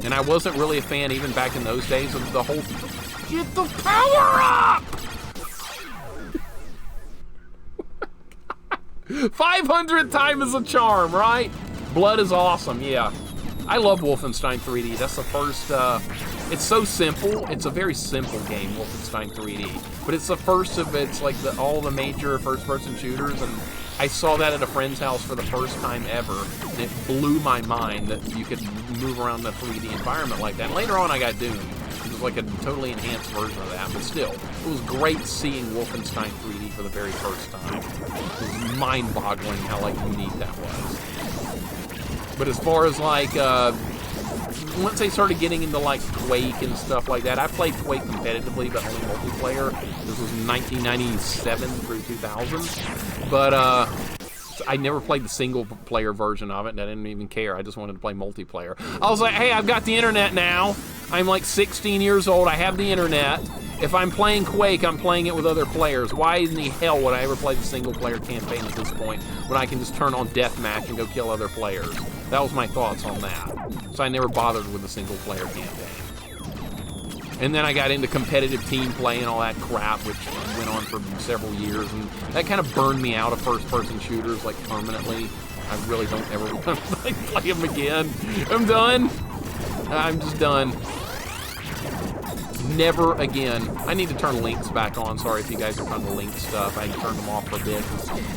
And I wasn't really a fan, even back in those days, of the whole, get the power up! 500 time is a charm, right? Blood is awesome, yeah. I love Wolfenstein 3D. That's the first, it's so simple. It's a very simple game, Wolfenstein 3D. But it's the first of its, like, all the major first-person shooters, and I saw that at a friend's house for the first time ever, and it blew my mind that you could move around in a 3D environment like that. And later on, I got Doom. It was like a totally enhanced version of that, but still, it was great seeing Wolfenstein 3D for the very first time. It was mind-boggling how, like, unique that was. But as far as, like, once I started getting into, like, Quake and stuff like that, I played Quake competitively, but only multiplayer. This was 1997 through 2000. But, I never played the single-player version of it, and I didn't even care. I just wanted to play multiplayer. I was like, hey, I've got the internet now. I'm, like, 16 years old. I have the internet. If I'm playing Quake, I'm playing it with other players. Why in the hell would I ever play the single-player campaign at this point when I can just turn on deathmatch and go kill other players? That was my thoughts on that. So I never bothered with the single-player campaign. And then I got into competitive team play and all that crap, which went on for several years, and that kind of burned me out of first-person shooters, like, permanently. I really don't ever want to play them again. I'm done. I'm just done. Never again. I need to turn links back on. Sorry if you guys are trying to link stuff. I turned them off for a bit.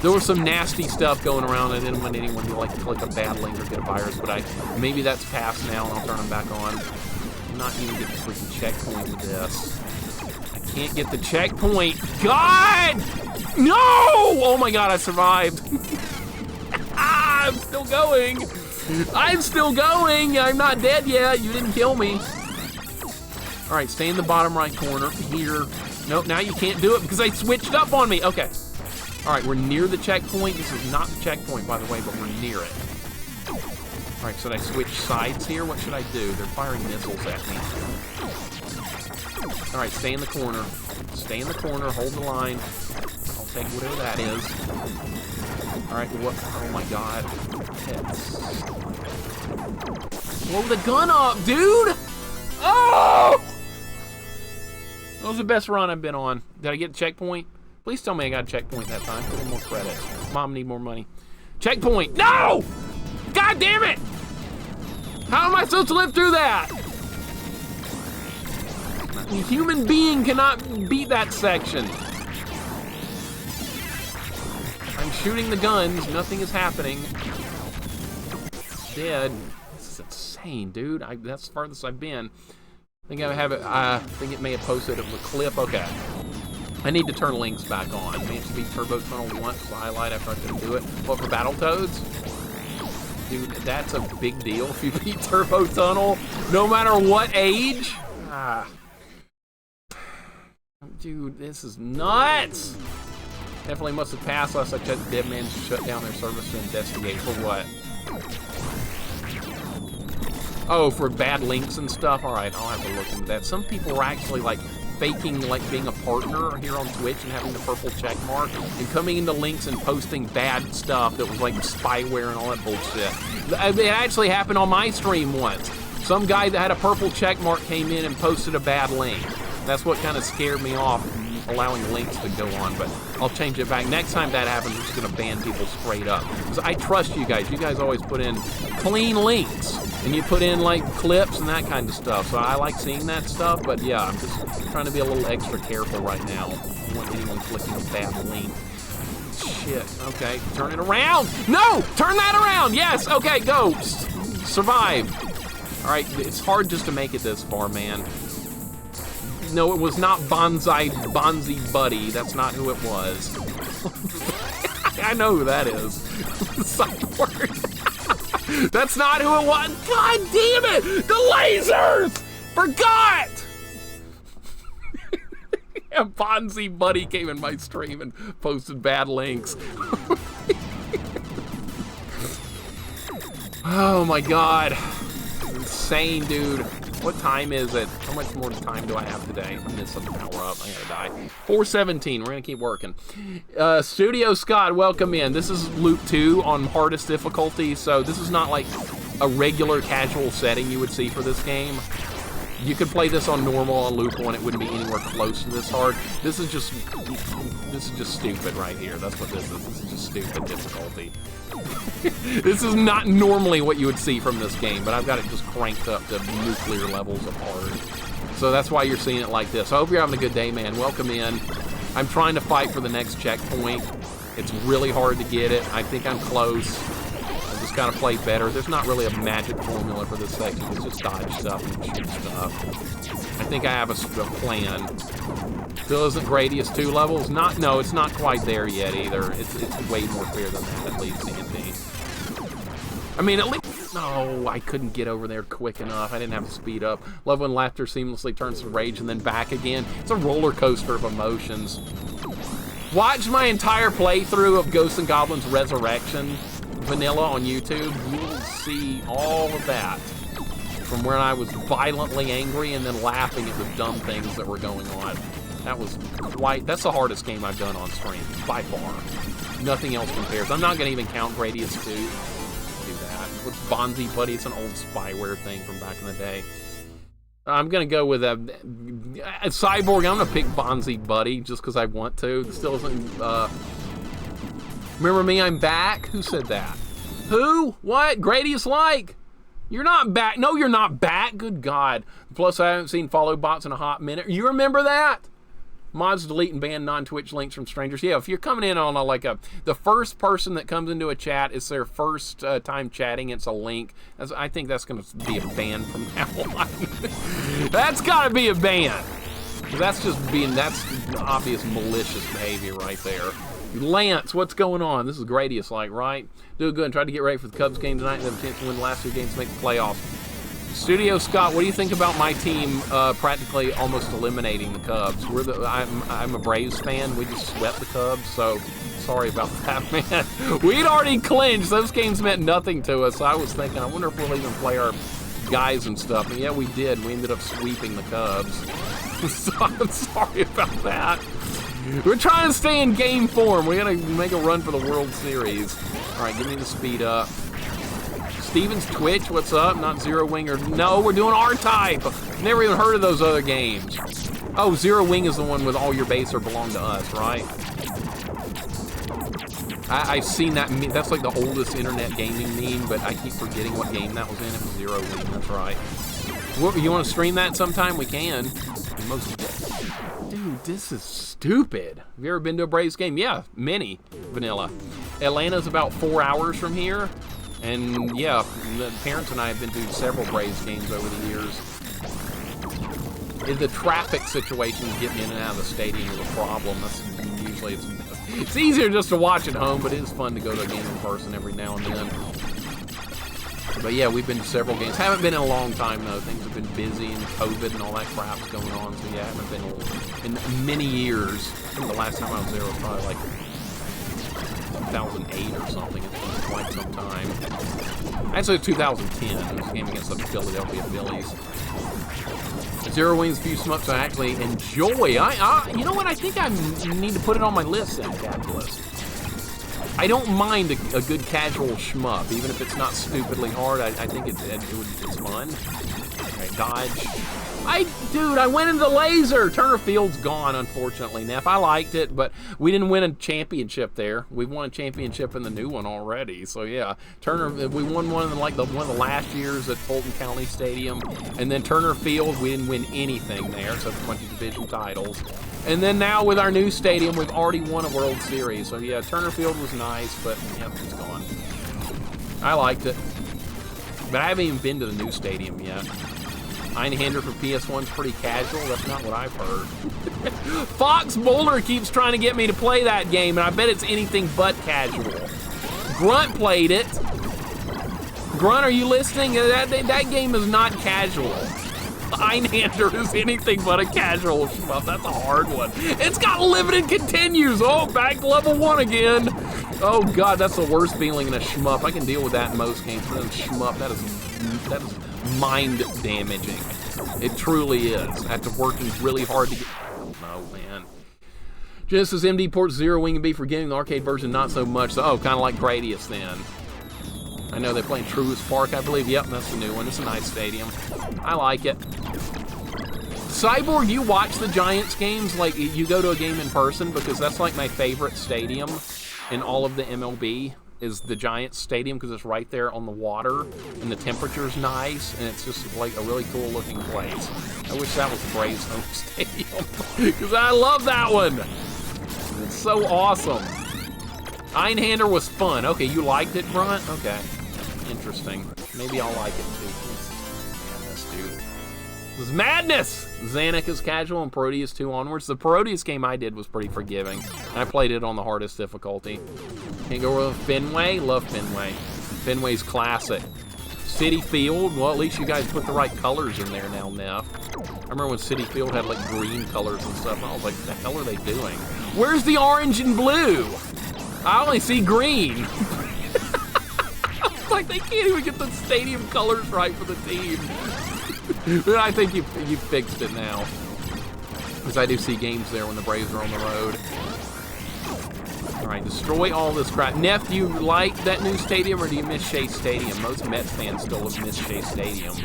There was some nasty stuff going around. I didn't want anyone to, like, click a bad link or get a virus, but maybe that's past now, and I'll turn them back on. I'm not even get the freaking checkpoint with this. I can't get the checkpoint. God! No! Oh my God, I survived. I'm still going. I'm still going. I'm not dead yet. You didn't kill me. All right, stay in the bottom right corner here. Nope, now you can't do it because they switched up on me. Okay. All right, we're near the checkpoint. This is not the checkpoint, by the way, but we're near it. All right, should I switch sides here? What should I do? They're firing missiles at me. All right, stay in the corner. Stay in the corner, hold the line. I'll take whatever that is. All right, what? Oh my God. Hits. Blow the gun up, dude! Oh! That was the best run I've been on. Did I get a checkpoint? Please tell me I got a checkpoint that time. Get more credit. Mom need more money. Checkpoint! No! God damn it! How am I supposed to live through that? A human being cannot beat that section. I'm shooting the guns. Nothing is happening. Dead. This is insane, dude. That's the farthest I've been. I think I have it. I think it may have posted a clip. Okay. I need to turn links back on. Managed to beat Turbo Tunnel once. Highlight after I couldn't do it. What, for Battletoads? Dude, that's a big deal if you beat Turbo Tunnel, no matter what age. Dude, this is nuts. Definitely must have passed unless I checked Dead Man shut down their service to investigate. For what? Oh, for bad links and stuff? Alright, I'll have to look into that. Some people were actually, like, faking, like, being a partner here on Twitch and having the purple check mark and coming into links and posting bad stuff that was, like, spyware and all that bullshit. It actually happened on my stream once. Some guy that had a purple check mark came in and posted a bad link. That's what kind of scared me off, allowing links to go on, but I'll change it back. Next time that happens, I'm just going to ban people straight up. Because I trust you guys. You guys always put in clean links, and you put in, like, clips and that kind of stuff. So I like seeing that stuff, but yeah, I'm just trying to be a little extra careful right now. I don't want anyone clicking a bad link. Shit. Okay, turn it around. No! Turn that around! Yes! Okay, go! Survive. All right, it's hard just to make it this far, man. No, it was not Bonzi Buddy. That's not who it was. I know who that is. Cyborg. That's not who it was. God damn it! The lasers! Forgot! Yeah, Bonzi Buddy came in my stream and posted bad links. Oh my God. Insane, dude. What time is it? How much more time do I have today? I missed some power up. I gotta die. 4:17. We're gonna keep working. Studio Scott, welcome in. This is Loop 2 on hardest difficulty, so this is not like a regular casual setting you would see for this game. You could play this on normal on Loop 1. It wouldn't be anywhere close to this hard. This is just stupid right here. That's what this is. This is just stupid difficulty. This is not normally what you would see from this game, but I've got it just cranked up to nuclear levels of hard. So that's why you're seeing it like this. I hope you're having a good day, man. Welcome in. I'm trying to fight for the next checkpoint. It's really hard to get it. I think I'm close. I just gotta play better. There's not really a magic formula for this section. It's just dodge stuff and shoot stuff. I think I have a plan. Still isn't Gradius 2 levels? No, it's not quite there yet either. It's way more fair than that, at least, Anthony. I mean, at least... No, I couldn't get over there quick enough. I didn't have to speed up. Love when laughter seamlessly turns to rage and then back again. It's a roller coaster of emotions. Watch my entire playthrough of Ghosts and Goblins Resurrection Vanilla on YouTube. You will see all of that. From where I was violently angry and then laughing at the dumb things that were going on. That was quite... That's the hardest game I've done on stream, by far. Nothing else compares. I'm not going to even count Gradius 2. Do that. What's Bonzi Buddy? It's an old spyware thing from back in the day. I'm going to go with a Cyborg. I'm going to pick Bonzi Buddy just because I want to. It still isn't... Remember me? I'm back? Who said that? Who? What? Gradius like? You're not back. No, you're not back. Good God. Plus, I haven't seen follow bots in a hot minute. You remember that? Mods delete and ban non-Twitch links from strangers. Yeah, if you're coming in on the first person that comes into a chat, it's their first time chatting, it's a link. I think that's going to be a ban from now on. That's got to be a ban. That's obvious malicious behavior right there. Lance, what's going on? This is Gradius like, right? Do good and try to get ready for the Cubs game tonight and have a chance to win the last 2 games to make the playoffs. Studio Scott, what do you think about my team practically almost eliminating the Cubs? I'm a Braves fan. We just swept the Cubs, so sorry about that, man. We'd already clinched. Those games meant nothing to us. So I was thinking, I wonder if we'll even play our guys and stuff. And yeah, we did. We ended up sweeping the Cubs. So I'm sorry about that. We're trying to stay in game form. We're going to make a run for the World Series. All right, give me the speed up. Steven's Twitch, what's up? Not Zero Wing or... No, we're doing R-Type. Never even heard of those other games. Oh, Zero Wing is the one with all your base or belong to us, right? I've seen that. That's like the oldest internet gaming meme, but I keep forgetting what game that was in. It was Zero Wing, that's right. You want to stream that sometime? We can. Dude, this is stupid. Have you ever been to a Braves game? Yeah, many. Vanilla. Atlanta's about 4 hours from here. And yeah, the parents and I have been to several Braves games over the years. The traffic situation getting in and out of the stadium is a problem. Usually it's easier just to watch at home, but it is fun to go to a game in person every now and then. But yeah, we've been to several games. Haven't been in a long time though. Things have been busy and COVID and all that crap's going on. So yeah, I haven't been in many years. I think the last time I was there was probably like 2008 or something. It's been quite some time. Actually, 2010. It was a game against the Philadelphia Phillies. Zero Wings, few shmups I actually enjoy. You know what? I think I need to put it on my list then, Capitalist. I don't mind a good casual shmup, even if it's not stupidly hard. I think it's fun. Okay, dodge. Dude, I went into the laser. Turner Field's gone, unfortunately. Neff, I liked it, but we didn't win a championship there. We've won a championship in the new one already. So yeah, Turner, we won one of the last years at Fulton County Stadium, and then Turner Field, we didn't win anything there, so a bunch of division titles. And then now with our new stadium, we've already won a World Series. So yeah, Turner Field was nice, but yeah, it's gone. I liked it, but I haven't even been to the new stadium yet. Einhander for PS1's pretty casual. That's not what I've heard. Fox Boulder keeps trying to get me to play that game, and I bet it's anything but casual. Grunt played it. Grunt, are you listening? That game is not casual. Einhander is anything but a casual shmup. That's a hard one. It's got limited continues. Oh, back to level 1 again. Oh God, that's the worst feeling in a shmup. I can deal with that in most games, but in a shmup, that is mind damaging. It truly is. After working really hard to get... I don't know, man. Genesis MD Port Zero Wing and Be Forgiving. The arcade version, not so much. So, oh, kind of like Gradius then. I know they're playing Truist Park, I believe. Yep, that's the new one. It's a nice stadium. I like it. Cyborg, you watch the Giants games? Like, you go to a game in person? Because that's like my favorite stadium in all of the MLB is the Giants Stadium, because it's right there on the water, and the temperature's nice, and it's just like a really cool looking place. I wish that was the Braves home stadium, because I love that one. It's so awesome. Einhander was fun. Okay, you liked it, Brunt? Okay. Interesting. Maybe I'll like it too. Man, this dude. This is madness! Zanuck is casual and Proteus 2 onwards. The Proteus game I did was pretty forgiving. I played it on the hardest difficulty. Can't go with Fenway? Love Fenway. Fenway's classic. City Field? Well, at least you guys put the right colors in there now, Neff. I remember when City Field had like green colors and stuff, and I was like, what the hell are they doing? Where's the orange and blue? I only see green. Like, they can't even get the stadium colors right for the team. But I think you fixed it now. Because I do see games there when the Braves are on the road. Alright, destroy all this crap. Neff, do you like that new stadium or do you miss Shea Stadium? Most Mets fans still miss Shea Stadium.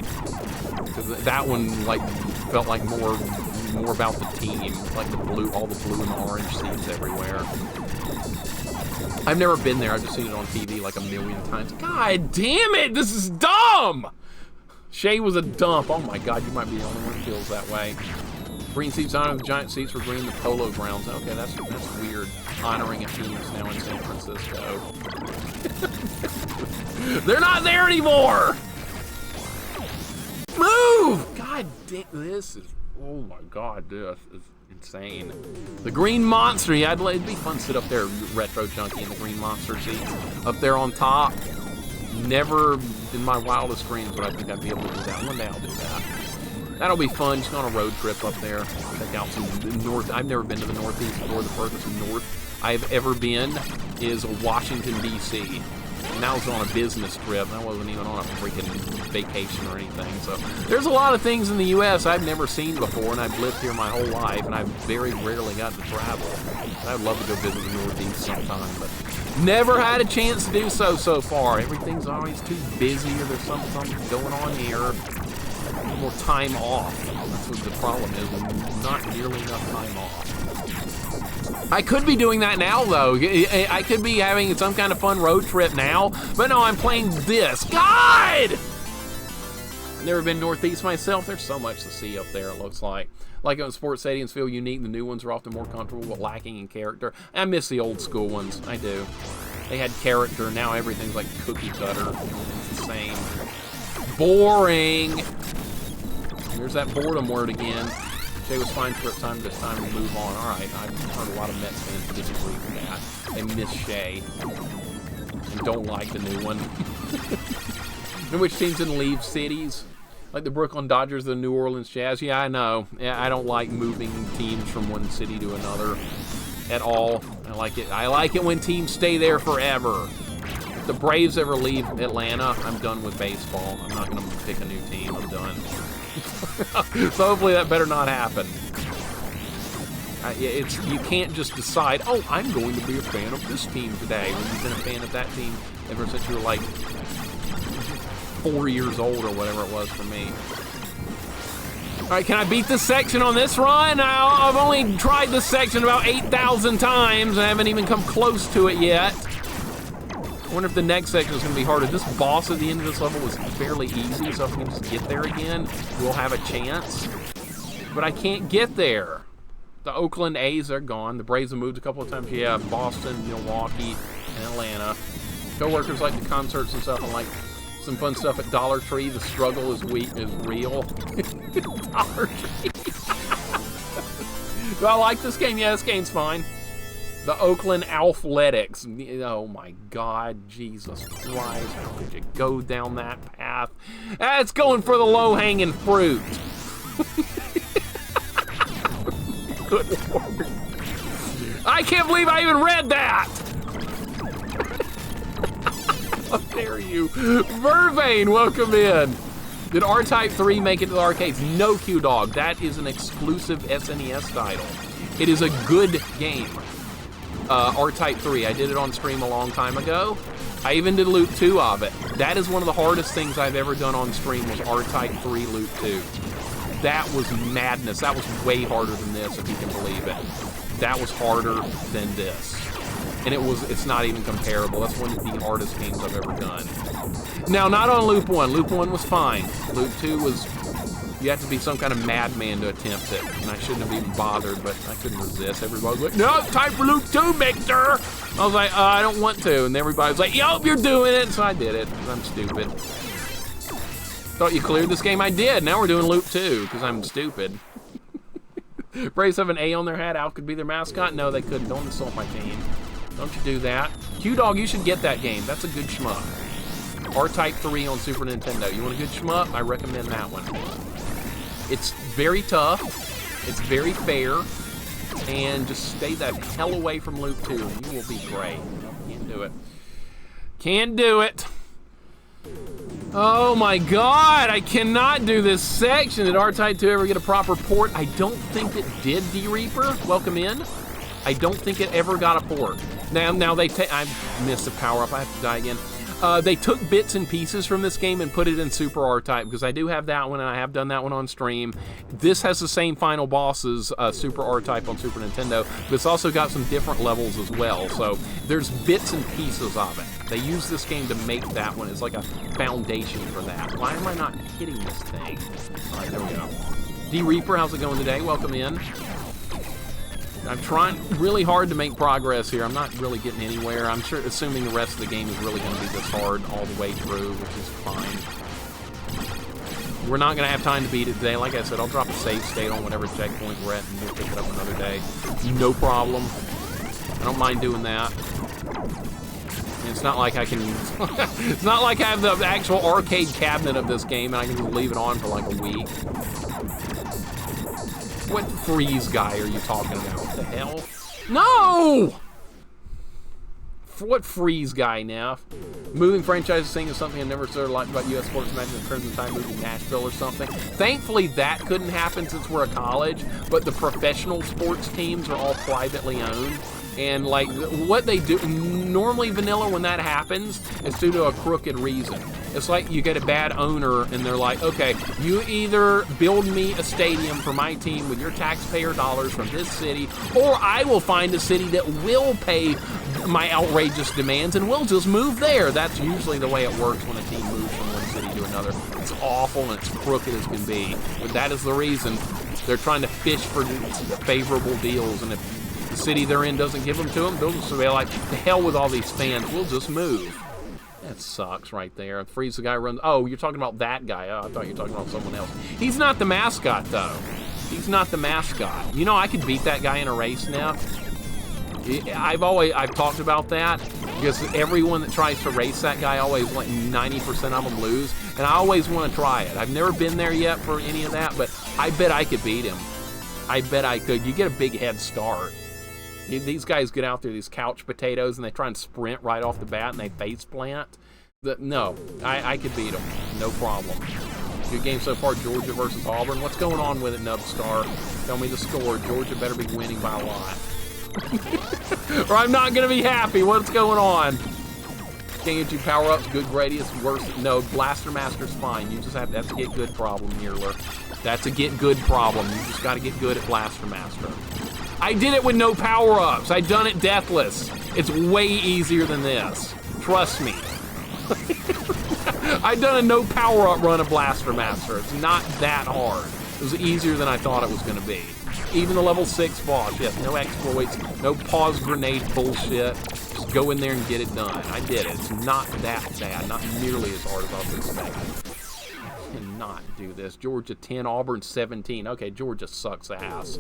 Because that one, like, felt like more about the team. Like the blue, all the blue and the orange seats everywhere. I've never been there. I've just seen it on TV like a million times. God damn it! This is dumb! Shea was a dump. Oh my god, you might be the only one who feels that way. Green seats honoring the Giant seats were green, the Polo grounds. Okay, that's weird. Honoring a team that's now in San Francisco. They're not there anymore! Move! God damn, this is... Oh my god, this is insane. The Green Monster, yeah, it'd be fun to sit up there, Retro Junkie, in the Green Monster seats. Up there on top. Never in my wildest dreams would I think I'd be able to do that. One day I'll do that. That'll be fun, just go on a road trip up there. Check out some north. I've never been to the Northeast before. The furthest north I've ever been is Washington, D.C. And that was on a business trip. I wasn't even on a freaking vacation or anything. So there's a lot of things in the U.S. I've never seen before, and I've lived here my whole life, and I've very rarely gotten to travel. I'd love to go visit the Northeast sometime, but never had a chance to do so far. Everything's always too busy, or there's something going on here. More time off. That's what the problem is. Not nearly enough time off. I could be doing that now, though. I could be having some kind of fun road trip now, but no, I'm playing this. God! Never been Northeast myself. There's so much to see up there, it looks like. Like when sports stadiums feel unique, the new ones are often more comfortable, but lacking in character. I miss the old school ones. I do. They had character. Now everything's like cookie cutter. It's the same. Boring. There's that boredom word again. Shea was fine for a time, but it's time to move on. All right, I've heard a lot of Mets fans disagree with that. They miss Shea and don't like the new one. In which teams didn't leave cities? Like the Brooklyn Dodgers, the New Orleans Jazz. Yeah, I know. Yeah, I don't like moving teams from one city to another at all. I like it when teams stay there forever. If the Braves ever leave Atlanta, I'm done with baseball. I'm not going to pick a new team. I'm done. So hopefully that better not happen. You can't just decide, oh, I'm going to be a fan of this team today, when you've been a fan of that team ever since you were like 4 years old or whatever it was for me. All right, can I beat this section on this run? I've only tried this section about 8,000 times and I haven't even come close to it yet. I wonder if the next section is going to be harder. This boss at the end of this level was fairly easy, so if we can just get there again, we'll have a chance. But I can't get there. The Oakland A's are gone. The Braves have moved a couple of times. Yeah, Boston, Milwaukee, and Atlanta. Co-workers like the concerts and stuff, and like some fun stuff at Dollar Tree. The struggle is real. Dollar Tree. Do I like this game? Yeah, this game's fine. The Oakland Athletics. Oh my God, Jesus Christ. How could you go down that path? It's going for the low-hanging fruit. Good Lord. I can't believe I even read that. How dare you. Vervain, welcome in. Did R-Type 3 make it to the arcades? No, Q-Dog. That is an exclusive SNES title. It is a good game. R-Type 3. I did it on stream a long time ago. I even did Loop 2 of it. That is one of the hardest things I've ever done on stream was R-Type 3 Loop 2. That was madness. That was way harder than this, if you can believe it. That was harder than this. And it's not even comparable. That's one of the hardest games I've ever done. Now, not on Loop 1. Loop 1 was fine. Loop 2 was, you have to be some kind of madman to attempt it. And I shouldn't have even bothered, but I couldn't resist. Everybody was like, no, it's time for Loop 2, Mixer. I was like, I don't want to. And everybody was like, yo, you're doing it. So I did it, because I'm stupid. Thought you cleared this game? I did. Now we're doing Loop 2, because I'm stupid. Braves have an A on their hat. Al could be their mascot. No, they couldn't. Don't insult my team. Don't you do that. Q-Dog, you should get that game. That's a good shmup. R-Type 3 on Super Nintendo. You want a good shmup? I recommend that one. It's very tough. It's very fair. And just stay the hell away from Loop 2. And you will be great. Can't do it. Can't do it. Oh my god, I cannot do this section. Did R-Type 2 ever get a proper port? I don't think it did, D-Reaper. Welcome in. I don't think it ever got a port. Now they take, I missed a power-up, I have to die again. They took bits and pieces from this game and put it in Super R-Type, because I do have that one, and I have done that one on stream. This has the same final bosses, Super R-Type on Super Nintendo, but it's also got some different levels as well, so there's bits and pieces of it. They use this game to make that one. It's like a foundation for that. Why am I not hitting this thing? All right, there we go. D-Reaper, how's it going today? Welcome in. I'm trying really hard to make progress here. I'm not really getting anywhere. I'm sure, assuming the rest of the game is really going to be this hard all the way through, which is fine. We're not going to have time to beat it today. Like I said, I'll drop a save state on whatever checkpoint we're at, and we'll pick it up another day. No problem. I don't mind doing that. And it's not like I can... it's not like I have the actual arcade cabinet of this game, and I can just leave it on for like a week. What freeze guy are you talking about? What the hell? No! What freeze guy now? Moving franchise thing is something I never sort of liked about U.S. sports. Imagine the Crimson Tide moved to Nashville or something. Thankfully, that couldn't happen since we're a college, but the professional sports teams are all privately owned. And like what they do, normally vanilla when that happens, it's due to a crooked reason. It's like you get a bad owner and they're like, okay, you either build me a stadium for my team with your taxpayer dollars from this city, or I will find a city that will pay my outrageous demands and we'll just move there. That's usually the way it works when a team moves from one city to another. It's awful and it's crooked as can be. But that is the reason they're trying to fish for favorable deals, and if the city they're in doesn't give them to them, they'll just be like, the hell with all these fans, we'll just move. That sucks right there. Freeze the guy runs. Oh, you're talking about that guy. Oh, I thought you were talking about someone else. He's not the mascot, though. He's not the mascot. You know, I could beat that guy in a race now. I've talked about that, because everyone that tries to race that guy, always, like 90% of them lose, and I always want to try it. I've never been there yet for any of that, but I bet I could beat him. I bet I could. You get a big head start. These guys get out there, these couch potatoes, and they try and sprint right off the bat, and they face plant. No, I could beat them. No problem. Good game so far, Georgia versus Auburn. What's going on with it, Nubstar? Tell me the score. Georgia better be winning by a lot. Or I'm not going to be happy. What's going on? Can't get you power-ups. Good Grady is worse. No, Blaster Master's fine. You just have to get good problem, Mueller. That's a get good problem. You just got to get good at Blaster Master. I did it with no power-ups. I done it deathless. It's way easier than this. Trust me. I done a no power-up run of Blaster Master. It's not that hard. It was easier than I thought it was going to be. Even the level 6 boss, yes, no exploits, no pause grenade bullshit. Just go in there and get it done. I did it. It's not that bad. Not nearly as hard as I was expecting. Cannot do this. Georgia 10, Auburn 17. Okay, Georgia sucks ass.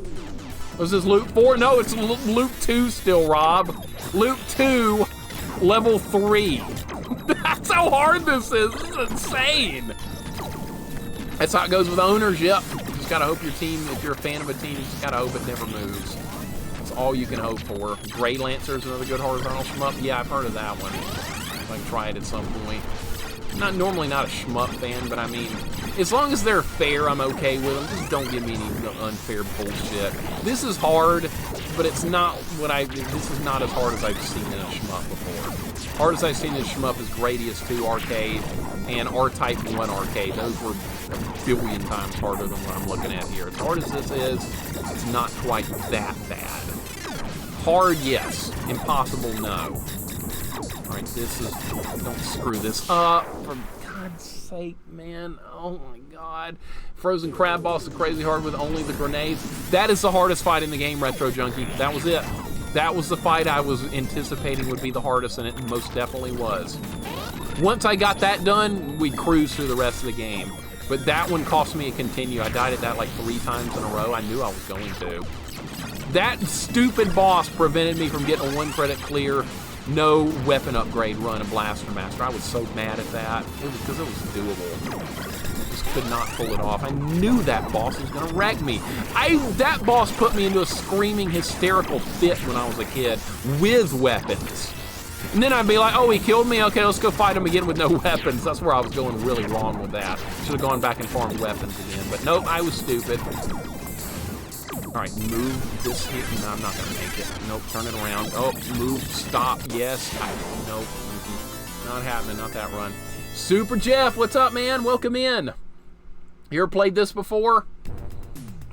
Was this Loop 4? No, it's Loop 2 still, Rob. Loop 2, level 3. That's how hard this is. This is insane. That's how it goes with ownership. You just gotta hope your team, if you're a fan of a team, you just gotta hope it never moves. That's all you can hope for. Gray Lancer's another good horizontal shmup. Yeah, I've heard of that one. I can try it at some point. Normally not a shmup fan, but I mean, As long as they're fair, I'm okay with them. Just don't give me any unfair bullshit. This is hard, but it's not what this is not as hard as I've seen in a shmup before. Hardest I've seen in a shmup is Gradius 2 Arcade and R-Type 1 Arcade. Those were a billion times harder than what I'm looking at here. As hard as this is, it's not quite that bad. Hard, yes. Impossible, no. Alright, this is... Don't screw this up. For God's sake, man. Oh my God. Frozen Crab Boss is crazy hard with only the grenades. That is the hardest fight in the game, Retro Junkie. That was it. That was the fight I was anticipating would be the hardest, and it most definitely was. Once I got that done, we cruised through the rest of the game. But that one cost me a continue. I died at that like 3 times in a row. I knew I was going to. That stupid boss prevented me from getting a 1 credit clear, no weapon upgrade run of Blaster Master. I was so mad at that. It was because it was doable. I just could not pull it off. I knew that boss was gonna wreck me. That boss put me into a screaming, hysterical fit when I was a kid with weapons. And then I'd be like, oh, he killed me? Okay, let's go fight him again with no weapons. That's where I was going really wrong with that. Should have gone back and farmed weapons again. But nope, I was stupid. All right, move this here. No, I'm not gonna make it. Nope, turn it around. Oh, move, stop, yes. Nope, not happening, not that run. Super Jeff, what's up, man? Welcome in. You ever played this before?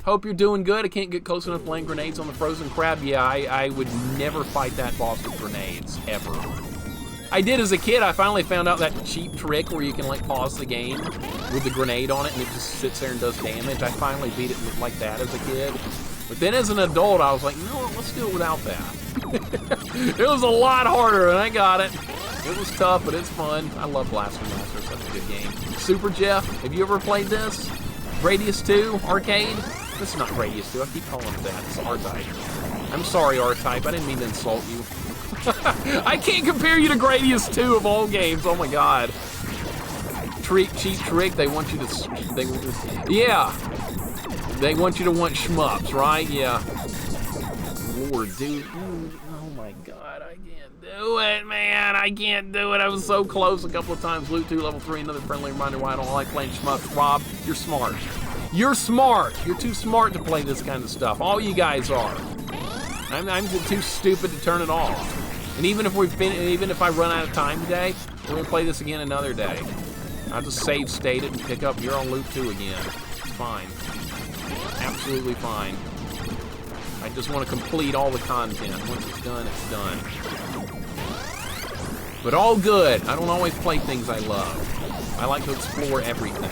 Hope you're doing good. I can't get close enough playing grenades on the frozen crab. Yeah, I would never fight that boss with grenades, ever. I did as a kid. I finally found out that cheap trick where you can like pause the game with the grenade on it and it just sits there and does damage. I finally beat it like that as a kid. But then as an adult, I was like, you know what, let's do it without that. It was a lot harder, and I got it. It was tough, but it's fun. I love Blaster Master. It's such a good game. Super Jeff, have you ever played this? Gradius 2 Arcade? This is not Gradius 2. I keep calling it that. It's R-Type. I'm sorry, R-Type. I didn't mean to insult you. I can't compare you to Gradius 2 of all games. Oh, my God. Cheap trick. They want you to... yeah. They want you to want shmups, right? Yeah. Lord, dude. Oh my God, I can't do it, man. I can't do it. I was so close a couple of times. Loot 2, level 3, another friendly reminder why I don't like playing shmups. Rob, you're smart. You're smart. You're too smart to play this kind of stuff. All you guys are. I'm too stupid to turn it off. And even if I run out of time today, we're gonna play this again another day. I'll just save state it and pick up. You're on Loot 2 again. It's fine. Absolutely fine. I just want to complete all the content. Once it's done, it's done. But all good. I don't always play things I love. I like to explore everything.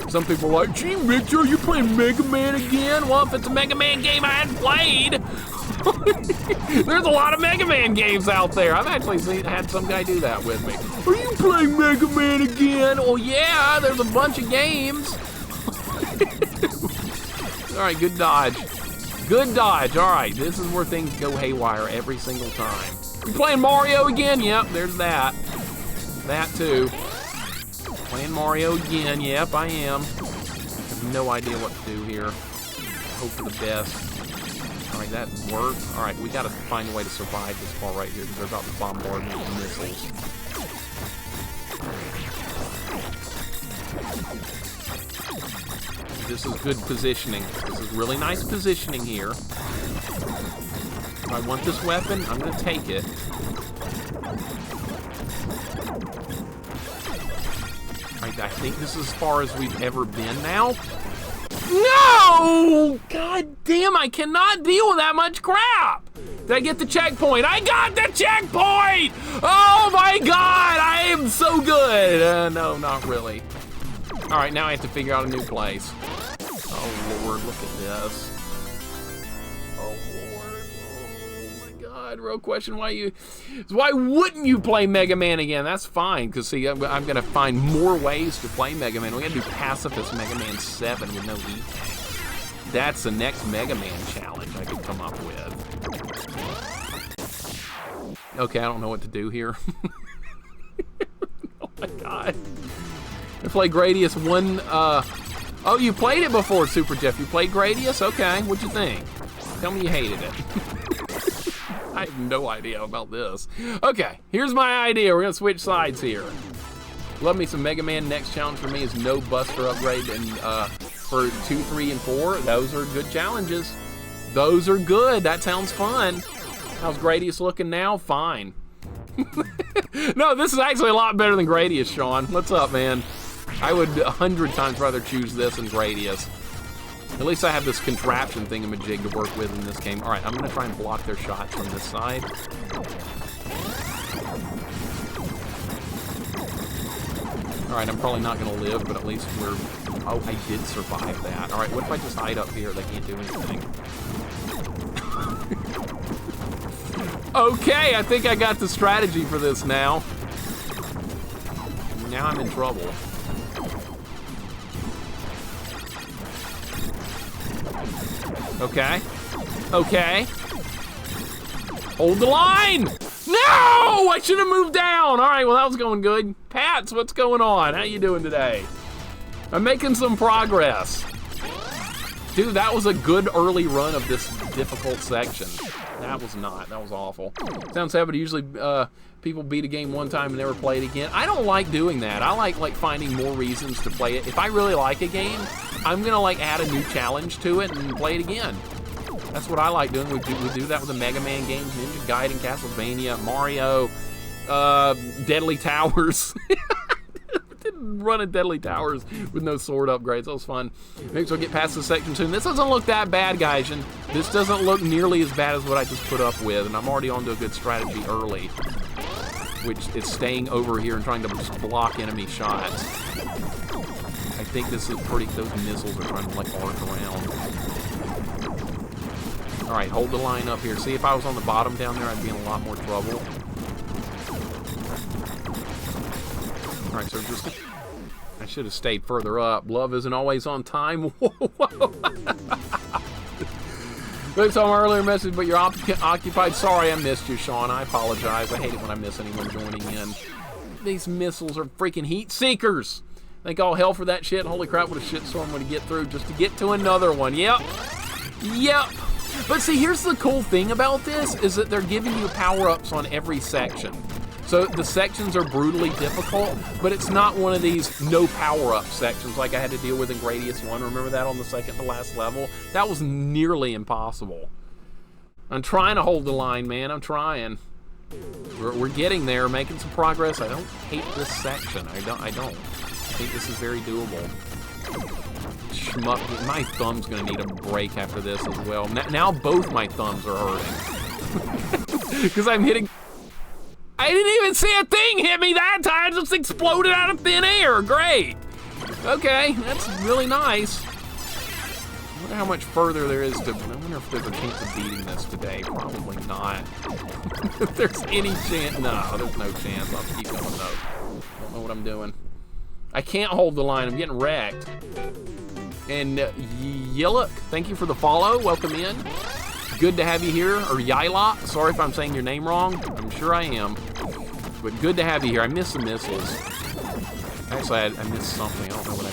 Some people are like, gee, Mixer, you playing Mega Man again? Well, if it's a Mega Man game I hadn't played, there's a lot of Mega Man games out there. I've actually had some guy do that with me. Are you playing Mega Man again? Oh, yeah, there's a bunch of games. All right, good dodge. Good dodge. All right, this is where things go haywire every single time. You playing Mario again? Yep, there's that. That too. Playing Mario again. Yep, I am. I have no idea what to do here. Hope for the best. All right, that worked. All right, we got to find a way to survive this part right here because they're about to bombard me with missiles. This is good positioning. This is really nice positioning here. If I want this weapon, I'm going to take it. Alright, I think this is as far as we've ever been now. No! God damn, I cannot deal with that much crap! Did I get the checkpoint? I got the checkpoint! Oh my God, I am so good! No, not really. Alright, now I have to figure out a new place. Oh Lord, look at this. Oh Lord, oh my God, real question, why wouldn't you play Mega Man again? That's fine, because see, I'm gonna find more ways to play Mega Man. We gotta do Pacifist Mega Man 7 with no E-tanks. That's the next Mega Man challenge I could come up with. Okay, I don't know what to do here. Oh my God. I played Gradius 1, oh, you played it before, Super Jeff. You played Gradius? Okay, what'd you think? Tell me you hated it. I have no idea about this. Okay, here's my idea. We're gonna switch sides here. Love me some Mega Man. Next challenge for me is no Buster upgrade. And for 2, 3, and 4, those are good challenges. Those are good. That sounds fun. How's Gradius looking now? Fine. No, this is actually a lot better than Gradius, Sean. What's up, man? I would 100 times rather choose this than Gradius. At least I have this contraption thingamajig to work with in this game. All right, I'm going to try and block their shots from this side. All right, I'm probably not going to live, but at least we're... Oh, I did survive that. All right, what if I just hide up here? They can't do anything. Okay, I think I got the strategy for this now. Now I'm in trouble. Okay. Okay. Hold the line! No! I should have moved down! All right, well, that was going good. Pats, what's going on? How you doing today? I'm making some progress. Dude, that was a good early run of this difficult section. That was not. That was awful. Sounds sad, but usually people beat a game one time and never play it again. I don't like doing that. I like finding more reasons to play it. If I really like a game, I'm gonna like add a new challenge to it and play it again. That's what I like doing. We do that with the Mega Man games, Ninja Gaiden, Castlevania, Mario, Deadly Towers. Didn't run at Deadly Towers with no sword upgrades. That was fun. Maybe we'll get past this section soon. This doesn't look that bad, guys. And this doesn't look nearly as bad as what I just put up with. And I'm already onto a good strategy early, which is staying over here and trying to just block enemy shots. I think this is pretty... Those missiles are trying to like arc around. All right, hold the line up here. See, if I was on the bottom down there, I'd be in a lot more trouble. All right, so just... I should have stayed further up. Love isn't always on time. Whoa. Thanks on my earlier message, but you're occupied. Sorry I missed you, Sean. I apologize. I hate it when I miss anyone joining in. These missiles are freaking heat seekers. Thank all hell for that shit. Holy crap, what a shitstorm when you get through just to get to another one. Yep. But see, here's the cool thing about this, is that they're giving you power-ups on every section. So the sections are brutally difficult, but it's not one of these no power-up sections like I had to deal with in Gradius 1. Remember that on the second to last level? That was nearly impossible. I'm trying to hold the line, man. I'm trying. We're getting there, making some progress. I don't hate this section. I don't. I think this is very doable. Shmup. My thumb's gonna need a break after this as well. Now both my thumbs are hurting. Because I'm hitting... I didn't even see a thing hit me that time. It just exploded out of thin air. Great. Okay, that's really nice. I wonder how much further there is to... I wonder if there's a chance of beating this today. Probably not. If there's any chance... No, there's no chance. I'll keep going, though. Don't know what I'm doing. I can't hold the line. I'm getting wrecked. And Yiluk, thank you for the follow. Welcome in. Good to have you here, or Yilok. Sorry if I'm saying your name wrong. I'm sure I am. But good to have you here. I missed the missiles. Actually, I missed something. I don't know what I...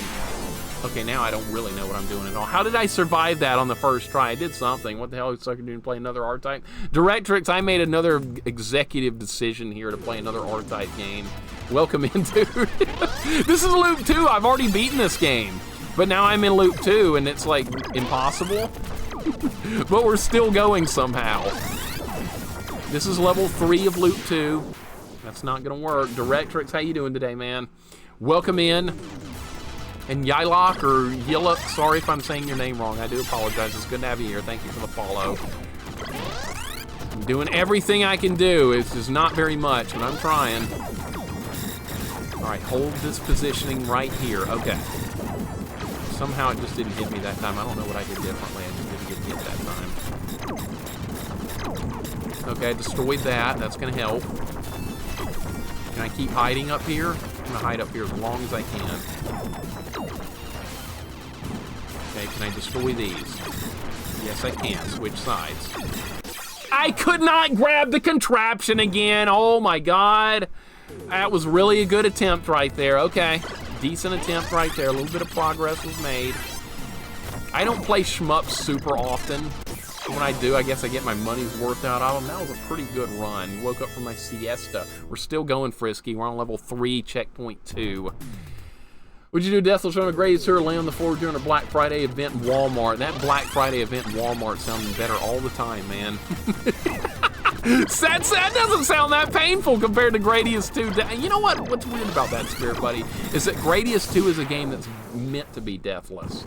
Okay, now I don't really know what I'm doing at all. How did I survive that on the first try? I did something. What the hell is sucker doing to play another R-Type? Directrix, I made another executive decision here to play another R-Type game. Welcome in, dude. This is Loop 2. I've already beaten this game. But now I'm in Loop 2, and it's, like, impossible. But we're still going somehow. This is level 3 of Loop 2. That's not gonna work. Directrix, how you doing today, man? Welcome in. And Yilok, or Yiluk, sorry if I'm saying your name wrong. I do apologize. It's good to have you here. Thank you for the follow. I'm doing everything I can do. It's just not very much, but I'm trying. All right, hold this positioning right here. Okay. Somehow it just didn't hit me that time. I don't know what I did differently. I just didn't get hit that time. Okay, destroyed that. That's gonna help. Can I keep hiding up here? I'm gonna hide up here as long as I can. Okay, can I destroy these? Yes, I can. Switch sides. I could not grab the contraption again. Oh my God. That was really a good attempt right there. Okay. Decent attempt right there. A little bit of progress was made. I don't play shmups super often. When I do, I guess I get my money's worth out of them. That was a pretty good run. Woke up from my siesta. We're still going, Frisky. We're on level 3, checkpoint 2. Would you do Deathless Run of Greatest Tour lay on the floor during a Black Friday event in Walmart? That Black Friday event in Walmart sounding better all the time, man. That doesn't sound that painful compared to Gradius 2. You know what? What's weird about that, Spirit Buddy, is that Gradius 2 is a game that's meant to be deathless.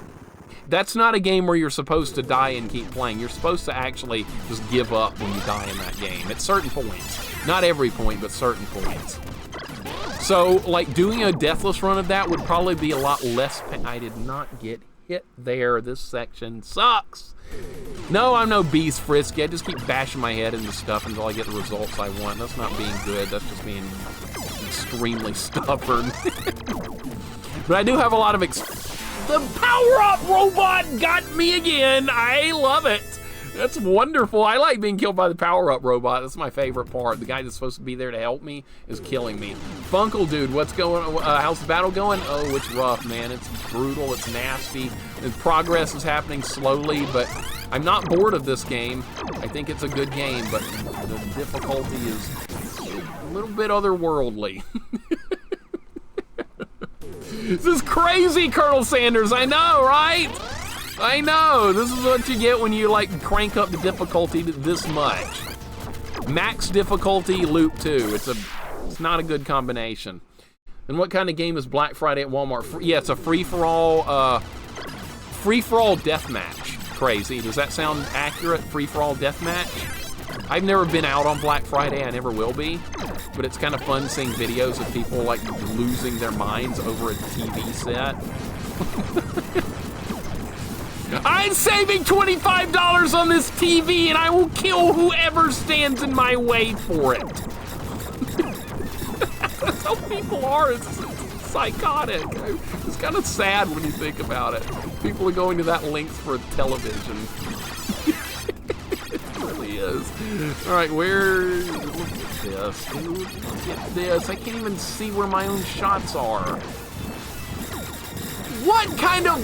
That's not a game where you're supposed to die and keep playing. You're supposed to actually just give up when you die in that game at certain points. Not every point, but certain points. So, like, doing a deathless run of that would probably be a lot less I did not get hit there. This section sucks. No, I'm no beast, Frisky. I just keep bashing my head into stuff until I get the results I want. That's not being good. That's just being extremely stubborn. But I do have a lot of The power-up robot got me again. I love it. That's wonderful. I like being killed by the power-up robot. That's my favorite part. The guy that's supposed to be there to help me is killing me. Funkle dude, what's going on? How's the battle going? Oh, it's rough, man. It's brutal. It's nasty. And progress is happening slowly, but I'm not bored of this game. I think it's a good game, but the difficulty is a little bit otherworldly. This is crazy, Colonel Sanders. I know, right? I know. This is what you get when you, like, crank up the difficulty to this much. Max difficulty, loop 2. It's not a good combination. And what kind of game is Black Friday at Walmart? Yeah, it's a free-for-all deathmatch. Crazy. Does that sound accurate? Free-for-all deathmatch? I've never been out on Black Friday. I never will be. But it's kind of fun seeing videos of people, like, losing their minds over a TV set. I'm saving $25 on this TV, and I will kill whoever stands in my way for it. That's how people are. It's psychotic. It's kind of sad when you think about it. People are going to that length for a television. It really is. All right, look at this, dude. Look at this. I can't even see where my own shots are. What kind of...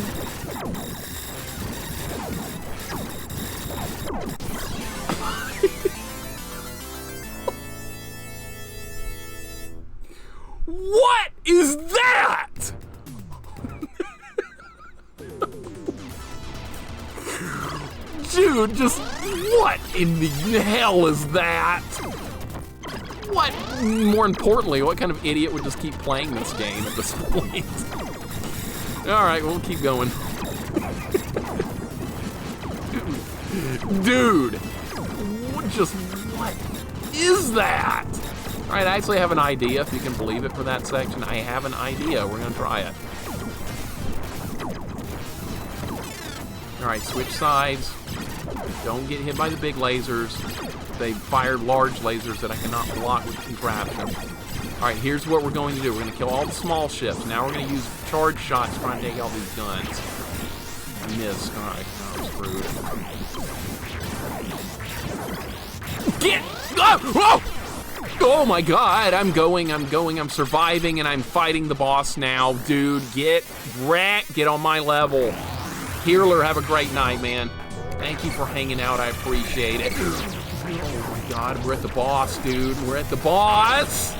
What is that? Dude, just what in the hell is that? What, more importantly, what kind of idiot would just keep playing this game at this point? All right, we'll keep going. Dude, what is that? All right, I actually have an idea, if you can believe it, for that section. I have an idea. We're gonna try it. All right, switch sides. Don't get hit by the big lasers. They fired large lasers that I cannot block with contraption. All right, here's what we're going to do. We're gonna kill all the small ships. Now we're gonna use charge shots trying to take out these guns. I missed. All right, I'm screwed. Get! Oh! Oh my god, I'm surviving, and I'm fighting the boss now. Dude, get wrecked, get on my level. Healer, have a great night, man. Thank you for hanging out, I appreciate it. Oh my god, we're at the boss, dude. We're at the boss!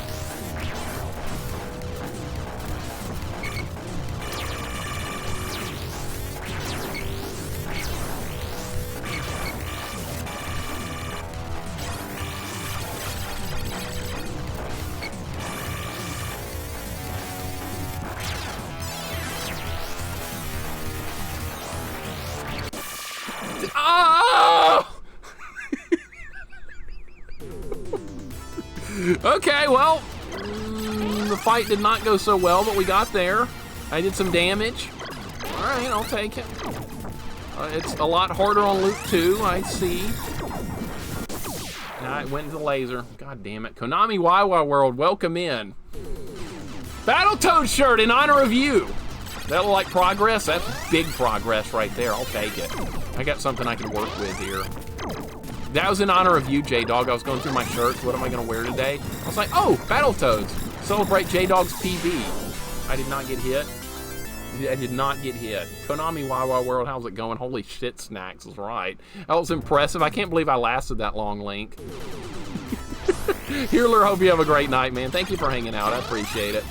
Okay, well, the fight did not go so well, but we got there. I did some damage. All right, I'll take it. It's a lot harder on Loop 2, I see. And I went to the laser. God damn it. Konami Wawa World, welcome in. Battletoad shirt in honor of you. That look like progress? That's big progress right there. I'll take it. I got something I can work with here. That was in honor of you, J-Dog. I was going through my shirts. What am I going to wear today? I was like, oh, Battletoads. Celebrate J-Dog's PB. I did not get hit. I did not get hit. Konami YY World, how's it going? Holy shit, Snacks is right. That was impressive. I can't believe I lasted that long, Link. Healer, hope you have a great night, man. Thank you for hanging out. I appreciate it.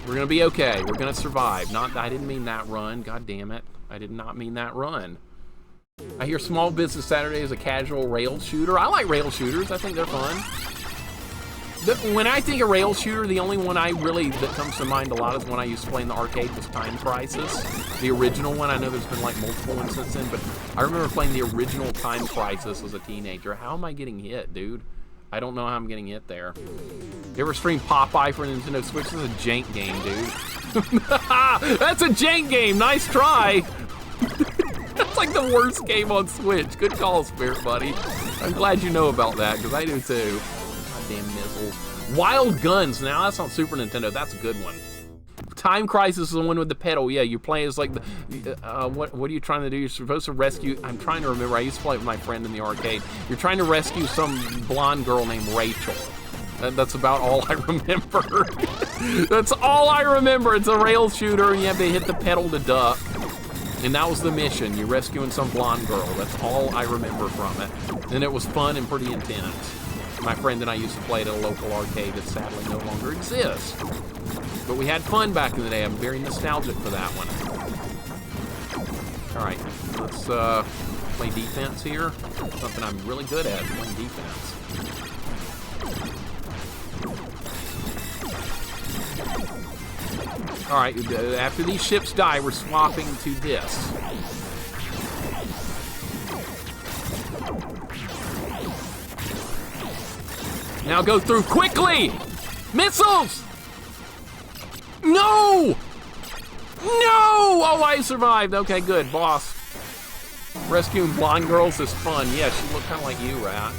We're gonna be okay. We're gonna survive. I didn't mean that run. God damn it. I did not mean that run. I hear Small Business Saturday is a casual rail shooter. I like rail shooters. I think they're fun. When I think of rail shooter, the only one that comes to mind a lot is one I used to play in the arcade was Time Crisis. The original one. I know there's been like multiple ones since then, but I remember playing the original Time Crisis as a teenager. How am I getting hit, dude? I don't know how I'm getting hit there. You ever stream Popeye for Nintendo Switch? This is a jank game, dude. That's a jank game. Nice try. That's like the worst game on Switch. Good call, Spirit Buddy. I'm glad you know about that, because I do too. Goddamn missiles. Wild Guns. Now, that's on Super Nintendo. That's a good one. Time Crisis is the one with the pedal. Yeah, you play as like the, what are you trying to do? You're supposed to rescue, I'm trying to remember, I used to play with my friend in the arcade. You're trying to rescue some blonde girl named Rachel. That's about all I remember. That's all I remember. It's a rail shooter and you have to hit the pedal to duck. And that was the mission. You're rescuing some blonde girl. That's all I remember from it. And it was fun and pretty intense. My friend and I used to play at a local arcade that sadly no longer exists. But we had fun back in the day. I'm very nostalgic for that one. All right, let's play defense here. Something I'm really good at, playing defense. All right, after these ships die, we're swapping to this. Now go through quickly! Missiles! No! No! Oh, I survived. Okay, good, boss. Rescuing blonde girls is fun. Yeah, she looked kind of like you, Rat.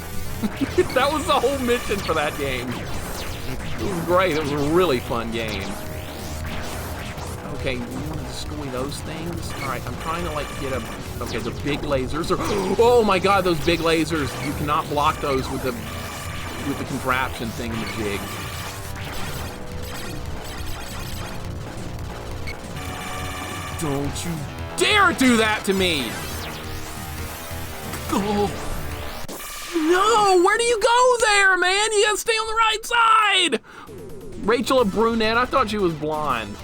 That was the whole mission for that game. It was great. It was a really fun game. Okay, you want to destroy those things? All right, I'm trying to like get a. Okay, the big lasers are. Oh my God, those big lasers! You cannot block those with the contraption thing in the jig. Don't you dare do that to me! Oh. No, where do you go there, man? You gotta stay on the right side! Rachel, a brunette? I thought she was blonde.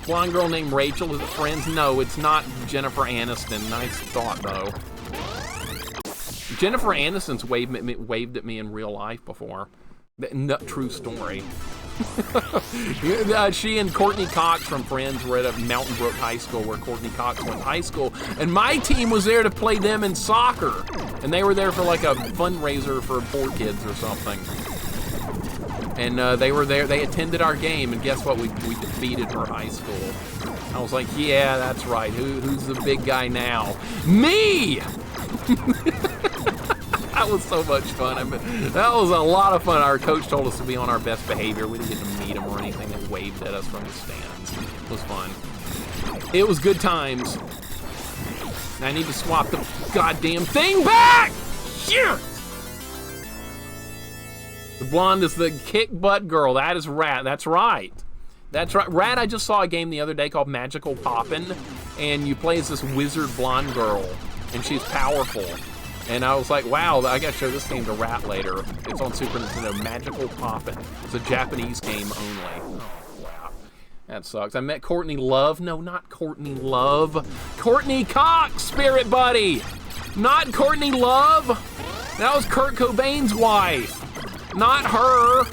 Blonde girl named Rachel, is it friends? No, it's not Jennifer Aniston. Nice thought, though. Jennifer Aniston's waved at me in real life before. True story. She and Courtney Cox from Friends were at a Mountain Brook High School where Courtney Cox went to high school, and my team was there to play them in soccer, and they were there for like a fundraiser for poor kids or something. And they were there. They attended our game, and guess what? We defeated her high school. I was like, yeah, that's right. Who's the big guy now? Me! That was so much fun. I mean, that was a lot of fun. Our coach told us to be on our best behavior. We didn't get to meet him or anything. They waved at us from the stands. It was fun. It was good times. I need to swap the goddamn thing back! Shit! The blonde is the kick butt girl. That is Rat. That's right. That's right. Rat, I just saw a game the other day called Magical Poppin', and you play as this wizard blonde girl, and she's powerful. And I was like, wow, I gotta show this game to Rat later. It's on Super Nintendo, Magical Poppin'. It's a Japanese game only. Oh, wow. That sucks. I met Courtney Love. No, not Courtney Love. Courtney Cox, Spirit Buddy. Not Courtney Love. That was Kurt Cobain's wife. Not her.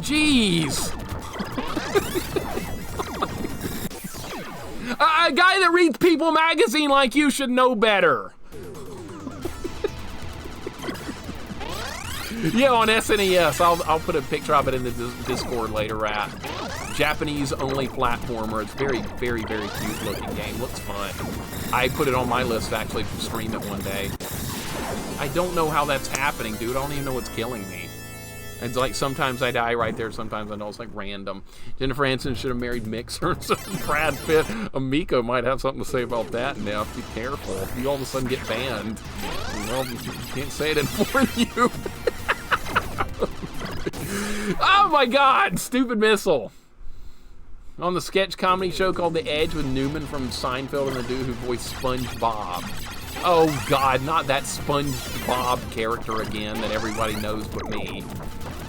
Jeez. A guy that reads People magazine like you should know better. Yeah, on SNES. I'll put a picture of it in the Discord later, Rat. Japanese only platformer. It's very, very, very cute looking game. Looks fun. I put it on my list to actually stream it one day. I don't know how that's happening, dude. I don't even know what's killing me. It's like sometimes I die right there, sometimes I know. It's like random. Jennifer Aniston should have married Mixer. So Brad Pitt. Amico might have something to say about that now. Be careful. If you all of a sudden get banned, well, you can't say it anymore. You. Oh my God! Stupid missile. On the sketch comedy show called The Edge with Newman from Seinfeld and the dude who voiced SpongeBob. Oh God, not that SpongeBob character again that everybody knows but me.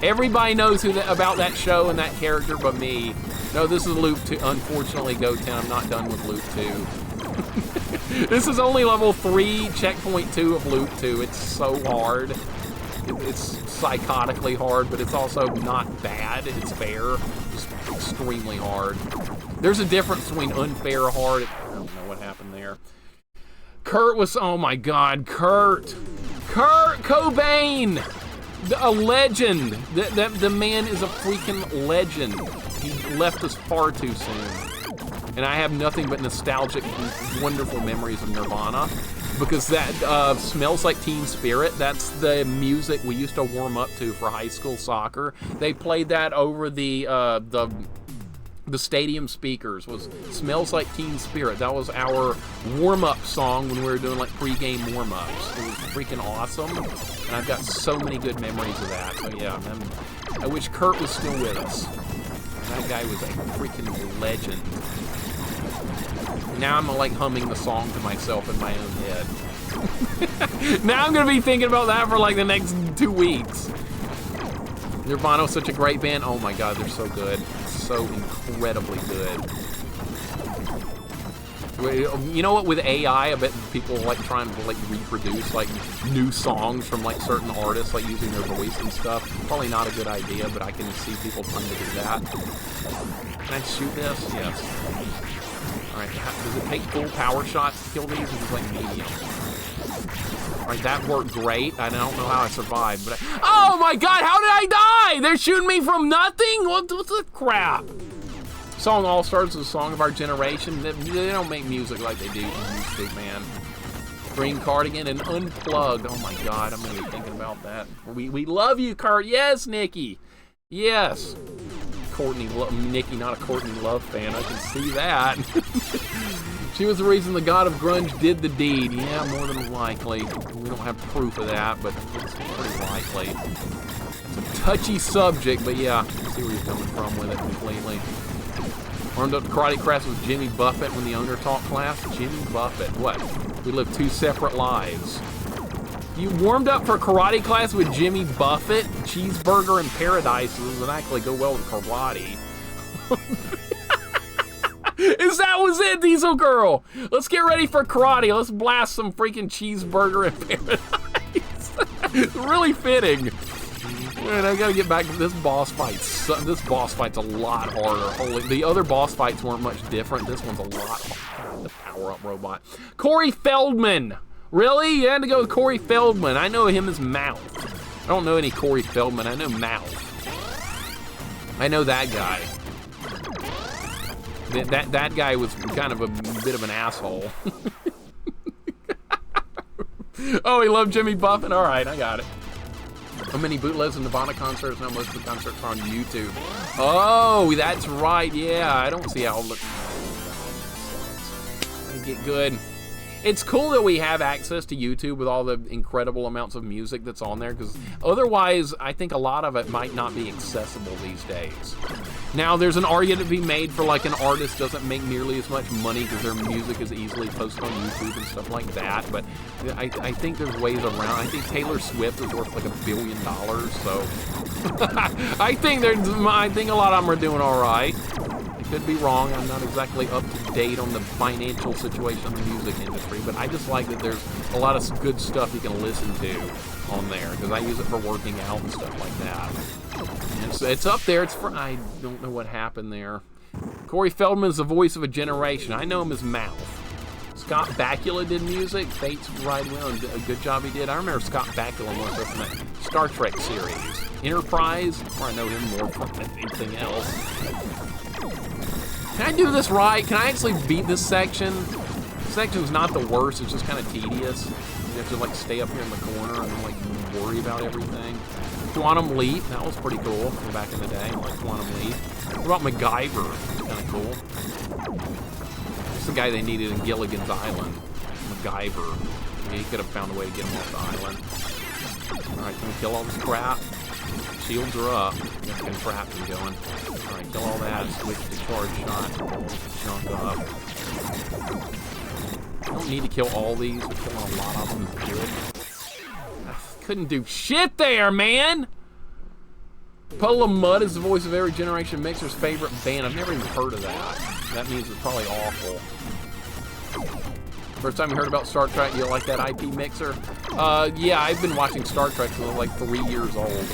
Everybody knows about that show and that character but me. No, this is Loop 2. Unfortunately, Goten, I'm not done with Loop 2. This is only level 3, checkpoint 2 of Loop 2. It's so hard. It's psychotically hard, but it's also not bad. It's fair. Just extremely hard. There's a difference between unfair hard. I don't know what happened there. Kurt was, oh my God, Kurt Cobain, a legend. The man is a freaking legend. He left us far too soon. And I have nothing but nostalgic, wonderful memories of Nirvana. Because that Smells Like Teen Spirit, that's the music we used to warm up to for high school soccer. They played that over the stadium speakers, was Smells Like Teen Spirit. That was our warm-up song when we were doing like pre-game warm-ups. It was freaking awesome, and I've got so many good memories of that. So yeah, I wish Kurt was still with us. That guy was a freaking legend. Now I'm like humming the song to myself in my own head. Now I'm gonna be thinking about that for like the next 2 weeks. Nirvana's such a great band. Oh my God, they're so good. So incredibly good. You know what, with AI, I bet people like trying to like reproduce like new songs from like certain artists, like using their voice and stuff. Probably not a good idea, but I can see people trying to do that. Can I shoot this? Yes. Alright, does it take full power shots to kill these, or just like medium? Alright, that worked great. I don't know how I survived, but oh my God, how did I die? They're shooting me from nothing? What the crap? Song All Stars is a song of our generation. They don't make music like they do used to, man. Green Cardigan and Unplugged. Oh my God, I'm gonna be thinking about that. We love you, Kurt. Yes, Nikki. Yes. Nikki, not a Courtney Love fan. I can see that. She was the reason the god of grunge did the deed. Yeah, more than likely. We don't have proof of that, but it's pretty likely. It's a touchy subject, but yeah, I see where you're coming from with it completely. Warmed up to karate class with Jimmy Buffett when the owner taught class. Jimmy Buffett, what? We live 2 separate lives. You warmed up for karate class with Jimmy Buffett? Cheeseburger in Paradise doesn't actually go well with karate. Is that was it, Diesel Girl? Let's get ready for karate. Let's blast some freaking cheeseburger in Paradise. Really fitting. Man, I gotta get back to this boss fight. This boss fight's a lot harder. The other boss fights weren't much different. This one's a lot harder. The power-up robot. Corey Feldman. Really? You had to go with Corey Feldman. I know him as Mouth. I don't know any Corey Feldman. I know Mouth. I know that guy. That guy was kind of a bit of an asshole. Oh, he loved Jimmy Buffett? All right, I got it. How many bootlegs and Nirvana concerts? No, most of the concerts are on YouTube. Oh, that's right. Yeah, I don't see how it looks. I get good. It's cool that we have access to YouTube with all the incredible amounts of music that's on there, because otherwise I think a lot of it might not be accessible these days. Now, there's an argument to be made for like an artist doesn't make nearly as much money because their music is easily posted on YouTube and stuff like that, but I think there's ways around. I think Taylor Swift is worth like $1 billion, so I think a lot of them are doing all right. Could be wrong. I'm not exactly up to date on the financial situation of the music industry, but I just like that there's a lot of good stuff you can listen to on there, because I use it for working out and stuff like that. It's up there. I don't know what happened there. Corey Feldman is the voice of a generation. I know him as Mouth. Scott Bakula did music. Fate's Ride Well, and a good job he did. I remember Scott Bakula more from that Star Trek series. Enterprise, where I know him more from anything else. Can I do this right? Can I actually beat this section? This section's not the worst, it's just kind of tedious. You have to like stay up here in the corner and like worry about everything. Quantum Leap, that was pretty cool from back in the day. I like Quantum Leap. What about MacGyver? That's kind of cool. That's the guy they needed in Gilligan's Island. MacGyver. I mean, he could have found a way to get him off the island. Alright, can we kill all this crap? Shields are up. Got some traps going. Alright, Kill all that, switch to charge shot, jump up. I don't need to kill all these, but killing a lot of them is good. I couldn't do shit there, man! Puddle of Mud is the voice of every generation mixer's favorite band. I've never even heard of that. That means it's probably awful. First time you heard about Star Trek, you like that IP mixer? Yeah, I've been watching Star Trek since I was like 3 years old.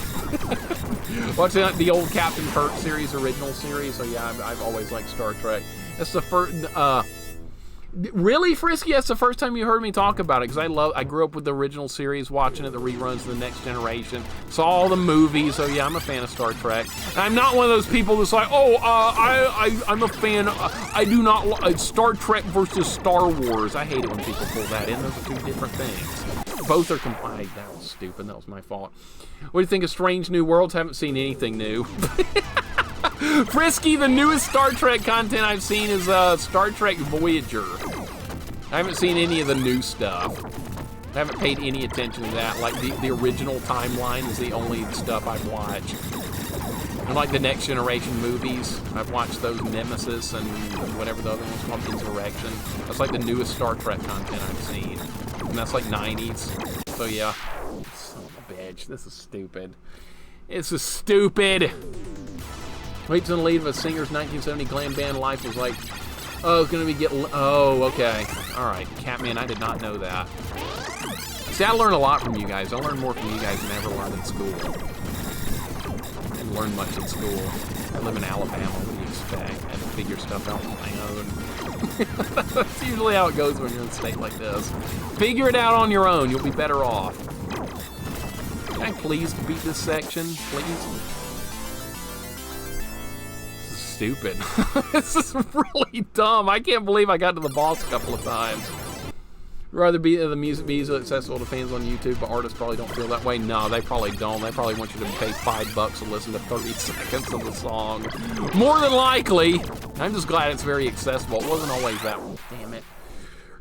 Watching the old Captain Kirk series, original series, so yeah, I've always liked Star Trek. That's the first, really, Frisky? That's the first time you heard me talk about it, because I grew up with the original series, watching it, the reruns, The Next Generation, saw all the movies, so yeah, I'm a fan of Star Trek. And I'm not one of those people that's like, oh, I'm a fan, I do not like Star Trek versus Star Wars. I hate it when people pull that in. Those are two different things. Both are combined. That was stupid. That was my fault. What do you think of Strange New Worlds? Haven't seen anything new. Frisky, the newest Star Trek content I've seen is Star Trek Voyager. I haven't seen any of the new stuff. I haven't paid any attention to that. Like, the original timeline is the only stuff I've watched. And like the Next Generation movies, I've watched those, Nemesis and whatever the other one's called, Insurrection. That's like the newest Star Trek content I've seen. And that's like 90s. So yeah. Son of a bitch. This is stupid. This is stupid. Wait till the lead of a singer's 1970 glam band life was like, oh, it's gonna be oh, okay. Alright, Catman, I did not know that. See, I learn a lot from you guys. I learn more from you guys than I ever learned in school. I didn't learn much in school. I live in Alabama, what do you expect? I had to figure stuff out on my own. That's usually how it goes when you're in a state like this. Figure it out on your own, you'll be better off. Can I please beat this section, please? Stupid. This is really dumb. I can't believe I got to the boss a couple of times. Rather be the music be easily accessible to fans on YouTube, but artists probably don't feel that way. No, they probably don't. They probably want you to pay $5 to listen to 30 seconds of the song. More than likely. I'm just glad it's very accessible. It wasn't always that one. Damn it.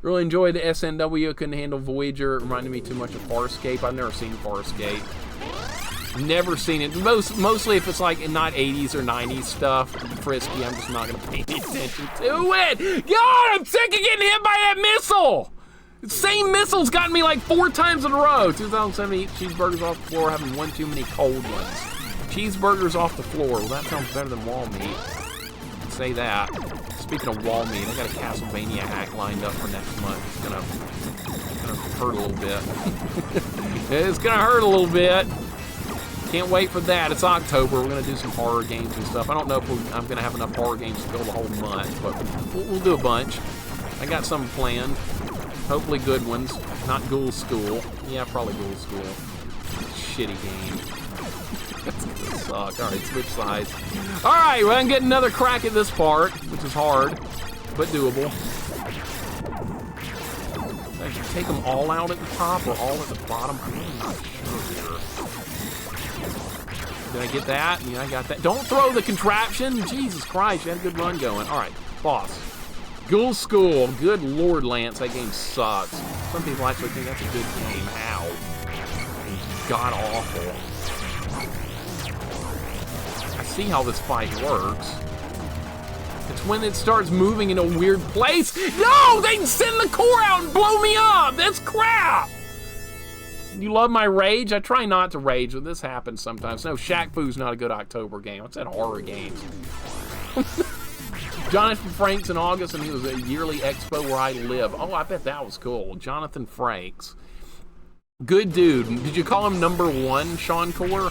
Really enjoyed SNW. Couldn't handle Voyager. It reminded me too much of Farscape. I've never seen Farscape. Never seen it. Mostly if it's like not 80s or 90s stuff, Frisky, I'm just not going to pay any attention to it. God, I'm sick of getting hit by that missile. The same missile's gotten me like 4 times in a row. 2007, eat cheeseburgers off the floor, having one too many cold ones. Cheeseburgers off the floor. Well, that sounds better than wall meat. I'd say that. Speaking of wall meat, I got a Castlevania hack lined up for next month. It's gonna hurt a little bit. It's gonna hurt a little bit. Can't wait for that. It's October. We're going to do some horror games and stuff. I don't know if I'm going to have enough horror games to fill the whole month, but we'll do a bunch. I got some planned. Hopefully good ones. Not Ghoul School. Yeah, probably Ghoul School. Shitty game. That's going to suck. Alright, switch sides. Alright, well, I'm getting another crack at this part, which is hard, but doable. I should take them all out at the top or all at the bottom. I'm really not sure here. Did I get that? Yeah, I got that. Don't throw the contraption. Jesus Christ, you had a good run going. All right, boss. Ghoul School. Good Lord, Lance, that game sucks. Some people actually think that's a good game. How? God awful. I see how this fight works. It's when it starts moving in a weird place. No! They send the core out and blow me up! That's crap! You love my rage? I try not to rage, but this happens sometimes. No, Shaq Fu's not a good October game. What's that horror games? Jonathan Franks in August, and he was at a yearly expo where I live. Oh, I bet that was cool. Jonathan Franks. Good dude. Did you call him number 1, Sean Core?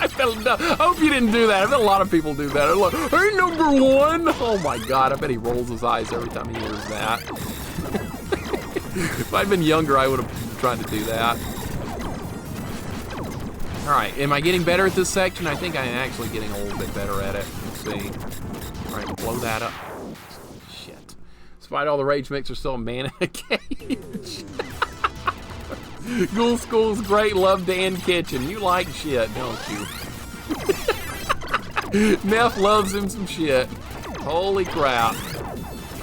I hope you didn't do that. I bet a lot of people do that. They're like, hey, number 1! Oh my God, I bet he rolls his eyes every time he hears that. If I'd been younger, I would have tried to do that. Alright, am I getting better at this section? I think I am actually getting a little bit better at it. Let's see. Alright, blow that up. Shit. Despite all the rage mixers, still a man in a cage. Ghoul School's great. Love Dan Kitchen. You like shit, don't you? Neff loves him some shit. Holy crap.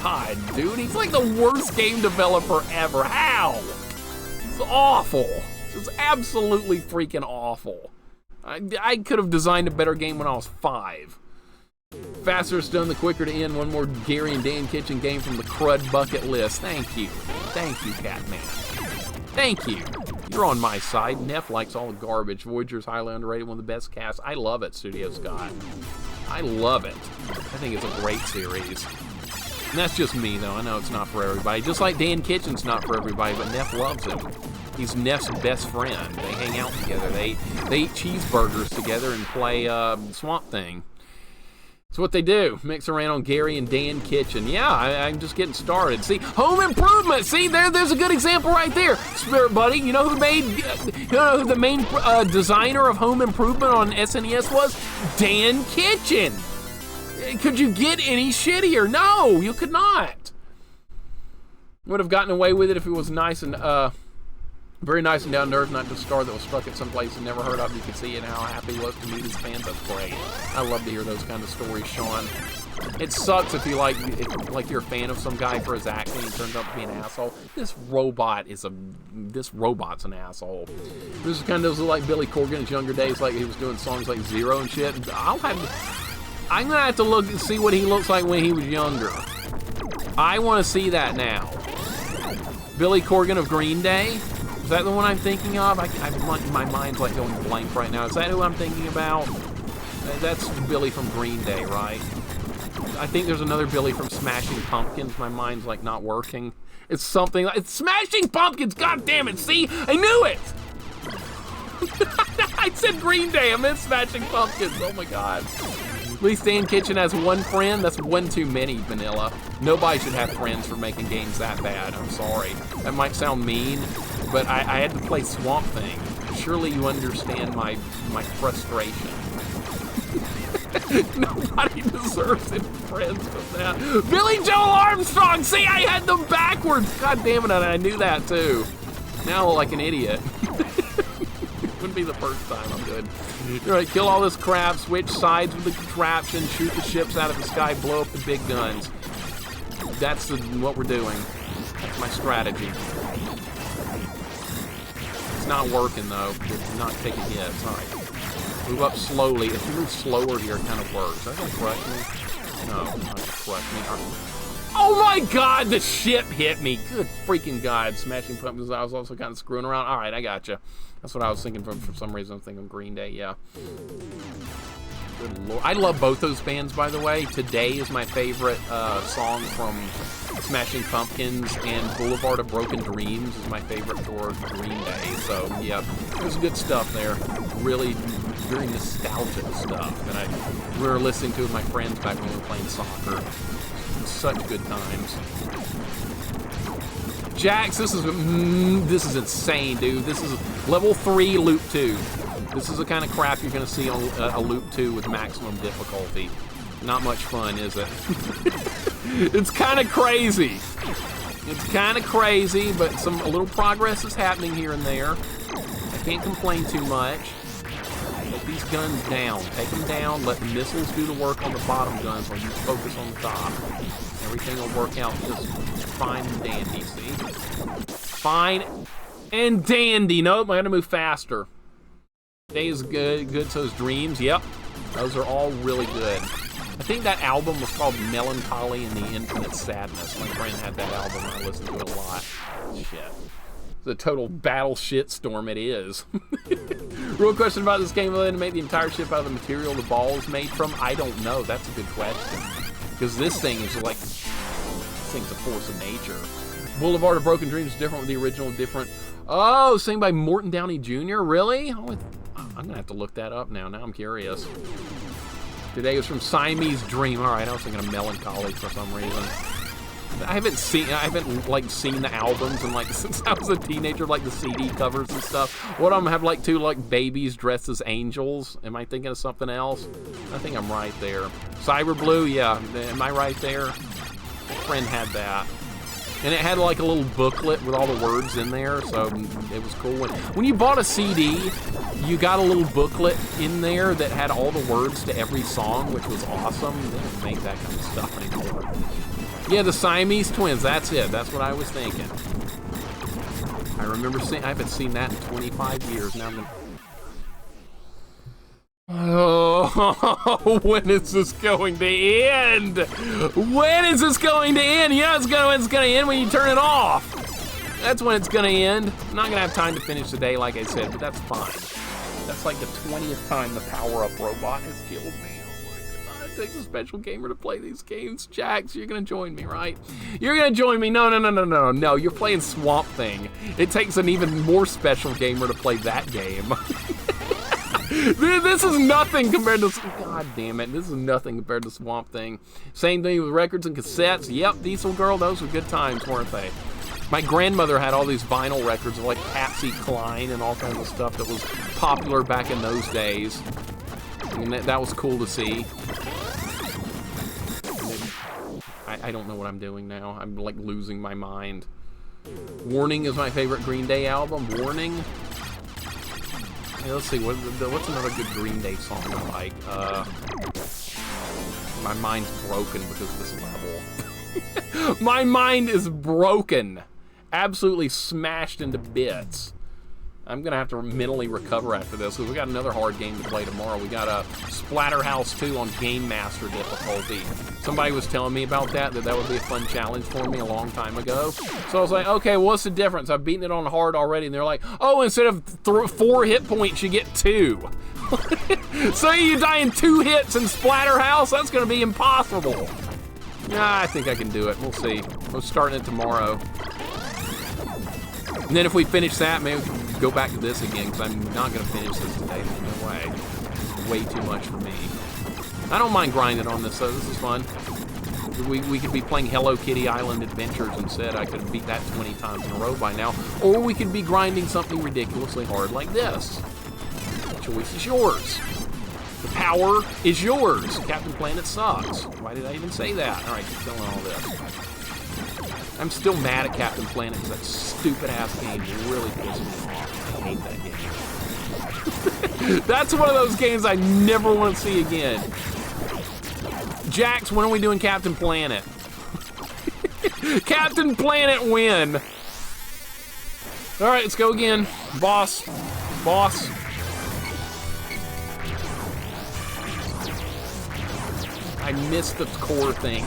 God, dude, he's like the worst game developer ever. How? It's awful. It's absolutely freaking awful. I could have designed a better game when I was 5. Faster it's done, the quicker to end. One more Gary and Dan Kitchen game from the crud bucket list. Thank you. Thank you, Catman. Thank you. You're on my side. Neff likes all the garbage. Voyager's highly underrated, one of the best casts. I love it, Studio Scott. I love it. I think it's a great series. And that's just me, though. I know it's not for everybody. Just like Dan Kitchen's not for everybody, but Neff loves him. He's Neff's best friend. They hang out together. They eat cheeseburgers together and play Swamp Thing. That's what they do. Mix around on Gary and Dan Kitchen. Yeah, I'm just getting started. See, Home Improvement. See, there's a good example right there. Spirit Buddy, you know who the main designer of Home Improvement on SNES was? Dan Kitchen. Could you get any shittier? No, you could not. Would have gotten away with it if it was nice and very nice and down to earth, not just a star that was struck at some place and never heard of. You could see it and how happy he was to meet his fans. That's great. I love to hear those kind of stories, Sean. It sucks if you like you're a fan of some guy for his acting and turns out to be an asshole. This robot's an asshole. This is kind of like Billy Corgan in his younger days, like he was doing songs like Zero and shit. I'm gonna have to look and see what he looks like when he was younger. I want to see that now. Billy Corgan of Green Day? Is that the one I'm thinking of? My mind's like going blank right now. Is that who I'm thinking about? That's Billy from Green Day, right? I think there's another Billy from Smashing Pumpkins. My mind's like not working. It's something like, it's Smashing Pumpkins! God damn it, see? I knew it! I said Green Day, I meant Smashing Pumpkins. Oh my god. At least Dan Kitchen has one friend. That's one too many, Vanilla. Nobody should have friends for making games that bad. I'm sorry. That might sound mean, but I had to play Swamp Thing. Surely you understand my frustration. Nobody deserves any friends with that. Billy Joel Armstrong! See, I had them backwards! God damn it, and I knew that too. Now I look like an idiot. Wouldn't be the first time. I'm good. All right, kill all this crap, switch sides with the contraption, shoot the ships out of the sky, blow up the big guns. That's what we're doing. That's my strategy. It's not working though. It's not taking hits. All right. Move up slowly. If you move slower here, it kind of works. Is that gonna crush me? No, not gonna crush me. Oh my god, the ship hit me. Good freaking god. Smashing Pumpkins, I was also kind of screwing around. All right, I gotcha. That's what I was thinking for some reason. I'm thinking Green Day, yeah. Good lord. I love both those bands, by the way. Today is my favorite song from Smashing Pumpkins, and Boulevard of Broken Dreams is my favorite for Green Day. So, yeah, there's good stuff there. Really very nostalgic stuff. And we were listening to it with my friends back when we were playing soccer. Such good times. Jax, this is insane, dude. This is level 3 loop 2. This is the kind of crap you're gonna see on a loop 2 with maximum difficulty. Not much fun, is it? It's kind of crazy. It's kind of crazy, but a little progress is happening here and there. I can't complain too much. Let these guns down. Take them down. Let the missiles do the work on the bottom guns while you focus on the top. Everything will work out just fine and dandy, see? Fine and dandy. Nope, I gotta move faster. Day is good, so is Dreams. Yep, those are all really good. I think that album was called Melancholy and the Infinite Sadness. My friend had that album and I listened to it a lot. Shit. It's a total battle shitstorm, it is. Real question about this game, to make the entire ship out of the material the ball is made from? I don't know, that's a good question. Because this thing is like, this thing's a force of nature. Boulevard of Broken Dreams is different with the original, different. Oh, sang by Morton Downey Jr., really? Oh, I'm gonna have to look that up now. Now I'm curious. Today was from Siamese Dream. All right, I was thinking of Melancholy for some reason. I haven't seen the albums and like since I was a teenager, like the CD covers and stuff. What I'm have like two like babies dressed as angels. Am I thinking of something else? I think I'm right there. Cyber Blue, yeah. Am I right there? My friend had that. And it had like a little booklet with all the words in there, so it was cool. When you bought a CD, you got a little booklet in there that had all the words to every song, which was awesome. They don't make that kind of stuff anymore. Yeah, the Siamese Twins, that's it. That's what I was thinking. I remember seeing, I haven't seen that in 25 years. Now I'm gonna... Oh, when is this going to end? When is this going to end? You know it's gonna end when you turn it off. That's when it's gonna end. I'm not gonna have time to finish the day, like I said, but that's fine. That's like the 20th time the power-up robot has killed me. Oh my God, it takes a special gamer to play these games. Jax, you're gonna join me, right? You're gonna join me. No, you're playing Swamp Thing. It takes an even more special gamer to play that game. This is nothing compared to, God damn it, this is nothing compared to Swamp Thing. Same thing with records and cassettes. Yep, Diesel Girl, those were good times, weren't they? My grandmother had all these vinyl records of like Patsy Cline and all kinds of stuff that was popular back in those days. And that was cool to see. I don't know what I'm doing now. I'm like losing my mind. Warning is my favorite Green Day album. Warning. Hey, let's see, what's another good Green Day song I like? My mind's broken because of this level. My mind is broken. Absolutely smashed into bits. I'm gonna have to mentally recover after this because we got another hard game to play tomorrow. We got a Splatterhouse 2 on Game Master difficulty. Somebody was telling me about that would be a fun challenge for me a long time ago. So I was like, okay, what's the difference? I've beaten it on hard already, and they're like, oh, instead of 4 hit points, you get 2. So you die in 2 hits in Splatterhouse? That's gonna be impossible. Nah, I think I can do it. We'll see. We're starting it tomorrow. And then if we finish that, maybe we can go back to this again, because I'm not going to finish this today. There's no way. Way too much for me. I don't mind grinding on this, though. This is fun. We could be playing Hello Kitty Island Adventures instead. I could have beat that 20 times in a row by now. Or we could be grinding something ridiculously hard like this. The choice is yours. The power is yours. Captain Planet sucks. Why did I even say that? All right, keep going all this. I'm still mad at Captain Planet because that stupid-ass game really pisses me off. I hate that game. That's one of those games I never want to see again. Jax, when are we doing Captain Planet? Captain Planet win. All right, let's go again. Boss. I missed the core thing.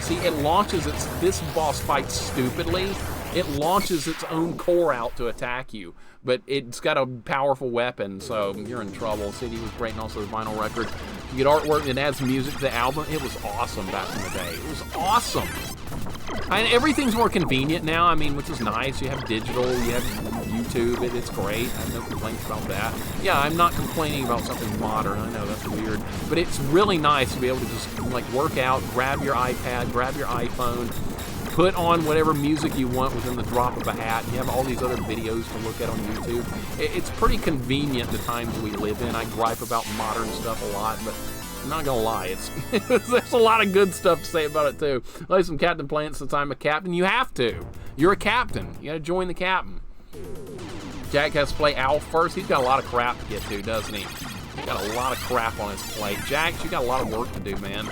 See, it launches this boss fights stupidly. It launches its own core out to attack you, but it's got a powerful weapon, so you're in trouble. CD was great, and also the vinyl record. You get artwork that adds music to the album. It was awesome back in the day. It was awesome. And everything's more convenient now, I mean, which is nice. You have digital, you have YouTube, it's great. I have no complaints about that. Yeah, I'm not complaining about something modern. I know that's weird, but it's really nice to be able to just like work out, grab your iPad, grab your iPhone, put on whatever music you want within the drop of a hat. You have all these other videos to look at on YouTube. It's pretty convenient the times we live in. I gripe about modern stuff a lot, but I'm not gonna lie, there's a lot of good stuff to say about it too. I like some Captain Planet since I'm a captain. You have to. You're a captain. You gotta join the captain. Jack has to play Alf first. He's got a lot of crap to get to, doesn't he? He's got a lot of crap on his plate. Jack, you got a lot of work to do, man.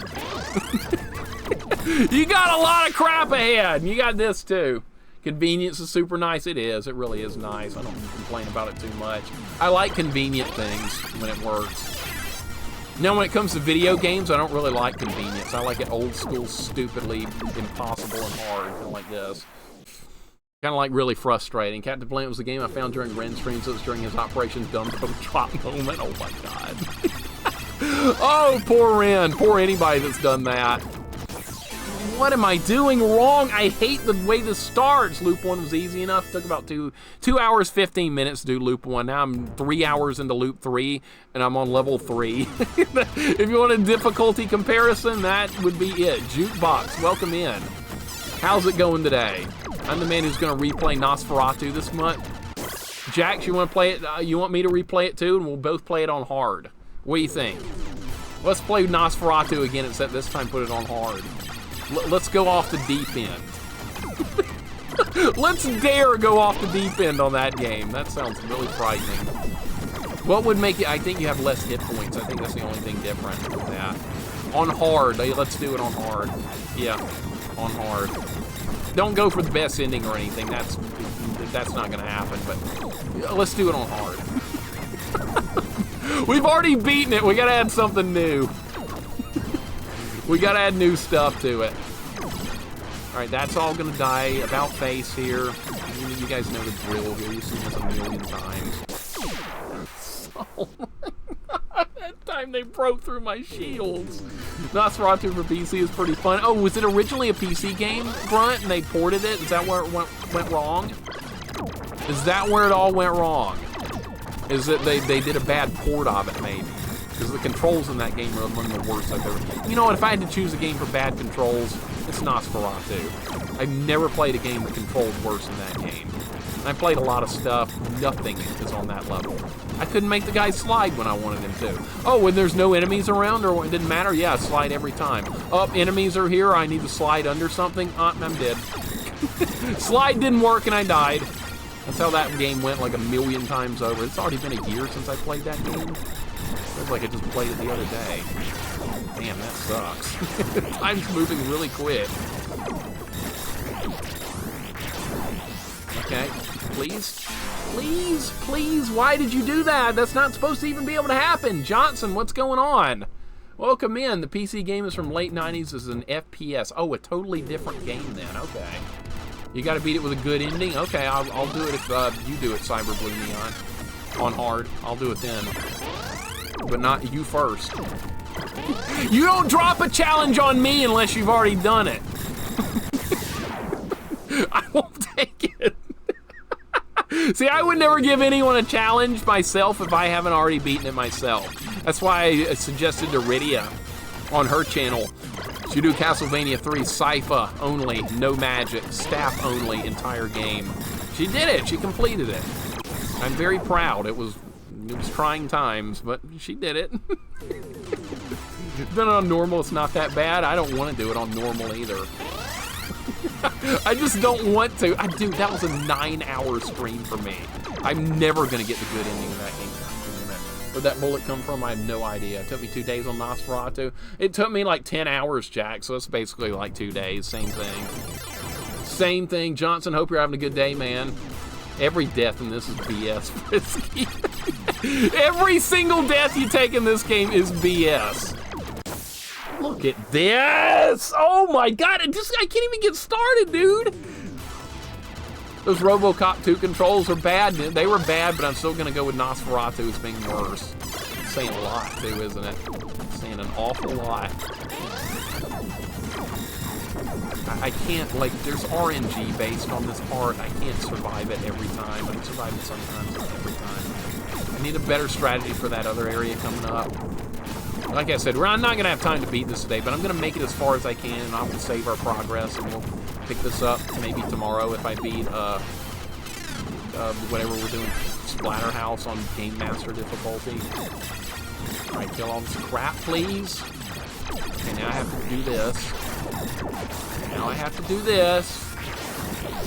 You got a lot of crap ahead. You got this too. Convenience is super nice. It is. It really is nice. I don't complain about it too much. I like convenient things when it works. Now, when it comes to video games, I don't really like convenience. I like it old school, stupidly impossible and hard, kind of like this. Kind of like really frustrating. Captain Planet was the game I found during Ren's stream, so it was during his Operation Dumbo Drop moment. Oh my god. Oh, poor Ren. Poor anybody that's done that. What am I doing wrong? I hate the way this starts. Loop 1 was easy enough. It took about 2 hours, 15 minutes to do Loop 1. Now I'm 3 hours into Loop 3, and I'm on level 3. If you want a difficulty comparison, that would be it. Jukebox, welcome in. How's it going today? I'm the man who's going to replay Nosferatu this month. Jax, you want to play it? You want me to replay it too, and we'll both play it on hard. What do you think? Let's play Nosferatu again, except this time put it on hard. Let's go off the deep end. Let's dare go off the deep end on that game. That sounds really frightening. What would make it? I think you have less hit points. I think that's the only thing different with that. On hard. Let's do it on hard. Yeah, on hard. Don't go for the best ending or anything. That's not going to happen, but let's do it on hard. We've already beaten it. We gotta add something new. We gotta add new stuff to it. All right, that's all gonna die. About face here. You guys know the drill here. You've seen this a million times. Oh my God, that time they broke through my shields. Nosferatu for PC is pretty fun. Oh, was it originally a PC game, Grunt, and they ported it? Is that where it went wrong? Is that where it all went wrong? Is that they did a bad port of it, maybe? Because the controls in that game are among the worst I've ever... You know what, if I had to choose a game for bad controls, it's Nosferatu. I've never played a game that controlled worse than that game. I played a lot of stuff, nothing is on that level. I couldn't make the guy slide when I wanted him to. Oh, when there's no enemies around, or it didn't matter? Yeah, slide every time. Oh, enemies are here, I need to slide under something. I'm dead. Slide didn't work and I died. That's how that game went like a million times over. It's already been a year since I played that game. Feels like I just played it the other day. Damn, that sucks. Time's moving really quick. Okay, please, please, please, why did you do that? That's not supposed to even be able to happen. Johnson, what's going on? Welcome in. The PC game is from late 90s. This is an FPS. Oh, a totally different game then. Okay. You got to beat it with a good ending? Okay, I'll do it if you do it, Cyber Blue Neon. On hard. I'll do it then. But not you first. You don't drop a challenge on me unless you've already done it. I won't take it. See, I would never give anyone a challenge myself if I haven't already beaten it myself. That's why I suggested to Rydia on her channel. She do Castlevania 3 Sypha only, no magic, staff only, entire game. She did it, she completed it. I'm very proud. It was trying times, but she did it. Done it on normal, it's not that bad. I don't want to do it on normal either. I just don't want to. Dude, that was a 9-hour stream for me. I'm never gonna get the good ending of that game. Where'd that bullet come from? I have no idea. It took me 2 days on Nosferatu. It took me like 10 hours, Jack, so it's basically like 2 days. Same thing. Same thing. Johnson, hope you're having a good day, man. Every death in this is BS, Frisky. Every single death you take in this game is BS. Look at this! Oh my God! I can't even get started, dude. Those RoboCop 2 controls are bad. They were bad, but I'm still gonna go with Nosferatu as being worse. It's saying a lot too, isn't it? It's saying an awful lot. I can't, like, there's RNG based on this part. I can't survive it every time. I can survive it sometimes, but every time. I need a better strategy for that other area coming up. Like I said, I'm not going to have time to beat this today, but I'm going to make it as far as I can, and I will save our progress, and we'll pick this up maybe tomorrow if I beat whatever we're doing, Splatterhouse on Game Master difficulty. Alright, kill all this crap, please. Okay, now I have to do this. Now I have to do this.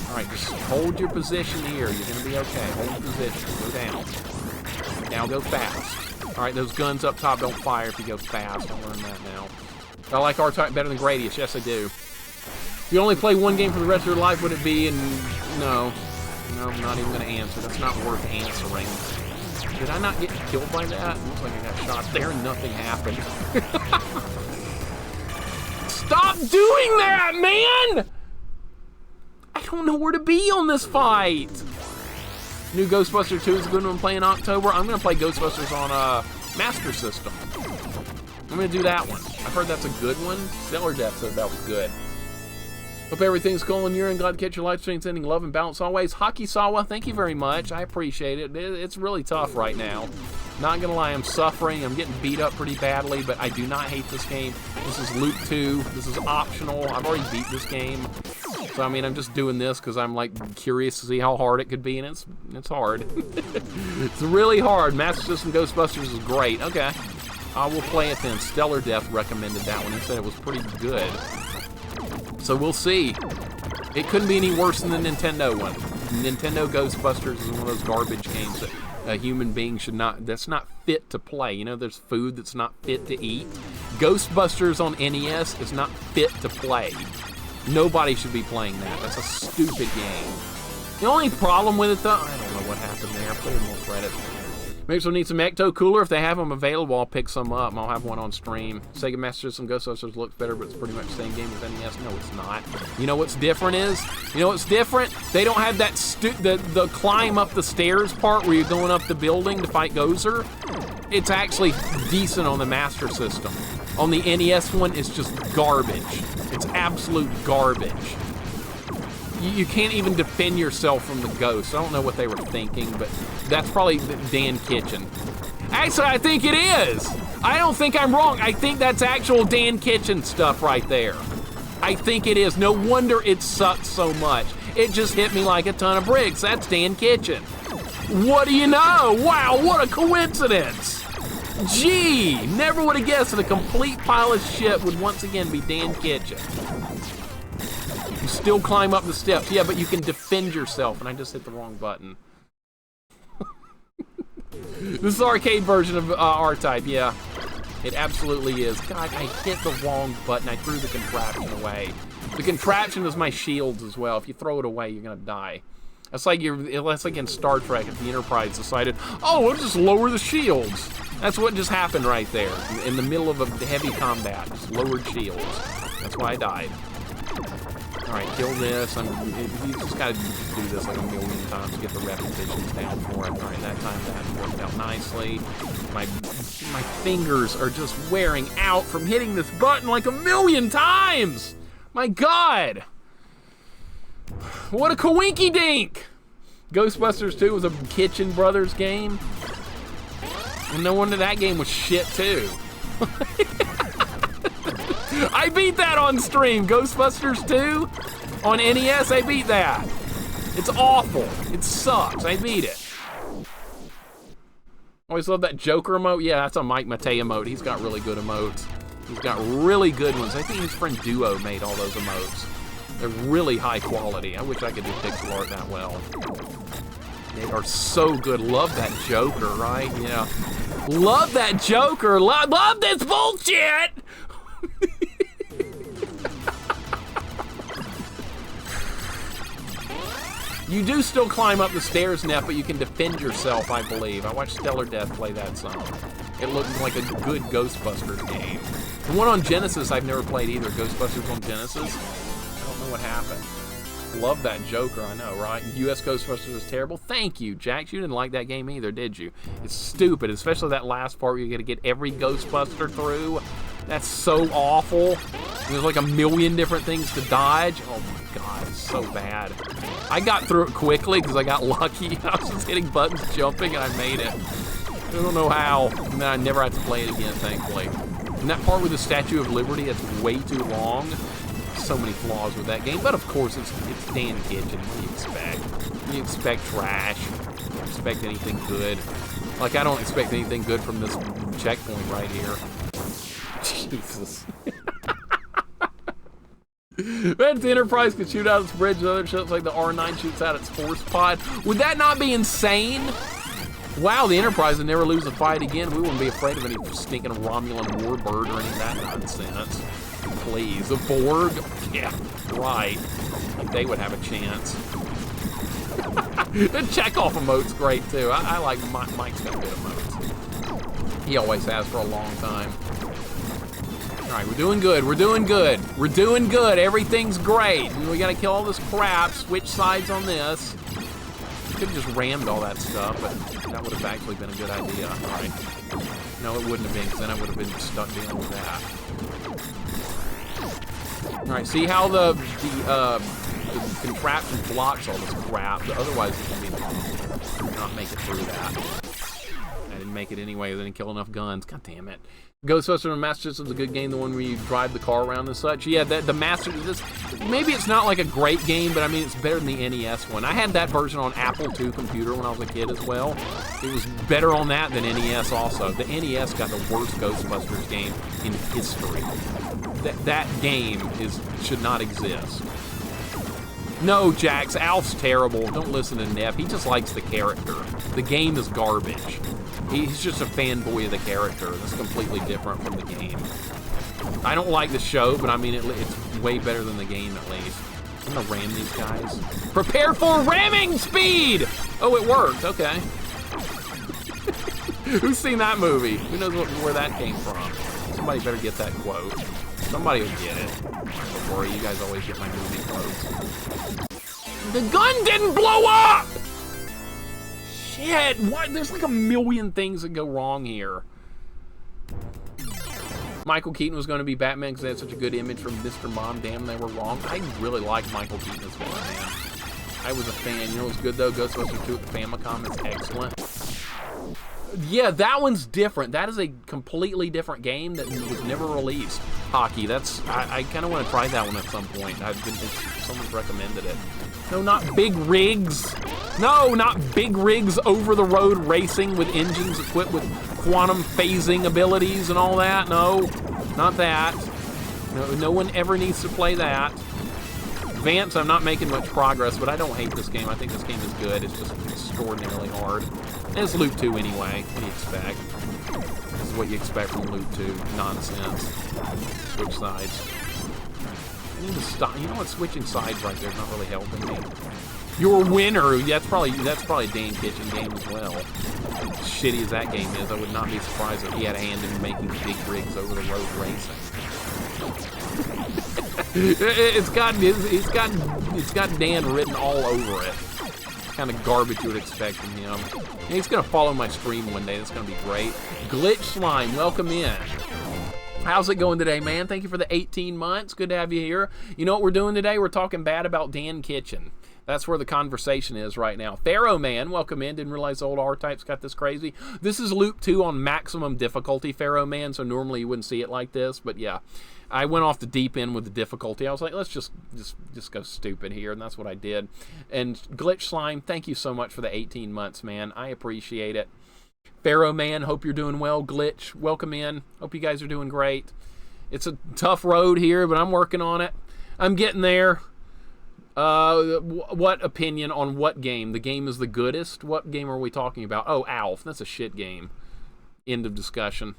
Alright, just hold your position here. You're going to be okay. Hold your position. Go down. Now go fast. Alright, those guns up top don't fire if you go fast. I'll learn that now. I like R-Type better than Gradius. Yes, I do. If you only play one game for the rest of your life, would it be? And no. No, I'm not even going to answer. That's not worth answering. Did I not get killed by that? Looks like I got shot there and nothing happened. Stop doing that, man! I don't know where to be on this fight. New Ghostbusters 2 is a good one to play in October. I'm going to play Ghostbusters on Master System. I'm going to do that one. I've heard that's a good one. Stellar Death said that was good. Hope everything's cool on your end. Glad to catch your live stream. Sending love and balance always. Hockey Sawa, thank you very much. I appreciate it. It's really tough right now. Not gonna lie, I'm suffering. I'm getting beat up pretty badly, but I do not hate this game. This is Loop 2. This is optional. I've already beat this game. So, I mean, I'm just doing this because I'm, like, curious to see how hard it could be, and it's hard. It's really hard. Master System Ghostbusters is great. Okay. I will play it then. Stellar Death recommended that one. He said it was pretty good. So we'll see. It couldn't be any worse than the Nintendo one. Nintendo Ghostbusters is one of those garbage games that a human being should not, that's not fit to play. You know, there's food that's not fit to eat. Ghostbusters on NES is not fit to play. Nobody should be playing that. That's a stupid game. The only problem with it, though, I don't know what happened there. Put in more credit. Maybe we'll need some Ecto Cooler. If they have them available, I'll pick some up. I'll have one on stream. Sega Master System Ghostbusters looks better, but it's pretty much the same game as NES. No, it's not. You know what's different is? You know what's different? They don't have that the climb up the stairs part where you're going up the building to fight Gozer. It's actually decent on the Master System. On the NES one, it's just garbage. It's absolute garbage. You can't even defend yourself from the ghosts. I don't know what they were thinking, but that's probably Dan Kitchen. Actually, I think it is. I don't think I'm wrong. I think that's actual Dan Kitchen stuff right there. I think it is. No wonder it sucks so much. It just hit me like a ton of bricks. That's Dan Kitchen. What do you know? Wow, what a coincidence. Gee, never would have guessed that a complete pile of shit would once again be Dan Kitchen. You still climb up the steps. Yeah, but you can defend yourself, and I just hit the wrong button. This is the arcade version of R-Type, yeah. It absolutely is. God, I hit the wrong button. I threw the contraption away. The contraption is my shields as well. If you throw it away, you're gonna die. That's like in Star Trek if the Enterprise decided, oh, we'll just lower the shields. That's what just happened right there. In the middle of a heavy combat, just lowered shields. That's why I died. All right, kill this. You just gotta do this like a million times to get the repetitions down for it. All right, that time that worked out nicely. My fingers are just wearing out from hitting this button like a million times. My God. What a coinky dink. Ghostbusters 2 was a Kitchen Brothers game. And no wonder that game was shit too. I beat that on stream. Ghostbusters 2 on NES, I beat that. It's awful. It sucks. I beat it. Always love that Joker emote. Yeah, that's a Mike Matei emote. He's got really good emotes. He's got really good ones. I think his friend Duo made all those emotes. They're really high quality. I wish I could do pixel art that well. They are so good. Love that Joker, right? Yeah. Love that Joker. Love this bullshit! You do still climb up the stairs, Neff, but you can defend yourself, I believe. I watched Stellar Death play that song. It looked like a good Ghostbusters game. The one on Genesis I've never played either. Ghostbusters on Genesis. I don't know what happened. Love that Joker, I know, right? US Ghostbusters is terrible. Thank you, Jax. You didn't like that game either, did you? It's stupid, especially that last part where you got to get every Ghostbuster through. That's so awful. There's like a million different things to dodge. Oh my God, it's so bad. I got through it quickly because I got lucky. I was just hitting buttons, jumping, and I made it. I don't know how. And then I never had to play it again, thankfully. And that part with the Statue of Liberty, it's way too long. So many flaws with that game, but of course it's Dan Kitchen. What do you expect? You expect trash. You don't expect anything good. Like, I don't expect anything good from this checkpoint right here. Jesus. If the Enterprise could shoot out its bridge and other ships like the R9 shoots out its force pod, would that not be insane? Wow, the Enterprise would never lose a fight again. We wouldn't be afraid of any stinking Romulan warbird or any of that nonsense. Please, the Borg? Yeah, right. Like they would have a chance. The Chekhov emote's great too. I like Mike's got good emotes. He always has for a long time. All right, we're doing good. We're doing good. We're doing good. Everything's great. We gotta kill all this crap. Switch sides on this. Could have just rammed all that stuff, but that would have actually been a good idea. All right. No, it wouldn't have been, because then I would have been stuck dealing with that. All right, see how the contraption blocks all this crap, but otherwise it's going to be impossible to not make it through that. I didn't make it anyway, I didn't kill enough guns. God damn it. Ghostbusters on Master System's a good game, the one where you drive the car around and such. Yeah, the Master, maybe it's not like a great game, but I mean, it's better than the NES one. I had that version on Apple II computer when I was a kid as well. It was better on that than NES also. The NES got the worst Ghostbusters game in history. That game should not exist. No, Jax, Alf's terrible. Don't listen to Neff. He just likes the character. The game is garbage. He's just a fanboy of the character. That's completely different from the game. I don't like the show, but I mean, it's way better than the game at least. I'm gonna ram these guys. Prepare for ramming speed! Oh, it worked. Okay. Who's seen that movie? Who knows where that came from? Somebody better get that quote. Somebody will get it. Don't worry, you guys always get my movie quotes. The gun didn't blow up! Shit, what? There's like a million things that go wrong here. Michael Keaton was going to be Batman because they had such a good image from Mr. Mom. Damn, they were wrong. I really like Michael Keaton as Batman. I was a fan. You know what's good, though? Ghostbusters 2 at the Famicom is excellent. Yeah, that one's different. That is a completely different game that was never released. Hockey, that's... I kind of want to try that one at some point. Someone's recommended it. No, not Big Rigs. No, not Big Rigs over-the-road racing with engines equipped with quantum phasing abilities and all that. No, not that. No one ever needs to play that. Vance, I'm not making much progress, but I don't hate this game. I think this game is good. It's just extraordinarily hard. And it's Loop 2 anyway. What do you expect? This is what you expect from Loop 2. Nonsense. Switch sides. I need to stop. You know what? Switching sides right there is not really helping me. Your winner. That's probably a Dan Kitchen game as well. Shitty as that game is, I would not be surprised if he had a hand in making Big Rigs over the road racing. It's got Dan written all over it. Kind of garbage you would expect from him. And he's gonna follow my stream one day. That's gonna be great. Glitch Slime, welcome in. How's it going today, man? Thank you for the 18 months. Good to have you here. You know what we're doing today? We're talking bad about Dan Kitchen. That's where the conversation is right now. Pharaoh Man, welcome in. Didn't realize the old R-Types got this crazy. This is Loop 2 on maximum difficulty, Pharaoh Man, so normally you wouldn't see it like this, but yeah. I went off the deep end with the difficulty. I was like, let's just go stupid here, and that's what I did. And Glitch Slime, thank you so much for the 18 months, man. I appreciate it. Pharaoh Man, hope you're doing well. Glitch, welcome in. Hope you guys are doing great. It's a tough road here, but I'm working on it. I'm getting there. What opinion on what game? The game is the goodest? What game are we talking about? Oh, Alf. That's a shit game. End of discussion.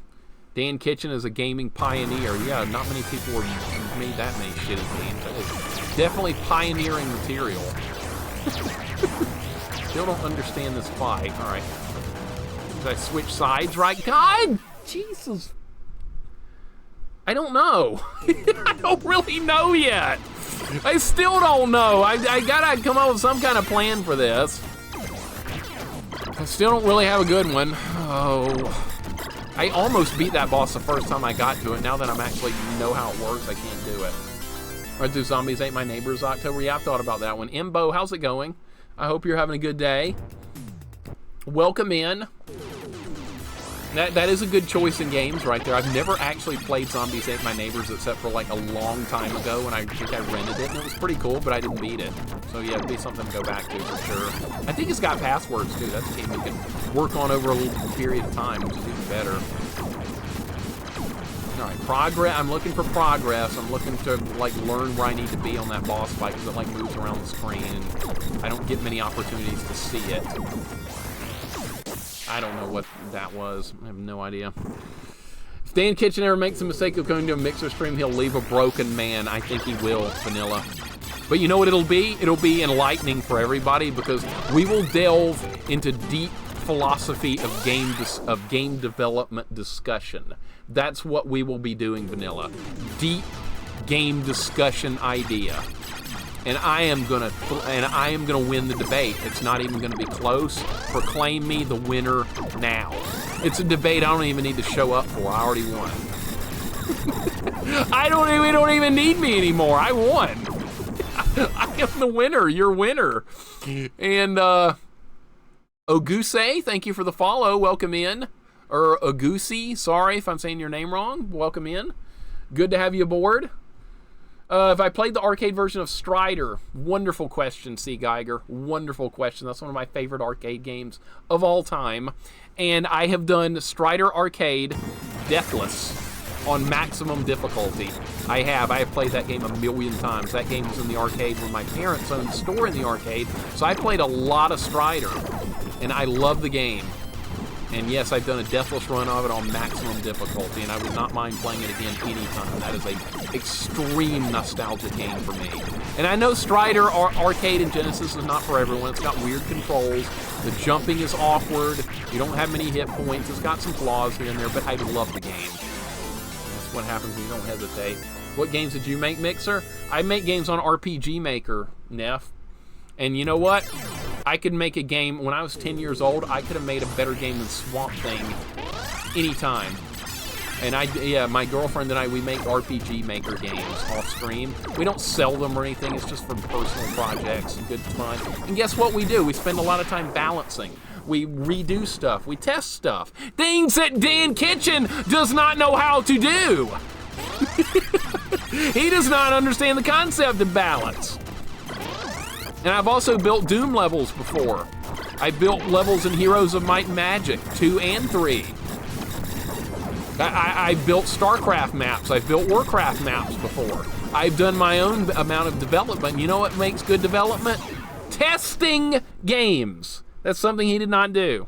Dan Kitchen is a gaming pioneer. Yeah, not many people have made that many shitty games. That is definitely pioneering material. Still don't understand this fight. All right. Did I switch sides right? God! Jesus. I don't know. I don't really know yet. I still don't know. I gotta come up with some kind of plan for this. I still don't really have a good one. Oh. I almost beat that boss the first time I got to it. Now that I'm actually know how it works, I can't do it. Or do Zombies Ate My Neighbors October? Yeah, I've thought about that one. Imbo, how's it going? I hope you're having a good day. Welcome in. That is a good choice in games right there. I've never actually played Zombies Ate My Neighbors except for like a long time ago when I think I rented it, and it was pretty cool, but I didn't beat it. So yeah, it'd be something to go back to for sure. I think it's got passwords too. That's a game you can work on over a little period of time, which is even better. All right, progress. I'm looking for progress. I'm looking to like learn where I need to be on that boss fight because it like moves around the screen, and I don't get many opportunities to see it. I don't know what that was. I have no idea. If Dan Kitchen ever makes the mistake of going to a Mixer stream, he'll leave a broken man. I think he will, Vanilla. But you know what it'll be? It'll be enlightening for everybody because we will delve into deep philosophy of game development discussion. That's what we will be doing, Vanilla. Deep game discussion idea. And I am gonna win the debate. It's not even gonna be close. Proclaim me the winner now. It's a debate I don't even need to show up for. I already won. We don't even need me anymore. I won. I am the winner. You're winner. And Oguse, thank you for the follow. Welcome in. Or Oguse, sorry if I'm saying your name wrong. Welcome in. Good to have you aboard. If I played the arcade version of Strider, wonderful question, C. Geiger. Wonderful question. That's one of my favorite arcade games of all time. And I have done Strider Arcade Deathless on maximum difficulty. I have played that game a million times. That game was in the arcade when my parents owned a store in the arcade. So I played a lot of Strider. And I love the game. And yes, I've done a deathless run of it on maximum difficulty, and I would not mind playing it again anytime. That is a extreme nostalgic game for me. And I know Strider Arcade and Genesis is not for everyone. It's got weird controls. The jumping is awkward. You don't have many hit points. It's got some flaws here and there, but I love the game. That's what happens when you don't hesitate. What games did you make, Mixer? I make games on RPG Maker, Neff. And you know what? I could make a game, when I was 10 years old, I could have made a better game than Swamp Thing anytime. And my girlfriend and I, we make RPG Maker games off stream. We don't sell them or anything, it's just for personal projects and good fun. And guess what we do? We spend a lot of time balancing. We redo stuff, we test stuff. Things that Dan Kitchen does not know how to do. He does not understand the concept of balance. And I've also built Doom levels before. I built levels in Heroes of Might and Magic 2 and 3. I built StarCraft maps. I've built Warcraft maps before. I've done my own amount of development. You know what makes good development? Testing games. That's something he did not do.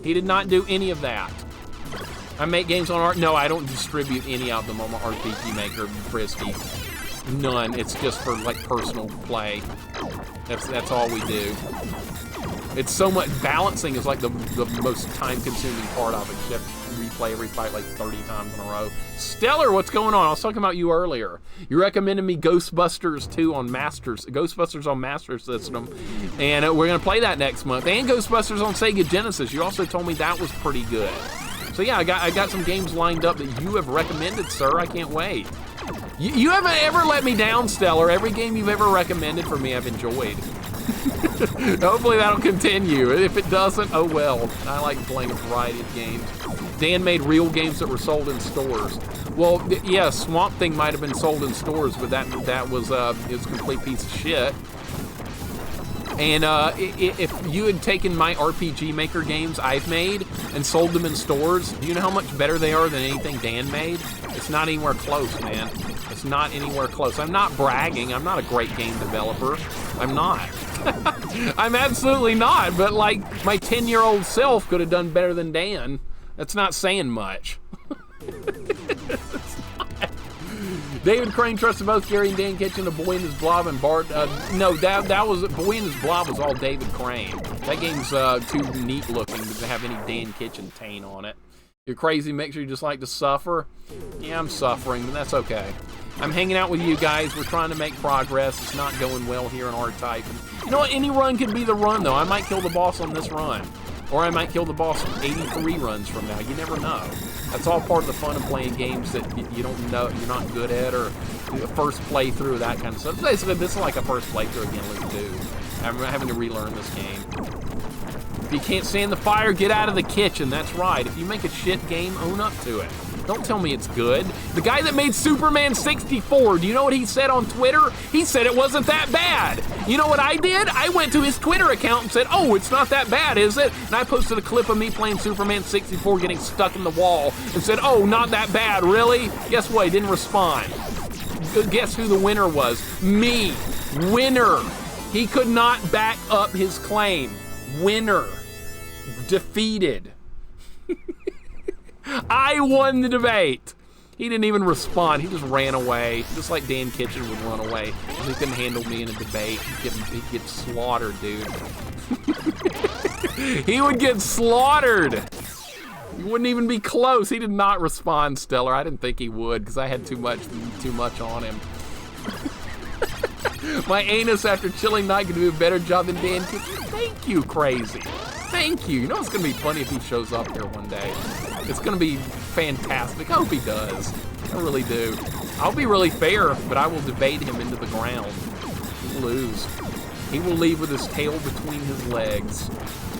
He did not do any of that. I make games on art. No, I don't distribute any of them on my RPG Maker, Frisky. None. It's just for like personal play. That's all we do. It's so much balancing is like the most time-consuming part of it. You have to replay every fight like 30 times in a row. Stellar, what's going on? I was talking about you earlier. You recommended me Ghostbusters 2 on Ghostbusters on Master System, and we're gonna play that next month. And Ghostbusters on Sega Genesis. You also told me that was pretty good. So yeah, I got some games lined up that you have recommended, sir. I can't wait. You haven't ever let me down, Stellar. Every game you've ever recommended for me, I've enjoyed. Hopefully that'll continue. If it doesn't, oh well. I like playing a variety of games. Dan made real games that were sold in stores. Well, yeah, Swamp Thing might have been sold in stores, but that was a complete piece of shit. And if you had taken my RPG Maker games I've made and sold them in stores, do you know how much better they are than anything Dan made? It's not anywhere close, man. It's not anywhere close. I'm not bragging. I'm not a great game developer. I'm not. I'm absolutely not. But like my 10-year-old self could have done better than Dan. That's not saying much. David Crane trusted both Gary and Dan Kitchen, A Boy and His Blob, and Bart. No, that was Boy and His Blob was all David Crane. That game's too neat looking to have any Dan Kitchen taint on it. You're crazy, Mixer. You just like to suffer. Yeah, I'm suffering, but that's okay. I'm hanging out with you guys. We're trying to make progress. It's not going well here in R-Type. You know what? Any run could be the run, though. I might kill the boss on this run. Or I might kill the boss 83 runs from now. You never know. That's all part of the fun of playing games that you don't know, you're not good at, or the first playthrough, that kind of stuff. Basically, this is like a first playthrough again, Luke 2. I'm having to relearn this game. If you can't stand the fire, get out of the kitchen. That's right. If you make a shit game, own up to it. Don't tell me it's good. The guy that made Superman 64, do you know what he said on Twitter? He said it wasn't that bad. You know what I did? I went to his Twitter account and said, oh, it's not that bad, is it? And I posted a clip of me playing Superman 64 getting stuck in the wall and said, oh, not that bad, really? Guess what? He didn't respond. Guess who the winner was? Me. Winner. He could not back up his claim. Winner. Defeated. I won the debate. He didn't even respond. He just ran away, just like Dan Kitchen would run away because he couldn't handle me in a debate. He'd get slaughtered, dude. He would get slaughtered. He wouldn't even be close. He did not respond, Stellar. I didn't think he would because I had too much on him. My anus after Chilling Night could do a better job than Dan Kitchen. Thank you, crazy. Thank you. You know it's going to be funny if he shows up here one day. It's going to be fantastic. I hope he does. I really do. I'll be really fair, but I will debate him into the ground. He will lose. He will leave with his tail between his legs.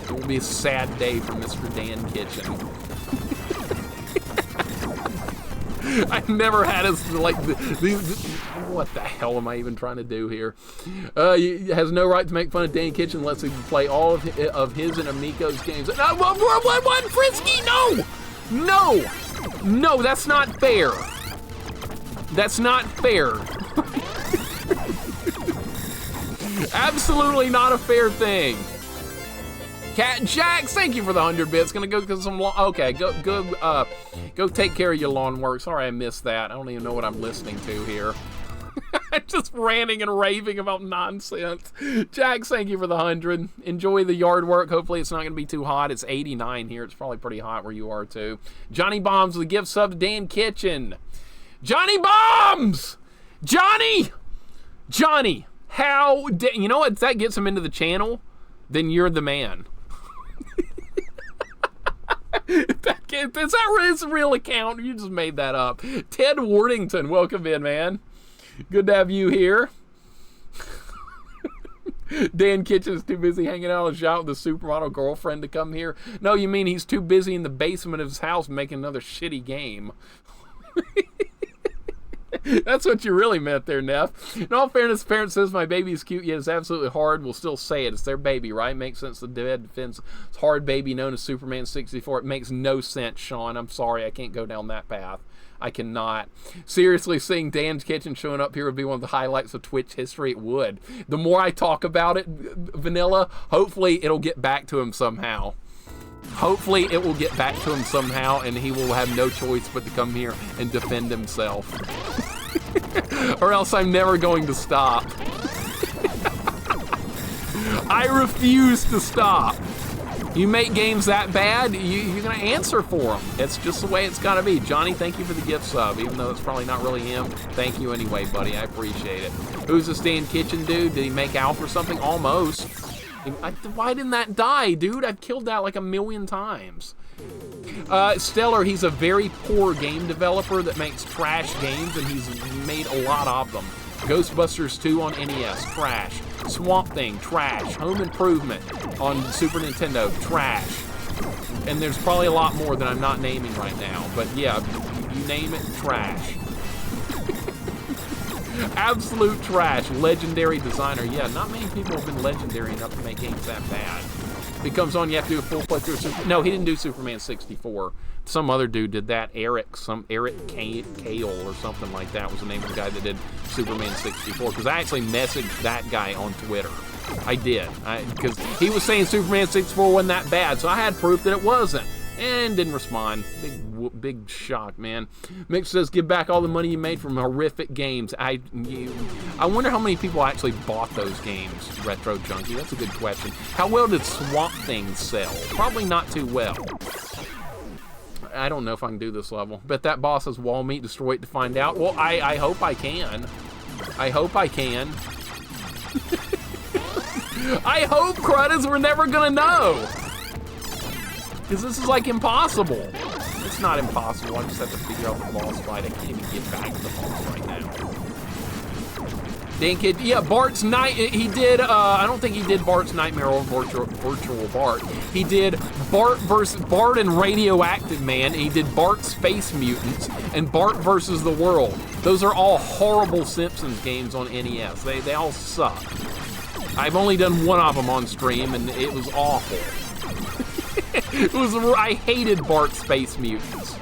It will be a sad day for Mr. Dan Kitchen. I've never had us like what the hell am I even trying to do here? He has no right to make fun of Dan Kitchen unless he can play all of his and Amico's games. What, Frisky? No, that's not fair. That's not fair. Absolutely not a fair thing. Cat Jacks, thank you for the 100 bits. Gonna go get some okay, go take care of your lawn work. Sorry I missed that. I don't even know what I'm listening to here. I'm just ranting and raving about nonsense. Jax, thank you for the 100. Enjoy the yard work. Hopefully it's not going to be too hot. It's 89 here. It's probably pretty hot where you are too. Johnny Bombs with a gift sub to Dan Kitchen. Johnny Bombs! Johnny! How, you know what, if that gets him into the channel, then you're the man. Is that his real account? You just made that up. Ted Wardington, welcome in, man. Good to have you here. Dan Kitchen's too busy hanging out in the shop with a supermodel girlfriend to come here. No, you mean he's too busy in the basement of his house making another shitty game. That's what you really meant there, Neff. In all fairness, the parent says my baby is cute, yet it's absolutely hard. We'll still say it. It's their baby, right? Makes sense. The dead defends hard baby known as Superman 64. It makes no sense, Sean. I'm sorry. I can't go down that path. I cannot. Seriously, seeing Dan's Kitchen showing up here would be one of the highlights of Twitch history. It would. The more I talk about it, Vanilla, hopefully it'll get back to him somehow. Hopefully it will get back to him somehow and he will have no choice but to come here and defend himself. Or else I'm never going to stop. I refuse to stop. You make games that bad, you're going to answer for them. It's just the way it's got to be. Johnny, thank you for the gift sub, even though it's probably not really him. Thank you anyway, buddy. I appreciate it. Who's this Dan Kitchen dude? Did he make Alf or something? Almost. Why didn't that die, dude? I've killed that like 1,000,000 times. Stellar, he's a very poor game developer that makes trash games, and he's made a lot of them. Ghostbusters 2 on NES, trash. Swamp Thing, trash. Home Improvement on Super Nintendo, trash. And there's probably a lot more that I'm not naming right now, but yeah, you name it, trash. Absolute trash. Legendary designer. Yeah, not many people have been legendary enough to make games that bad. If it comes on, you have to do a full playthrough. No, he didn't do Superman 64. Some other dude did that. Eric Kale or something like that was the name of the guy that did Superman 64. Because I actually messaged that guy on Twitter. I did. Because he was saying Superman 64 wasn't that bad, so I had proof that it wasn't. And didn't respond. Big shock, man. Mix says, give back all the money you made from horrific games. I wonder how many people actually bought those games, Retro Junkie. That's a good question. How well did Swamp Thing sell? Probably not too well. I don't know if I can do this level. Bet that boss has wall meat. Destroy it to find out. Well, I hope I can. I hope I can. I hope, Crudders, we're never gonna know. Because this is like impossible. It's not impossible. I just have to figure out the boss fight. I can't even get back to the boss right now. Dan Kid, yeah, Bart's Night. He did. I don't think he did Bart's Nightmare or Virtual Bart. He did Bart versus Bart and Radioactive Man. He did Bart Space Mutants and Bart versus the World. Those are all horrible Simpsons games on NES. They all suck. I've only done one of them on stream, and it was awful. I hated Bart Space Mutants.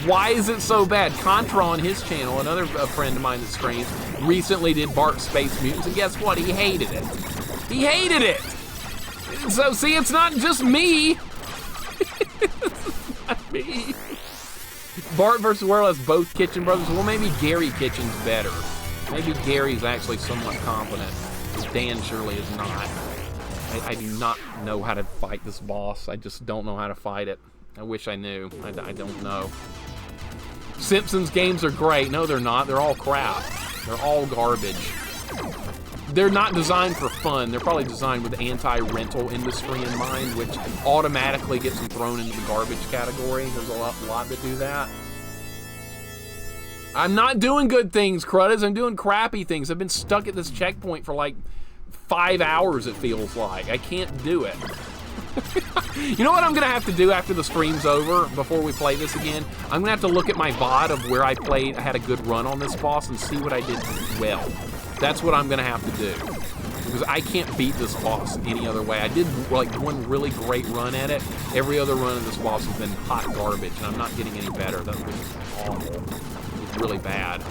Why is it so bad? Contra on his channel, another friend of mine that streams, recently did Bart Space Mutants, and guess what? He hated it. He hated it! So, see, it's not just me. It's not me. Bart vs. World has both Kitchen brothers. Well, maybe Gary Kitchen's better. Maybe Gary's actually somewhat competent. Dan surely is not. I do not know how to fight this boss. I just don't know how to fight it. I wish I knew. I don't know. Simpsons games are great. No, they're not. They're all crap. They're all garbage. They're not designed for fun. They're probably designed with the anti-rental industry in mind, which automatically gets them thrown into the garbage category. There's a lot that do that. I'm not doing good things, Crudders. I'm doing crappy things. I've been stuck at this checkpoint for like 5 hours, it feels like. I can't do it. You know what I'm gonna have to do after the stream's over, before we play this again? I'm gonna have to look at my VOD of where I had a good run on this boss and see what I did well. That's what I'm gonna have to do. Because I can't beat this boss any other way. I did like one really great run at it. Every other run of this boss has been hot garbage, and I'm not getting any better. That was awful. It was really bad.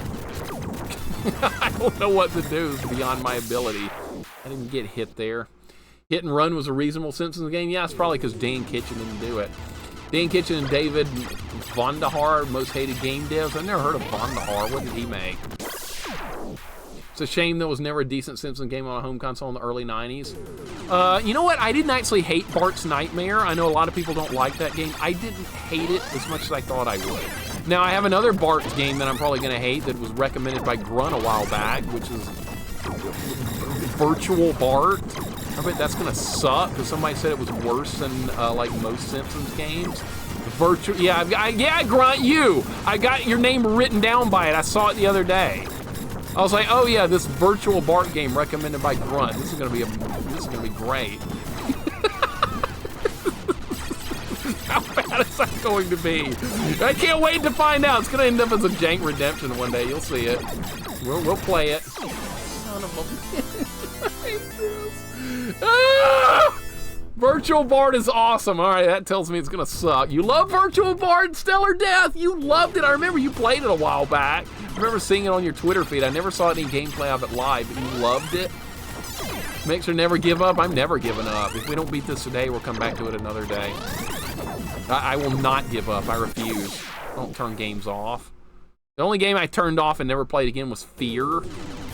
I don't know what to do. It's beyond my ability. I didn't get hit there. Hit and Run was a reasonable Simpsons game. Yeah, it's probably because Dan Kitchen didn't do it. Dan Kitchen and David Vonderhaar, most hated game devs. I've never heard of Vonderhaar. What did he make? It's a shame there was never a decent Simpsons game on a home console in the early 90s. You know what? I didn't actually hate Bart's Nightmare. I know a lot of people don't like that game. I didn't hate it as much as I thought I would. Now, I have another Bart's game that I'm probably going to hate that was recommended by Grunt a while back, which is Virtual Bart. I bet that's going to suck because somebody said it was worse than like most Simpsons games. Yeah, Grunt, you. I got your name written down by it. I saw it the other day. I was like, oh yeah, this Virtual Bart game recommended by Grunt. This is gonna be great. How bad is that going to be? I can't wait to find out. It's gonna end up as a jank redemption one day. You'll see it. We'll play it. Son of a ah! Virtual Bart is awesome. All right, that tells me it's gonna suck. You love Virtual Bart, Stellar Death. You loved it. I remember you played it a while back. I remember seeing it on your Twitter feed. I never saw any gameplay of it live, but you loved it. Mixer, never give up. I'm never giving up. If we don't beat this today, we'll come back to it another day. I will not give up. I refuse. I don't turn games off. The only game I turned off and never played again was Fear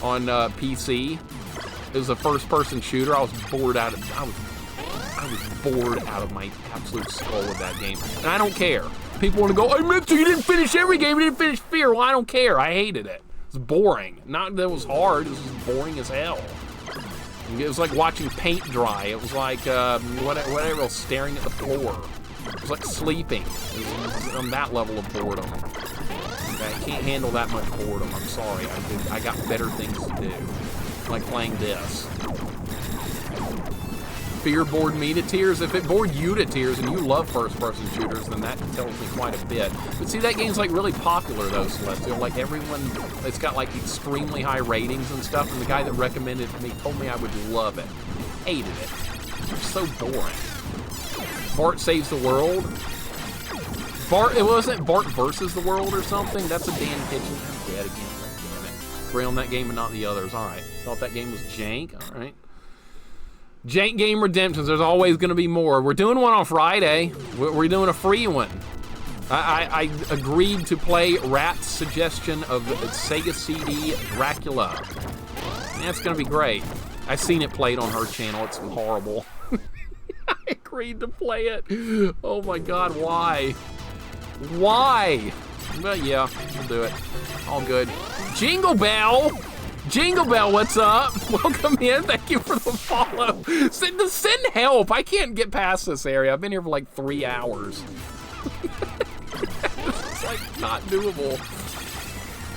on PC. It was a first-person shooter. I was bored out of my absolute skull with that game. And I don't care. People want to go, hey, Mixer, you didn't finish every game. You didn't finish Fear. Well, I don't care. I hated it. It was boring. Not that it was hard. It was just boring as hell. It was like watching paint dry. It was like whatever else, staring at the floor. It was like sleeping. It was on that level of boredom. Okay, I can't handle that much boredom. I'm sorry. I got better things to do. Like playing this. Fear bored me to tears. If it bored you to tears and you love first-person shooters, then that tells me quite a bit. But see, that game's like really popular though, Celestial. Like everyone, it's got like extremely high ratings and stuff, and the guy that recommended it to me told me I would love it. Hated it. It's so boring. Bart Saves the World. It wasn't Bart versus the World or something. That's a Dan Kitchen. I'm dead again. Damn it. Agree on that game and not the others. All right. Thought that game was jank. All right. Jank game redemptions. There's always going to be more. We're doing one on Friday. We're doing a free one. I agreed to play Rat's suggestion of Sega CD Dracula. That's going to be great. I've seen it played on her channel. It's horrible. I agreed to play it. Oh my God, why? Why? But yeah, we'll do it. All good. Jingle Bell! Jingle Bell, what's up? Welcome in. Thank you for the follow. Send help. I can't get past this area. I've been here for like 3 hours. It's like not doable.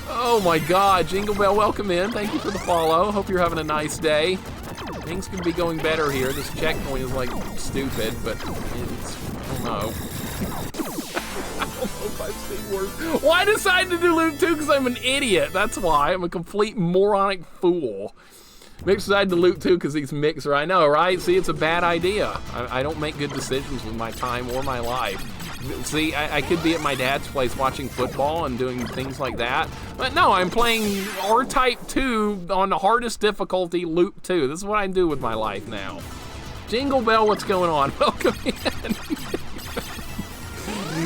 Oh my God. Jingle Bell, welcome in. Thank you for the follow. Hope you're having a nice day. Things could be going better here. This checkpoint is like stupid, but it's, I don't know. I don't know if I've seen worse. Well, I decided to do Loop 2 because I'm an idiot. That's why. I'm a complete moronic fool. Mixer decided to Loop 2 because he's Mixer. I know, right? See, it's a bad idea. I don't make good decisions with my time or my life. See, I could be at my dad's place watching football and doing things like that. But no, I'm playing R-Type 2 on the hardest difficulty, Loop 2. This is what I do with my life now. Jingle Bell, what's going on? Welcome in.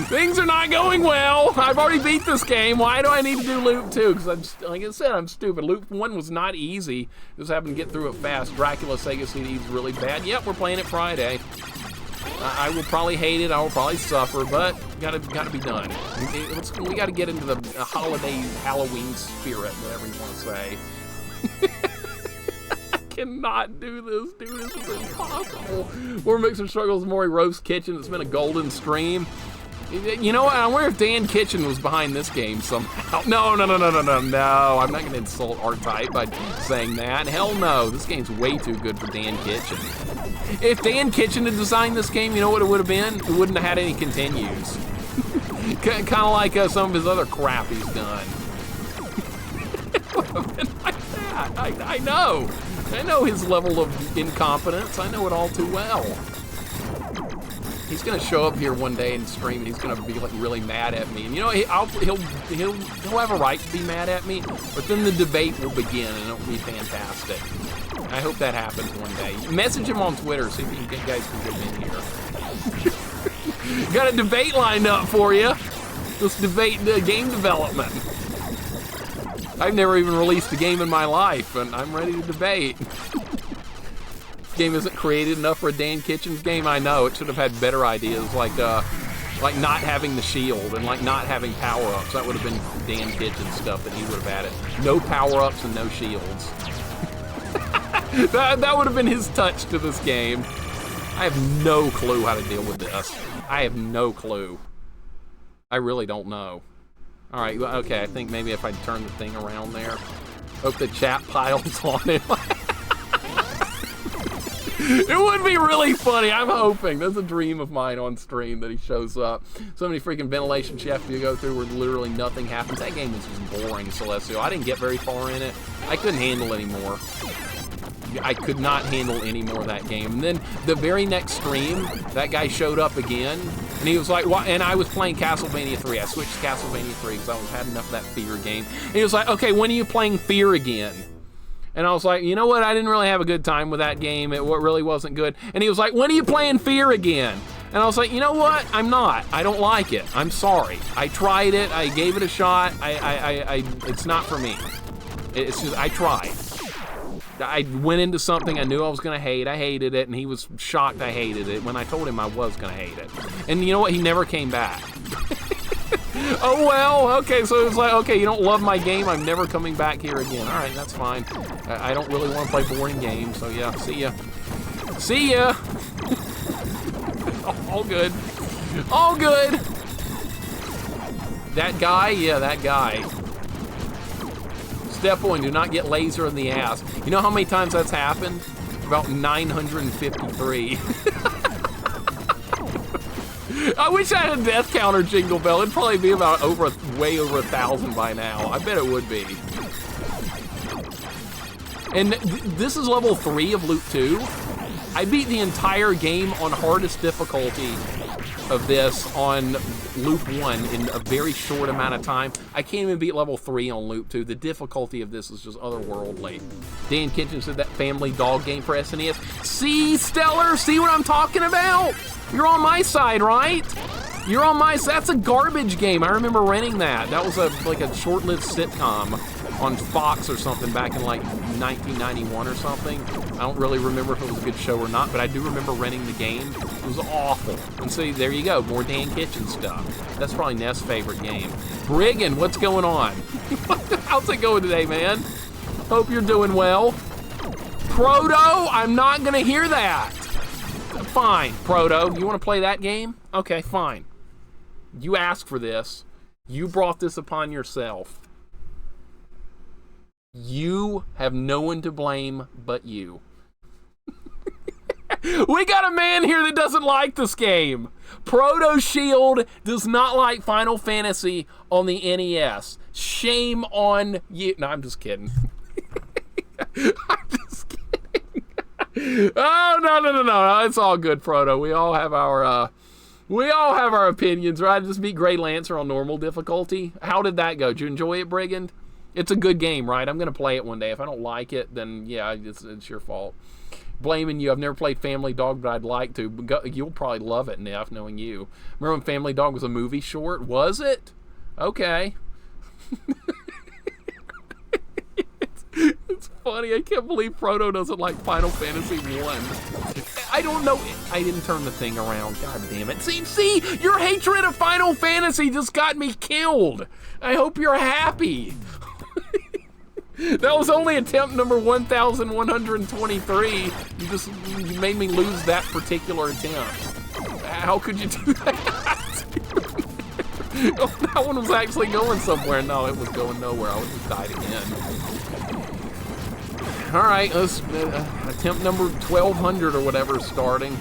Things are not going well. I've already beat this game. Why do I need to do Loop 2? Because like I said, I'm stupid. Loop 1 was not easy. Just happened to get through it fast. Dracula Sega CD is really bad. Yep, we're playing it Friday. I will probably hate it. I will probably suffer, but gotta be done. We gotta get into the holiday Halloween spirit, whatever you want to say. I cannot do this, dude. This is impossible. More Mixer struggles, more Roast Kitchen. It's been a golden stream. You know what? I wonder if Dan Kitchen was behind this game somehow. No. I'm not going to insult R-Type by saying that. Hell no. This game's way too good for Dan Kitchen. If Dan Kitchen had designed this game, you know what it would have been? It wouldn't have had any continues. Kind of like some of his other crap he's done. It would have been like that. I know. I know his level of incompetence. I know it all too well. He's gonna show up here one day and stream, and he's gonna be like really mad at me. And you know, he'll have a right to be mad at me, but then the debate will begin, and it'll be fantastic. I hope that happens one day. Message him on Twitter, see if you guys can get him in here. Got a debate lined up for you. Let's debate game development. I've never even released a game in my life, and I'm ready to debate. This game isn't created enough for a Dan Kitchen's game. I know, it should have had better ideas, like not having the shield and like not having power-ups. That would have been Dan Kitchen's stuff that he would have added. No power-ups and no shields. that would have been his touch to this game. I have no clue how to deal with this. I have no clue. I really don't know. All right, okay, I think maybe if I turn the thing around there. Hope the chat piles on it. It would be really funny. I'm hoping. That's a dream of mine on stream that he shows up. So many freaking ventilation shafts you go through where literally nothing happens. That game is just boring, Celestial. I didn't get very far in it. I couldn't handle anymore. I could not handle any more of that game. And then the very next stream, that guy showed up again, and he was like, "What?" And I was playing Castlevania 3. I switched to Castlevania 3 because I had enough of that Fear game. And he was like, "Okay, when are you playing Fear again?" And I was like, "You know what? I didn't really have a good time with that game. It really wasn't good." And he was like, "When are you playing Fear again?" And I was like, "You know what? I'm not. I don't like it. I'm sorry. I tried it. I gave it a shot. It's not for me. It's just, I tried. I went into something I knew I was going to hate. I hated it, and he was shocked I hated it when I told him I was going to hate it. And you know what? He never came back. Oh, well, okay, so it was like, okay, you don't love my game, I'm never coming back here again. All right, that's fine. I don't really want to play boring games, so yeah, see ya. See ya! All good. All good! That guy? Yeah, that guy. Step 1, do not get laser in the ass. You know how many times that's happened? About 953. I wish I had a death counter, Jingle Bell. It'd probably be about way over 1,000 by now. I bet it would be. And this is level 3 of Loop 2. I beat the entire game on hardest difficulty of this on Loop 1 in a very short amount of time. I can't even beat level 3 on Loop 2. The difficulty of this is just otherworldly. Dan Kitchen said that Family Dog game for SNES. See, Stellar? See what I'm talking about? You're on my side, right? You're on my side. That's a garbage game. I remember renting that. That was like a short-lived sitcom on Fox or something back in like 1991 or something. I don't really remember if it was a good show or not, but I do remember renting the game. It was awful. And so there you go, more Dan Kitchen stuff. That's probably Ness' favorite game. Brigand, what's going on? How's it going today, man? Hope you're doing well. Proto, I'm not gonna hear that. Fine, Proto, you wanna play that game? Okay, fine. You asked for this. You brought this upon yourself. You have no one to blame but you. We got a man here that doesn't like this game. Proto Shield does not like Final Fantasy on the NES. Shame on you. No, I'm just kidding. I'm just kidding. Oh, no. It's all good, Proto. We all have our opinions, right? I just beat Grey Lancer on normal difficulty. How did that go? Did you enjoy it, Brigand? It's a good game, right? I'm going to play it one day. If I don't like it, then yeah, it's your fault. Blaming you. I've never played Family Dog, but I'd like to. You'll probably love it, Neff, knowing you. Remember when Family Dog was a movie short? Was it? Okay. It's funny. I can't believe Proto doesn't like Final Fantasy 1. I don't know. I didn't turn the thing around. God damn it. See, your hatred of Final Fantasy just got me killed. I hope you're happy. That was only attempt number 1,123. You made me lose that particular attempt. How could you do that? Oh, that one was actually going somewhere. No, it was going nowhere. I would have died again. All right, let's attempt number 1,200 or whatever is starting.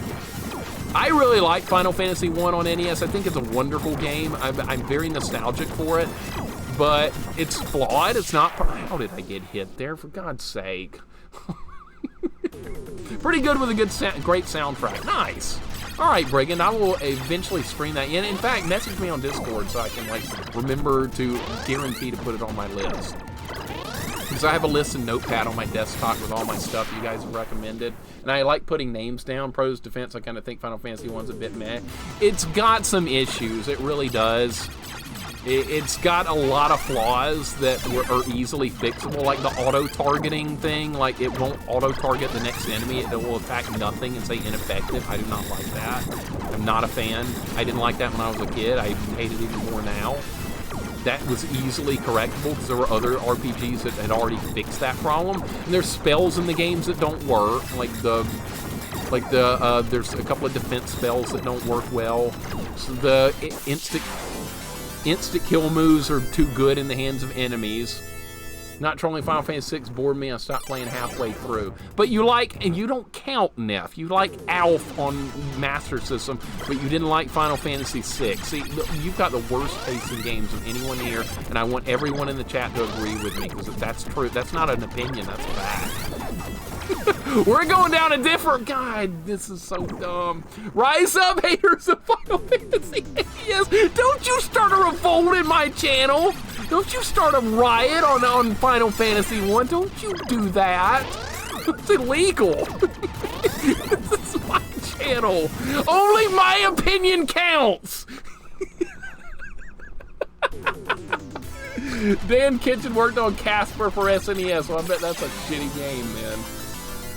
I really like Final Fantasy 1 on NES. I think it's a wonderful game. I'm very nostalgic for it. But it's flawed. It's not. How did I get hit there? For God's sake. Pretty good with a good, great soundtrack. Nice. All right, Brigand, I will eventually stream that. In fact, message me on Discord so I can like remember to guarantee to put it on my list. Because I have a list and notepad on my desktop with all my stuff you guys have recommended. And I like putting names down. Pro's Defense, I kind of think Final Fantasy 1's a bit meh. It's got some issues. It really does. It's got a lot of flaws that are easily fixable, like the auto-targeting thing. Like, it won't auto-target the next enemy. It will attack nothing and say ineffective. I do not like that. I'm not a fan. I didn't like that when I was a kid. I hate it even more now. That was easily correctable because there were other RPGs that had already fixed that problem. And there's spells in the games that don't work, there's a couple of defense spells that don't work well. So the instant kill moves are too good in the hands of enemies. Not trolling Final Fantasy VI bored me. I stopped playing halfway through. But you like, and you don't count Neff. You like Alf on Master System, but you didn't like Final Fantasy VI. See, you've got the worst taste in games of anyone here, and I want everyone in the chat to agree with me, because if that's true, that's not an opinion, that's a fact. We're going down a different... God, this is so dumb. Rise up, haters of Final Fantasy. Yes, don't you start a revolt in my channel. Don't you start a riot on Final Fantasy 1. Don't you do that. It's illegal. This is my channel. Only my opinion counts. Dan Kitchen worked on Casper for SNES, so I bet that's a shitty game, man.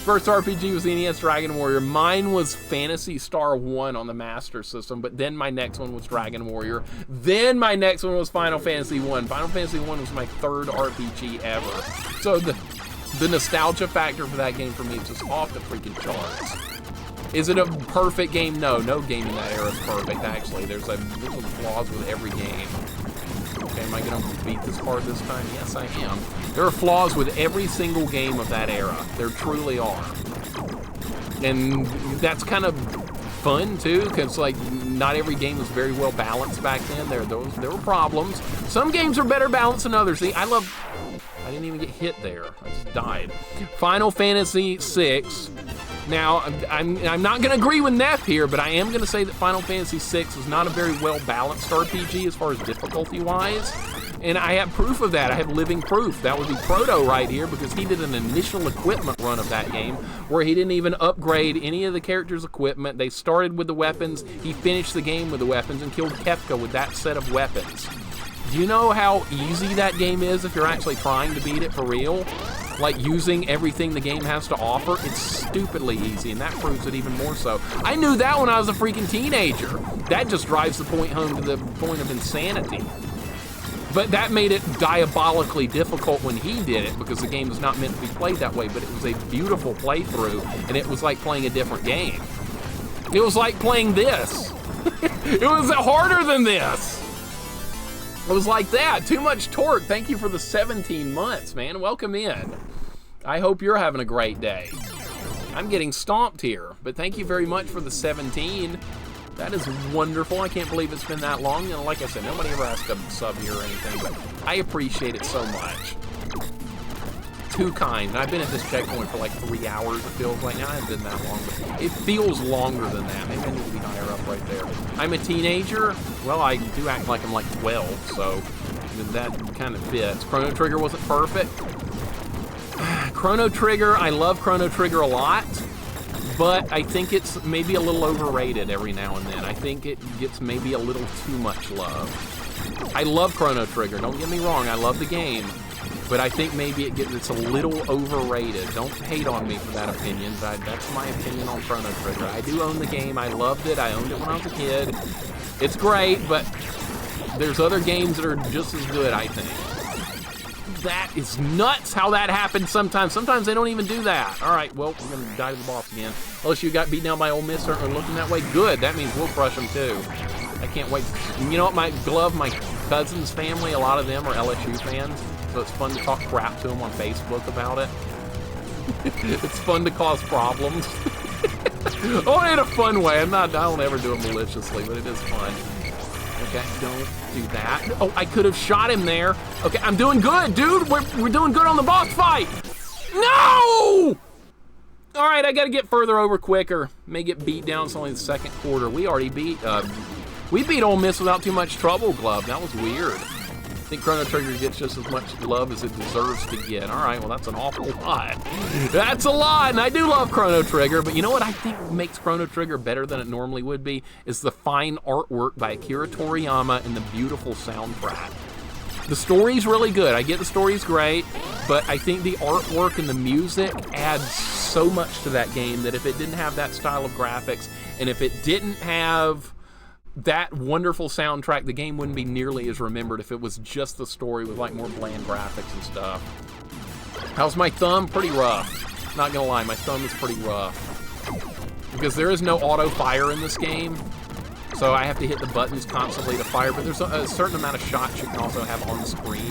First RPG was NES Dragon Warrior. Mine was Phantasy Star 1 on the Master System, but then my next one was Dragon Warrior. Then my next one was Final Fantasy 1. Final Fantasy 1 was my third RPG ever. So the nostalgia factor for that game for me is just off the freaking charts. Is it a perfect game? No, no game in that era is perfect, actually. There's some flaws with every game. Okay, am I going to beat this part this time? Yes, I am. There are flaws with every single game of that era. There truly are. And that's kind of fun, too, because, like, not every game was very well balanced back then. There were problems. Some games are better balanced than others. See, I didn't even get hit there. I just died. Final Fantasy VI. Now, I'm not going to agree with Neff here, but I am going to say that Final Fantasy VI is not a very well-balanced RPG as far as difficulty-wise. And I have proof of that. I have living proof. That would be Proto right here, because he did an initial equipment run of that game where he didn't even upgrade any of the characters' equipment. They started with the weapons. He finished the game with the weapons and killed Kefka with that set of weapons. Do you know how easy that game is if you're actually trying to beat it for real? Like, using everything the game has to offer, it's stupidly easy, and that proves it even more so. I knew that when I was a freaking teenager. That just drives the point home to the point of insanity. But that made it diabolically difficult when he did it, because the game was not meant to be played that way, but it was a beautiful playthrough, and it was like playing a different game. It was like playing this. It was harder than this. It was like that. Too much torque. Thank you for the 17 months, man. Welcome in. I hope you're having a great day. I'm getting stomped here, but thank you very much for the 17. That is wonderful. I can't believe it's been that long. And like I said, nobody ever asked to sub here or anything, but I appreciate it so much. Too kind. And I've been at this checkpoint for like 3 hours, it feels like. Now I haven't been that long, but it feels longer than that. Maybe I need to be higher up right there. I'm a teenager. Well, I do act like I'm like 12, so that kind of fits. Chrono Trigger wasn't perfect. Chrono Trigger, I love Chrono Trigger a lot, but I think it's maybe a little overrated every now and then. I think it gets maybe a little too much love. I love Chrono Trigger, don't get me wrong, I love the game, but I think maybe it's a little overrated. Don't hate on me for that opinion, but that's my opinion on Chrono Trigger. I do own the game, I loved it, I owned it when I was a kid. It's great, but there's other games that are just as good, I think. That is nuts how that happens sometimes. Sometimes they don't even do that. All right, well, we're going to die to the boss again. LSU got beaten down by Ole Miss, certainly looking that way. Good, that means we'll crush them too. I can't wait. You know what, my cousin's family, a lot of them are LSU fans, so it's fun to talk crap to them on Facebook about it. It's fun to cause problems. Oh, in a fun way. I don't ever do it maliciously, but it is fun. Okay, don't do that. Oh, I could have shot him there. Okay, I'm doing good, dude. We're doing good on the boss fight. No! All right, I got to get further over quicker. May get beat down. It's only the second quarter. We already beat... we beat Ole Miss without too much trouble, Glove. That was weird. I think Chrono Trigger gets just as much love as it deserves to get. All right, well, that's an awful lot. That's a lot, and I do love Chrono Trigger, but you know what I think makes Chrono Trigger better than it normally would be? Is the fine artwork by Akira Toriyama and the beautiful soundtrack. The story's really good. I get the story's great, but I think the artwork and the music adds so much to that game that if it didn't have that style of graphics, and if it didn't have that wonderful soundtrack, the game wouldn't be nearly as remembered if it was just the story with like more bland graphics and stuff. How's my thumb? Pretty rough. Not gonna lie, my thumb is pretty rough. Because there is no auto fire in this game, so I have to hit the buttons constantly to fire, but there's a certain amount of shots you can also have on screen,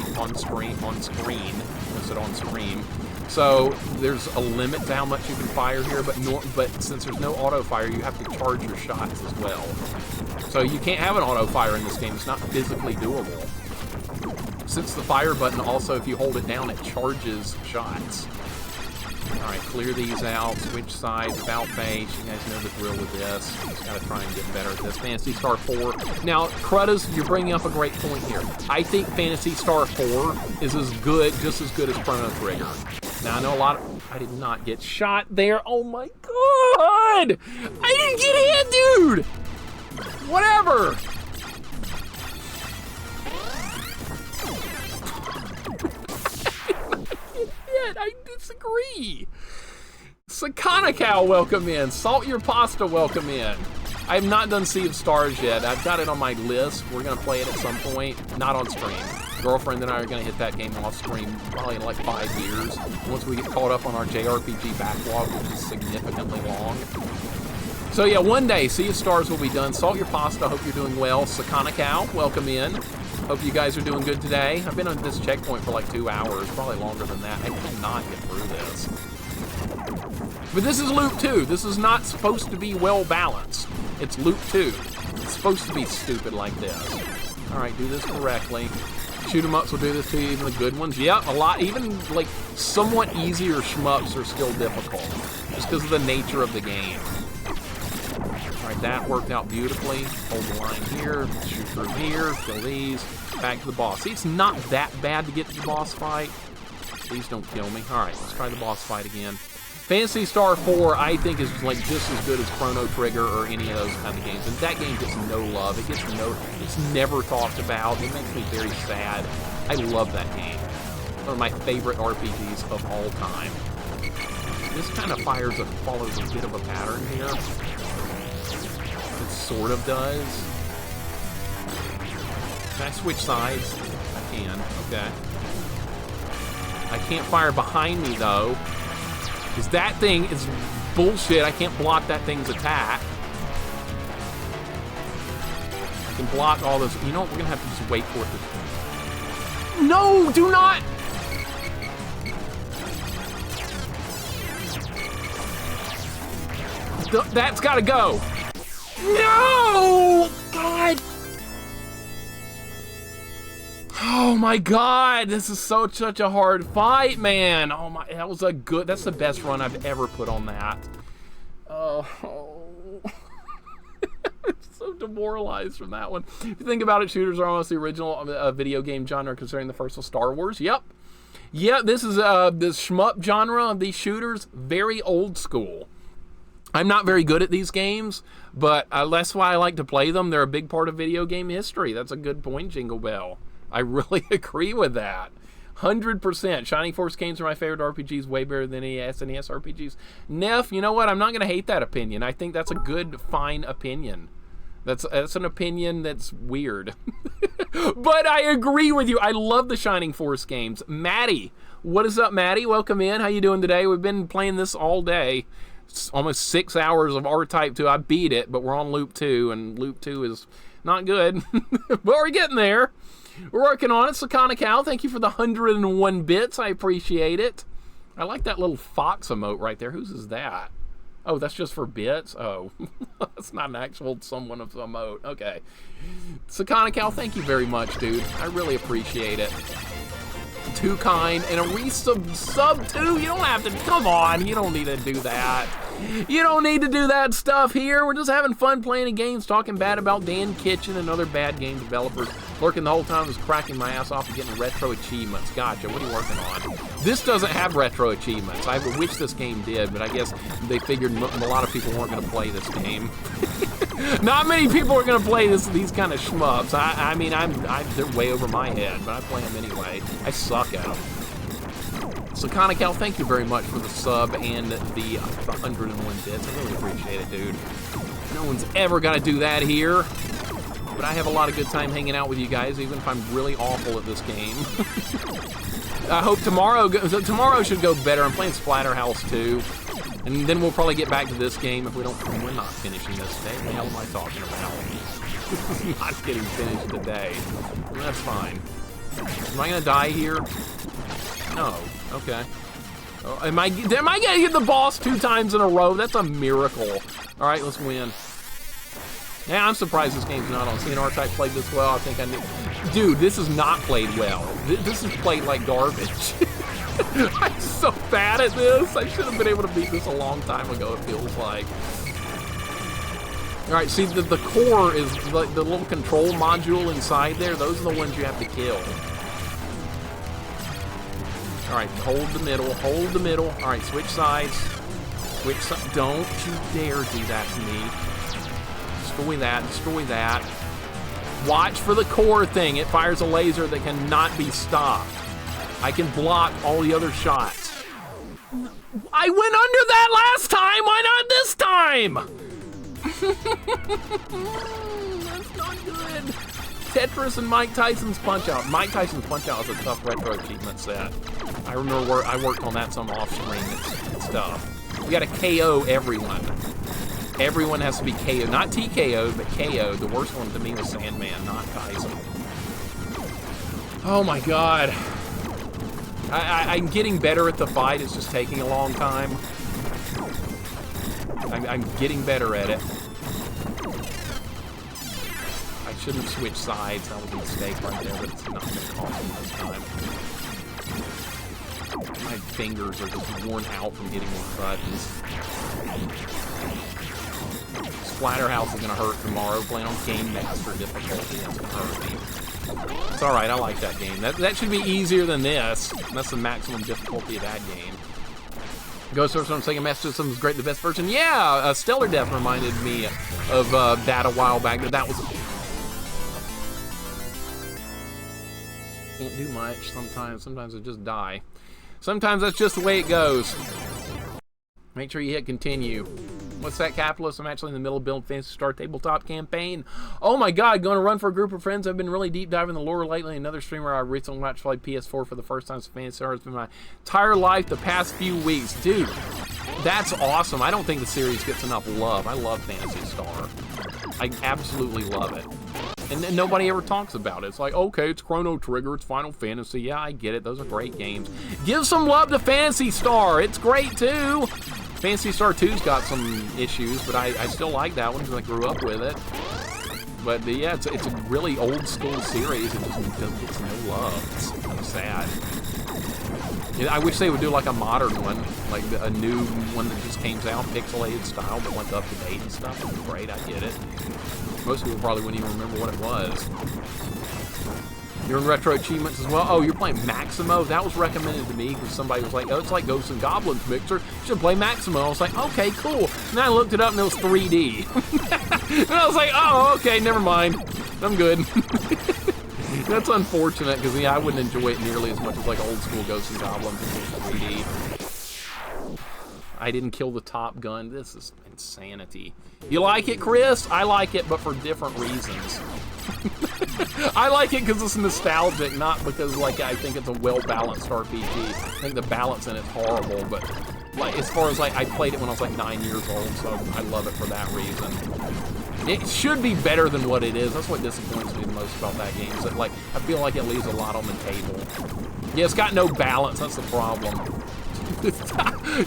instead on screen. So there's a limit to how much you can fire here, but since there's no auto fire, you have to charge your shots as well. So you can't have an auto fire in this game. It's not physically doable. Since the fire button also, if you hold it down, it charges shots. All right, clear these out, switch sides, about face. You guys know the drill with this. Just gotta try and get better at this. Phantasy Star 4. Now, Cruddas, you're bringing up a great point here. I think Phantasy Star 4 is just as good as Chrono Trigger. Now, I know a lot of... I did not get shot there. Oh my god! I didn't get hit, dude! Whatever! I disagree. Sakana welcome in. Salt Your Pasta, welcome in. I have not done Sea of Stars yet. I've got it on my list. We're going to play it at some point. Not on stream. Girlfriend and I are going to hit that game off stream probably in like 5 years. Once we get caught up on our JRPG backlog, which is significantly long. So yeah, one day, Sea of Stars will be done. Salt Your Pasta, hope you're doing well. Sakana welcome in. Hope you guys are doing good today. I've been on this checkpoint for like 2 hours, probably longer than that. I cannot get through this. But this is Loop 2. This is not supposed to be well balanced. It's Loop 2. It's supposed to be stupid like this. All right, do this correctly. Shoot 'em ups will do this to you, even the good ones. Yeah, a lot, even like somewhat easier shmups are still difficult, just because of the nature of the game. All right, that worked out beautifully. Hold the line here, shoot through here, kill these, back to the boss. See, it's not that bad to get to the boss fight. Please don't kill me. All right, let's try the boss fight again. Phantasy Star 4, I think, is like just as good as Chrono Trigger or any of those kind of games. And that game gets no love. It's never talked about. It makes me very sad. I love that game. One of my favorite RPGs of all time. This kind of follows a bit of a pattern here. It sort of does. Can I switch sides? I can, okay. I can't fire behind me, though. Because that thing is bullshit. I can't block that thing's attack. I can block all this. You know what? We're going to have to just wait for it to... No! Do not! That's got to go. No! God! Oh my god, this is such a hard fight, man. Oh my, that's the best run I've ever put on that. Oh. I'm so demoralized from that one. If you think about it, shooters are almost the original video game genre, considering the first was Star Wars. Yep. Yeah, this is this shmup genre of these shooters, very old school. I'm not very good at these games, but that's why I like to play them. They're a big part of video game history. That's a good point, Jingle Bell. I really agree with that. 100%. Shining Force games are my favorite RPGs, way better than any SNES RPGs. Neff, you know what? I'm not going to hate that opinion. I think that's a good, fine opinion. That's an opinion that's weird. But I agree with you. I love the Shining Force games. Maddie. What is up, Maddie? Welcome in. How you doing today? We've been playing this all day. It's almost 6 hours of R-Type 2. I beat it, but we're on Loop 2, and Loop 2 is not good. But we're getting there. We're working on it. Sakana thank you for the 101 bits. I appreciate it. I like that little fox emote right there. Whose is that? Oh, that's just for bits? Oh, that's not an actual someone of emote. Okay. Sakana thank you very much, dude. I really appreciate it. too kind, and a resub too. You don't have to, come on, you don't need to do that. You don't need to do that stuff here. We're just having fun playing games, talking bad about Dan Kitchen and other bad game developers. Lurking the whole time was cracking my ass off and getting retro achievements. Gotcha, what are you working on? This doesn't have retro achievements. I wish this game did, but I guess they figured a lot of people weren't going to play this game. Not many people are going to play these kind of shmups. I mean, they're way over my head, but I play them anyway. I suck at them. So, Conocal, thank you very much for the sub and the 101 bits. I really appreciate it, dude. No one's ever got to do that here. But I have a lot of good time hanging out with you guys, even if I'm really awful at this game. I hope tomorrow should go better. I'm playing Splatterhouse 2. And then we'll probably get back to this game if we're not finishing this today. What the hell am I talking about? This is not getting finished today. Well, that's fine. Am I gonna die here? No. Okay. Oh, am I gonna hit the boss 2 times in a row? That's a miracle. All right, let's win. Yeah, I'm surprised this game's not on. CNR type played this well. I think I knew. Dude, this is not played well. This is played like garbage. I'm so bad at this. I should have been able to beat this a long time ago, it feels like. All right, see, the core is the little control module inside there. Those are the ones you have to kill. All right, hold the middle, hold the middle. All right, switch sides. Switch sides. Don't you dare do that to me. Destroy that, destroy that. Watch for the core thing. It fires a laser that cannot be stopped. I can block all the other shots. I went under that last time, why not this time? That's not good. Tetris and Mike Tyson's Punch-Out. Mike Tyson's Punch-Out is a tough retro achievement set. I remember I worked on that some off-screen. It's tough. We gotta KO everyone. Everyone has to be KO'd. Not TKO'd, but KO'd. The worst one to me was Sandman, not Tyson. Oh my god. I'm getting better at the fight, it's just taking a long time. I'm getting better at it. I shouldn't switch sides, that was a mistake right there, but it's not going to cost me this time. My fingers are just worn out from hitting those buttons. Splatterhouse is going to hurt tomorrow, playing on Game Master difficulty, that's going to hurt me. It's alright, I like that game. That should be easier than this. That's the maximum difficulty of that game. Ghost Surfer on Sega Master System is great, the best version. Yeah, Stellar Death reminded me of that a while back. That was... Can't do much sometimes. Sometimes I just die. Sometimes that's just the way it goes. Make sure you hit continue. What's that, Capitalist? I'm actually in the middle of building Phantasy Star tabletop campaign. Oh my god, going to run for a group of friends. I've been really deep diving the lore lately. Another streamer I recently watched play PS4 for the first time. So Phantasy Star has been my entire life the past few weeks. Dude, that's awesome. I don't think the series gets enough love. I love Phantasy Star. I absolutely love it. And nobody ever talks about it. It's like, okay, it's Chrono Trigger, it's Final Fantasy. Yeah, I get it. Those are great games. Give some love to Phantasy Star. It's great, too. Phantasy Star 2's got some issues, but I still like that one because I grew up with it. But yeah, it's a really old school series. It just gets no love. It's kind of sad. I wish they would do like a modern one, like a new one that just came out, pixelated style, but like up to date and stuff. It was great, I get it. Most people probably wouldn't even remember what it was. You're in retro achievements as well. Oh, you're playing Maximo? That was recommended to me because somebody was like, oh, it's like Ghosts and Goblins Mixer. You should play Maximo. I was like, okay, cool. And then I looked it up and it was 3D. And I was like, oh, okay, never mind. I'm good. That's unfortunate because, yeah, I wouldn't enjoy it nearly as much as like old school Ghosts and Goblins if it was 3D. I didn't kill the Top Gun. This is insanity. You like it, Chris? I like it, but for different reasons. I like it because it's nostalgic, not because like I think it's a well-balanced RPG. I think the balance in it's horrible, but like as far as like I played it when I was like 9 years old, so I love it for that reason. It should be better than what it is. That's what disappoints me the most about that game. Is that like I feel like it leaves a lot on the table. Yeah, it's got no balance. That's the problem.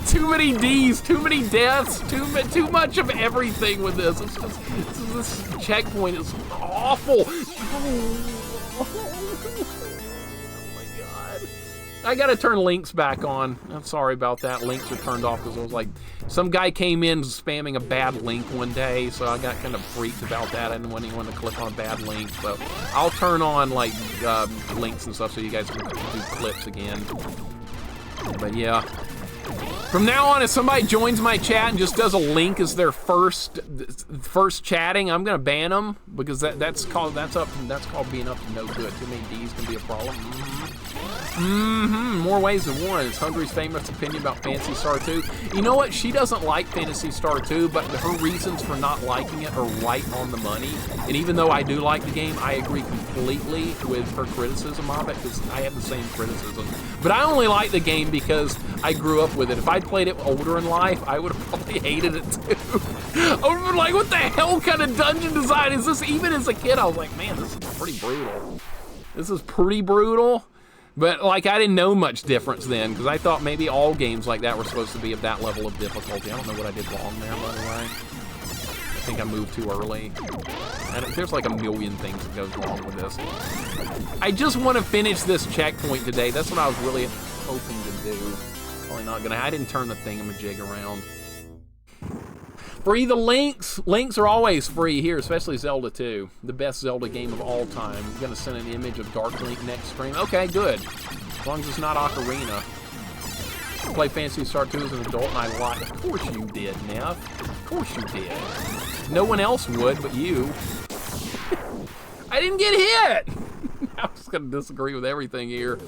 Too many D's, too many deaths, too much of everything with this. It's just this checkpoint is awful. Oh my god. I gotta turn links back on. I'm sorry about that. Links are turned off because I was like, some guy came in spamming a bad link one day, so I got kind of freaked about that. I didn't want anyone to click on a bad link, so I'll turn on like links and stuff so you guys can do clips again. But yeah. From now on, if somebody joins my chat and just does a link as their first chatting, I'm gonna ban them because that's called being up to no good. Too many D's can be a problem. More ways than one. It's Hungry's famous opinion about Phantasy Star 2. You know what? She doesn't like Phantasy Star 2, but her reasons for not liking it are right on the money. And even though I do like the game, I agree completely with her criticism of it because I have the same criticism. But I only like the game because I grew up with it. If I'd played it older in life, I would have probably hated it too. I would have been like, what the hell kind of dungeon design is this? Even as a kid, I was like, man, this is pretty brutal. This is pretty brutal. But, like, I didn't know much difference then, because I thought maybe all games like that were supposed to be of that level of difficulty. I don't know what I did wrong there, by the way. I think I moved too early. There's like a million things that goes wrong with this. I just want to finish this checkpoint today. That's what I was really hoping to do. Probably not gonna. I didn't turn the thingamajig around. Free the links. Links are always free here, especially Zelda 2. The best Zelda game of all time. I'm gonna send an image of Dark Link next stream. Okay, good. As long as it's not Ocarina. I played Phantasy Star 2 as an adult and I liked it. Of course you did, Neff. Of course you did. No one else would but you. I didn't get hit! I'm just gonna disagree with everything here.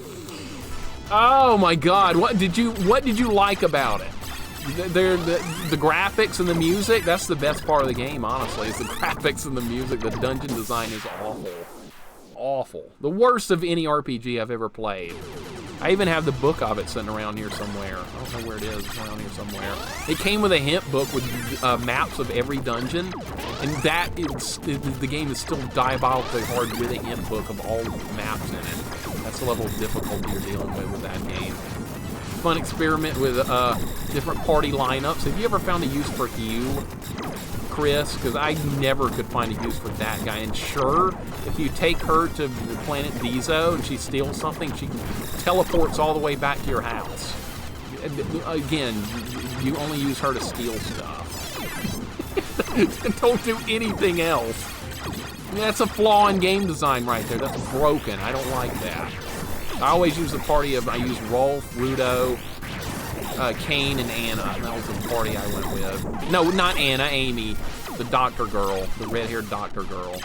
Oh my god, what did you like about it? The graphics and the music, that's the best part of the game, honestly. It's the graphics and the music. The dungeon design is awful. Awful. The worst of any RPG I've ever played. I even have the book of it sitting around here somewhere. I don't know where it is. It's around here somewhere. It came with a hint book with maps of every dungeon, and that is, the game is still diabolically hard with a hint book of all the maps in it. That's the level of difficulty you're dealing with that game. Fun experiment with different party lineups. Have you ever found a use for Hugh, Chris? Because I never could find a use for that guy. And sure, if you take her to the planet Dizo and she steals something, she teleports all the way back to your house. Again, you only use her to steal stuff. Don't do anything else. That's a flaw in game design right there. That's broken. I don't like that. I always use the party of, I use Rolf, Rudo, Kane, and Anna. That was the party I went with. No, not Anna, Amy. The doctor girl. The red-haired doctor girl.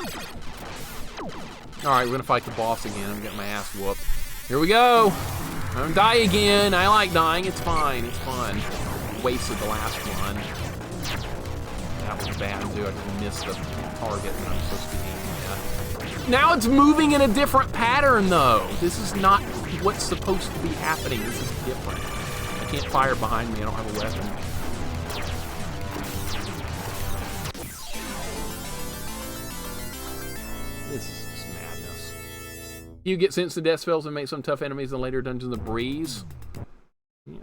Alright, we're gonna fight the boss again. I'm getting my ass whooped. Here we go! I'm gonna die again. I like dying. It's fine. It's fun. Wasted the last one. That was bad, too. I just missed the target that I'm supposed to be aiming at. Now it's moving in a different pattern, though. This is not what's supposed to be happening. This is different. I can't fire behind me. I don't have a weapon. This is just madness. You get sent to death spells and make some tough enemies in later dungeons a breeze.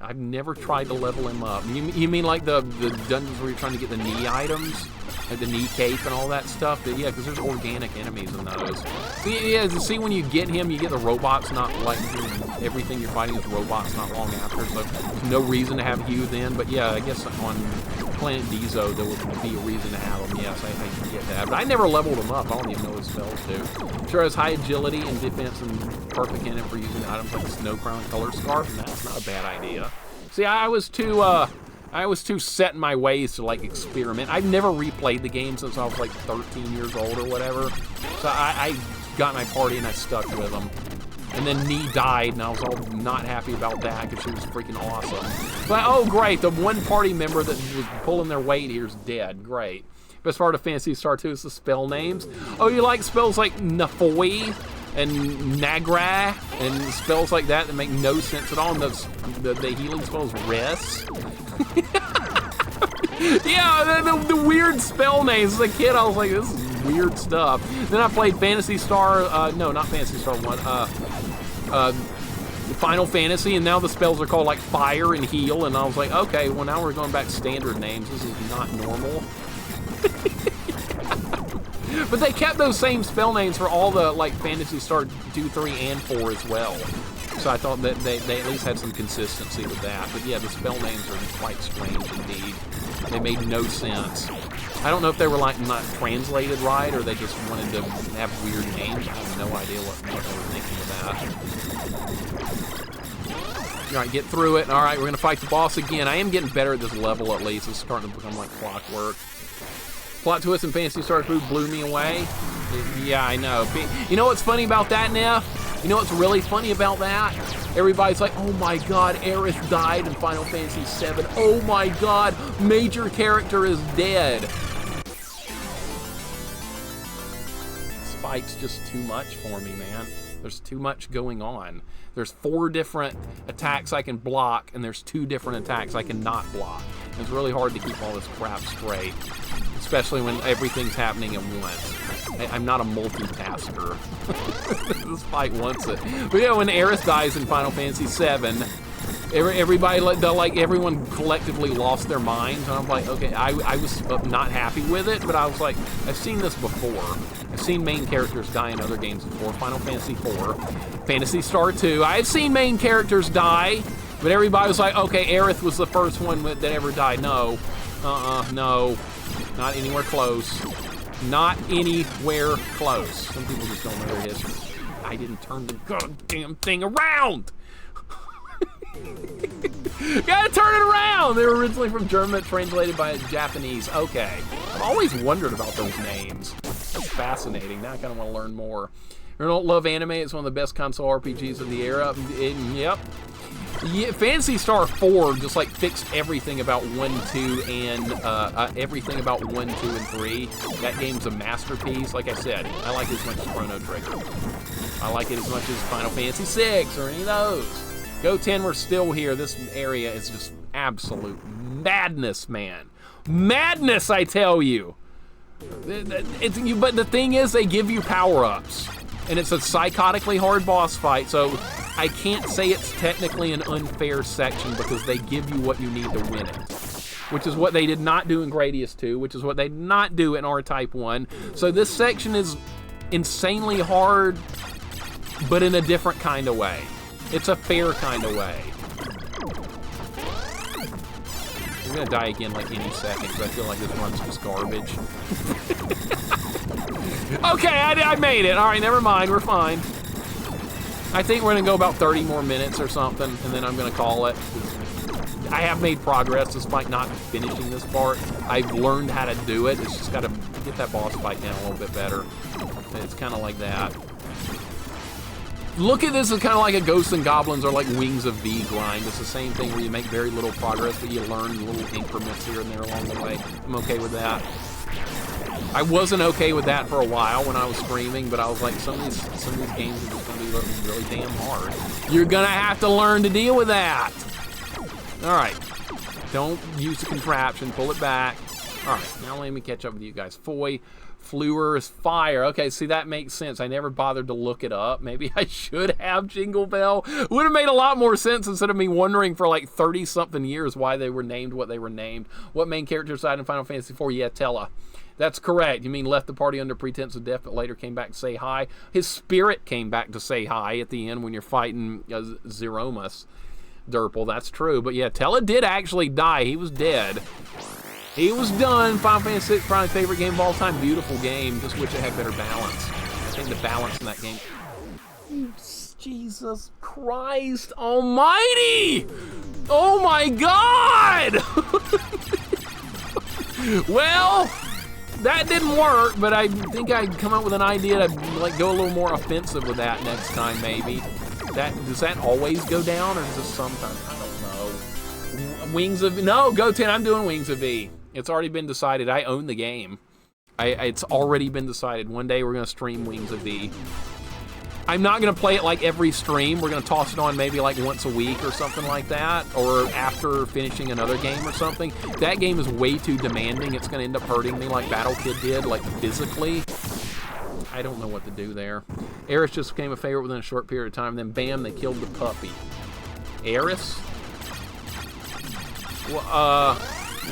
I've never tried to level him up. You mean like the dungeons where you're trying to get the knee items? Like the knee cape and all that stuff? But yeah, because there's organic enemies in those. Yeah, see when you get him, you get the robots, not like everything you're fighting is robots not long after, so there's no reason to have Hugh then. But yeah, I guess on Planet Dizo there would be a reason to have him. Yes, I can get that. But I never leveled him up. I don't even know his spells do. Sure has high agility and defense and perfect in it for using items like Snow Crown Color Scarf, and that's not a bad idea. See, I was too set in my ways to like experiment. I've never replayed the game since I was like 13 years old or whatever. So I got my party and I stuck with them. And then Nee died and I was all not happy about that because she was freaking awesome. But oh great, the one party member that was pulling their weight here is dead. Great. Best part of Phantasy Star 2 is the spell names. Oh, you like spells like Nafoi and Nagra and spells like that make no sense at all. And the healing spells Rest. Yeah, the weird spell names. As a kid, I was like, this is weird stuff. Then I played Phantasy Star, no, not Phantasy Star 1, Final Fantasy, and now the spells are called like Fire and Heal, and I was like, okay, well now we're going back to standard names. This is not normal. But they kept those same spell names for all the like Phantasy Star 2, 3, and 4 as well. So I thought that they at least had some consistency with that. But yeah, the spell names are quite strange indeed. They made no sense. I don't know if they were like not translated right or they just wanted to have weird names. I have no idea what they were thinking of that. Alright, get through it. Alright, we're going to fight the boss again. I am getting better at this level at least. It's starting to become like clockwork. Plot twist and Phantasy Star Food blew me away. Yeah, I know. You know what's funny about that, Neff? You know what's really funny about that? Everybody's like, oh my god, Aerith died in Final Fantasy VII. Oh my god, major character is dead. This fight's just too much for me, man. There's too much going on. There's 4 different attacks I can block, and there's 2 different attacks I cannot block. It's really hard to keep all this crap straight, especially when everything's happening at once. I'm not a multitasker. This fight wants it. But yeah, when Aerith dies in Final Fantasy VII, everyone collectively lost their minds, and I'm like, okay, I was not happy with it, but I was like, I've seen this before. I've seen main characters die in other games before. Final Fantasy IV, Phantasy Star 2. I've seen main characters die, but everybody was like, okay, Aerith was the first one that ever died. No, no, not anywhere close. Not anywhere close. Some people just don't know their history. I didn't turn the goddamn thing around. Gotta turn it around! They were originally from German, translated by Japanese. Okay. I've always wondered about those names. That's fascinating. Now I kind of want to learn more. You don't love anime? It's one of the best console RPGs of the era. Yep. Yeah, Phantasy Star 4 just like fixed everything about 1, 2, and everything about 1, 2, and 3. That game's a masterpiece. Like I said, I like it as much as Chrono Trigger. I like it as much as Final Fantasy 6 or any of those. Go 10, we're still here. This area is just absolute madness, man. Madness, I tell you. But the thing is, they give you power-ups. And it's a psychotically hard boss fight, so I can't say it's technically an unfair section because they give you what you need to win it. Which is what they did not do in Gradius 2, which is what they did not do in R-Type 1. So this section is insanely hard, but in a different kind of way. It's a fair kind of way. I'm gonna die again like any second because I feel like this run's just garbage. Okay, I made it. All right, never mind. We're fine. I think we're gonna go about 30 more minutes or something, and then I'm gonna call it. I have made progress despite not finishing this part. I've learned how to do it. It's just gotta get that boss fight down a little bit better. And it's kind of like that. Look at this as kind of like a Ghosts and Goblins or like Wings of V grind. It's the same thing where you make very little progress, but you learn little increments here and there along the way. I'm okay with that. I wasn't okay with that for a while when I was streaming, but I was like, some of these games are just gonna be really damn hard. You're gonna have to learn to deal with that. All right, don't use the contraption. Pull it back. All right, now let me catch up with you guys. Fluor is fire. Okay, see, that makes sense. I never bothered to look it up. Maybe I should have. Jingle Bell would have made a lot more sense instead of me wondering for like 30-something years why they were named what they were named. What main character died in Final Fantasy IV? Yeah, Tella. That's correct. You mean left the party under pretense of death, but later came back to say hi? His spirit came back to say hi at the end when you're fighting Zeromus Durple. That's true. But yeah, Tella did actually die. He was dead. He was done. Final Fantasy VI, probably my favorite game of all time. Beautiful game. Just wish it had better balance. I think the balance in that game... Jesus Christ almighty! Oh my God! Well, that didn't work, but I think I'd come up with an idea to like go a little more offensive with that next time, maybe. Does that always go down, or does it sometimes? I don't know. Wings of... No, Go 10, I'm doing Wings of V. It's already been decided. I own the game. It's already been decided. One day we're going to stream Wings of V. I'm not going to play it like every stream. We're going to toss it on maybe like once a week or something like that, or after finishing another game or something. That game is way too demanding. It's going to end up hurting me like Battle Kid did, like physically. I don't know what to do there. Aerith just became a favorite within a short period of time. Then bam, they killed the puppy. Aerith? Well,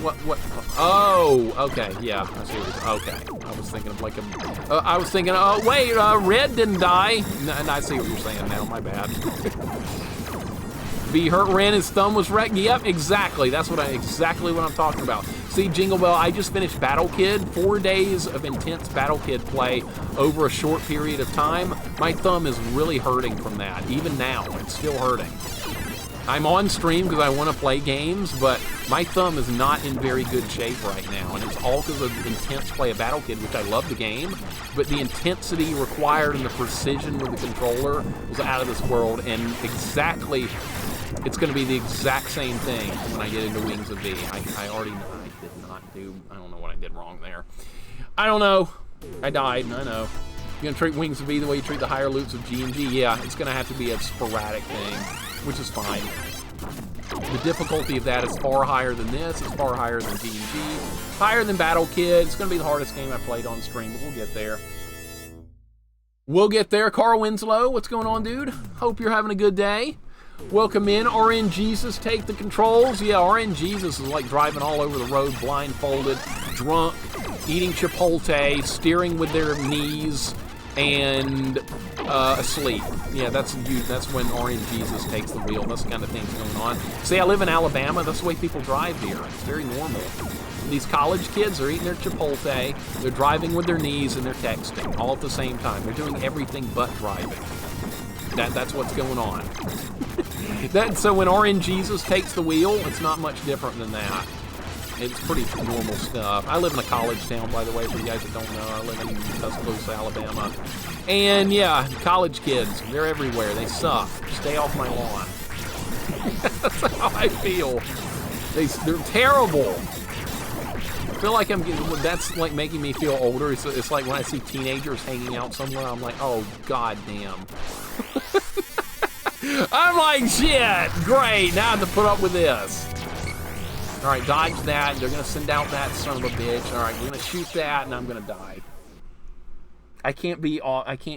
what? Oh, okay, yeah, I see what you're... Okay, I was thinking of like a... I was thinking, oh, wait, Red didn't die. And I see what you're saying now, my bad. V hurt Ren, his thumb was wrecked. Yep, exactly. That's exactly what I'm talking about. See, Jingle Bell, I just finished Battle Kid. 4 days of intense Battle Kid play over a short period of time. My thumb is really hurting from that. Even now, it's still hurting. I'm on stream because I want to play games, but my thumb is not in very good shape right now, and it's all because of intense play of Battle Kid, which I love the game, but the intensity required and the precision with the controller was out of this world, and exactly, it's going to be the exact same thing when I get into Wings of V. I already know I did not do, I don't know what I did wrong there. I don't know. I died, I know. You're going to treat Wings of V the way you treat the higher loops of G and G? Yeah, it's going to have to be a sporadic thing, which is fine. The difficulty of that is far higher than this. It's far higher than G&G. Higher than Battle Kid. It's going to be the hardest game I played on stream, but we'll get there. We'll get there. Carl Winslow, what's going on, dude? Hope you're having a good day. Welcome in. RN Jesus, take the controls. Yeah, RN Jesus is like driving all over the road, blindfolded, drunk, eating Chipotle, steering with their knees, and asleep. Yeah, that's when Orange Jesus takes the wheel. That's the kind of things going on. See, I live in Alabama. That's the way people drive here. It's very normal. These college kids are eating their Chipotle, they're driving with their knees, and they're texting all at the same time. They're doing everything but driving. That's what's going on. So when Orange Jesus takes the wheel, it's not much different than that. It's pretty normal stuff. I live in a college town, by the way, for you guys that don't know. I live in Tuscaloosa, Alabama. And yeah, college kids, they're everywhere. They suck. Stay off my lawn. That's how I feel. They're terrible. I feel like I'm getting, that's like making me feel older. It's like when I see teenagers hanging out somewhere, I'm like, oh, god damn. I'm like, shit, great, now I have to put up with this. All right, dodge that. They're going to send out that son of a bitch. All right, we're going to shoot that, and I'm going to die. I can't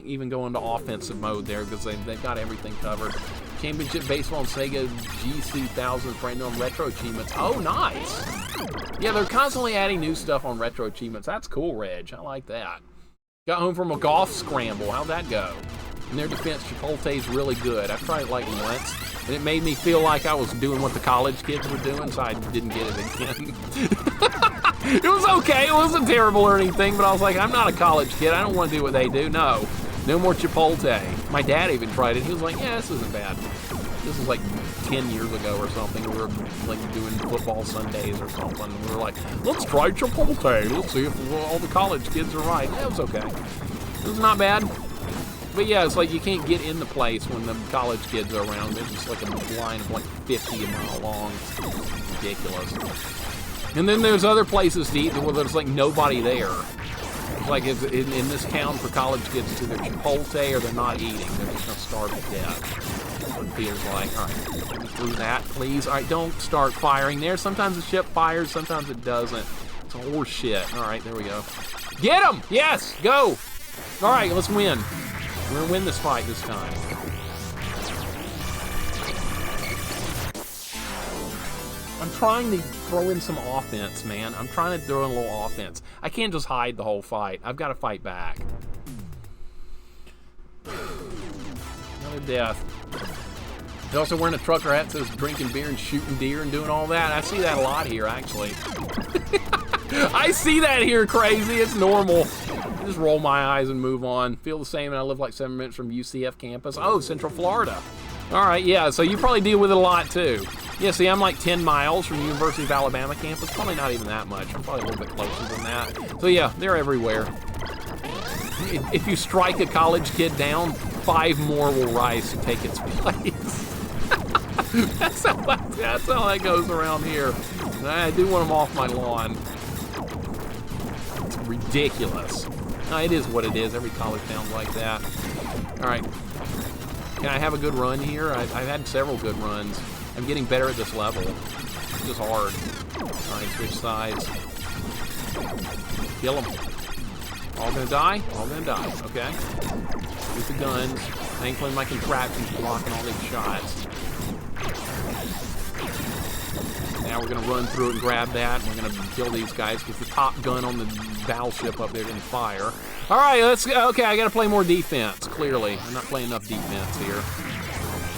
even go into offensive mode there because they've got everything covered. Championship Baseball and Sega GC1000 brand new on retro achievements. Oh, nice. Yeah, they're constantly adding new stuff on retro achievements. That's cool, Reg. I like that. Got home from a golf scramble. How'd that go? In their defense, Chipotle's really good. I tried it like once, and it made me feel like I was doing what the college kids were doing, so I didn't get it again. It was okay. It wasn't a terrible learning thing, but I was like, I'm not a college kid. I don't want to do what they do. No more Chipotle. My dad even tried it. He was like, yeah, this isn't bad. This was like 10 years ago or something. We were like doing football Sundays or something. We were like, let's try Chipotle. Let's see if all the college kids are right. Yeah, it was okay. It was not bad. But yeah, it's like you can't get in the place when the college kids are around. There's just like a line of like 50 a mile long. It's ridiculous. And then there's other places to eat where there's like nobody there. It's like in this town for college kids, it's either Chipotle or they're not eating. They're just going to starve to death. That's what it feels like. All right, through that, please. All right, don't start firing there. Sometimes the ship fires, sometimes it doesn't. It's horse shit. All right, there we go. Get him! Yes, go! All right, let's win. We're going to win this fight this time. I'm trying to throw in some offense, man. I'm trying to throw in a little offense. I can't just hide the whole fight. I've got to fight back. Another death. He's also wearing a trucker hat that says drinking beer and shooting deer and doing all that. I see that a lot here, actually. I see that here, crazy. It's normal. I just roll my eyes and move on. Feel the same, and I live like 7 minutes from UCF campus. Oh, Central Florida. All right, yeah, so you probably deal with it a lot, too. Yeah, see, I'm like 10 miles from the University of Alabama campus. Probably not even that much. I'm probably a little bit closer than that. So, yeah, they're everywhere. If you strike a college kid down, 5 more will rise to take its place. That's how that goes around here. I do want them off my lawn. It's ridiculous. No, it is what it is. Every college town's like that. All right. Can I have a good run here? I've had several good runs. I'm getting better at this level. It's just hard. All right, switch sides. Kill them. All gonna die? All gonna die. Okay. Use the guns. Thankfully, my contraption's blocking all these shots. Now we're gonna run through it and grab that. And we're gonna kill these guys because the top gun on the battleship up there didn't fire. All right, let's. Okay, I gotta play more defense. Clearly, I'm not playing enough defense here.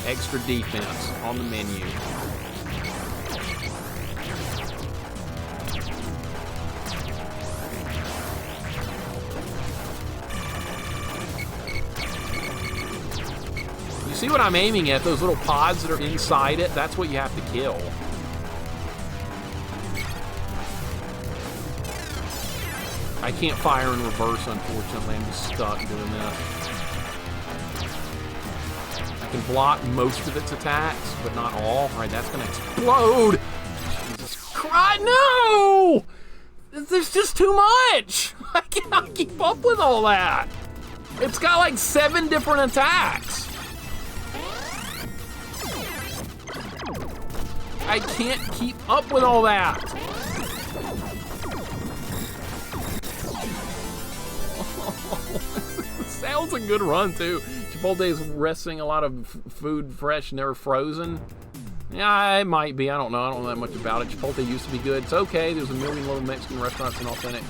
Extra defense on the menu. You see what I'm aiming at? Those little pods that are inside it? That's what you have to kill. I can't fire in reverse, unfortunately. I'm just stuck doing this. I can block most of its attacks, but not all. All right, that's gonna explode. Jesus Christ, no! There's just too much. I cannot keep up with all that. It's got like 7 different attacks. I can't keep up with all that. Sounds a good run too. Chipotle is resting a lot of food fresh, never frozen. Yeah, it might be. I don't know. I don't know that much about it. Chipotle used to be good. It's okay. There's a million little Mexican restaurants and authentic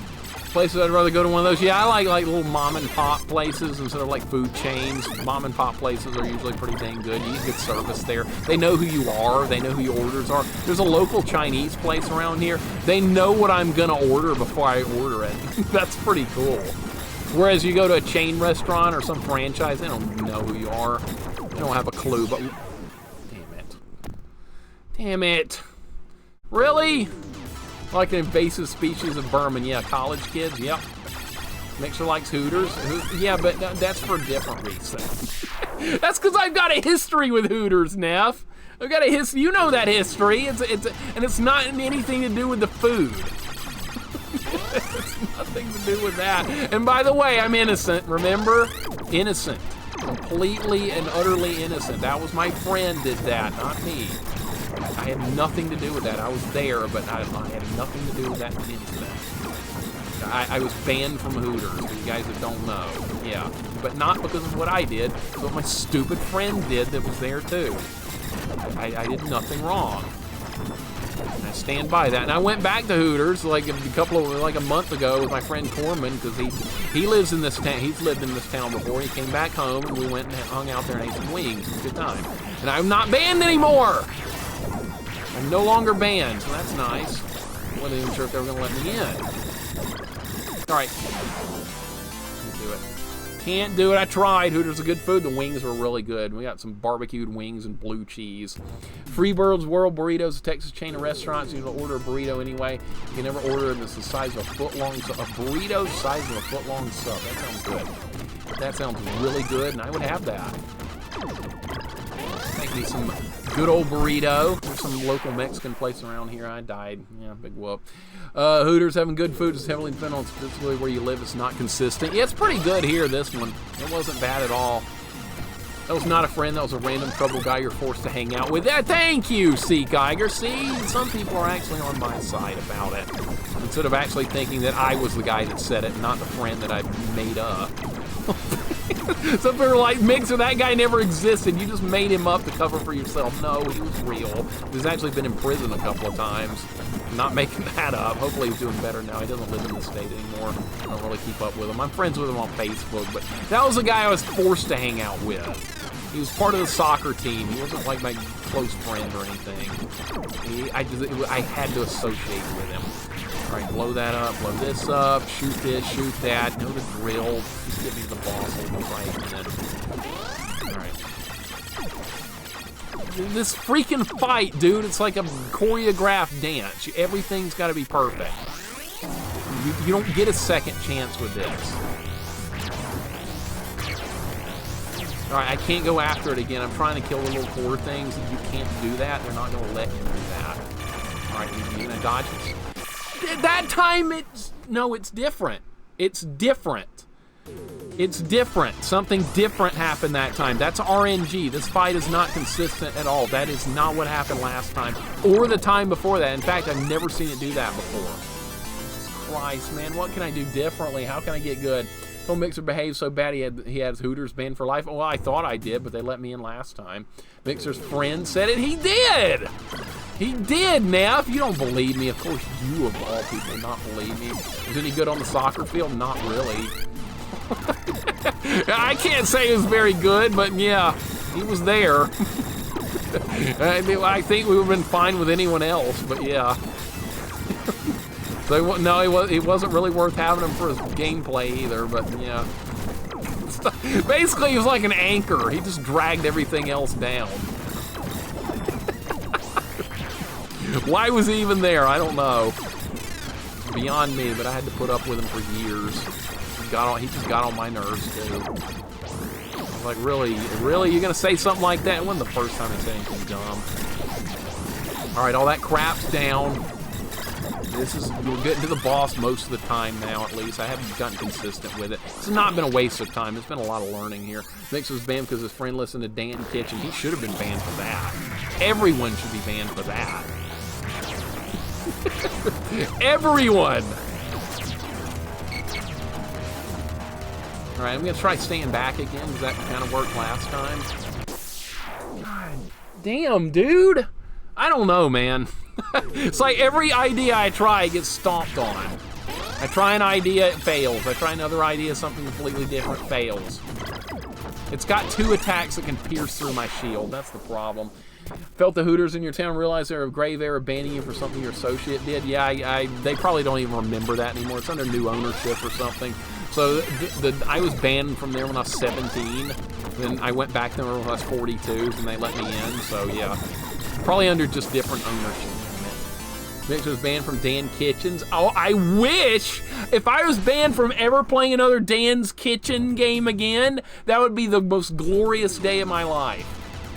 places. I'd rather go to one of those. Yeah, I like little mom and pop places instead of like food chains. Mom and pop places are usually pretty dang good. You get good service there. They know who you are. They know who your orders are. There's a local Chinese place around here. They know what I'm gonna order before I order it. That's pretty cool. Whereas you go to a chain restaurant or some franchise, they don't know who you are. They don't have a clue, but damn it. Damn it. Really? Like an invasive species of vermin. Yeah, college kids, yep. Mixer likes Hooters. Yeah, but that's for a different reason. That's because I've got a history with Hooters, Neff. I've got a history. You know that history. And it's not anything to do with the food. It's nothing to do with that. And by the way, I'm innocent, remember? Innocent. Completely and utterly innocent. That was my friend did that, not me. I had nothing to do with that. I was there, but I had nothing to do with that incident. I was banned from Hooters, for you guys that don't know. Yeah, but not because of what I did. It's what my stupid friend did that was there too. I did nothing wrong. And I stand by that. And I went back to Hooters like a month ago with my friend Corman because he lives in this town. He's lived in this town before. He came back home and we went and hung out there and ate some wings. It was a good time. And I'm not banned anymore. I'm no longer banned, so that's nice. I wasn't even sure if they were going to let me in. All right. Can't do it. Can't do it. I tried. Hooters are good food. The wings were really good. We got some barbecued wings and blue cheese. Freebird's World Burritos, a Texas chain of restaurants. You can order a burrito anyway. You can never order it. It's the size of a foot-long sub. A burrito the size of a foot-long sub. That sounds good. That sounds really good, and I would have that. Make me some good old burrito. There's some local Mexican place around here. I died. Yeah, big whoop. Hooters having good food is heavily dependent on specifically where you live. It's not consistent. Yeah, it's pretty good here, this one. It wasn't bad at all. That was not a friend. That was a random trouble guy you're forced to hang out with. Thank you, C. Geiger. See, some people are actually on my side about it. Instead of actually thinking that I was the guy that said it, not the friend that I made up. Some people are like, Mixer, that guy never existed. You just made him up to cover for yourself. No, he was real. He's actually been in prison a couple of times. I'm not making that up. Hopefully he's doing better now. He doesn't live in the state anymore. I don't really keep up with him. I'm friends with him on Facebook, but that was the guy I was forced to hang out with. He was part of the soccer team. He wasn't like my close friend or anything. I had to associate with him. All right, blow that up, blow this up, shoot this, shoot that. Know the drill. Just get me to the boss. I'll be right in it. All right. This freaking fight, dude, it's like a choreographed dance. Everything's got to be perfect. You don't get a second chance with this. All right, I can't go after it again. I'm trying to kill the little core things. You can't do that. They're not going to let you do that. All right, you're going to dodge it. That time, it's different. It's different. It's different. Something different happened that time. That's RNG. This fight is not consistent at all. That is not what happened last time or the time before that. In fact, I've never seen it do that before. Jesus Christ, man. What can I do differently? How can I get good? LittleMIXER behaved so bad he has Hooters banned for life. Well, I thought I did, but they let me in last time. Mixer's friend said it. He did! He did, Neff. You don't believe me. Of course you, of all people, not believe me. Was any good on the soccer field? Not really. I can't say it was very good, but yeah. He was there. I think we would have been fine with anyone else, but yeah. So, no, it wasn't really worth having him for his gameplay either, but yeah. Basically, he was like an anchor. He just dragged everything else down. Why was he even there? I don't know. It's beyond me, but I had to put up with him for years. He just got on my nerves, too. I was like, really? You're gonna say something like that? It wasn't the first time I said anything dumb. Alright, all that crap's down. We're getting to the boss most of the time now, at least. I haven't gotten consistent with it. It's not been a waste of time. There's been a lot of learning here. Mixer was banned because his friend listened to Dan Kitchen. He should have been banned for that. Everyone should be banned for that. Everyone! Alright, I'm going to try staying back again, because that kind of worked last time. God damn, dude! I don't know, man. It's like every idea I try gets stomped on. I try an idea, it fails. I try another idea, something completely different, fails. It's got 2 attacks that can pierce through my shield. That's the problem. Felt the Hooters in your town realize they're a grave error banning you for something your associate did? Yeah, they probably don't even remember that anymore. It's under new ownership or something. So I was banned from there when I was 17. Then I went back there when I was 42, and they let me in. So yeah, probably under just different ownership. Mixer was banned from Dan Kitchen's. Oh, I wish! If I was banned from ever playing another Dan's Kitchen game again, that would be the most glorious day of my life.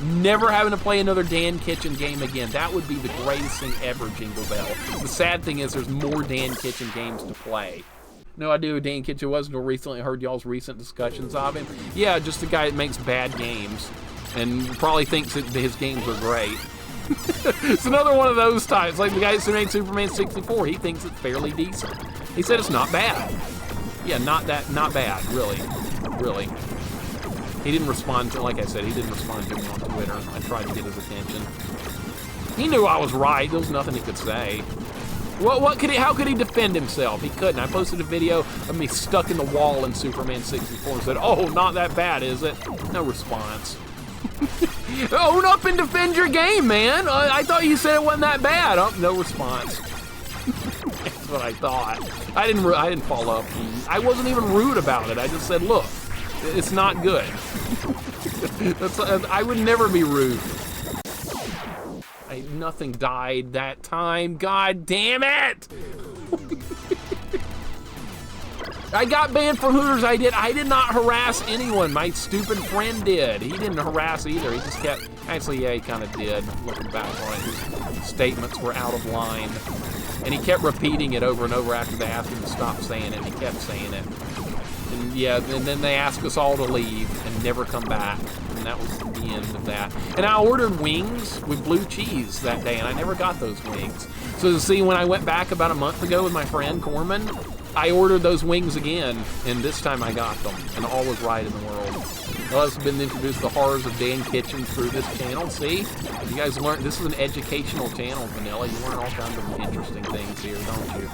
Never having to play another Dan Kitchen game again. That would be the greatest thing ever, Jingle Bell. The sad thing is there's more Dan Kitchen games to play. No idea who Dan Kitchen was until recently heard y'all's recent discussions of him. Yeah, just the guy that makes bad games and probably thinks that his games are great. It's another one of those types, like the guy who made Superman 64. He thinks it's fairly decent. He said it's not bad. Yeah, not bad, really. He didn't respond to, like I said, he didn't respond to me on Twitter. I tried to get his attention. He knew I was right. There was nothing he could say. How could he defend himself? He couldn't. I posted a video of me stuck in the wall in Superman 64 and said, oh, not that bad, is it? No response. Own up and defend your game, man. I thought you said it wasn't that bad. Oh, no response. That's what I thought. I didn't follow up. I wasn't even rude about it. I just said, look, it's not good. I would never be rude. Nothing died that time. God damn it! I got banned from Hooters. I did not harass anyone. My stupid friend did. He didn't harass either. He just kept... Actually, yeah, he kind of did. Looking back on it, his statements were out of line. And he kept repeating it over and over after they asked him to stop saying it. He kept saying it. And yeah, and then they asked us all to leave and never come back. And that was the end of that. And I ordered wings with blue cheese that day, and I never got those wings. So see, when I went back about a month ago with my friend Corman, I ordered those wings again, and this time I got them, and all was right in the world. Well, I've been introduced to the horrors of Dan Kitchen through this channel. See? You guys learn, this is an educational channel, Vanilla. You learn all kinds of interesting things here, don't you?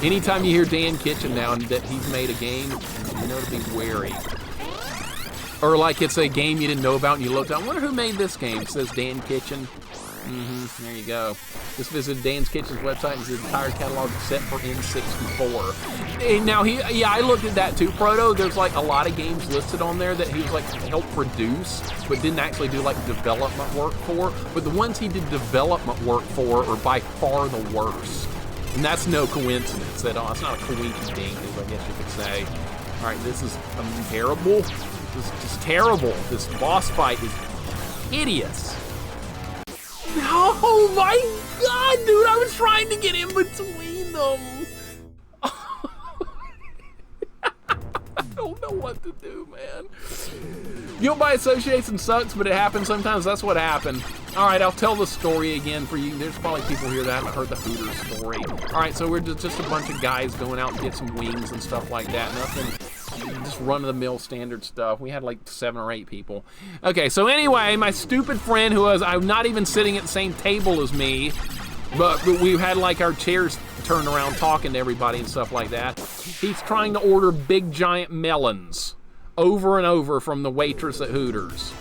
Anytime you hear Dan Kitchen now and that he's made a game, you know to be wary. Or like it's a game you didn't know about and you looked up, I wonder who made this game. It says Dan Kitchen. There you go. Just visited Dan's Kitchen's website and his entire catalog except for N64. And now, I looked at that too, Proto. There's like a lot of games listed on there that he was like helped produce, but didn't actually do like development work for. But the ones he did development work for are by far the worst. And that's no coincidence at all. It's not a coincidence, I guess you could say. All right, this is terrible. This is just terrible. This boss fight is hideous. Oh my god, dude, I was trying to get in between them. I don't know what to do, man. Guilt by association sucks, but it happens sometimes. That's what happened. All right, I'll tell the story again for you. There's probably people here that haven't heard the Hooters story. All right, so we're just a bunch of guys going out and get some wings and stuff like that. Nothing, just run-of-the-mill standard stuff. We had like 7 or 8 people. Okay, so anyway, my stupid friend who was, I'm not even sitting at the same table as me, but we had like our chairs turned around talking to everybody and stuff like that. He's trying to order big giant melons over and over from the waitress at Hooters.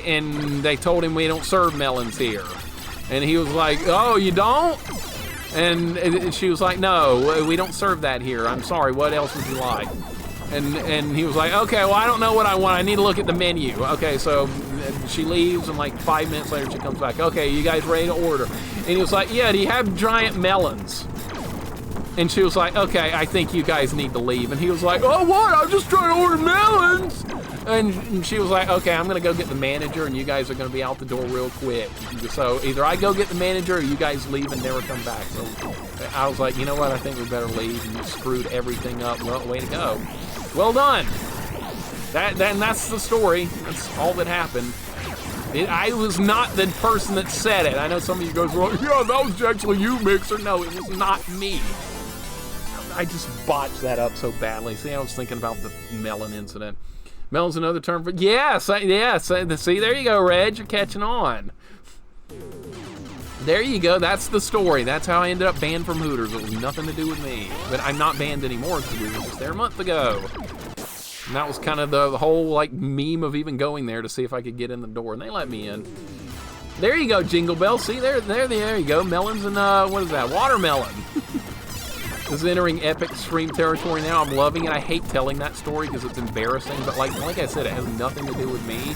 And they told him we don't serve melons here. And he was like, oh, you don't? And she was like, no, we don't serve that here. I'm sorry, what else would you like? And he was like, okay, well, I don't know what I want. I need to look at the menu. Okay, so she leaves, and like 5 minutes later, she comes back. Okay, you guys ready to order? And he was like, yeah, do you have giant melons? And she was like, okay, I think you guys need to leave. And he was like, oh, what? I'm just trying to order melons. And she was like, okay, I'm going to go get the manager, and you guys are going to be out the door real quick. So either I go get the manager, or you guys leave and never come back. So I was like, you know what? I think we better leave. And you screwed everything up. Well, way to go. Well done. That's the story. That's all that happened. I was not the person that said it. I know some of you guys were like, yeah, that was actually you, Mixer. No, it was not me. I just botched that up so badly. See, I was thinking about the melon incident. Melon's another term for... Yes, yes. See, there you go, Reg. You're catching on. There you go. That's the story. That's how I ended up banned from Hooters. It was nothing to do with me. But I'm not banned anymore because we were just there a month ago. And that was kind of the whole, like, meme of even going there to see if I could get in the door. And they let me in. There you go, Jingle Bell. See, there you go. Melons and, what is that? Watermelon. This is entering epic stream territory now. I'm loving it. I hate telling that story because it's embarrassing. But like I said, it has nothing to do with me.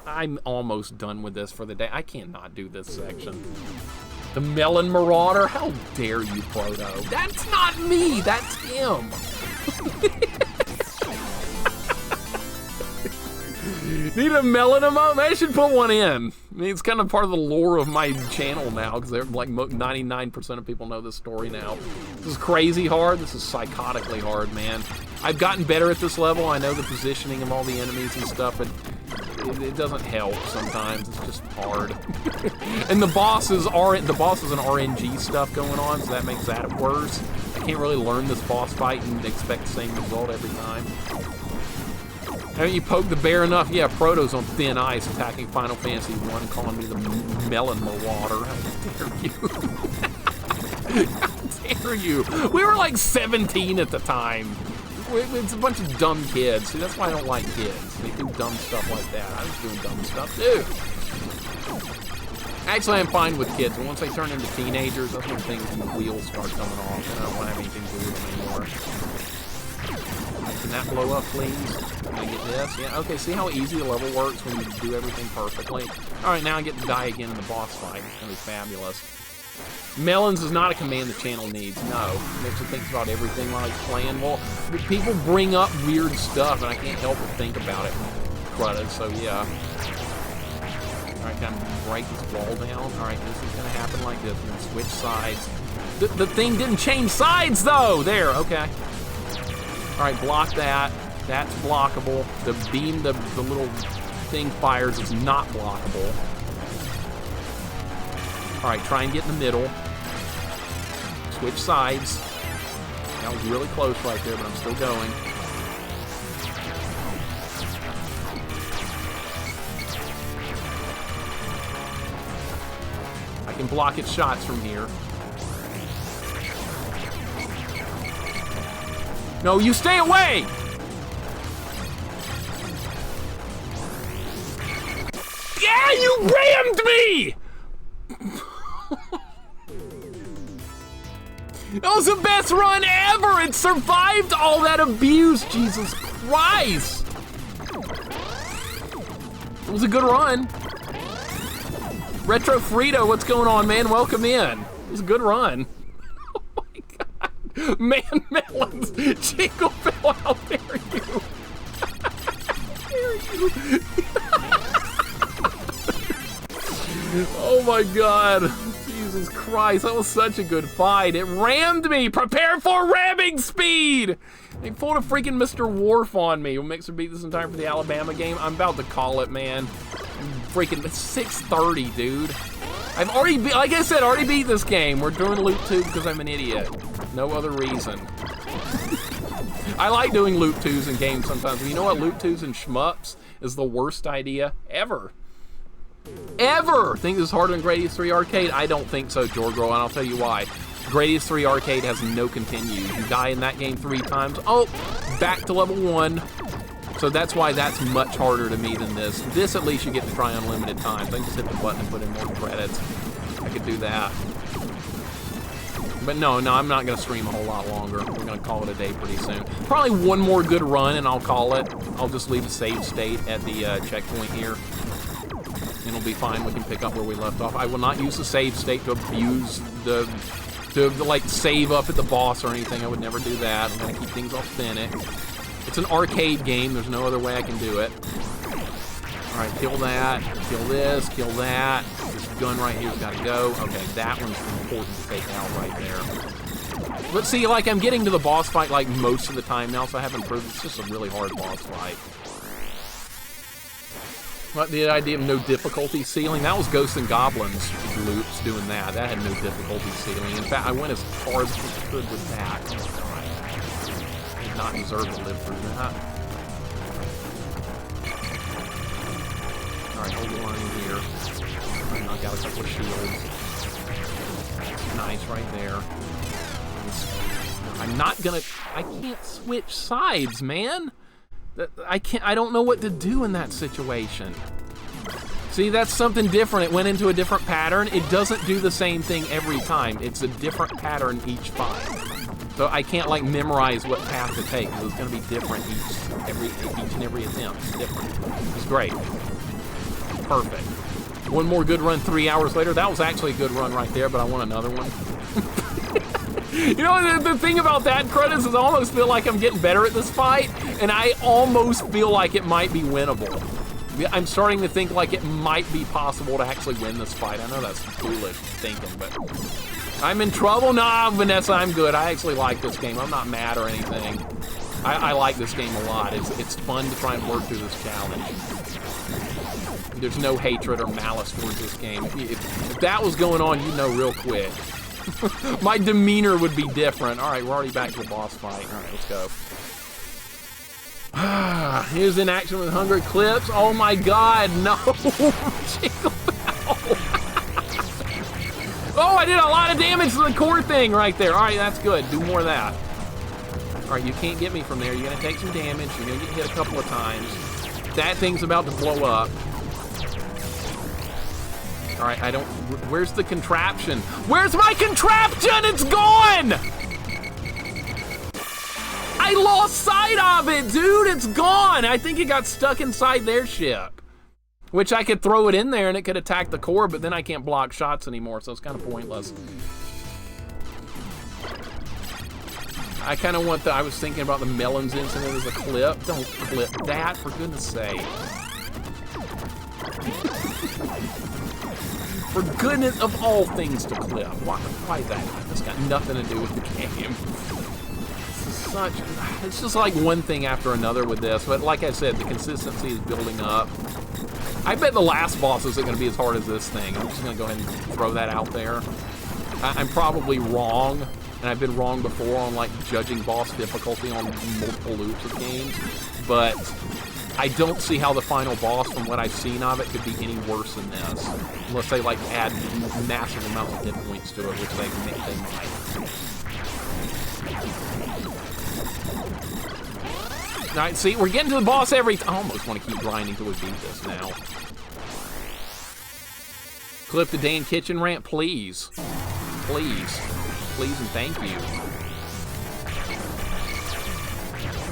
I'm almost done with this for the day. I cannot do this section. The Melon Marauder? How dare you, Proto? That's not me. That's him. Need a melon emote? They should put one in. I mean, it's kind of part of the lore of my channel now, because they're like 99% of people know this story now. This is crazy hard. This is psychotically hard, man. I've gotten better at this level. I know the positioning of all the enemies and stuff, but it doesn't help sometimes. It's just hard. And the bosses an RNG stuff going on, so that makes that worse. I can't really learn this boss fight and expect the same result every time. Haven't you poked the bear enough? Yeah, Proto's on thin ice attacking Final Fantasy 1, calling me the Melon Marauder. How dare you? How dare you? We were like 17 at the time. It's a bunch of dumb kids. See, that's why I don't like kids. They do dumb stuff like that. I was doing dumb stuff too. Actually, I'm fine with kids. And once they turn into teenagers, that's when things and the wheels start coming off, and I don't want to have anything to do with them anymore. Can that blow up, please? Can I get this? Yeah, okay, see how easy the level works when you do everything perfectly? Alright, now I get to die again in the boss fight. It's gonna be fabulous. Melons is not a command the channel needs, no. Mixer thinks about everything while he's playing. Well, people bring up weird stuff, and I can't help but think about it. Crud, so yeah. Alright, kind of break this wall down. Alright, this is gonna happen like this, and then switch sides. The thing didn't change sides, though! There, okay. Alright, block that. That's blockable. The beam, the little thing fires is not blockable. Alright, try and get in the middle. Switch sides. That was really close right there, but I'm still going. I can block its shots from here. No, you stay away! Yeah, you rammed me! That was the best run ever! It survived all that abuse, Jesus Christ! It was a good run. Retro Frito, what's going on, man? Welcome in. It was a good run. Oh my God. Man, Melons, Jingle Bell, how dare you? How dare you? Oh my God. Jesus Christ, that was such a good fight. It rammed me. Prepare for ramming speed. They pulled a freaking Mr. Wharf on me. Will Mixer beat this in time for the Alabama game? I'm about to call it, man. Freaking, it's 6:30, dude. I've already, like I said, already beat this game. We're doing loop 2 because I'm an idiot. No other reason. I like doing loop 2s in games sometimes. And you know what? Loop 2s and shmups is the worst idea ever. Ever! Think this is harder than Gradius 3 Arcade? I don't think so, Jorgro, and I'll tell you why. Gradius 3 Arcade has no continues. You die in that game 3 times. Oh, back to level 1. So that's why that's much harder to me than this. This, at least, you get to try unlimited times. I can just hit the button and put in more credits. I could do that. But no, I'm not going to stream a whole lot longer. We're going to call it a day pretty soon. Probably one more good run, and I'll call it. I'll just leave a save state at the checkpoint here. And it'll be fine. We can pick up where we left off. I will not use the save state to abuse to like, save up at the boss or anything. I would never do that. I'm going to keep things authentic. It's an arcade game. There's no other way I can do it. All right, kill that, kill this, kill that. This gun right here's got to go. Okay, that one's important to take out right there. But see, like, I'm getting to the boss fight, like, most of the time now, so I haven't proved it's just a really hard boss fight. But the idea of no difficulty ceiling, that was Ghosts and Goblins loops doing that. That had no difficulty ceiling. In fact, I went as far as I could with that. I did not deserve to live through that. Alright, hold the line here. I knock out a couple of shields. Nice right there. I'm not gonna... I can't switch sides, man! I don't know what to do in that situation. See, that's something different. It went into a different pattern. It doesn't do the same thing every time. It's a different pattern each fight. So I can't, like, memorize what path to take, because it's going to be different each and every attempt. It's different. It's great. Perfect. One more good run 3 hours later. That was actually a good run right there, but I want another one. You know, the thing about that, credits, is I almost feel like I'm getting better at this fight, and I almost feel like it might be winnable. I'm starting to think like it might be possible to actually win this fight. I know that's foolish thinking, but I'm in trouble? Nah, Vanessa, I'm good. I actually like this game. I'm not mad or anything. I like this game a lot. It's fun to try and work through this challenge. There's no hatred or malice towards this game. If that was going on, you'd know real quick. My demeanor would be different. All right, we're already back to the boss fight. All right, let's go. Here's in action with Hunger Clips. Oh my God, no! Oh, I did a lot of damage to the core thing right there. All right, that's good. Do more of that. All right, you can't get me from there. You're gonna take some damage. You're gonna get hit a couple of times. That thing's about to blow up. All right, I don't... Where's the contraption? Where's my contraption? It's gone! I lost sight of it, dude! It's gone! I think it got stuck inside their ship. Which I could throw it in there and it could attack the core, but then I can't block shots anymore, so it's kind of pointless. I kind of want the... I was thinking about the melons incident as a clip. Don't clip that, for goodness sake. For goodness of all things to clip. Why that? That's got nothing to do with the game. It's just like one thing after another with this, but like I said, the consistency is building up. I bet the last boss isn't going to be as hard as this thing. I'm just going to go ahead and throw that out there. I'm probably wrong, and I've been wrong before on like judging boss difficulty on multiple loops of games, but I don't see how the final boss, from what I've seen of it, could be any worse than this. Unless they like add massive amounts of hit points to it, which they might. Alright, see, we're getting to the boss every time. I almost want to keep grinding till we beat this now. Clip the Dan Kitchen rant, please. Please. Please and thank you.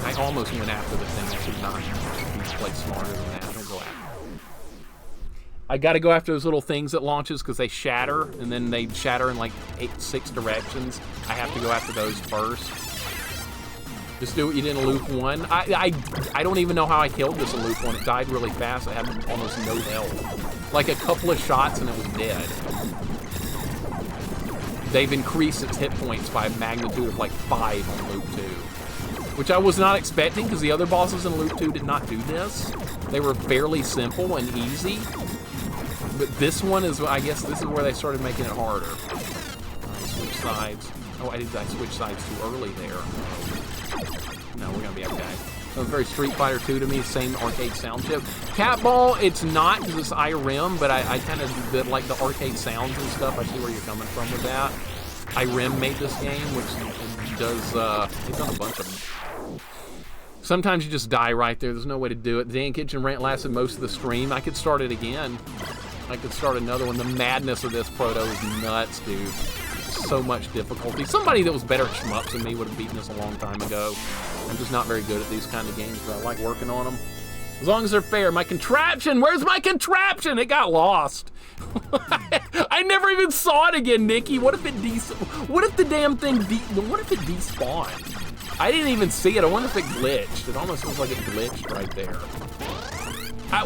I almost went after the thing. I should not. Play smarter than that. Don't go after it. I gotta go after those little things that launches because they shatter, and then they shatter in like 6 directions. I have to go after those first. Just do what you did in loop 1. I don't even know how I killed this in loop 1. It died really fast. I had almost no health. Like a couple of shots and it was dead. They've increased its hit points by a magnitude of like 5 on loop 2. Which I was not expecting, because the other bosses in Loop 2 did not do this. They were fairly simple and easy. But this one is, I guess this is where they started making it harder. Right, switch sides. Oh, I switched sides too early there. No, we're gonna be okay. That was very Street Fighter 2 to me, same arcade sound chip. Cat Ball, it's not, because it's IRIM, but I kind of did like the arcade sounds and stuff. I see where you're coming from with that. IRIM made this game, which does, they've done a bunch of them. Sometimes you just die right there. There's no way to do it. The Dan Kitchen rant lasted most of the stream. I could start it again. I could start another one. The madness of this proto is nuts, dude. So much difficulty. Somebody that was better at shmups than me would have beaten this a long time ago. I'm just not very good at these kind of games, but I like working on them. As long as they're fair. My contraption! Where's my contraption? It got lost. I never even saw it again, Nikki. What if it what if the damn thing what if it despawned? I didn't even see it. I wonder if it glitched. It almost looks like it glitched right there.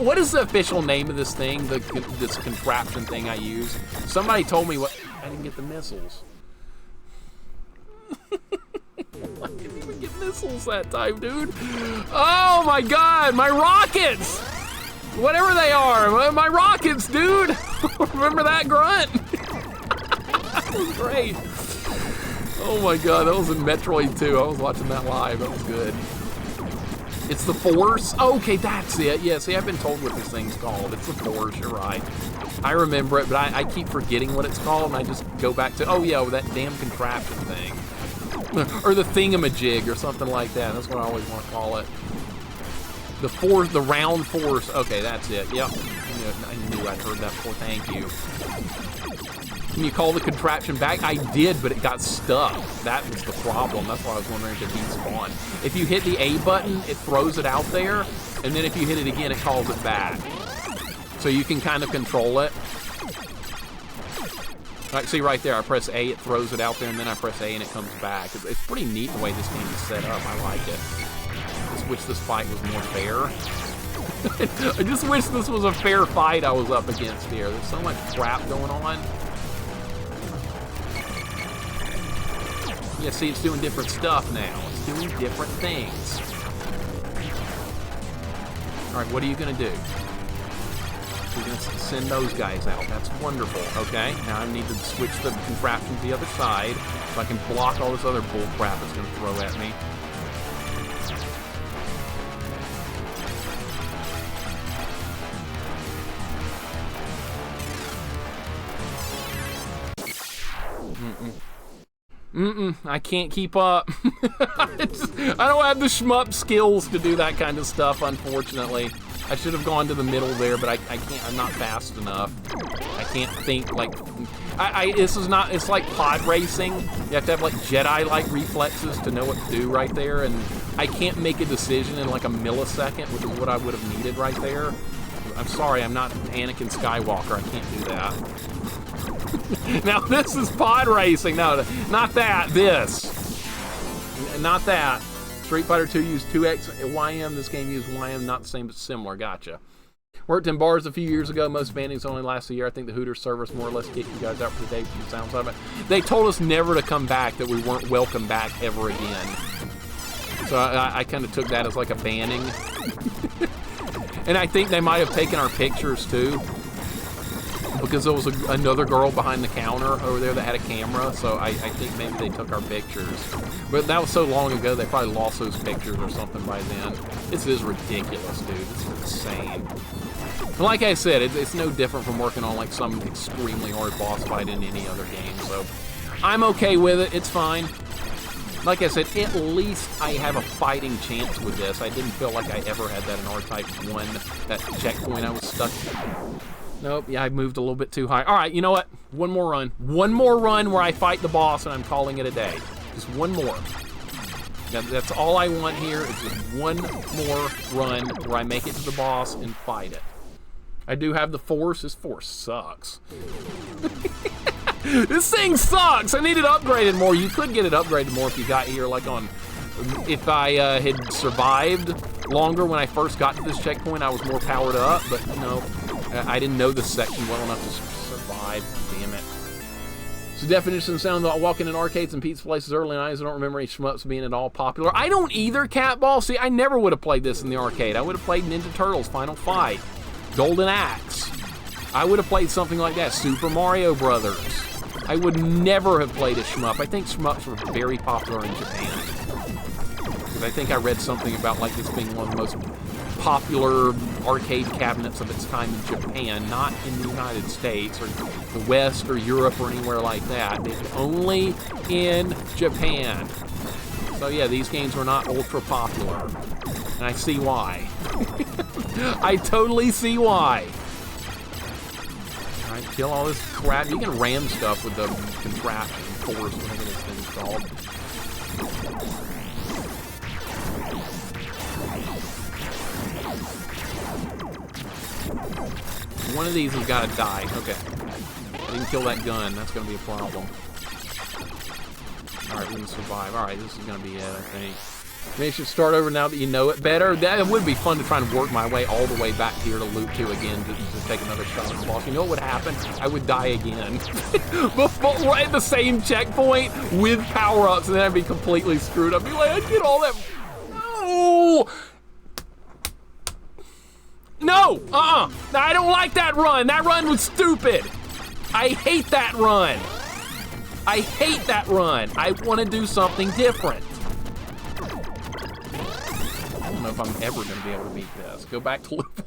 What is the official name of this thing? This contraption thing I use? Somebody told me what. I didn't get the missiles. I didn't even get missiles that time, dude. Oh my god, my rockets! Whatever they are, my rockets, dude! Remember that grunt? That was great. Oh my god, that was in Metroid 2. I was watching that live, that was good. It's the Force? Okay, that's it. Yeah, see, I've been told what this thing's called. It's the Force, you're right. I remember it, but I keep forgetting what it's called, and I just go back to, oh yeah, that damn contraption thing. Or the thingamajig, or something like that. That's what I always want to call it. The Force, the round Force. Okay, that's it. Yep. I knew I'd heard that before. Thank you. Can you call the contraption back? I did, but it got stuck. That was the problem. That's why I was wondering if it despawned. If you hit the A button, it throws it out there, and then if you hit it again, it calls it back. So you can kind of control it. Like, see right there, I press A, it throws it out there, and then I press A and it comes back. It's pretty neat the way this game is set up. I like it. I just wish this fight was more fair. I just wish this was a fair fight I was up against here. There's so much crap going on. Yeah, see, it's doing different stuff now. It's doing different things. All right, what are you gonna do? You're gonna send those guys out. That's wonderful. Okay, now I need to switch the contraption to the other side so I can block all this other bull crap it's gonna throw at me. I can't keep up. I don't have the shmup skills to do that kind of stuff, unfortunately. I should have gone to the middle there, but I can't. I'm not fast enough. I can't think like. This is not. It's like pod racing. You have to have like Jedi-like reflexes to know what to do right there, and I can't make a decision in like a millisecond, which is what I would have needed right there. I'm sorry, I'm not Anakin Skywalker. I can't do that. Now this is pod racing. No, not that. This. Not that. Street Fighter 2 used 2X YM. This game used YM, not the same, but similar. Gotcha. Worked in bars a few years ago. Most bannings only last a year. I think the Hooters servers more or less kicked you guys out for the day from the sounds of it. They told us never to come back, that we weren't welcome back ever again. So I kind of took that as like a banning. And I think they might have taken our pictures too, because there was another girl behind the counter over there that had a camera, so I think maybe they took our pictures. But that was so long ago, they probably lost those pictures or something by then. This is ridiculous, dude. This is insane. And like I said, it's no different from working on like some extremely hard boss fight in any other game, so I'm okay with it. It's fine. Like I said, at least I have a fighting chance with this. I didn't feel like I ever had that in R-Type 1, that checkpoint I was stuck in. Nope, yeah, I moved a little bit too high. All right, you know what? One more run. One more run where I fight the boss and I'm calling it a day. Just one more. That's all I want here, is just one more run where I make it to the boss and fight it. I do have the Force. This Force sucks. This thing sucks. I need it upgraded more. You could get it upgraded more if you got here, like on... If I had survived longer when I first got to this checkpoint, I was more powered up, but no. I didn't know this section well enough to survive. Damn it. So definition sound about walking in arcades and pizza places early nights. I don't remember any shmups being at all popular. I don't either, Catball. See, I never would have played this in the arcade. I would have played Ninja Turtles Final Fight, Golden Axe. I would have played something like that, Super Mario Brothers. I would never have played a shmup. I think shmups were very popular in Japan. Because I think I read something about like this being one of the most popular arcade cabinets of its time in Japan, not in the United States or the West or Europe or anywhere like that. It's only in Japan. So So yeah, these games were not ultra popular. And I see why. I totally see why. Alright, kill all this crap. You can ram stuff with the contraption force, whatever this thing's called. One of these has got to die. Okay. I didn't kill that gun. That's going to be a problem. Alright, we can survive. Alright, this is going to be it, I think. Maybe you should start over now that you know it better. That would be fun to try and work my way all the way back here to Loop 2 again to take another shot at the boss. You know what would happen? I would die again. Before, at the same checkpoint with power-ups, and then I'd be completely screwed up. I'd be like, I did all that. No! No! I don't like that run. That run was stupid. I hate that run. I hate that run. I want to do something different. I don't know if I'm ever going to be able to beat this. Go back to Loop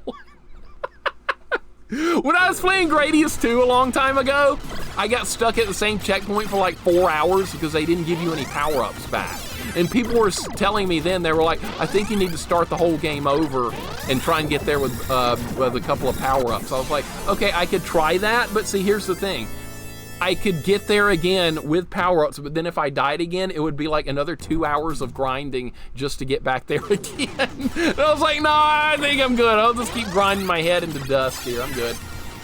1. When I was playing Gradius 2 a long time ago, I got stuck at the same checkpoint for like 4 hours because they didn't give you any power-ups back. And people were telling me then, they were like, I think you need to start the whole game over and try and get there with a couple of power-ups. I was like, okay, I could try that, but see, here's the thing. I could get there again with power-ups, but then if I died again, it would be like another 2 hours of grinding just to get back there again. And I was like, no, I think I'm good. I'll just keep grinding my head into dust here. I'm good.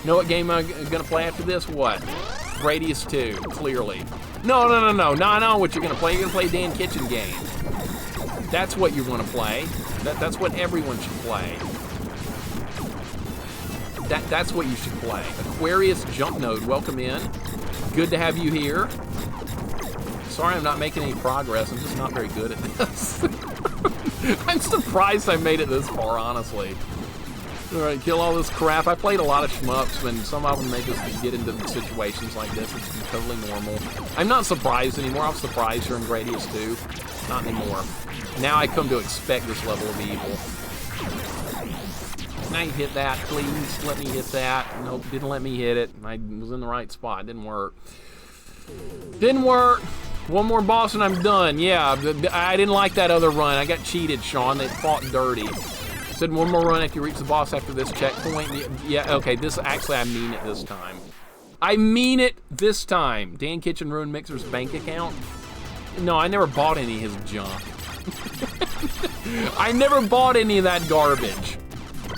You know what game I'm gonna play after this? What? Gradius 2, clearly. No, what you're gonna play. You're gonna play Dan Kitchen game. That's what you want to play. That's what everyone should play. That's what you should play. Aquarius Jump Node, welcome in. Good to have you here. Sorry I'm not making any progress. I'm just not very good at this. I'm surprised I made it this far, honestly. Alright, kill all this crap. I played a lot of shmups, and some of them make us get into situations like this. It's totally normal. I'm not surprised anymore. I was surprised during Gradius 2. Not anymore. Now I come to expect this level of evil. Can I hit that, please? Let me hit that. Nope, didn't let me hit it. I was in the right spot. Didn't work. Didn't work. One more boss and I'm done. Yeah, I didn't like that other run. I got cheated, Sean. They fought dirty. Said one more run after you reach the boss after this checkpoint. Yeah, okay, this actually, I mean it this time. I mean it this time. Dan Kitchen ruined Mixer's bank account. No, I never bought any of his junk. I never bought any of that garbage.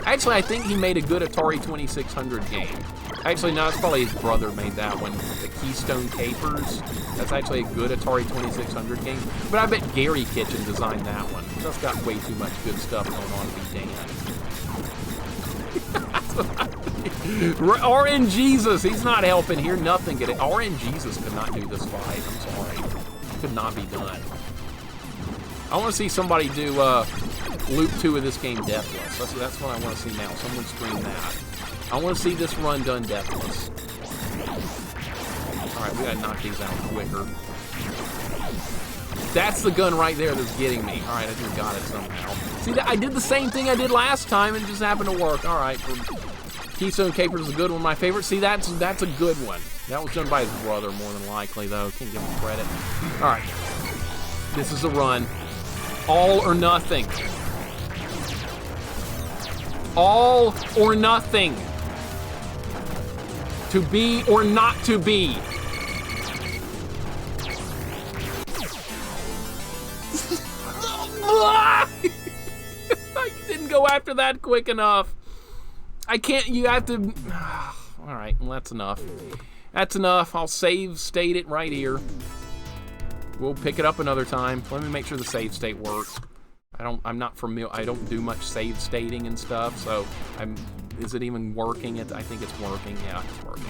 Actually, I think he made a good Atari 2600 game. Actually, no, it's probably his brother made that one. The Keystone Capers. That's actually a good Atari 2600 game. But I bet Gary Kitchen designed that one. That's got way too much good stuff going on to be Dan. RN Jesus, he's not helping here. Nothing could. RN Jesus could not do this fight. I'm sorry. Could not be done. I want to see somebody do Loop 2 of this game deathless. That's what I want to see now. Someone stream that. I want to see this run done deathless. Alright, we gotta knock these out quicker. That's the gun right there that's getting me. Alright, I just got it somehow. See, I did the same thing I did last time and it just happened to work. Alright, Keystone Capers is a good one. My favorite. See, that's a good one. That was done by his brother more than likely, though. Can't give him credit. Alright. This is a run. All or nothing. All or nothing. To be or not to be. I didn't go after that quick enough. I can't, you have to. All right, well, that's enough. That's enough. I'll save state it right here. We'll pick it up another time. Let me make sure the save state works. I'm not familiar. I don't do much save stating and stuff, so is it even working? I think it's working. Yeah, it's working.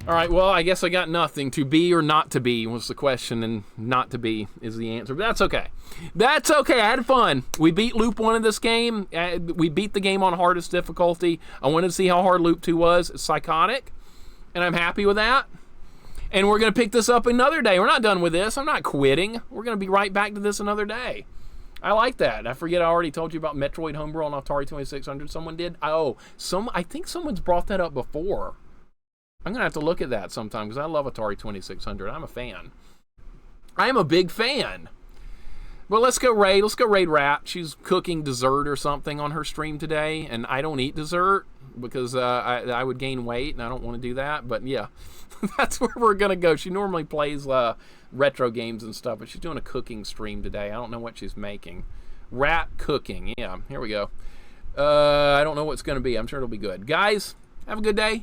All right, well, I guess I got nothing. To be or not to be was the question, and not to be is the answer. But that's okay. That's okay. I had fun. We beat Loop 1 of this game. We beat the game on hardest difficulty. I wanted to see how hard Loop 2 was. It's psychotic, and I'm happy with that. And we're going to pick this up another day. We're not done with this. I'm not quitting. We're going to be right back to this another day. I like that. I forget I already told you about Metroid Homebrew on Atari 2600. Someone did. Oh, I think someone's brought that up before. I'm going to have to look at that sometime because I love Atari 2600. I'm a fan. I am a big fan. Well, let's go raid. Let's go raid Rat. She's cooking dessert or something on her stream today, and I don't eat dessert because I would gain weight, and I don't want to do that. But yeah, that's where we're gonna go. She normally plays retro games and stuff, but she's doing a cooking stream today. I don't know what she's making. Rat cooking. Yeah, here we go. I don't know what it's gonna be. I'm sure it'll be good. Guys, have a good day.